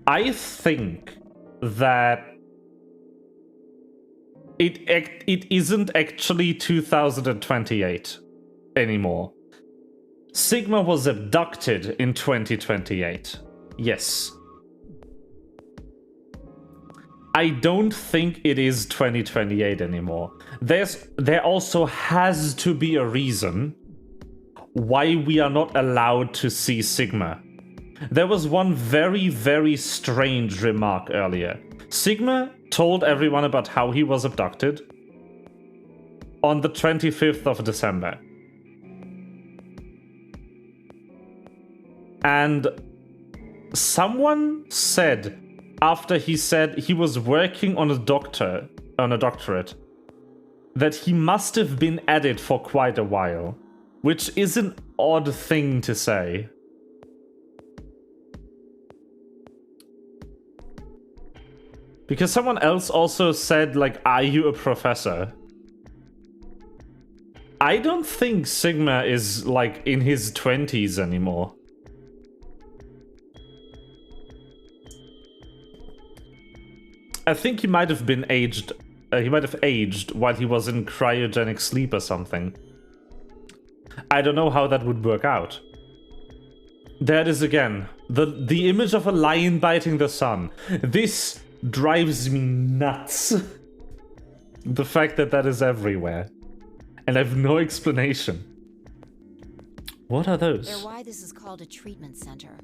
I think that it isn't actually 2028 anymore. Sigma was abducted in 2028. Yes. I don't think it is 2028 anymore. There also has to be a reason why we are not allowed to see Sigma. There was one very, very strange remark earlier. Sigma told everyone about how he was abducted on the 25th of December. And someone said, after he said he was working on a doctorate, that he must have been at it for quite a while. Which is an odd thing to say. Because someone else also said, like, are you a professor? I don't think Sigma is, like, in his 20s anymore. I think he might have been aged. He might have aged while he was in cryogenic sleep or something. I don't know how that would work out. There it is again. The image of a lion biting the sun. This drives me nuts. The fact that that is everywhere. And I have no explanation. What are those? They're why this is called a treatment center.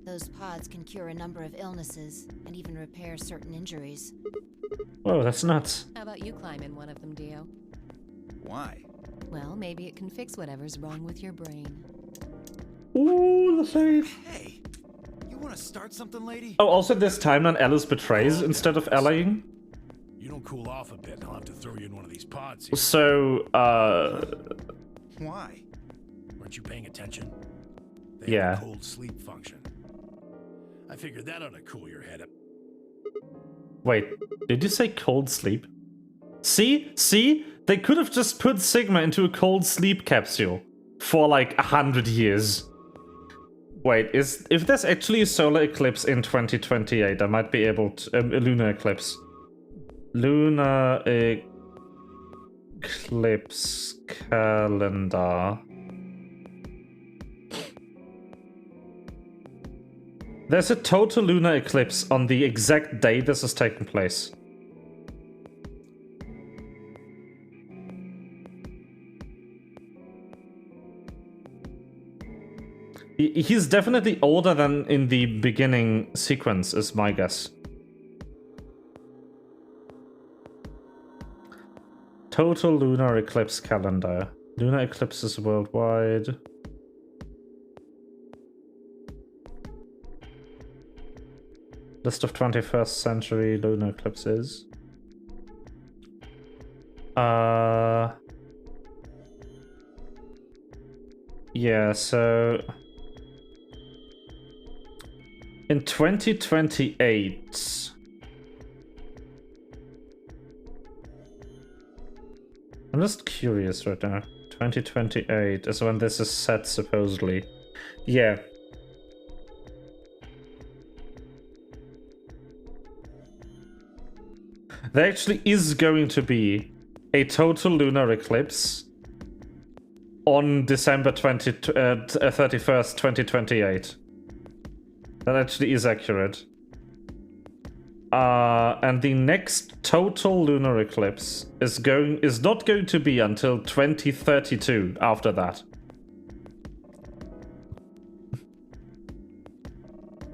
Those pods can cure a number of illnesses and even repair certain injuries. Whoa, that's nuts. How about you climb in one of them, Dio? Why? Well, maybe it can fix whatever's wrong with your brain. Ooh, the face. Hey, you want to start something, lady? Oh, also this time on Alice betrays instead of allying. You don't cool off a bit, and I'll have to throw you in one of these pods here. So, Why? Weren't you paying attention? They yeah. have a cold sleep function. I figured that ought to cool your head up. Wait, did you say cold sleep? See? They could have just put Sigma into a cold sleep capsule for like 100 years. Wait, if there's actually a solar eclipse in 2028, I might be able to... a lunar eclipse. Lunar eclipse calendar. There's a total lunar eclipse on the exact day this is taking place. He's definitely older than in the beginning sequence, is my guess. Total lunar eclipse calendar. Lunar eclipses worldwide. List of 21st century lunar eclipses. Yeah, so... in 2028... I'm just curious right now. 2028 is when this is set, supposedly. Yeah. There actually is going to be a total lunar eclipse on December 31st, 2028. That actually is accurate. And the next total lunar eclipse is not going to be until 2032 after that.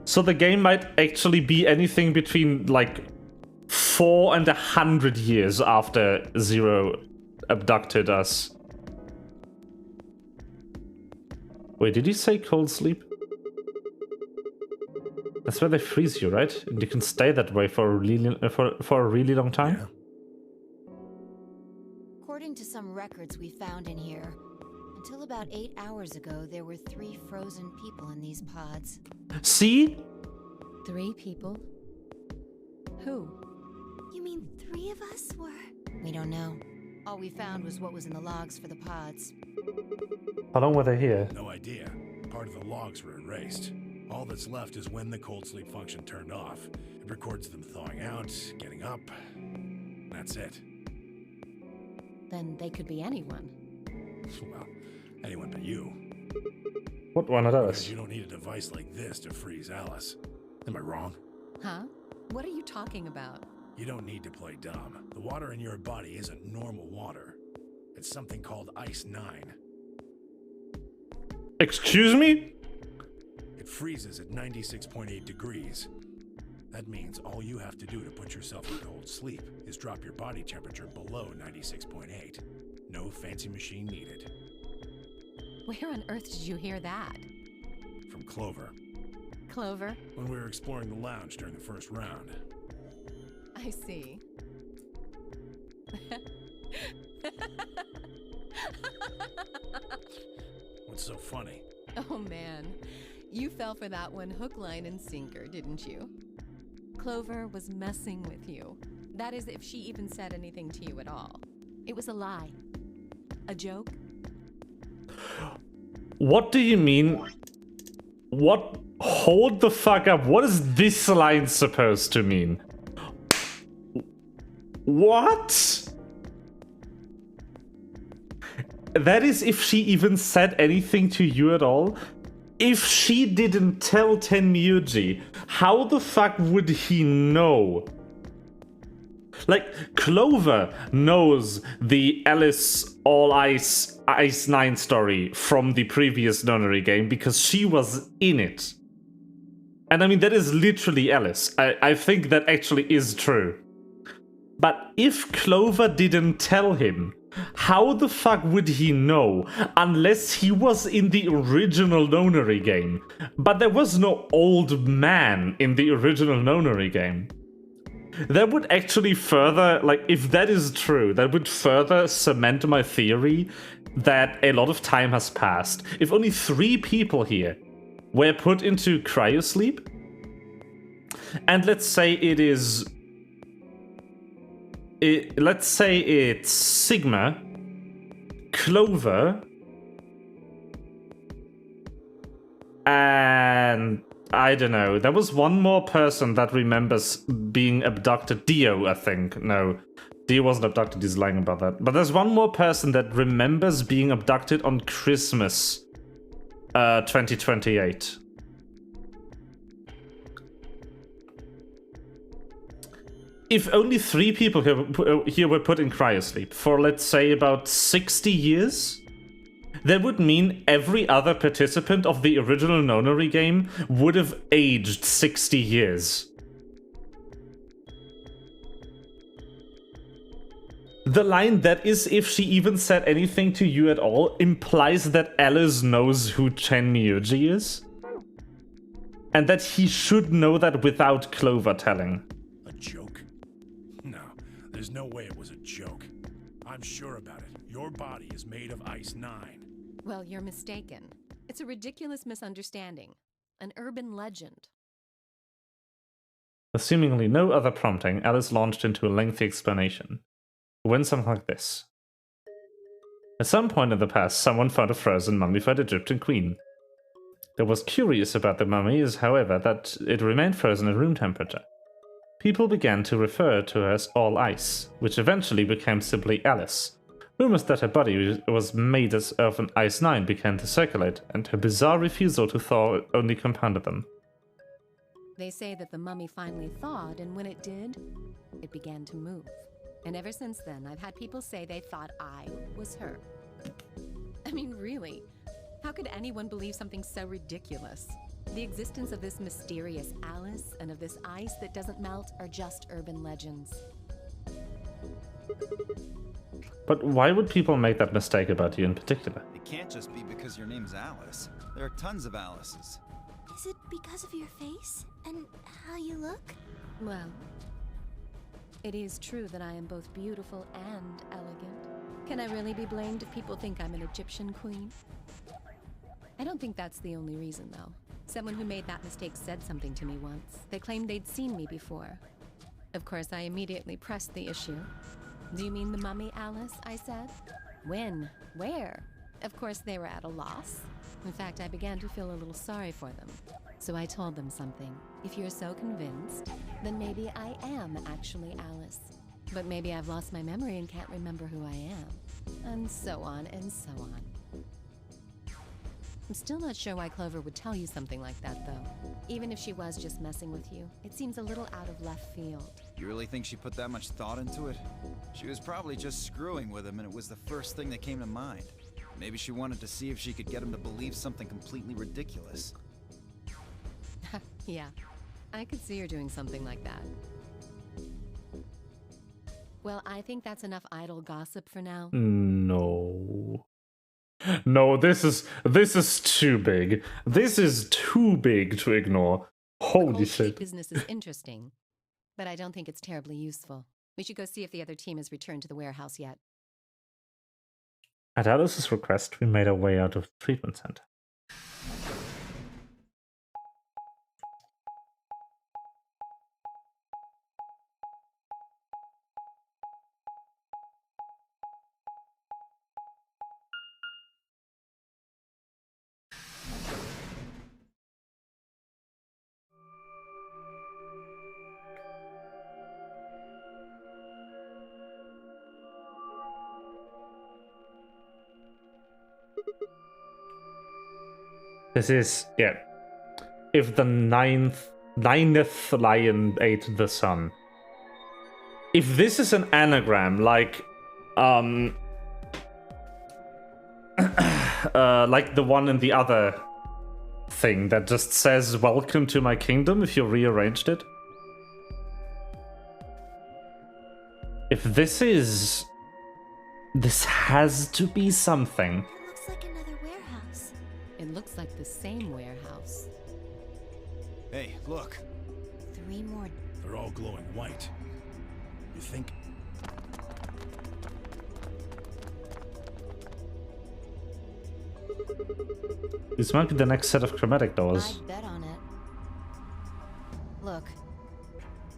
So the game might actually be anything between like 4 and 100 years after Zero abducted us. Wait, did he say cold sleep? That's where they freeze you, right? And you can stay that way for a really long time? Yeah. According to some records we found in here, until about 8 hours ago, there were 3 frozen people in these pods. See? 3 people? Who? You mean 3 of us were? We don't know. All we found was what was in the logs for the pods. How long were they here? No idea. Part of the logs were erased. All that's left is when the cold sleep function turned off. It records them thawing out, getting up. That's it. Then they could be anyone. Well, anyone but you. What one of those? Because you don't need a device like this to freeze Alice. Am I wrong? Huh? What are you talking about? You don't need to play dumb. The water in your body isn't normal water. It's something called Ice 9. Excuse me? It freezes at 96.8 degrees. That means all you have to do to put yourself in cold sleep is drop your body temperature below 96.8. No fancy machine needed. Where on earth did you hear that? From Clover. Clover? When we were exploring the lounge during the first round. I see. What's so funny? Oh man, you fell for that one hook, line, and sinker, didn't you? Clover was messing with you. That is, if she even said anything to you at all. It was a lie. A joke. What do you mean? What? Hold the fuck up. What is this line supposed to mean? What? That is if she even said anything to you at all? If she didn't tell Tenmyuji, how the fuck would he know? Like, Clover knows the Alice All Ice 9 story from the previous Nonary game because she was in it. And I mean, that is literally Alice. I think that actually is true. But if Clover didn't tell him, how the fuck would he know unless he was in the original Nonary game? But there was no old man in the original Nonary game. That would actually further, like, if that is true, that would further cement my theory that a lot of time has passed. If only 3 people here were put into cryosleep, and let's say it is... let's say it's Sigma, Clover, and I don't know. There was one more person that remembers being abducted. Dio, I think. No, Dio wasn't abducted. He's lying about that. But there's one more person that remembers being abducted on Christmas 2028. If only 3 people here were put in cryosleep for, let's say, about 60 years, that would mean every other participant of the original Nonary game would have aged 60 years. The line, that is if she even said anything to you at all, implies that Alice knows who Tenmyuji is. And that he should know that without Clover telling. A joke? No, there's no way it was a joke. I'm sure about it. Your body is made of Ice 9. Well, you're mistaken. It's a ridiculous misunderstanding. An urban legend. With seemingly no other prompting, Alice launched into a lengthy explanation. It went something like this. At some point in the past, someone found a frozen, mummified Egyptian queen. What was curious about the mummy is, however, that it remained frozen at room temperature. People began to refer to her as All Ice, which eventually became simply Alice. Rumors that her body was made of an Ice 9 began to circulate, and her bizarre refusal to thaw only compounded them. They say that the mummy finally thawed, and when it did, it began to move. And ever since then, I've had people say they thought I was her. I mean, really, how could anyone believe something so ridiculous? The existence of this mysterious Alice and of this ice that doesn't melt are just urban legends. But why would people make that mistake about you in particular? It can't just be because your name's Alice. There are tons of Alices. Is it because of your face and how you look? Well, it is true that I am both beautiful and elegant. Can I really be blamed if people think I'm an Egyptian queen? I don't think that's the only reason, though. Someone who made that mistake said something to me once. They claimed they'd seen me before. Of course, I immediately pressed the issue. Do you mean the mummy, Alice? I said. When? Where? Of course, they were at a loss. In fact, I began to feel a little sorry for them. So I told them something. If you're so convinced, then maybe I am actually Alice. But maybe I've lost my memory and can't remember who I am. And so on and so on. I'm still not sure why Clover would tell you something like that, though. Even if she was just messing with you, it seems a little out of left field. You really think she put that much thought into it? She was probably just screwing with him and it was the first thing that came to mind. Maybe she wanted to see if she could get him to believe something completely ridiculous. Yeah, I could see her doing something like that. Well, I think that's enough idle gossip for now. No. No, this is too big. This is too big to ignore. Holy shit. Business is interesting, but I don't think it's terribly useful. We should go see if the other team has returned to the warehouse yet. At Alice's request, we made our way out of the treatment center. This is, yeah. If the ninth lion ate the sun. If this is an anagram, like like the one in the other thing that just says "Welcome to my kingdom" if you rearranged it. If this has to be something. Looks like another warehouse. It looks like the same warehouse. Hey, look. 3 more. They're all glowing white. You think? This might be the next set of chromatic doors. I'd bet on it. Look.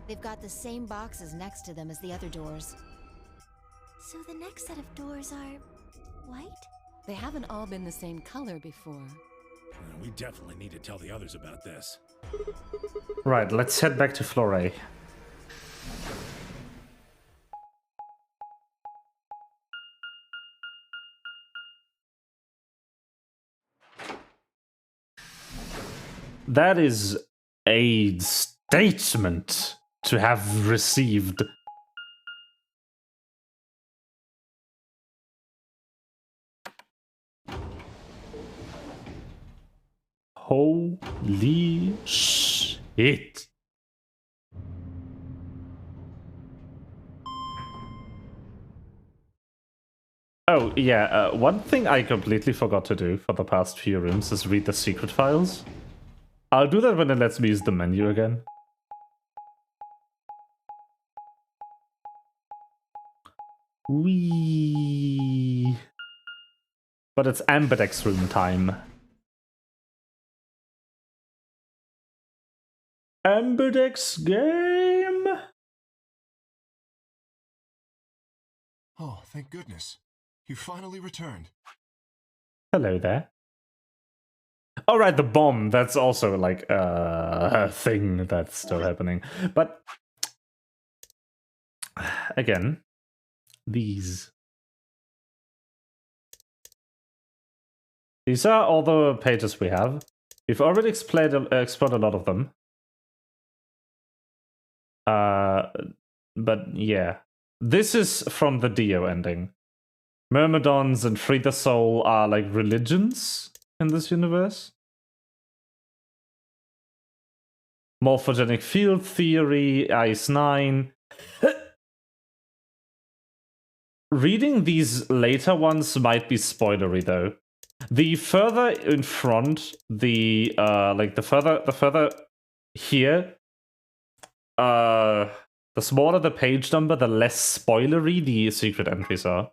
They've got the same boxes next to them as the other doors. So the next set of doors are white? They haven't all been the same color before. We definitely need to tell the others about this. Right, let's head back to Flore. That is a statement to have received. Holy shit. Oh, yeah, one thing I completely forgot to do for the past few rooms is read the secret files. I'll do that when it lets me use the menu again. Wee. But it's Amberdex room time. Amberdex game? Oh, thank goodness. You finally returned. Hello there. Alright, the bomb, that's also like a thing that's still happening. But again, these are all the pages we have. We've already explored a lot of them. But yeah. This is from the Dio ending. Myrmidons and Free the Soul are like religions in this universe. Morphogenic field theory, Ice 9. reading these later ones might be spoilery though. The further in front, the further here, the smaller the page number, the less spoilery the secret entries are.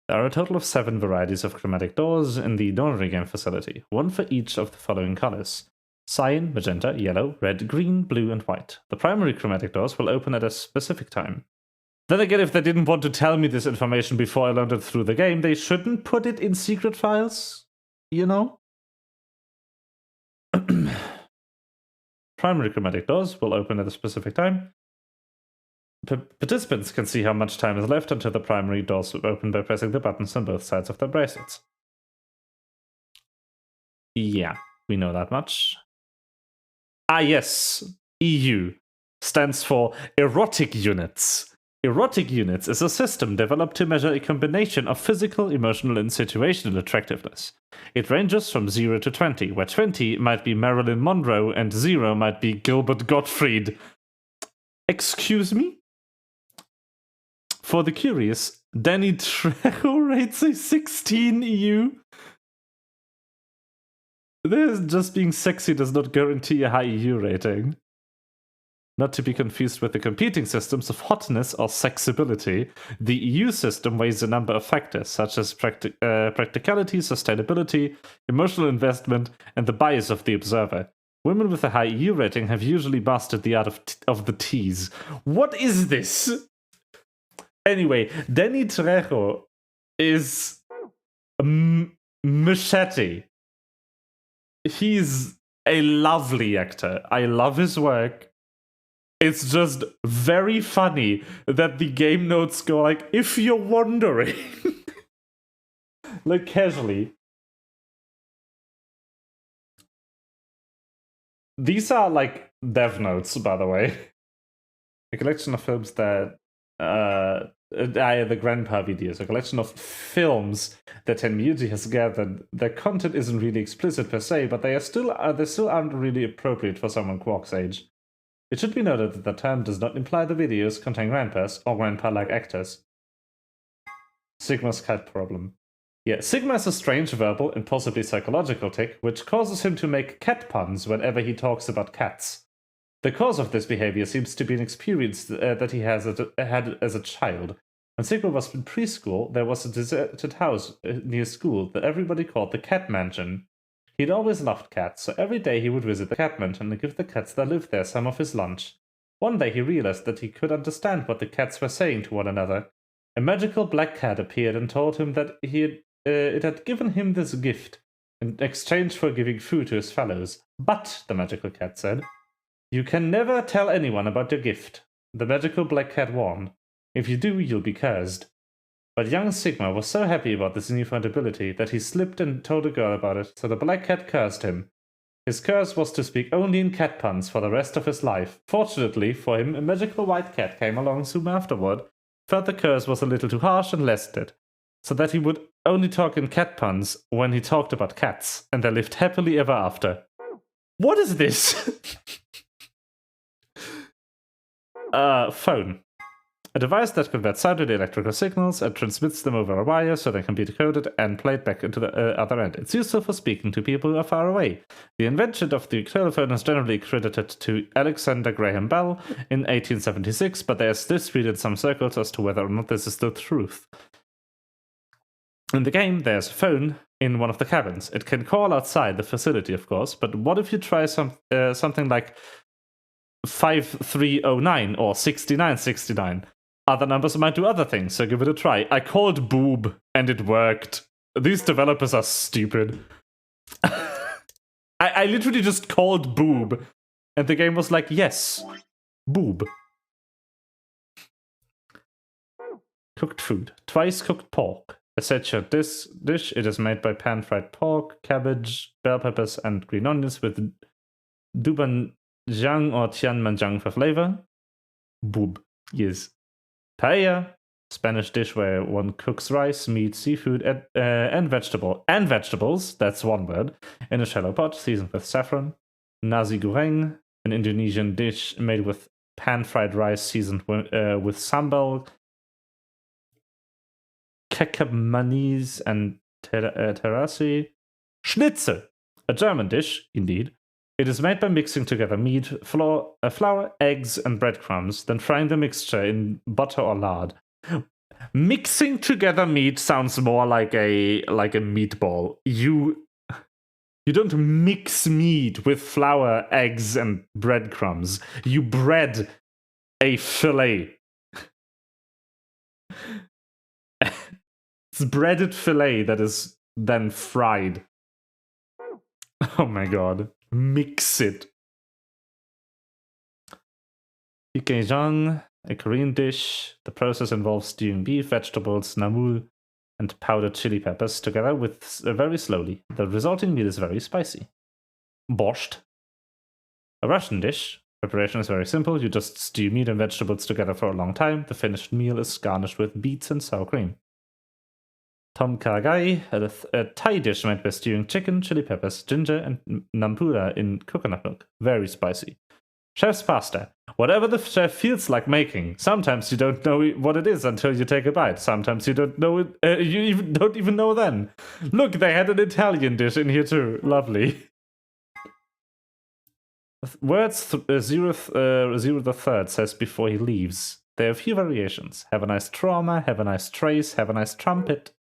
There are a total of 7 varieties of chromatic doors in the Donnery game facility, one for each of the following colors: cyan, magenta, yellow, red, green, blue, and white. The primary chromatic doors will open at a specific time. Then again, if they didn't want to tell me this information before I learned it through the game, they shouldn't put it in secret files, you know? Primary chromatic doors will open at a specific time. Participants can see how much time is left until the primary doors will open by pressing the buttons on both sides of their bracelets. Yeah, we know that much. Ah yes, EU stands for Erotic Units. Erotic Units is a system developed to measure a combination of physical, emotional, and situational attractiveness. It ranges from 0 to 20, where 20 might be Marilyn Monroe and 0 might be Gilbert Gottfried. Excuse me? For the curious, Danny Trejo rates a 16 EU. Just being sexy does not guarantee a high EU rating. Not to be confused with the competing systems of hotness or sexability, the EU system weighs a number of factors, such as practicality, sustainability, emotional investment, and the bias of the observer. Women with a high EU rating have usually mastered the art of the tease. What is this? Anyway, Danny Trejo is machete. He's a lovely actor. I love his work. It's just very funny that the game notes go like, if you're wondering. Like, casually. These are like dev notes, by the way. A collection of films that the grandpa videos, a collection of films that Tenmuji has gathered. Their content isn't really explicit per se, but they still aren't really appropriate for someone Quark's age. It should be noted that the term does not imply the videos contain grandpas or grandpa-like actors. Sigma's cat problem. Yeah, Sigma is a strange verbal and possibly psychological tic, which causes him to make cat puns whenever he talks about cats. The cause of this behavior seems to be an experience that he had as a child. When Sigma was in preschool, there was a deserted house near school that everybody called the Cat Mansion. He'd always loved cats, so every day he would visit the cat mansion and give the cats that lived there some of his lunch. One day he realized that he could understand what the cats were saying to one another. A magical black cat appeared and told him that it had given him this gift in exchange for giving food to his fellows. But, the magical cat said, you can never tell anyone about your gift. The magical black cat warned. If you do, you'll be cursed. But young Sigma was so happy about this newfound ability that he slipped and told a girl about it, so the black cat cursed him. His curse was to speak only in cat puns for the rest of his life. Fortunately for him, a magical white cat came along soon afterward, felt the curse was a little too harsh and lessened it, so that he would only talk in cat puns when he talked about cats, and they lived happily ever after. What is this? Phone. A device that converts sound into electrical signals and transmits them over a wire so they can be decoded and played back into the other end. It's useful for speaking to people who are far away. The invention of the telephone is generally credited to Alexander Graham Bell in 1876, but there is dispute in some circles as to whether or not this is the truth. In the game, there's a phone in one of the cabins. It can call outside the facility, of course, but what if you try something like 5309 or 6969? Other numbers might do other things, so give it a try. I called boob, and it worked. These developers are stupid. I literally just called boob, and the game was like, yes, boob. Cooked food. Twice cooked pork. Essential dish. It is made by pan-fried pork, cabbage, bell peppers, and green onions with doubanjiang or tianmanjiang for flavor. Boob. Yes. Paella, Spanish dish where one cooks rice, meat, seafood, and vegetables, that's one word, in a shallow pot seasoned with saffron. Nasi goreng, an Indonesian dish made with pan-fried rice seasoned with sambal, Kekamanis and terassi. Schnitzel, a German dish, indeed. It is made by mixing together meat, flour, eggs, and breadcrumbs, then frying the mixture in butter or lard. Mixing together meat sounds more like a meatball. You don't mix meat with flour, eggs, and breadcrumbs. You bread a fillet. It's breaded fillet that is then fried. Oh my god. Mix it. Ikejang, a Korean dish. The process involves stewing beef, vegetables, namul, and powdered chili peppers together with very slowly. The resulting meal is very spicy. Borscht, a Russian dish. Preparation is very simple. You just stew meat and vegetables together for a long time. The finished meal is garnished with beets and sour cream. Tom Kha Gai, a Thai dish made by stewing chicken, chili peppers, ginger, and nampura in coconut milk. Very spicy. Chef's pasta. Whatever the chef feels like making. Sometimes you don't know what it is until you take a bite. Sometimes you don't know it. You don't even know then. Look, they had an Italian dish in here too. Lovely. Words Zero the Third says before he leaves. There are a few variations. Have a nice trauma, have a nice trace, have a nice trumpet.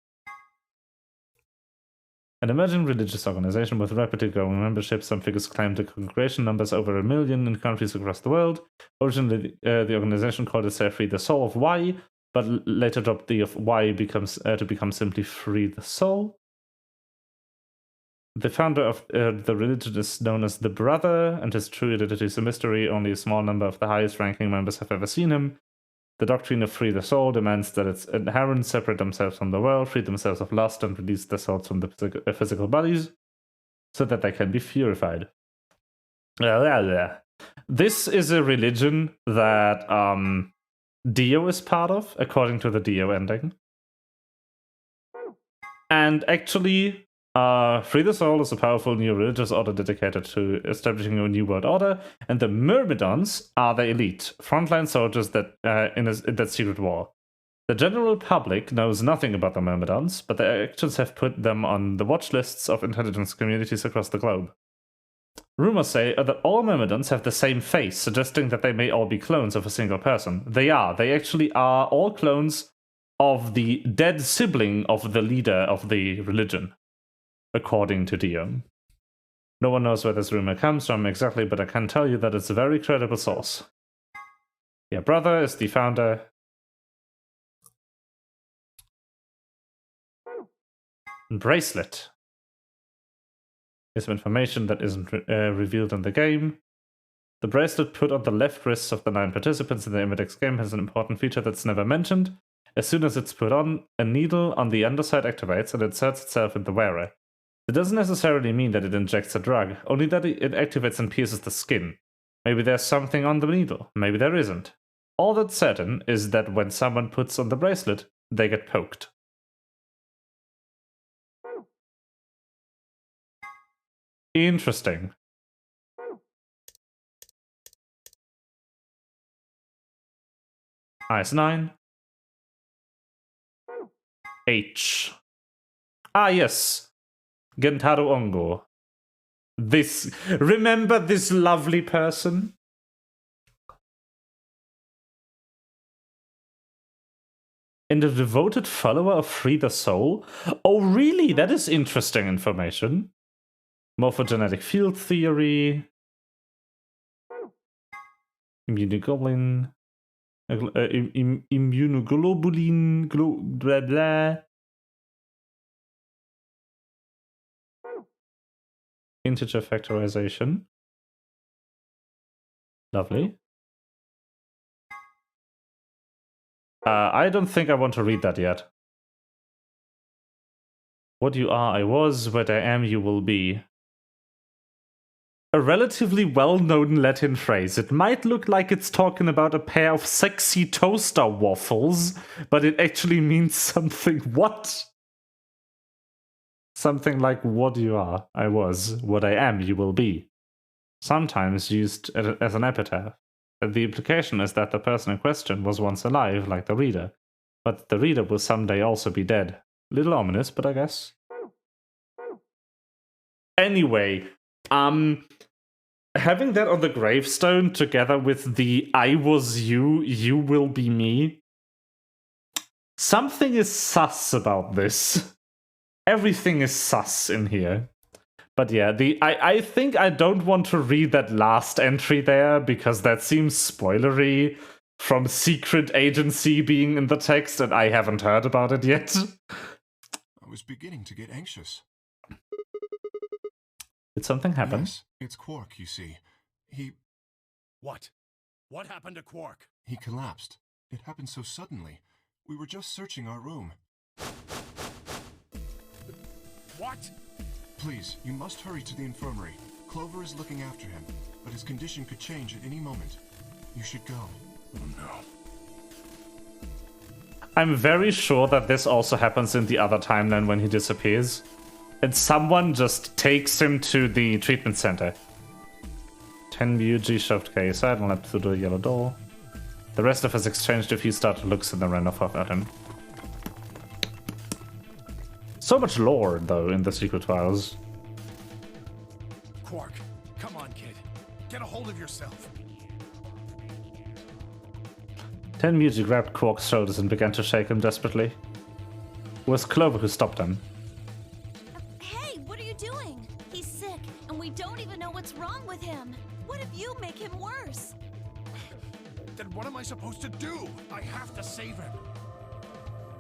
An emerging religious organization with rapidly growing membership. Some figures claim the congregation numbers over 1 million in countries across the world. Originally, the organization called itself Free the Soul of Y, but later dropped the of Y to become simply Free the Soul. The founder of the religion is known as the Brother, and his true identity is a mystery. Only a small number of the highest-ranking members have ever seen him. The doctrine of Free the Soul demands that its adherents separate themselves from the world, free themselves of lust, and release their souls from the physical bodies, so that they can be purified. This is a religion that Dio is part of, according to the Dio ending. And actually, Free the Soul is a powerful new religious order dedicated to establishing a new world order, and the Myrmidons are the elite, frontline soldiers that in that secret war. The general public knows nothing about the Myrmidons, but their actions have put them on the watch lists of intelligence communities across the globe. Rumors say that all Myrmidons have the same face, suggesting that they may all be clones of a single person. They are. They actually are all clones of the dead sibling of the leader of the religion, according to Dio. No one knows where this rumor comes from exactly, but I can tell you that it's a very credible source. Your brother is the founder. Bracelet is information that isn't revealed in the game. The bracelet put on the left wrists of the 9 participants in the Immidex game has an important feature that's never mentioned. As soon as it's put on, a needle on the underside activates and inserts itself in the wearer. It doesn't necessarily mean that it injects a drug, only that it activates and pierces the skin. Maybe there's something on the needle, maybe there isn't. All that's certain is that when someone puts on the bracelet, they get poked. Interesting. IS-9. H. Ah, yes. Gentaro Ongo. Remember this lovely person? And a devoted follower of Free the Soul? Oh, really? That is interesting information. Morphogenetic field theory. Immunoglobulin. Immunoglobulin. Blah blah. Integer factorization. Lovely. I don't think I want to read that yet. What you are, I was. What I am, you will be. A relatively well-known Latin phrase. It might look like it's talking about a pair of sexy toaster waffles, but it actually means something. What? Something like, what you are, I was. What I am, you will be. Sometimes used as an epitaph. The implication is that the person in question was once alive, like the reader. but the reader will someday also be dead. Little ominous, but I guess. Anyway, having that on the gravestone together with the "I was you, you will be me." Something is sus about this. Everything is sus in here. But yeah, I think I don't want to read that last entry there because that seems spoilery from secret agency being in the text and I haven't heard about it yet. I was beginning to get anxious. Did something happen? Yes, it's Quark, you see. He... What? What happened to Quark? He collapsed. It happened so suddenly. We were just searching our room. What? Please, you must hurry to the infirmary. Clover is looking after him, but his condition could change at any moment. You should go. Oh no. I'm very sure that this also happens in the other timeline when he disappears. And someone just takes him to the treatment center. 10 VUG shoved K aside and led through the yellow door. The rest of us exchanged a few startled looks and then ran off at him. So much lore, though, in the secret files. Quark, come on, kid. Get a hold of yourself. 10 VUG grabbed Quark's shoulders and began to shake him desperately. It was Clover who stopped him. Hey, what are you doing? He's sick, and we don't even know what's wrong with him. What if you make him worse? Then what am I supposed to do? I have to save him.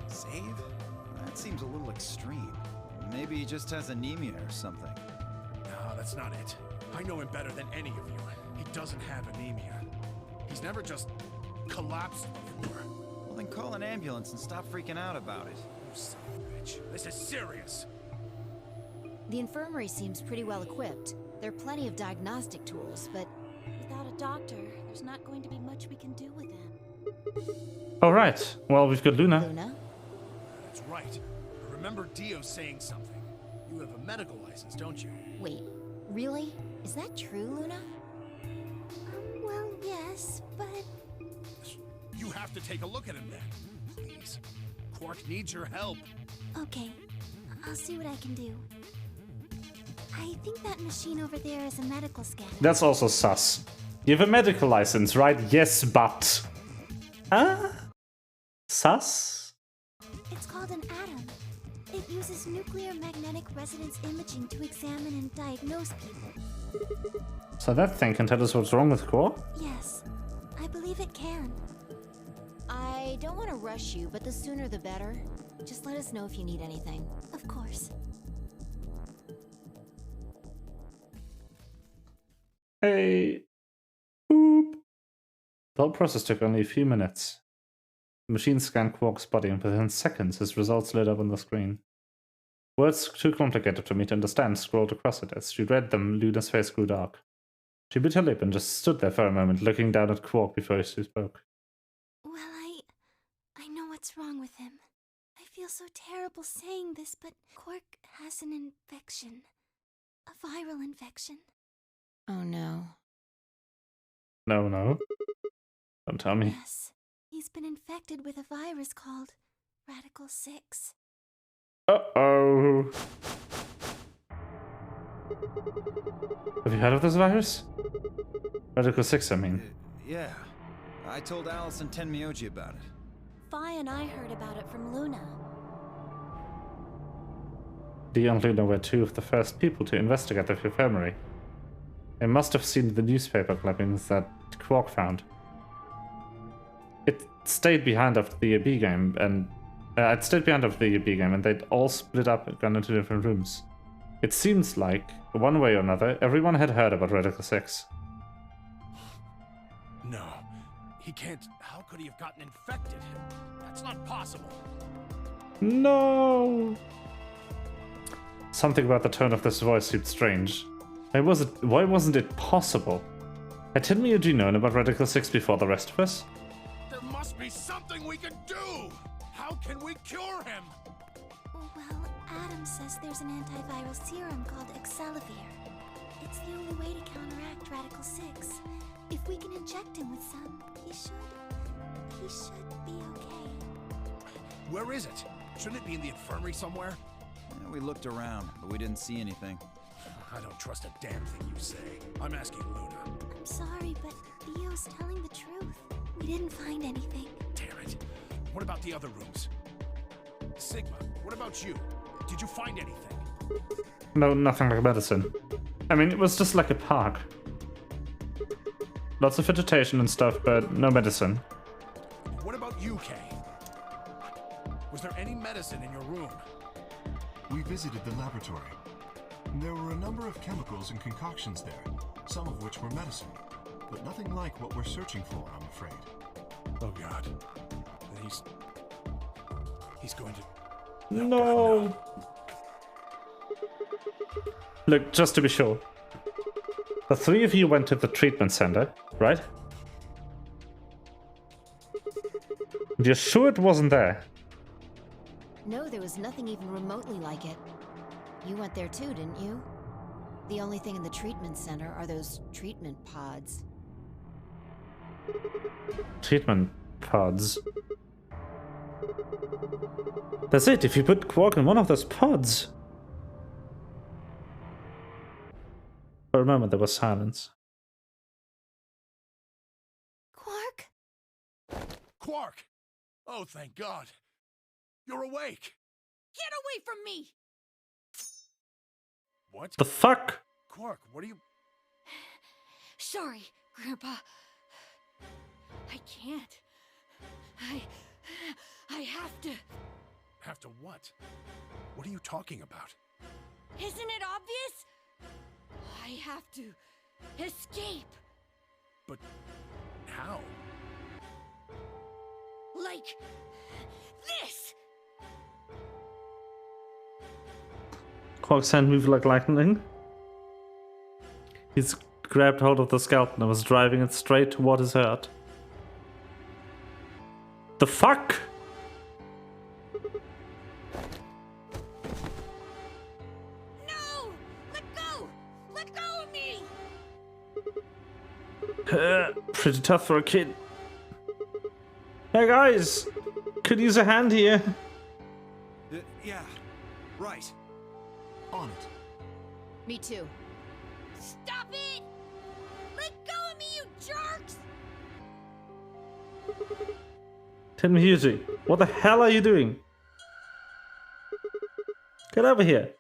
Save? That seems a little extreme. Maybe he just has anemia or something. No, that's not it. I know him better than any of you. He doesn't have anemia. He's never just collapsed before. Well, then call an ambulance and stop freaking out about it. You son of a bitch. This is serious. The infirmary seems pretty well equipped. There are plenty of diagnostic tools, but without a doctor, there's not going to be much we can do with him. Alright, well, we've got Luna. Luna? That's right. I remember Dio saying something. You have a medical license, don't you? Wait, really? Is that true, Luna? Well, yes, but... You have to take a look at him then. Please. Quark needs your help. Okay, I'll see what I can do. I think that machine over there is a medical scanner. That's also sus. You have a medical license, right? Yes, but... Sus? It's called an atom. It uses nuclear magnetic resonance imaging to examine and diagnose people. So that thing can tell us what's wrong with Quark? Yes, I believe it can. I don't want to rush you, but the sooner the better. Just let us know if you need anything. Of course. Hey. Boop. The whole process took only a few minutes. The machine scanned Quark's body, and within seconds his results lit up on the screen. Words too complicated for me to understand scrolled across it. As she read them, Luna's face grew dark. She bit her lip and just stood there for a moment, looking down at Quark before she spoke. Well, I know what's wrong with him. I feel so terrible saying this, but Quark has an infection. A viral infection. Oh no. No. Don't tell me. Yes. He's been infected with a virus called Radical 6. Uh-oh. Have you heard of this virus? Radical 6, I mean. Yeah. I told Alice and Tenmyoji about it. Fi and I heard about it from Luna. Dio and Luna were two of the first people to investigate the infirmary. They must have seen the newspaper clippings that Quark found. It stayed behind after the EB game, and they'd all split up and gone into different rooms. It seems like, one way or another, everyone had heard about Radical 6. No. He can't... How could he have gotten infected? That's not possible. No! Something about the tone of this voice seemed strange. Why wasn't it possible? Had Tenmyoji known about Radical 6 before the rest of us? There must be something we can do! How can we cure him? Well, Adam says there's an antiviral serum called Excelavir. It's the only way to counteract Radical 6. If we can inject him with some, he should be okay. Where is it? Shouldn't it be in the infirmary somewhere? Yeah, we looked around, but we didn't see anything. I don't trust a damn thing you say. I'm asking Luna. I'm sorry, but Theo's telling the truth. We didn't find anything. Damn it. What about the other rooms? Sigma, what about you? Did you find anything? No, nothing like medicine. I mean, it was just like a park. Lots of vegetation and stuff, but no medicine. What about you, Kay? Was there any medicine in your room? We visited the laboratory. There were a number of chemicals and concoctions there, some of which were medicine, but nothing like what we're searching for, I'm afraid. Oh God. Then he's going to... No! Look, just to be sure. The three of you went to the treatment center, right? You're sure it wasn't there? No, there was nothing even remotely like it. You went there too, didn't you? The only thing in the treatment center are those treatment pods. Treatment pods. That's it, if you put Quark in one of those pods. For a moment there was silence. Quark? Quark! Oh, thank God. You're awake. Get away from me! What? The fuck? Quark, what are you... Sorry, Grandpa. I can't. I have to. Have to what? What are you talking about? Isn't it obvious? I have to escape. But how? Like this. Quark's hand moved like lightning. He's grabbed hold of the scalpel and was driving it straight toward his heart. The fuck? No! Let go! Let go of me! Pretty tough for a kid. Hey guys! Could use a hand here. Yeah, right. On it. Me too. Stop it! Let go of me, you jerks! Tenmyuji, what the hell are you doing? Get over here.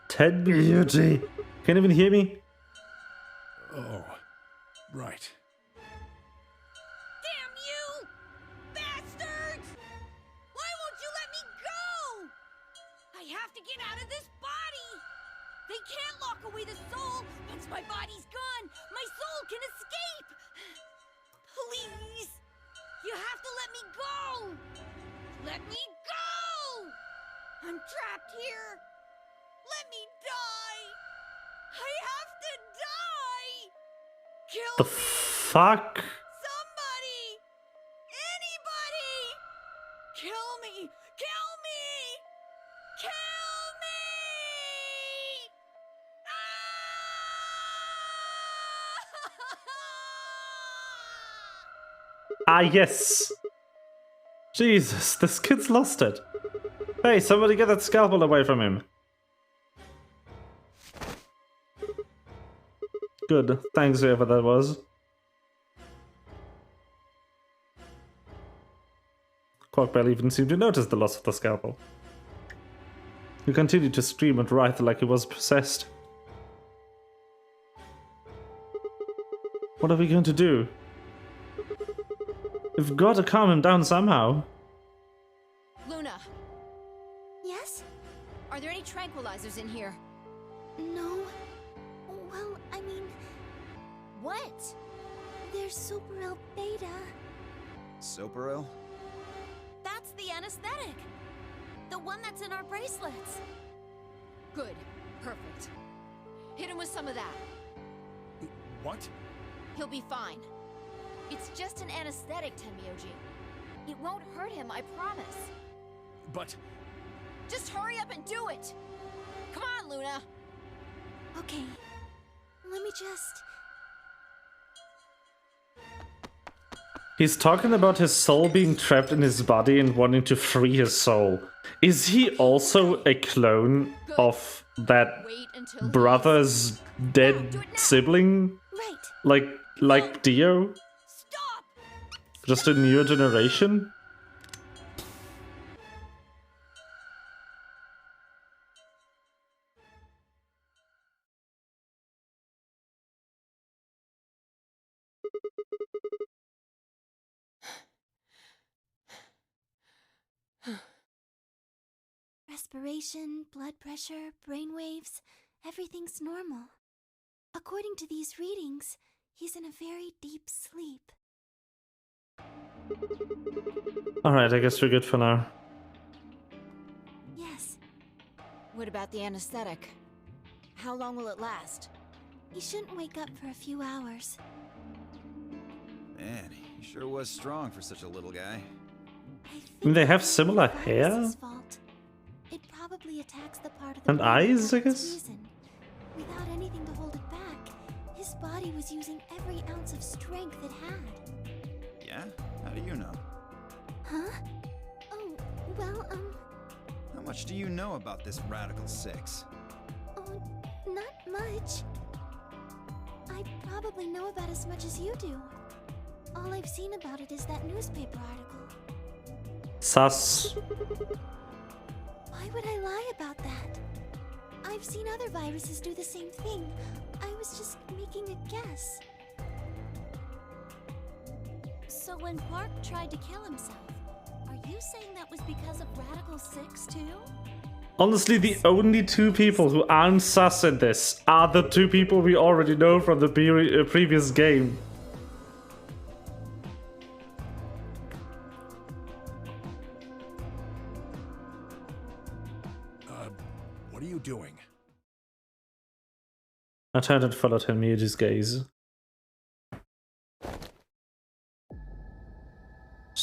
Tenmyuji, can't even hear me? Oh, right. Damn you! Bastards! Why won't you let me go? I have to get out of this body! They can't lock away the soul! Once my body's gone, my soul can escape! Please! You have to let me go! Let me go! I'm trapped here! Let me die! I have to die! Kill The me! fuck? Somebody! Anybody! Kill me! Kill me! Kill me! Ah, yes. Jesus, this kid's lost it. Hey, somebody get that scalpel away from him. Good, thanks whoever that was. Quark barely even seemed to notice the loss of the scalpel. He continued to scream and writhe like he was possessed. What are we going to do? We've got to calm him down somehow. Luna, Yes? are there any tranquilizers in here? No. Well, I mean, What? there's Superel Beta. Soparel? That's the anesthetic! The one that's in our bracelets! Good. Perfect. Hit him with some of that. What? He'll be fine. It's just an anesthetic, Tenmyuji. It won't hurt him, I promise. But... Just hurry up and do it! Come on, Luna! Okay. Let me just... He's talking about his soul being trapped in his body and wanting to free his soul. Is he also a clone of that brother's dead sibling? Like Dio? Just a newer generation? Respiration, blood pressure, brainwaves, everything's normal. According to these readings, he's in a very deep sleep. Alright, I guess we're good for now. Yes, What about the anesthetic? How long will it last? he shouldn't wake up for a few hours. Man, he sure was strong for such a little guy. They have similar hair? His fault. It probably attacks the part of the And brain eyes, without I its guess? reason. Without anything to hold it back, his body was using every ounce of strength it had. Yeah? How do you know? Huh? Oh, well, How much do you know about this Radical 6? oh, not much. I probably know about as much as you do. All I've seen about it is that newspaper article. Sus. Why would I lie about that? I've seen other viruses do the same thing. I was just making a guess. So when Park tried to kill himself, are you saying that was because of Radical 6 too? Honestly, the only two people who aren't sus in this are the two people we already know from the previous game. What are you doing? I turned and followed Hermione's gaze.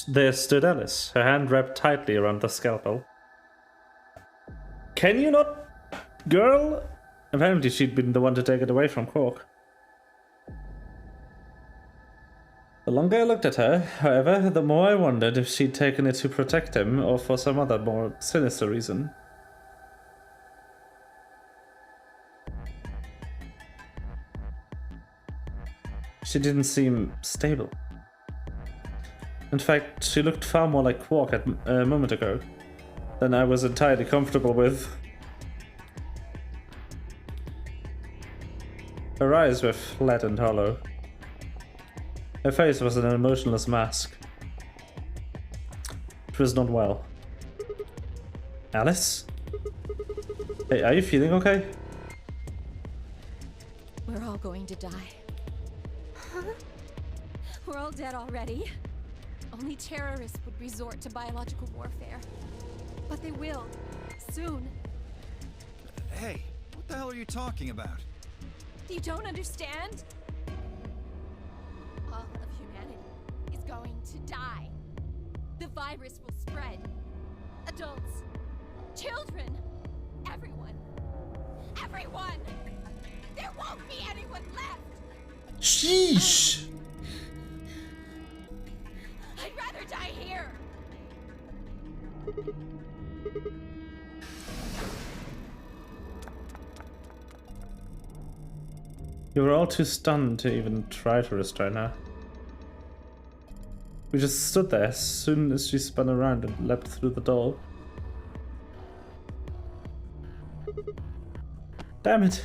There stood Alice, her hand wrapped tightly around the scalpel. Can you not, girl? Apparently she'd been the one to take it away from Cork. The longer I looked at her, however, the more I wondered if she'd taken it to protect him or for some other more sinister reason. She didn't seem stable. In fact, she looked far more like Quark a moment ago than I was entirely comfortable with. Her eyes were flat and hollow. Her face was an emotionless mask. It was not well. Alice? Hey, are you feeling okay? We're all going to die. Huh? We're all dead already. Only terrorists would resort to biological warfare. But they will. Soon. Hey, what the hell are you talking about? You don't understand? All of humanity is going to die. The virus will spread. Adults, children, everyone. Everyone! There won't be anyone left! Sheesh! I'd rather die here! You were all too stunned to even try to restrain her. We just stood there as soon as she spun around and leapt through the door. Damn it!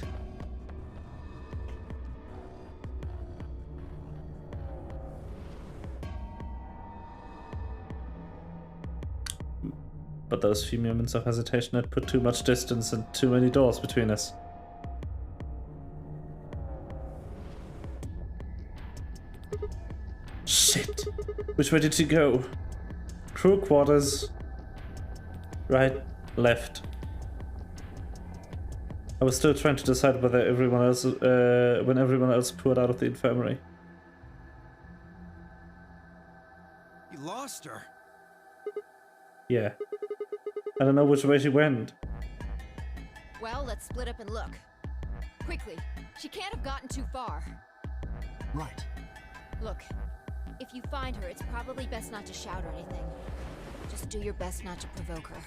But those few moments of hesitation had put too much distance and too many doors between us. Shit! Which way did she go? Crew quarters. Right, left. I was still trying to decide whether everyone else, when everyone else poured out of the infirmary. You lost her. Yeah. I don't know which way she went. Well, let's split up and look. Quickly, she can't have gotten too far. Right. Look, If you find her, it's probably best not to shout or anything. Just do your best not to provoke her.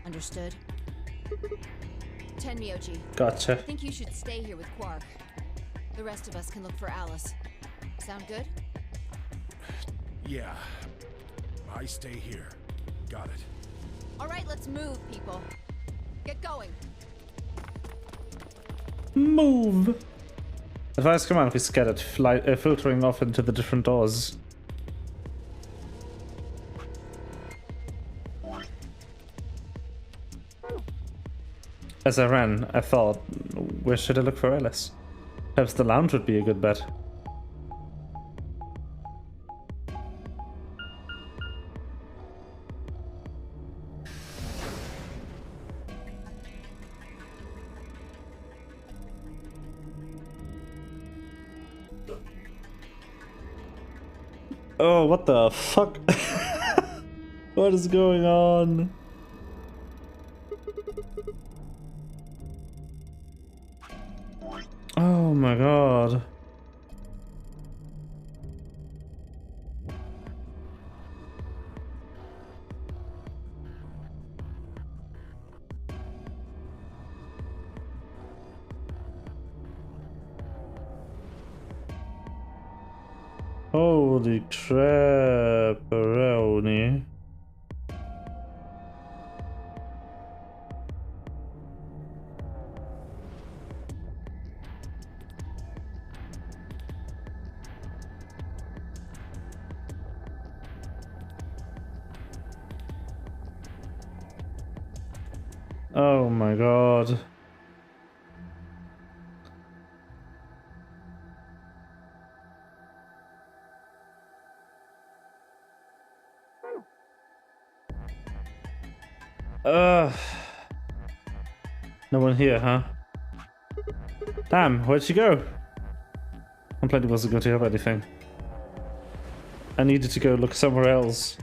Understood? Tenmyoji. Gotcha. I think you should stay here with Quark. The rest of us can look for Alice. Sound good? Yeah. I stay here. Got it. Alright, let's move, people. Get going. Move! Advice command be scattered, filtering off into the different doors. As I ran, I thought, where should I look for Alice? Perhaps the lounge would be a good bet. Oh, what the fuck? What is going on? Oh my god. Holy crap-a-roni. Oh my god. No one here, huh? Damn, where'd she go? Completely wasn't going to have anything. I needed to go look somewhere else.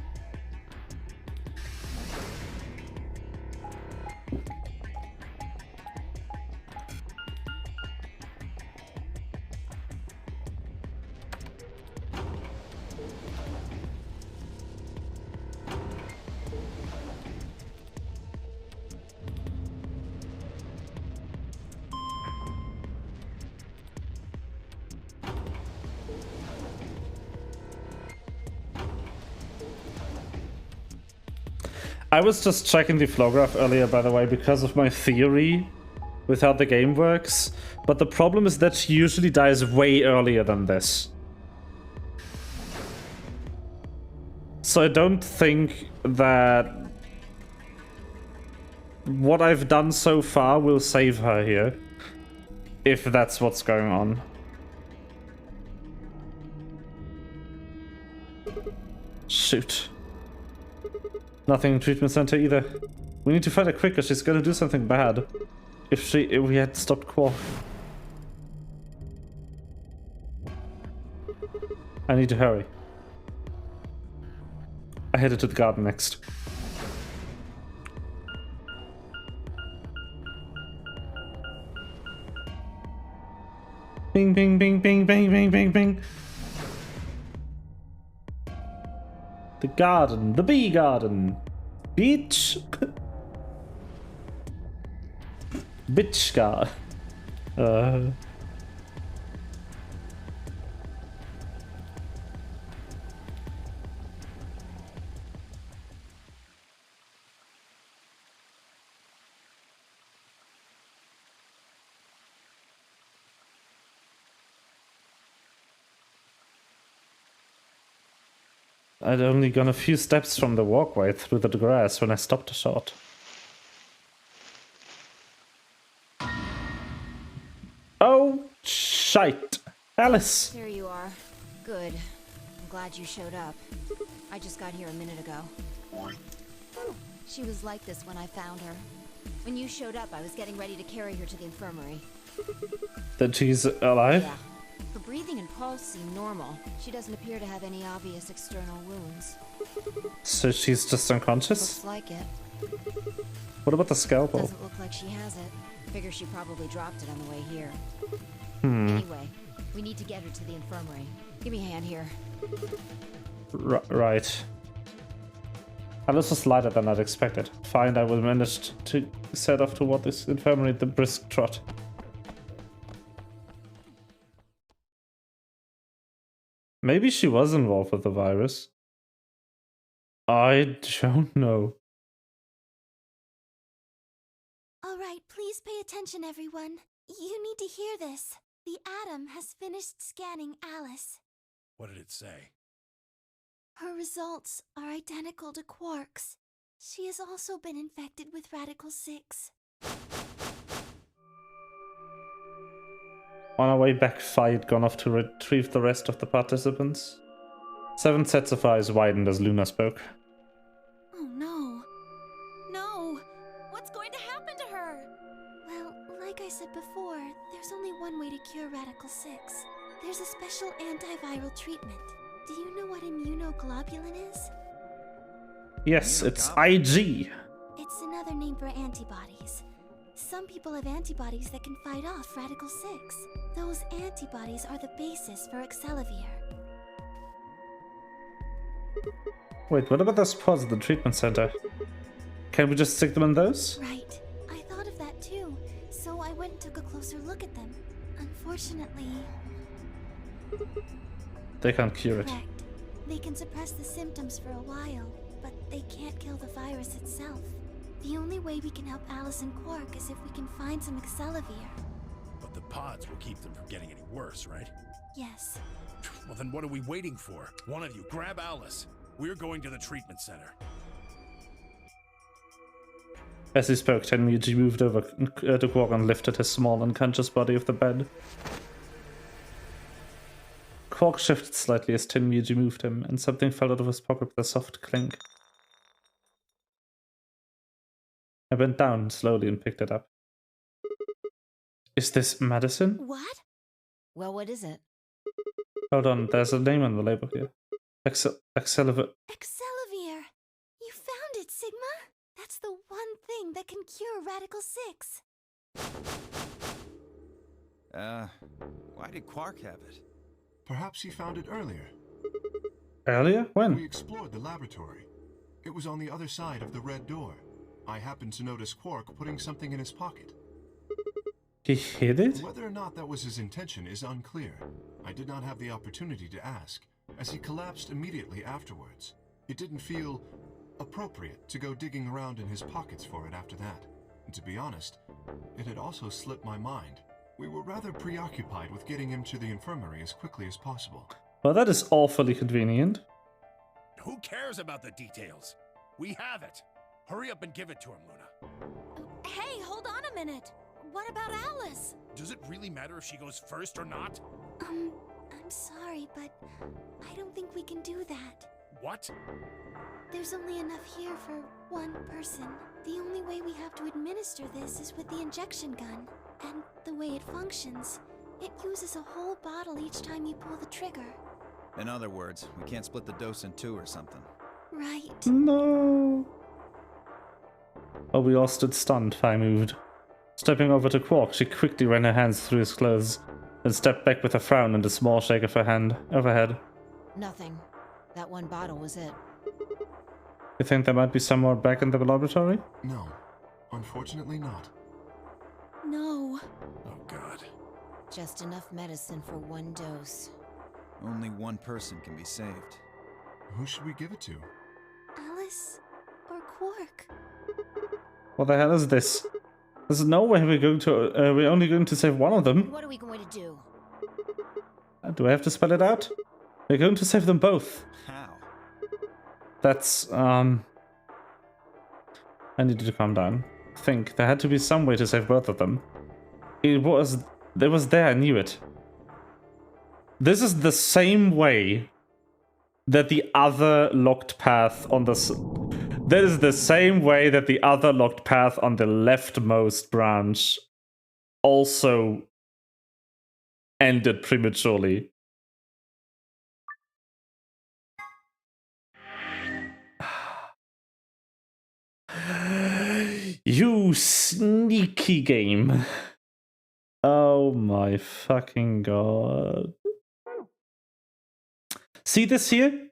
I was just checking the flow graph earlier, by the way, because of my theory with how the game works. But the problem is that she usually dies way earlier than this. So I don't think that what I've done so far will save her here, if that's what's going on. Shoot. Nothing in treatment center either. We need to find her quicker. She's gonna do something bad. If we had stopped Quark. I need to hurry. I headed to the garden next. Bing, bing, bing, bing, bing, bing, bing, bing. The garden, the bee garden. Beach. Bitch garden. I'd only gone a few steps from the walkway through the grass when I stopped short. Oh, shite. Alice! There you are. Good. I'm glad you showed up. I just got here a minute ago. She was like this when I found her. When you showed up, I was getting ready to carry her to the infirmary. Then she's alive? Yeah. Her breathing and pulse seem normal. She doesn't appear to have any obvious external wounds. So she's just unconscious? Looks like it. What about the scalpel? Doesn't look like she has it. Figure she probably dropped it on the way here. Hmm. Anyway, We need to get her to the infirmary. Give me a hand here. Right. Alice was lighter than I'd expected. Fine, I will manage to set off toward this infirmary at the brisk trot. Maybe she was involved with the virus. I don't know. All right, please pay attention, everyone. You need to hear this. The Atom has finished scanning Alice. What did it say? Her results are identical to Quark's. She has also been infected with Radical 6. On our way back, Phi had gone off to retrieve the rest of the participants. 7 sets of eyes widened as Luna spoke. Oh no. No! What's going to happen to her? Well, like I said before, there's only one way to cure Radical 6. There's a special antiviral treatment. Do you know what immunoglobulin is? Yes, it's IG. It's another name for antibodies. Some people have antibodies that can fight off Radical 6. Those antibodies are the basis for Excelavir. Wait, what about the spots at the treatment center? Can we just stick them in those? Right. I thought of that too, so I went and took a closer look at them. Unfortunately... They can't cure it. Correct. They can suppress the symptoms for a while, but they can't kill the virus itself. The only way we can help Alice and Quark is if we can find some Excelavir. But the pods will keep them from getting any worse, right? Yes. Well, then what are we waiting for? One of you, grab Alice. We're going to the treatment center. As he spoke, Tenryuji moved over to Quark and lifted his small, unconscious body off the bed. Quark shifted slightly as Tenryuji moved him, and something fell out of his pocket with a soft clink. I bent down slowly and picked it up. Is this medicine? What? Well, what is it? Hold on, there's a name on the label here. Excelavir. Excelavir! You found it, Sigma! That's the one thing that can cure Radical 6. Why did Quark have it? Perhaps he found it earlier. Earlier? When? We explored the laboratory. It was on the other side of the red door. I happened to notice Quark putting something in his pocket. He hid it? Whether or not that was his intention is unclear. I did not have the opportunity to ask, as he collapsed immediately afterwards. It didn't feel appropriate to go digging around in his pockets for it after that. And to be honest, it had also slipped my mind. We were rather preoccupied with getting him to the infirmary as quickly as possible. Well, that is awfully convenient. Who cares about the details? We have it. Hurry up and give it to him, Luna. Hey, hold on a minute. What about Alice? Does it really matter if she goes first or not? I'm sorry, but I don't think we can do that. What? There's only enough here for one person. The only way we have to administer this is with the injection gun. And the way it functions, it uses a whole bottle each time you pull the trigger. In other words, we can't split the dose in 2 or something. Right. No. Well, we all stood stunned. Phi moved. Stepping over to Quark, she quickly ran her hands through his clothes, then stepped back with a frown and a small shake of her hand overhead. Nothing. That one bottle was it. You think there might be some more back in the laboratory? No, unfortunately not. No. Oh, God. Just enough medicine for one dose. Only one person can be saved. Who should we give it to? Alice or Quark? What the hell is this? There's no way we're going to. We're only going to save one of them. What are we going to do? Do I have to spell it out? We're going to save them both. How? That's I needed to calm down. Think there had to be some way to save both of them. It was there. I knew it. This is the same way that the other locked path on the. That is the same way that the other locked path on the leftmost branch also ended prematurely. You sneaky game. Oh my fucking god. See this here?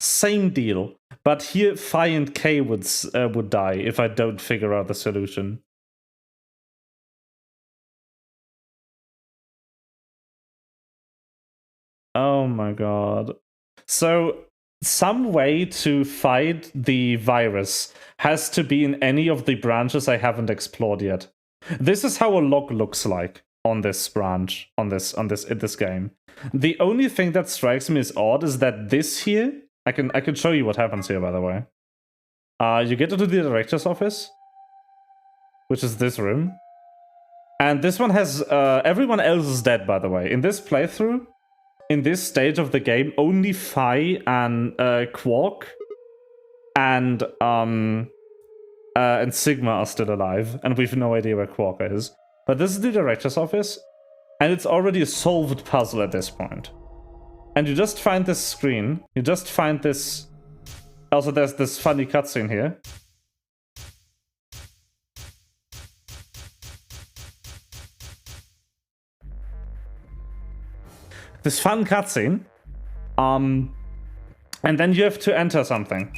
Same deal. But here, Phi and K would die if I don't figure out the solution. Oh my god. So, some way to fight the virus has to be in any of the branches I haven't explored yet. This is how a log looks like on this branch, in this game. The only thing that strikes me as odd is that this here, I can show you what happens here, by the way. You get into the director's office, which is this room. And this one has, everyone else is dead, by the way. In this playthrough, in this stage of the game, only Phi and Quark and Sigma are still alive, and we've no idea where Quark is. But this is the director's office, and it's already a solved puzzle at this point. And you just find this screen, you just find this... Also, there's this funny cutscene here. This fun cutscene. And then you have to enter something.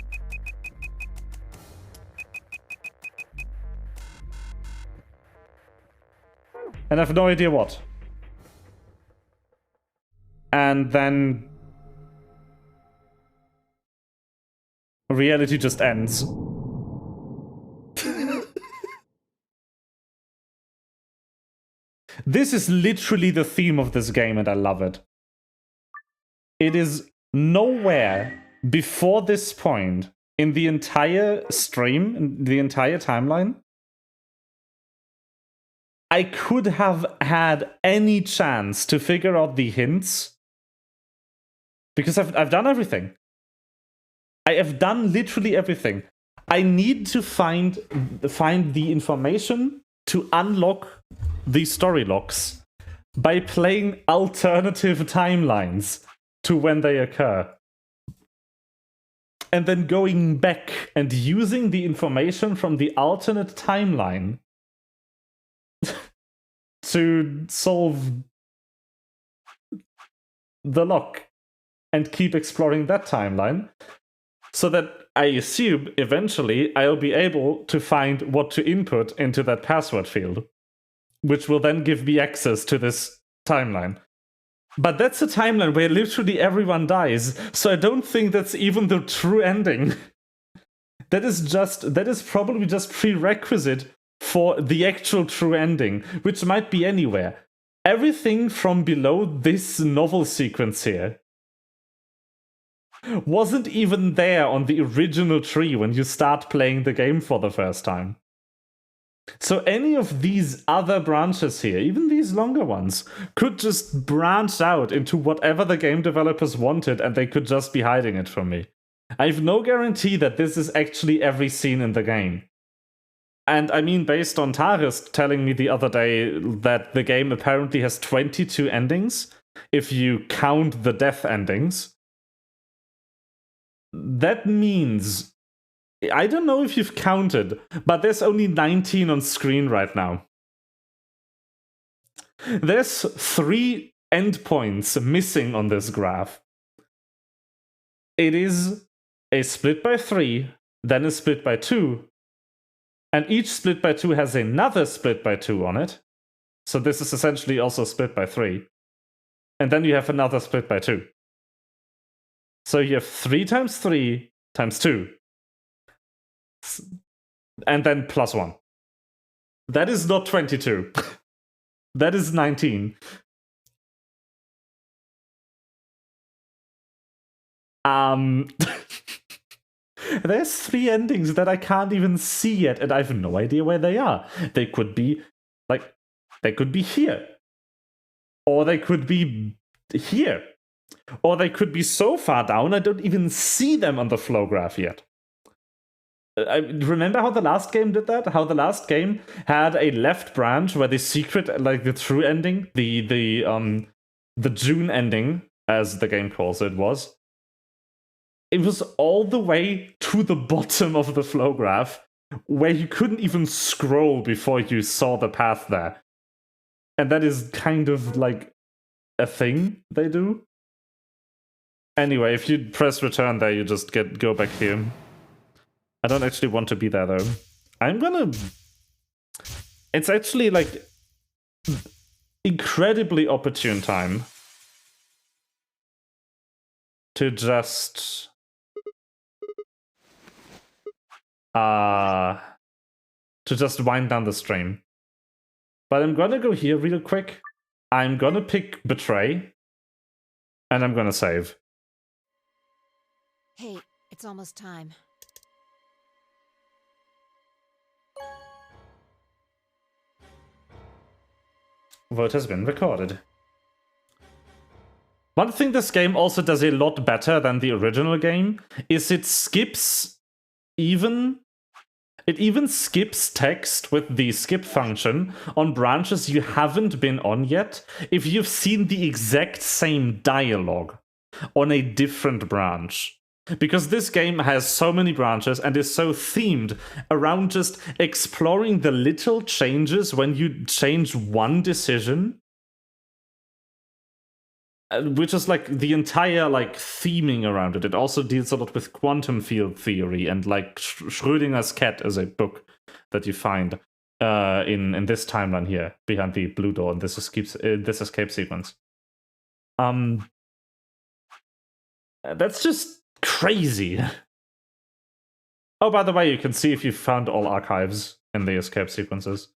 And I have no idea what. And then reality just ends. This is literally the theme of this game, and I love it. It is nowhere before this point in the entire stream, in the entire timeline, I could have had any chance to figure out the hints, because I've done everything. I have done literally everything. I need to find the information to unlock the story logs by playing alternative timelines to when they occur. And then going back and using the information from the alternate timeline to solve the lock and keep exploring that timeline, so that I assume eventually I'll be able to find what to input into that password field, which will then give me access to this timeline. But that's a timeline where literally everyone dies, so I don't think that's even the true ending. That is probably just prerequisite for the actual true ending, which might be anywhere. Everything from below this novel sequence here wasn't even there on the original tree when you start playing the game for the first time. So any of these other branches here, even these longer ones, could just branch out into whatever the game developers wanted, and they could just be hiding it from me. I have no guarantee that this is actually every scene in the game. And I mean, based on Taris telling me the other day that the game apparently has 22 endings, if you count the death endings, that means, I don't know if you've counted, but there's only 19 on screen right now. There's 3 endpoints missing on this graph. It is a split by 3, then a split by 2, and each split by 2 has another split by 2 on it. So this is essentially also split by 3. And then you have another split by 2. So you have 3 times 3 times 2. And then plus 1. That is not 22. That is 19. There's 3 endings that I can't even see yet, and I have no idea where they are. They could be, like, they could be here. Or they could be here. Or they could be so far down I don't even see them on the flow graph yet. I remember how the last game did that? How the last game had a left branch where the secret, like the true ending, the June ending, as the game calls it, was. It was all the way to the bottom of the flow graph, where you couldn't even scroll before you saw the path there. And that is kind of like a thing they do. Anyway, if you press return there, you just go back here. I don't actually want to be there though. It's actually like incredibly opportune time to just wind down the stream. But I'm gonna go here real quick. I'm gonna pick Betray, and I'm gonna save. Hey, it's almost time. Vote has been recorded. One thing this game also does a lot better than the original game is it even skips text with the skip function on branches you haven't been on yet if you've seen the exact same dialogue on a different branch. Because this game has so many branches and is so themed around just exploring the little changes when you change one decision, which is like the entire like theming around it. It also deals a lot with quantum field theory, and like Schrödinger's cat is a book that you find in this timeline here behind the blue door in this escape sequence. That's just crazy. Oh, by the way, you can see if you found all archives in the escape sequences.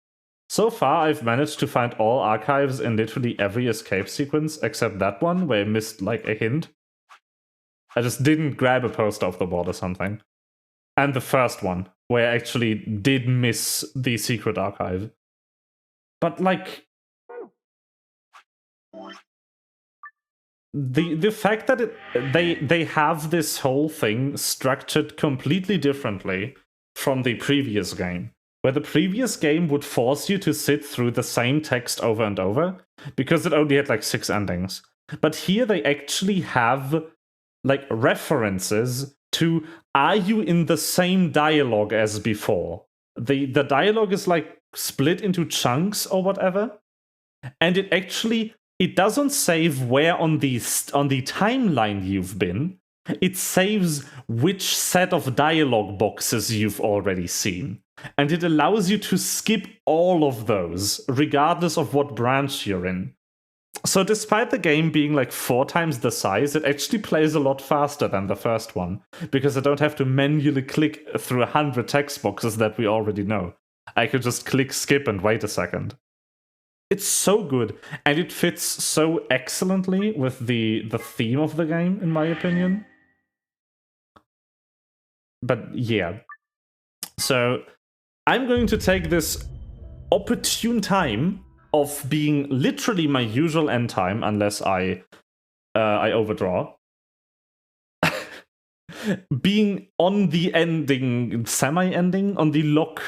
So far, I've managed to find all archives in literally every escape sequence except that one where I missed like a hint. I just didn't grab a poster off the wall or something. And the first one where I actually did miss the secret archive. But like, the fact that they have this whole thing structured completely differently from the previous game, where the previous game would force you to sit through the same text over and over because it only had like 6 endings. But here they actually have like references to, are you in the same dialogue as before? The dialogue is like split into chunks or whatever, and it doesn't save where on the timeline you've been. It saves which set of dialogue boxes you've already seen. And it allows you to skip all of those, regardless of what branch you're in. So despite the game being like 4 times the size, it actually plays a lot faster than the first one, because I don't have to manually click through 100 text boxes that we already know. I can just click skip and wait a second. It's so good, and it fits so excellently with the theme of the game, in my opinion. But yeah. So I'm going to take this opportune time of being literally my usual end time, unless I overdraw. Being on the ending, semi-ending, on the lock.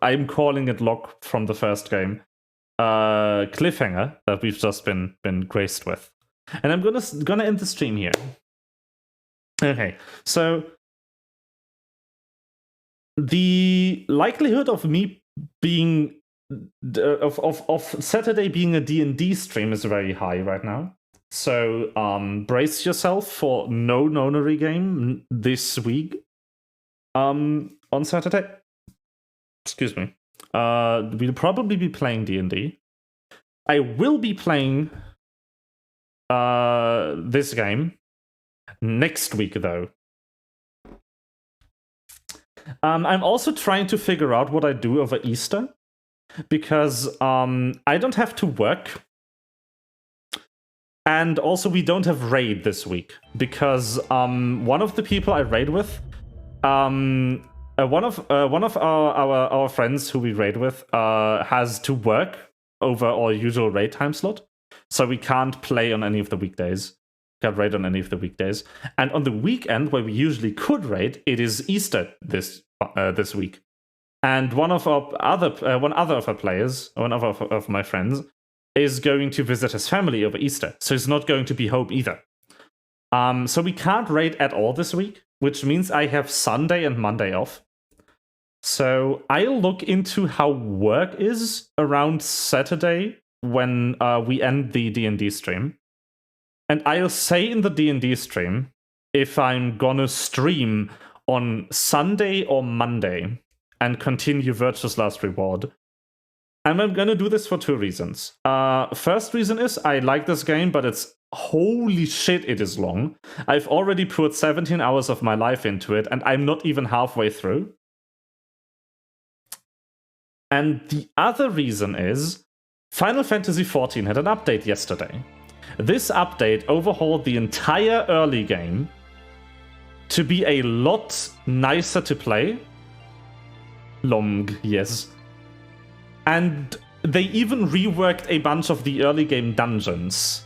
I'm calling it lock from the first game. Cliffhanger that we've just been graced with, and I'm gonna end the stream here. Okay, so the likelihood of me being of Saturday being a D&D stream is very high right now. So brace yourself for no nonary game this week. On Saturday. Excuse me. We'll probably be playing D&D. I will be playing this game next week, though. I'm also trying to figure out what I do over Easter, because I don't have to work. And also we don't have raid this week, because one of the people I raid with, one of our friends who we raid with has to work over our usual raid time slot, so we can't play on any of the weekdays. Can't raid on any of the weekdays, and on the weekend where we usually could raid, it is Easter this week, and one of my friends is going to visit his family over Easter, so he's not going to be home either. So we can't raid at all this week, which means I have Sunday and Monday off. So I'll look into how work is around Saturday when we end the D&D stream. And I'll say in the D&D stream if I'm gonna stream on Sunday or Monday and continue Virtue's Last Reward. And I'm gonna do this for 2 reasons. First reason is I like this game, but it's holy shit, it is long. I've already put 17 hours of my life into it, and I'm not even halfway through. And the other reason is Final Fantasy XIV had an update yesterday. This update overhauled the entire early game to be a lot nicer to play. Long, yes. And they even reworked a bunch of the early game dungeons.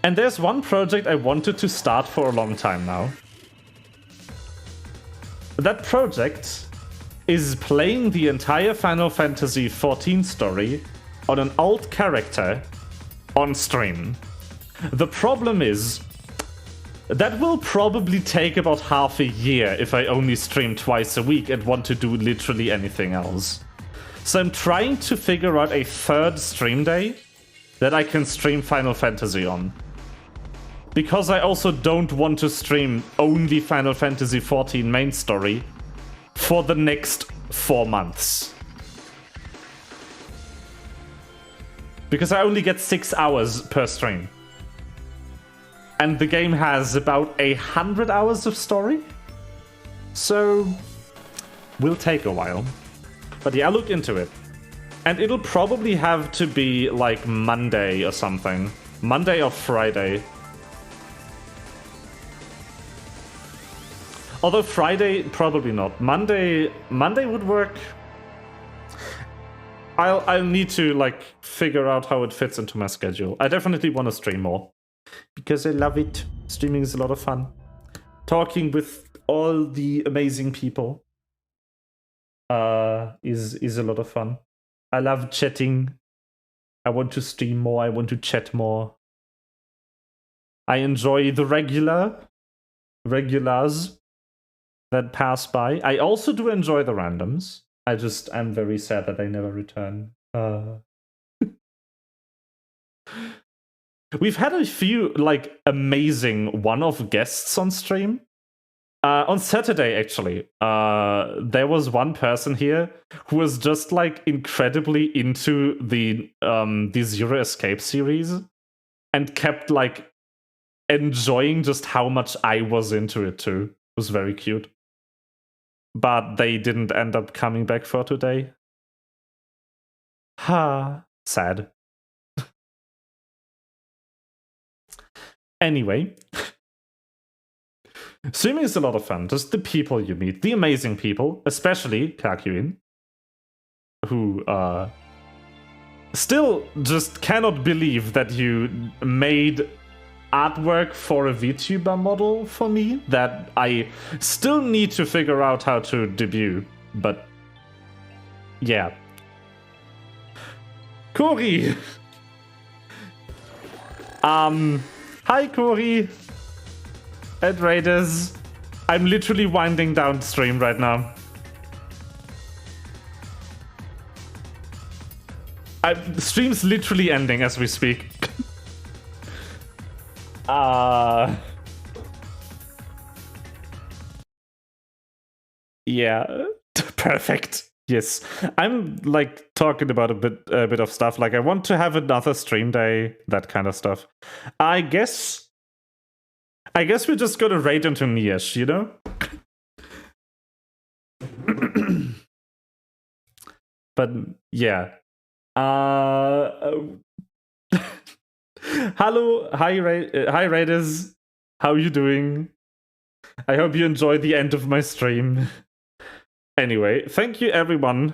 And there's one project I wanted to start for a long time now. That project is playing the entire Final Fantasy XIV story on an old character on stream. The problem is, that will probably take about half a year if I only stream twice a week and want to do literally anything else. So I'm trying to figure out a 3rd stream day that I can stream Final Fantasy on. Because I also don't want to stream only Final Fantasy XIV main story for the next 4 months. Because I only get 6 hours per stream. And the game has about 100 hours of story. So, will take a while. But yeah, I looked into it. And it'll probably have to be like Monday or something. Monday or Friday. Although Friday, probably not. Monday would work. I'll need to like figure out how it fits into my schedule. I definitely want to stream more. Because I love it. Streaming is a lot of fun. Talking with all the amazing people is a lot of fun. I love chatting. I want to stream more. I want to chat more. I enjoy the regulars that pass by. I also do enjoy the randoms. I'm very sad that they never return. We've had a few, like, amazing one-off guests on stream. On Saturday, actually, there was one person here who was just, like, incredibly into the Zero Escape series and kept, like, enjoying just how much I was into it, too. It was very cute. But they didn't end up coming back for today. Ha, sad. Anyway, streaming is a lot of fun. Just the people you meet, the amazing people, especially Kakuin, who still just cannot believe that you made artwork for a VTuber model for me that I still need to figure out how to debut. But yeah. Cory! Hi, Cory. And Raiders. I'm literally winding down stream right now. The stream's literally ending as we speak. Yeah, perfect. Yes, I'm like talking about a bit of stuff. Like I want to have another stream day, that kind of stuff. I guess we're just gonna raid into Niesh, you know? But yeah. Hello, hi Raiders. How you doing? I hope you enjoy the end of my stream. Anyway, thank you everyone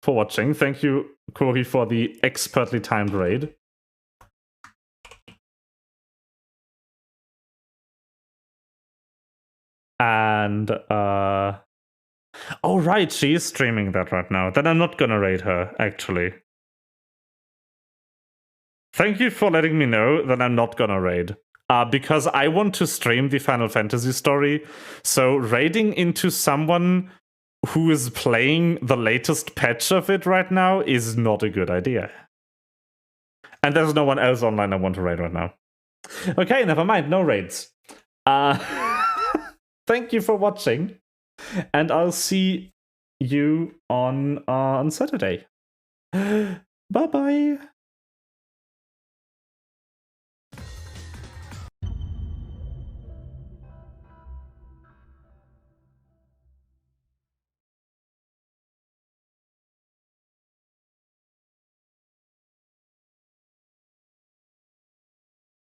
for watching. Thank you, Cory, for the expertly timed raid. And oh right, she is streaming that right now. Then I'm not gonna raid her, actually. Thank you for letting me know that I'm not gonna raid. Because I want to stream the Final Fantasy story, so raiding into someone who is playing the latest patch of it right now is not a good idea. And there's no one else online I want to raid right now. Okay, never mind, no raids. Thank you for watching, and I'll see you on Saturday. Bye-bye.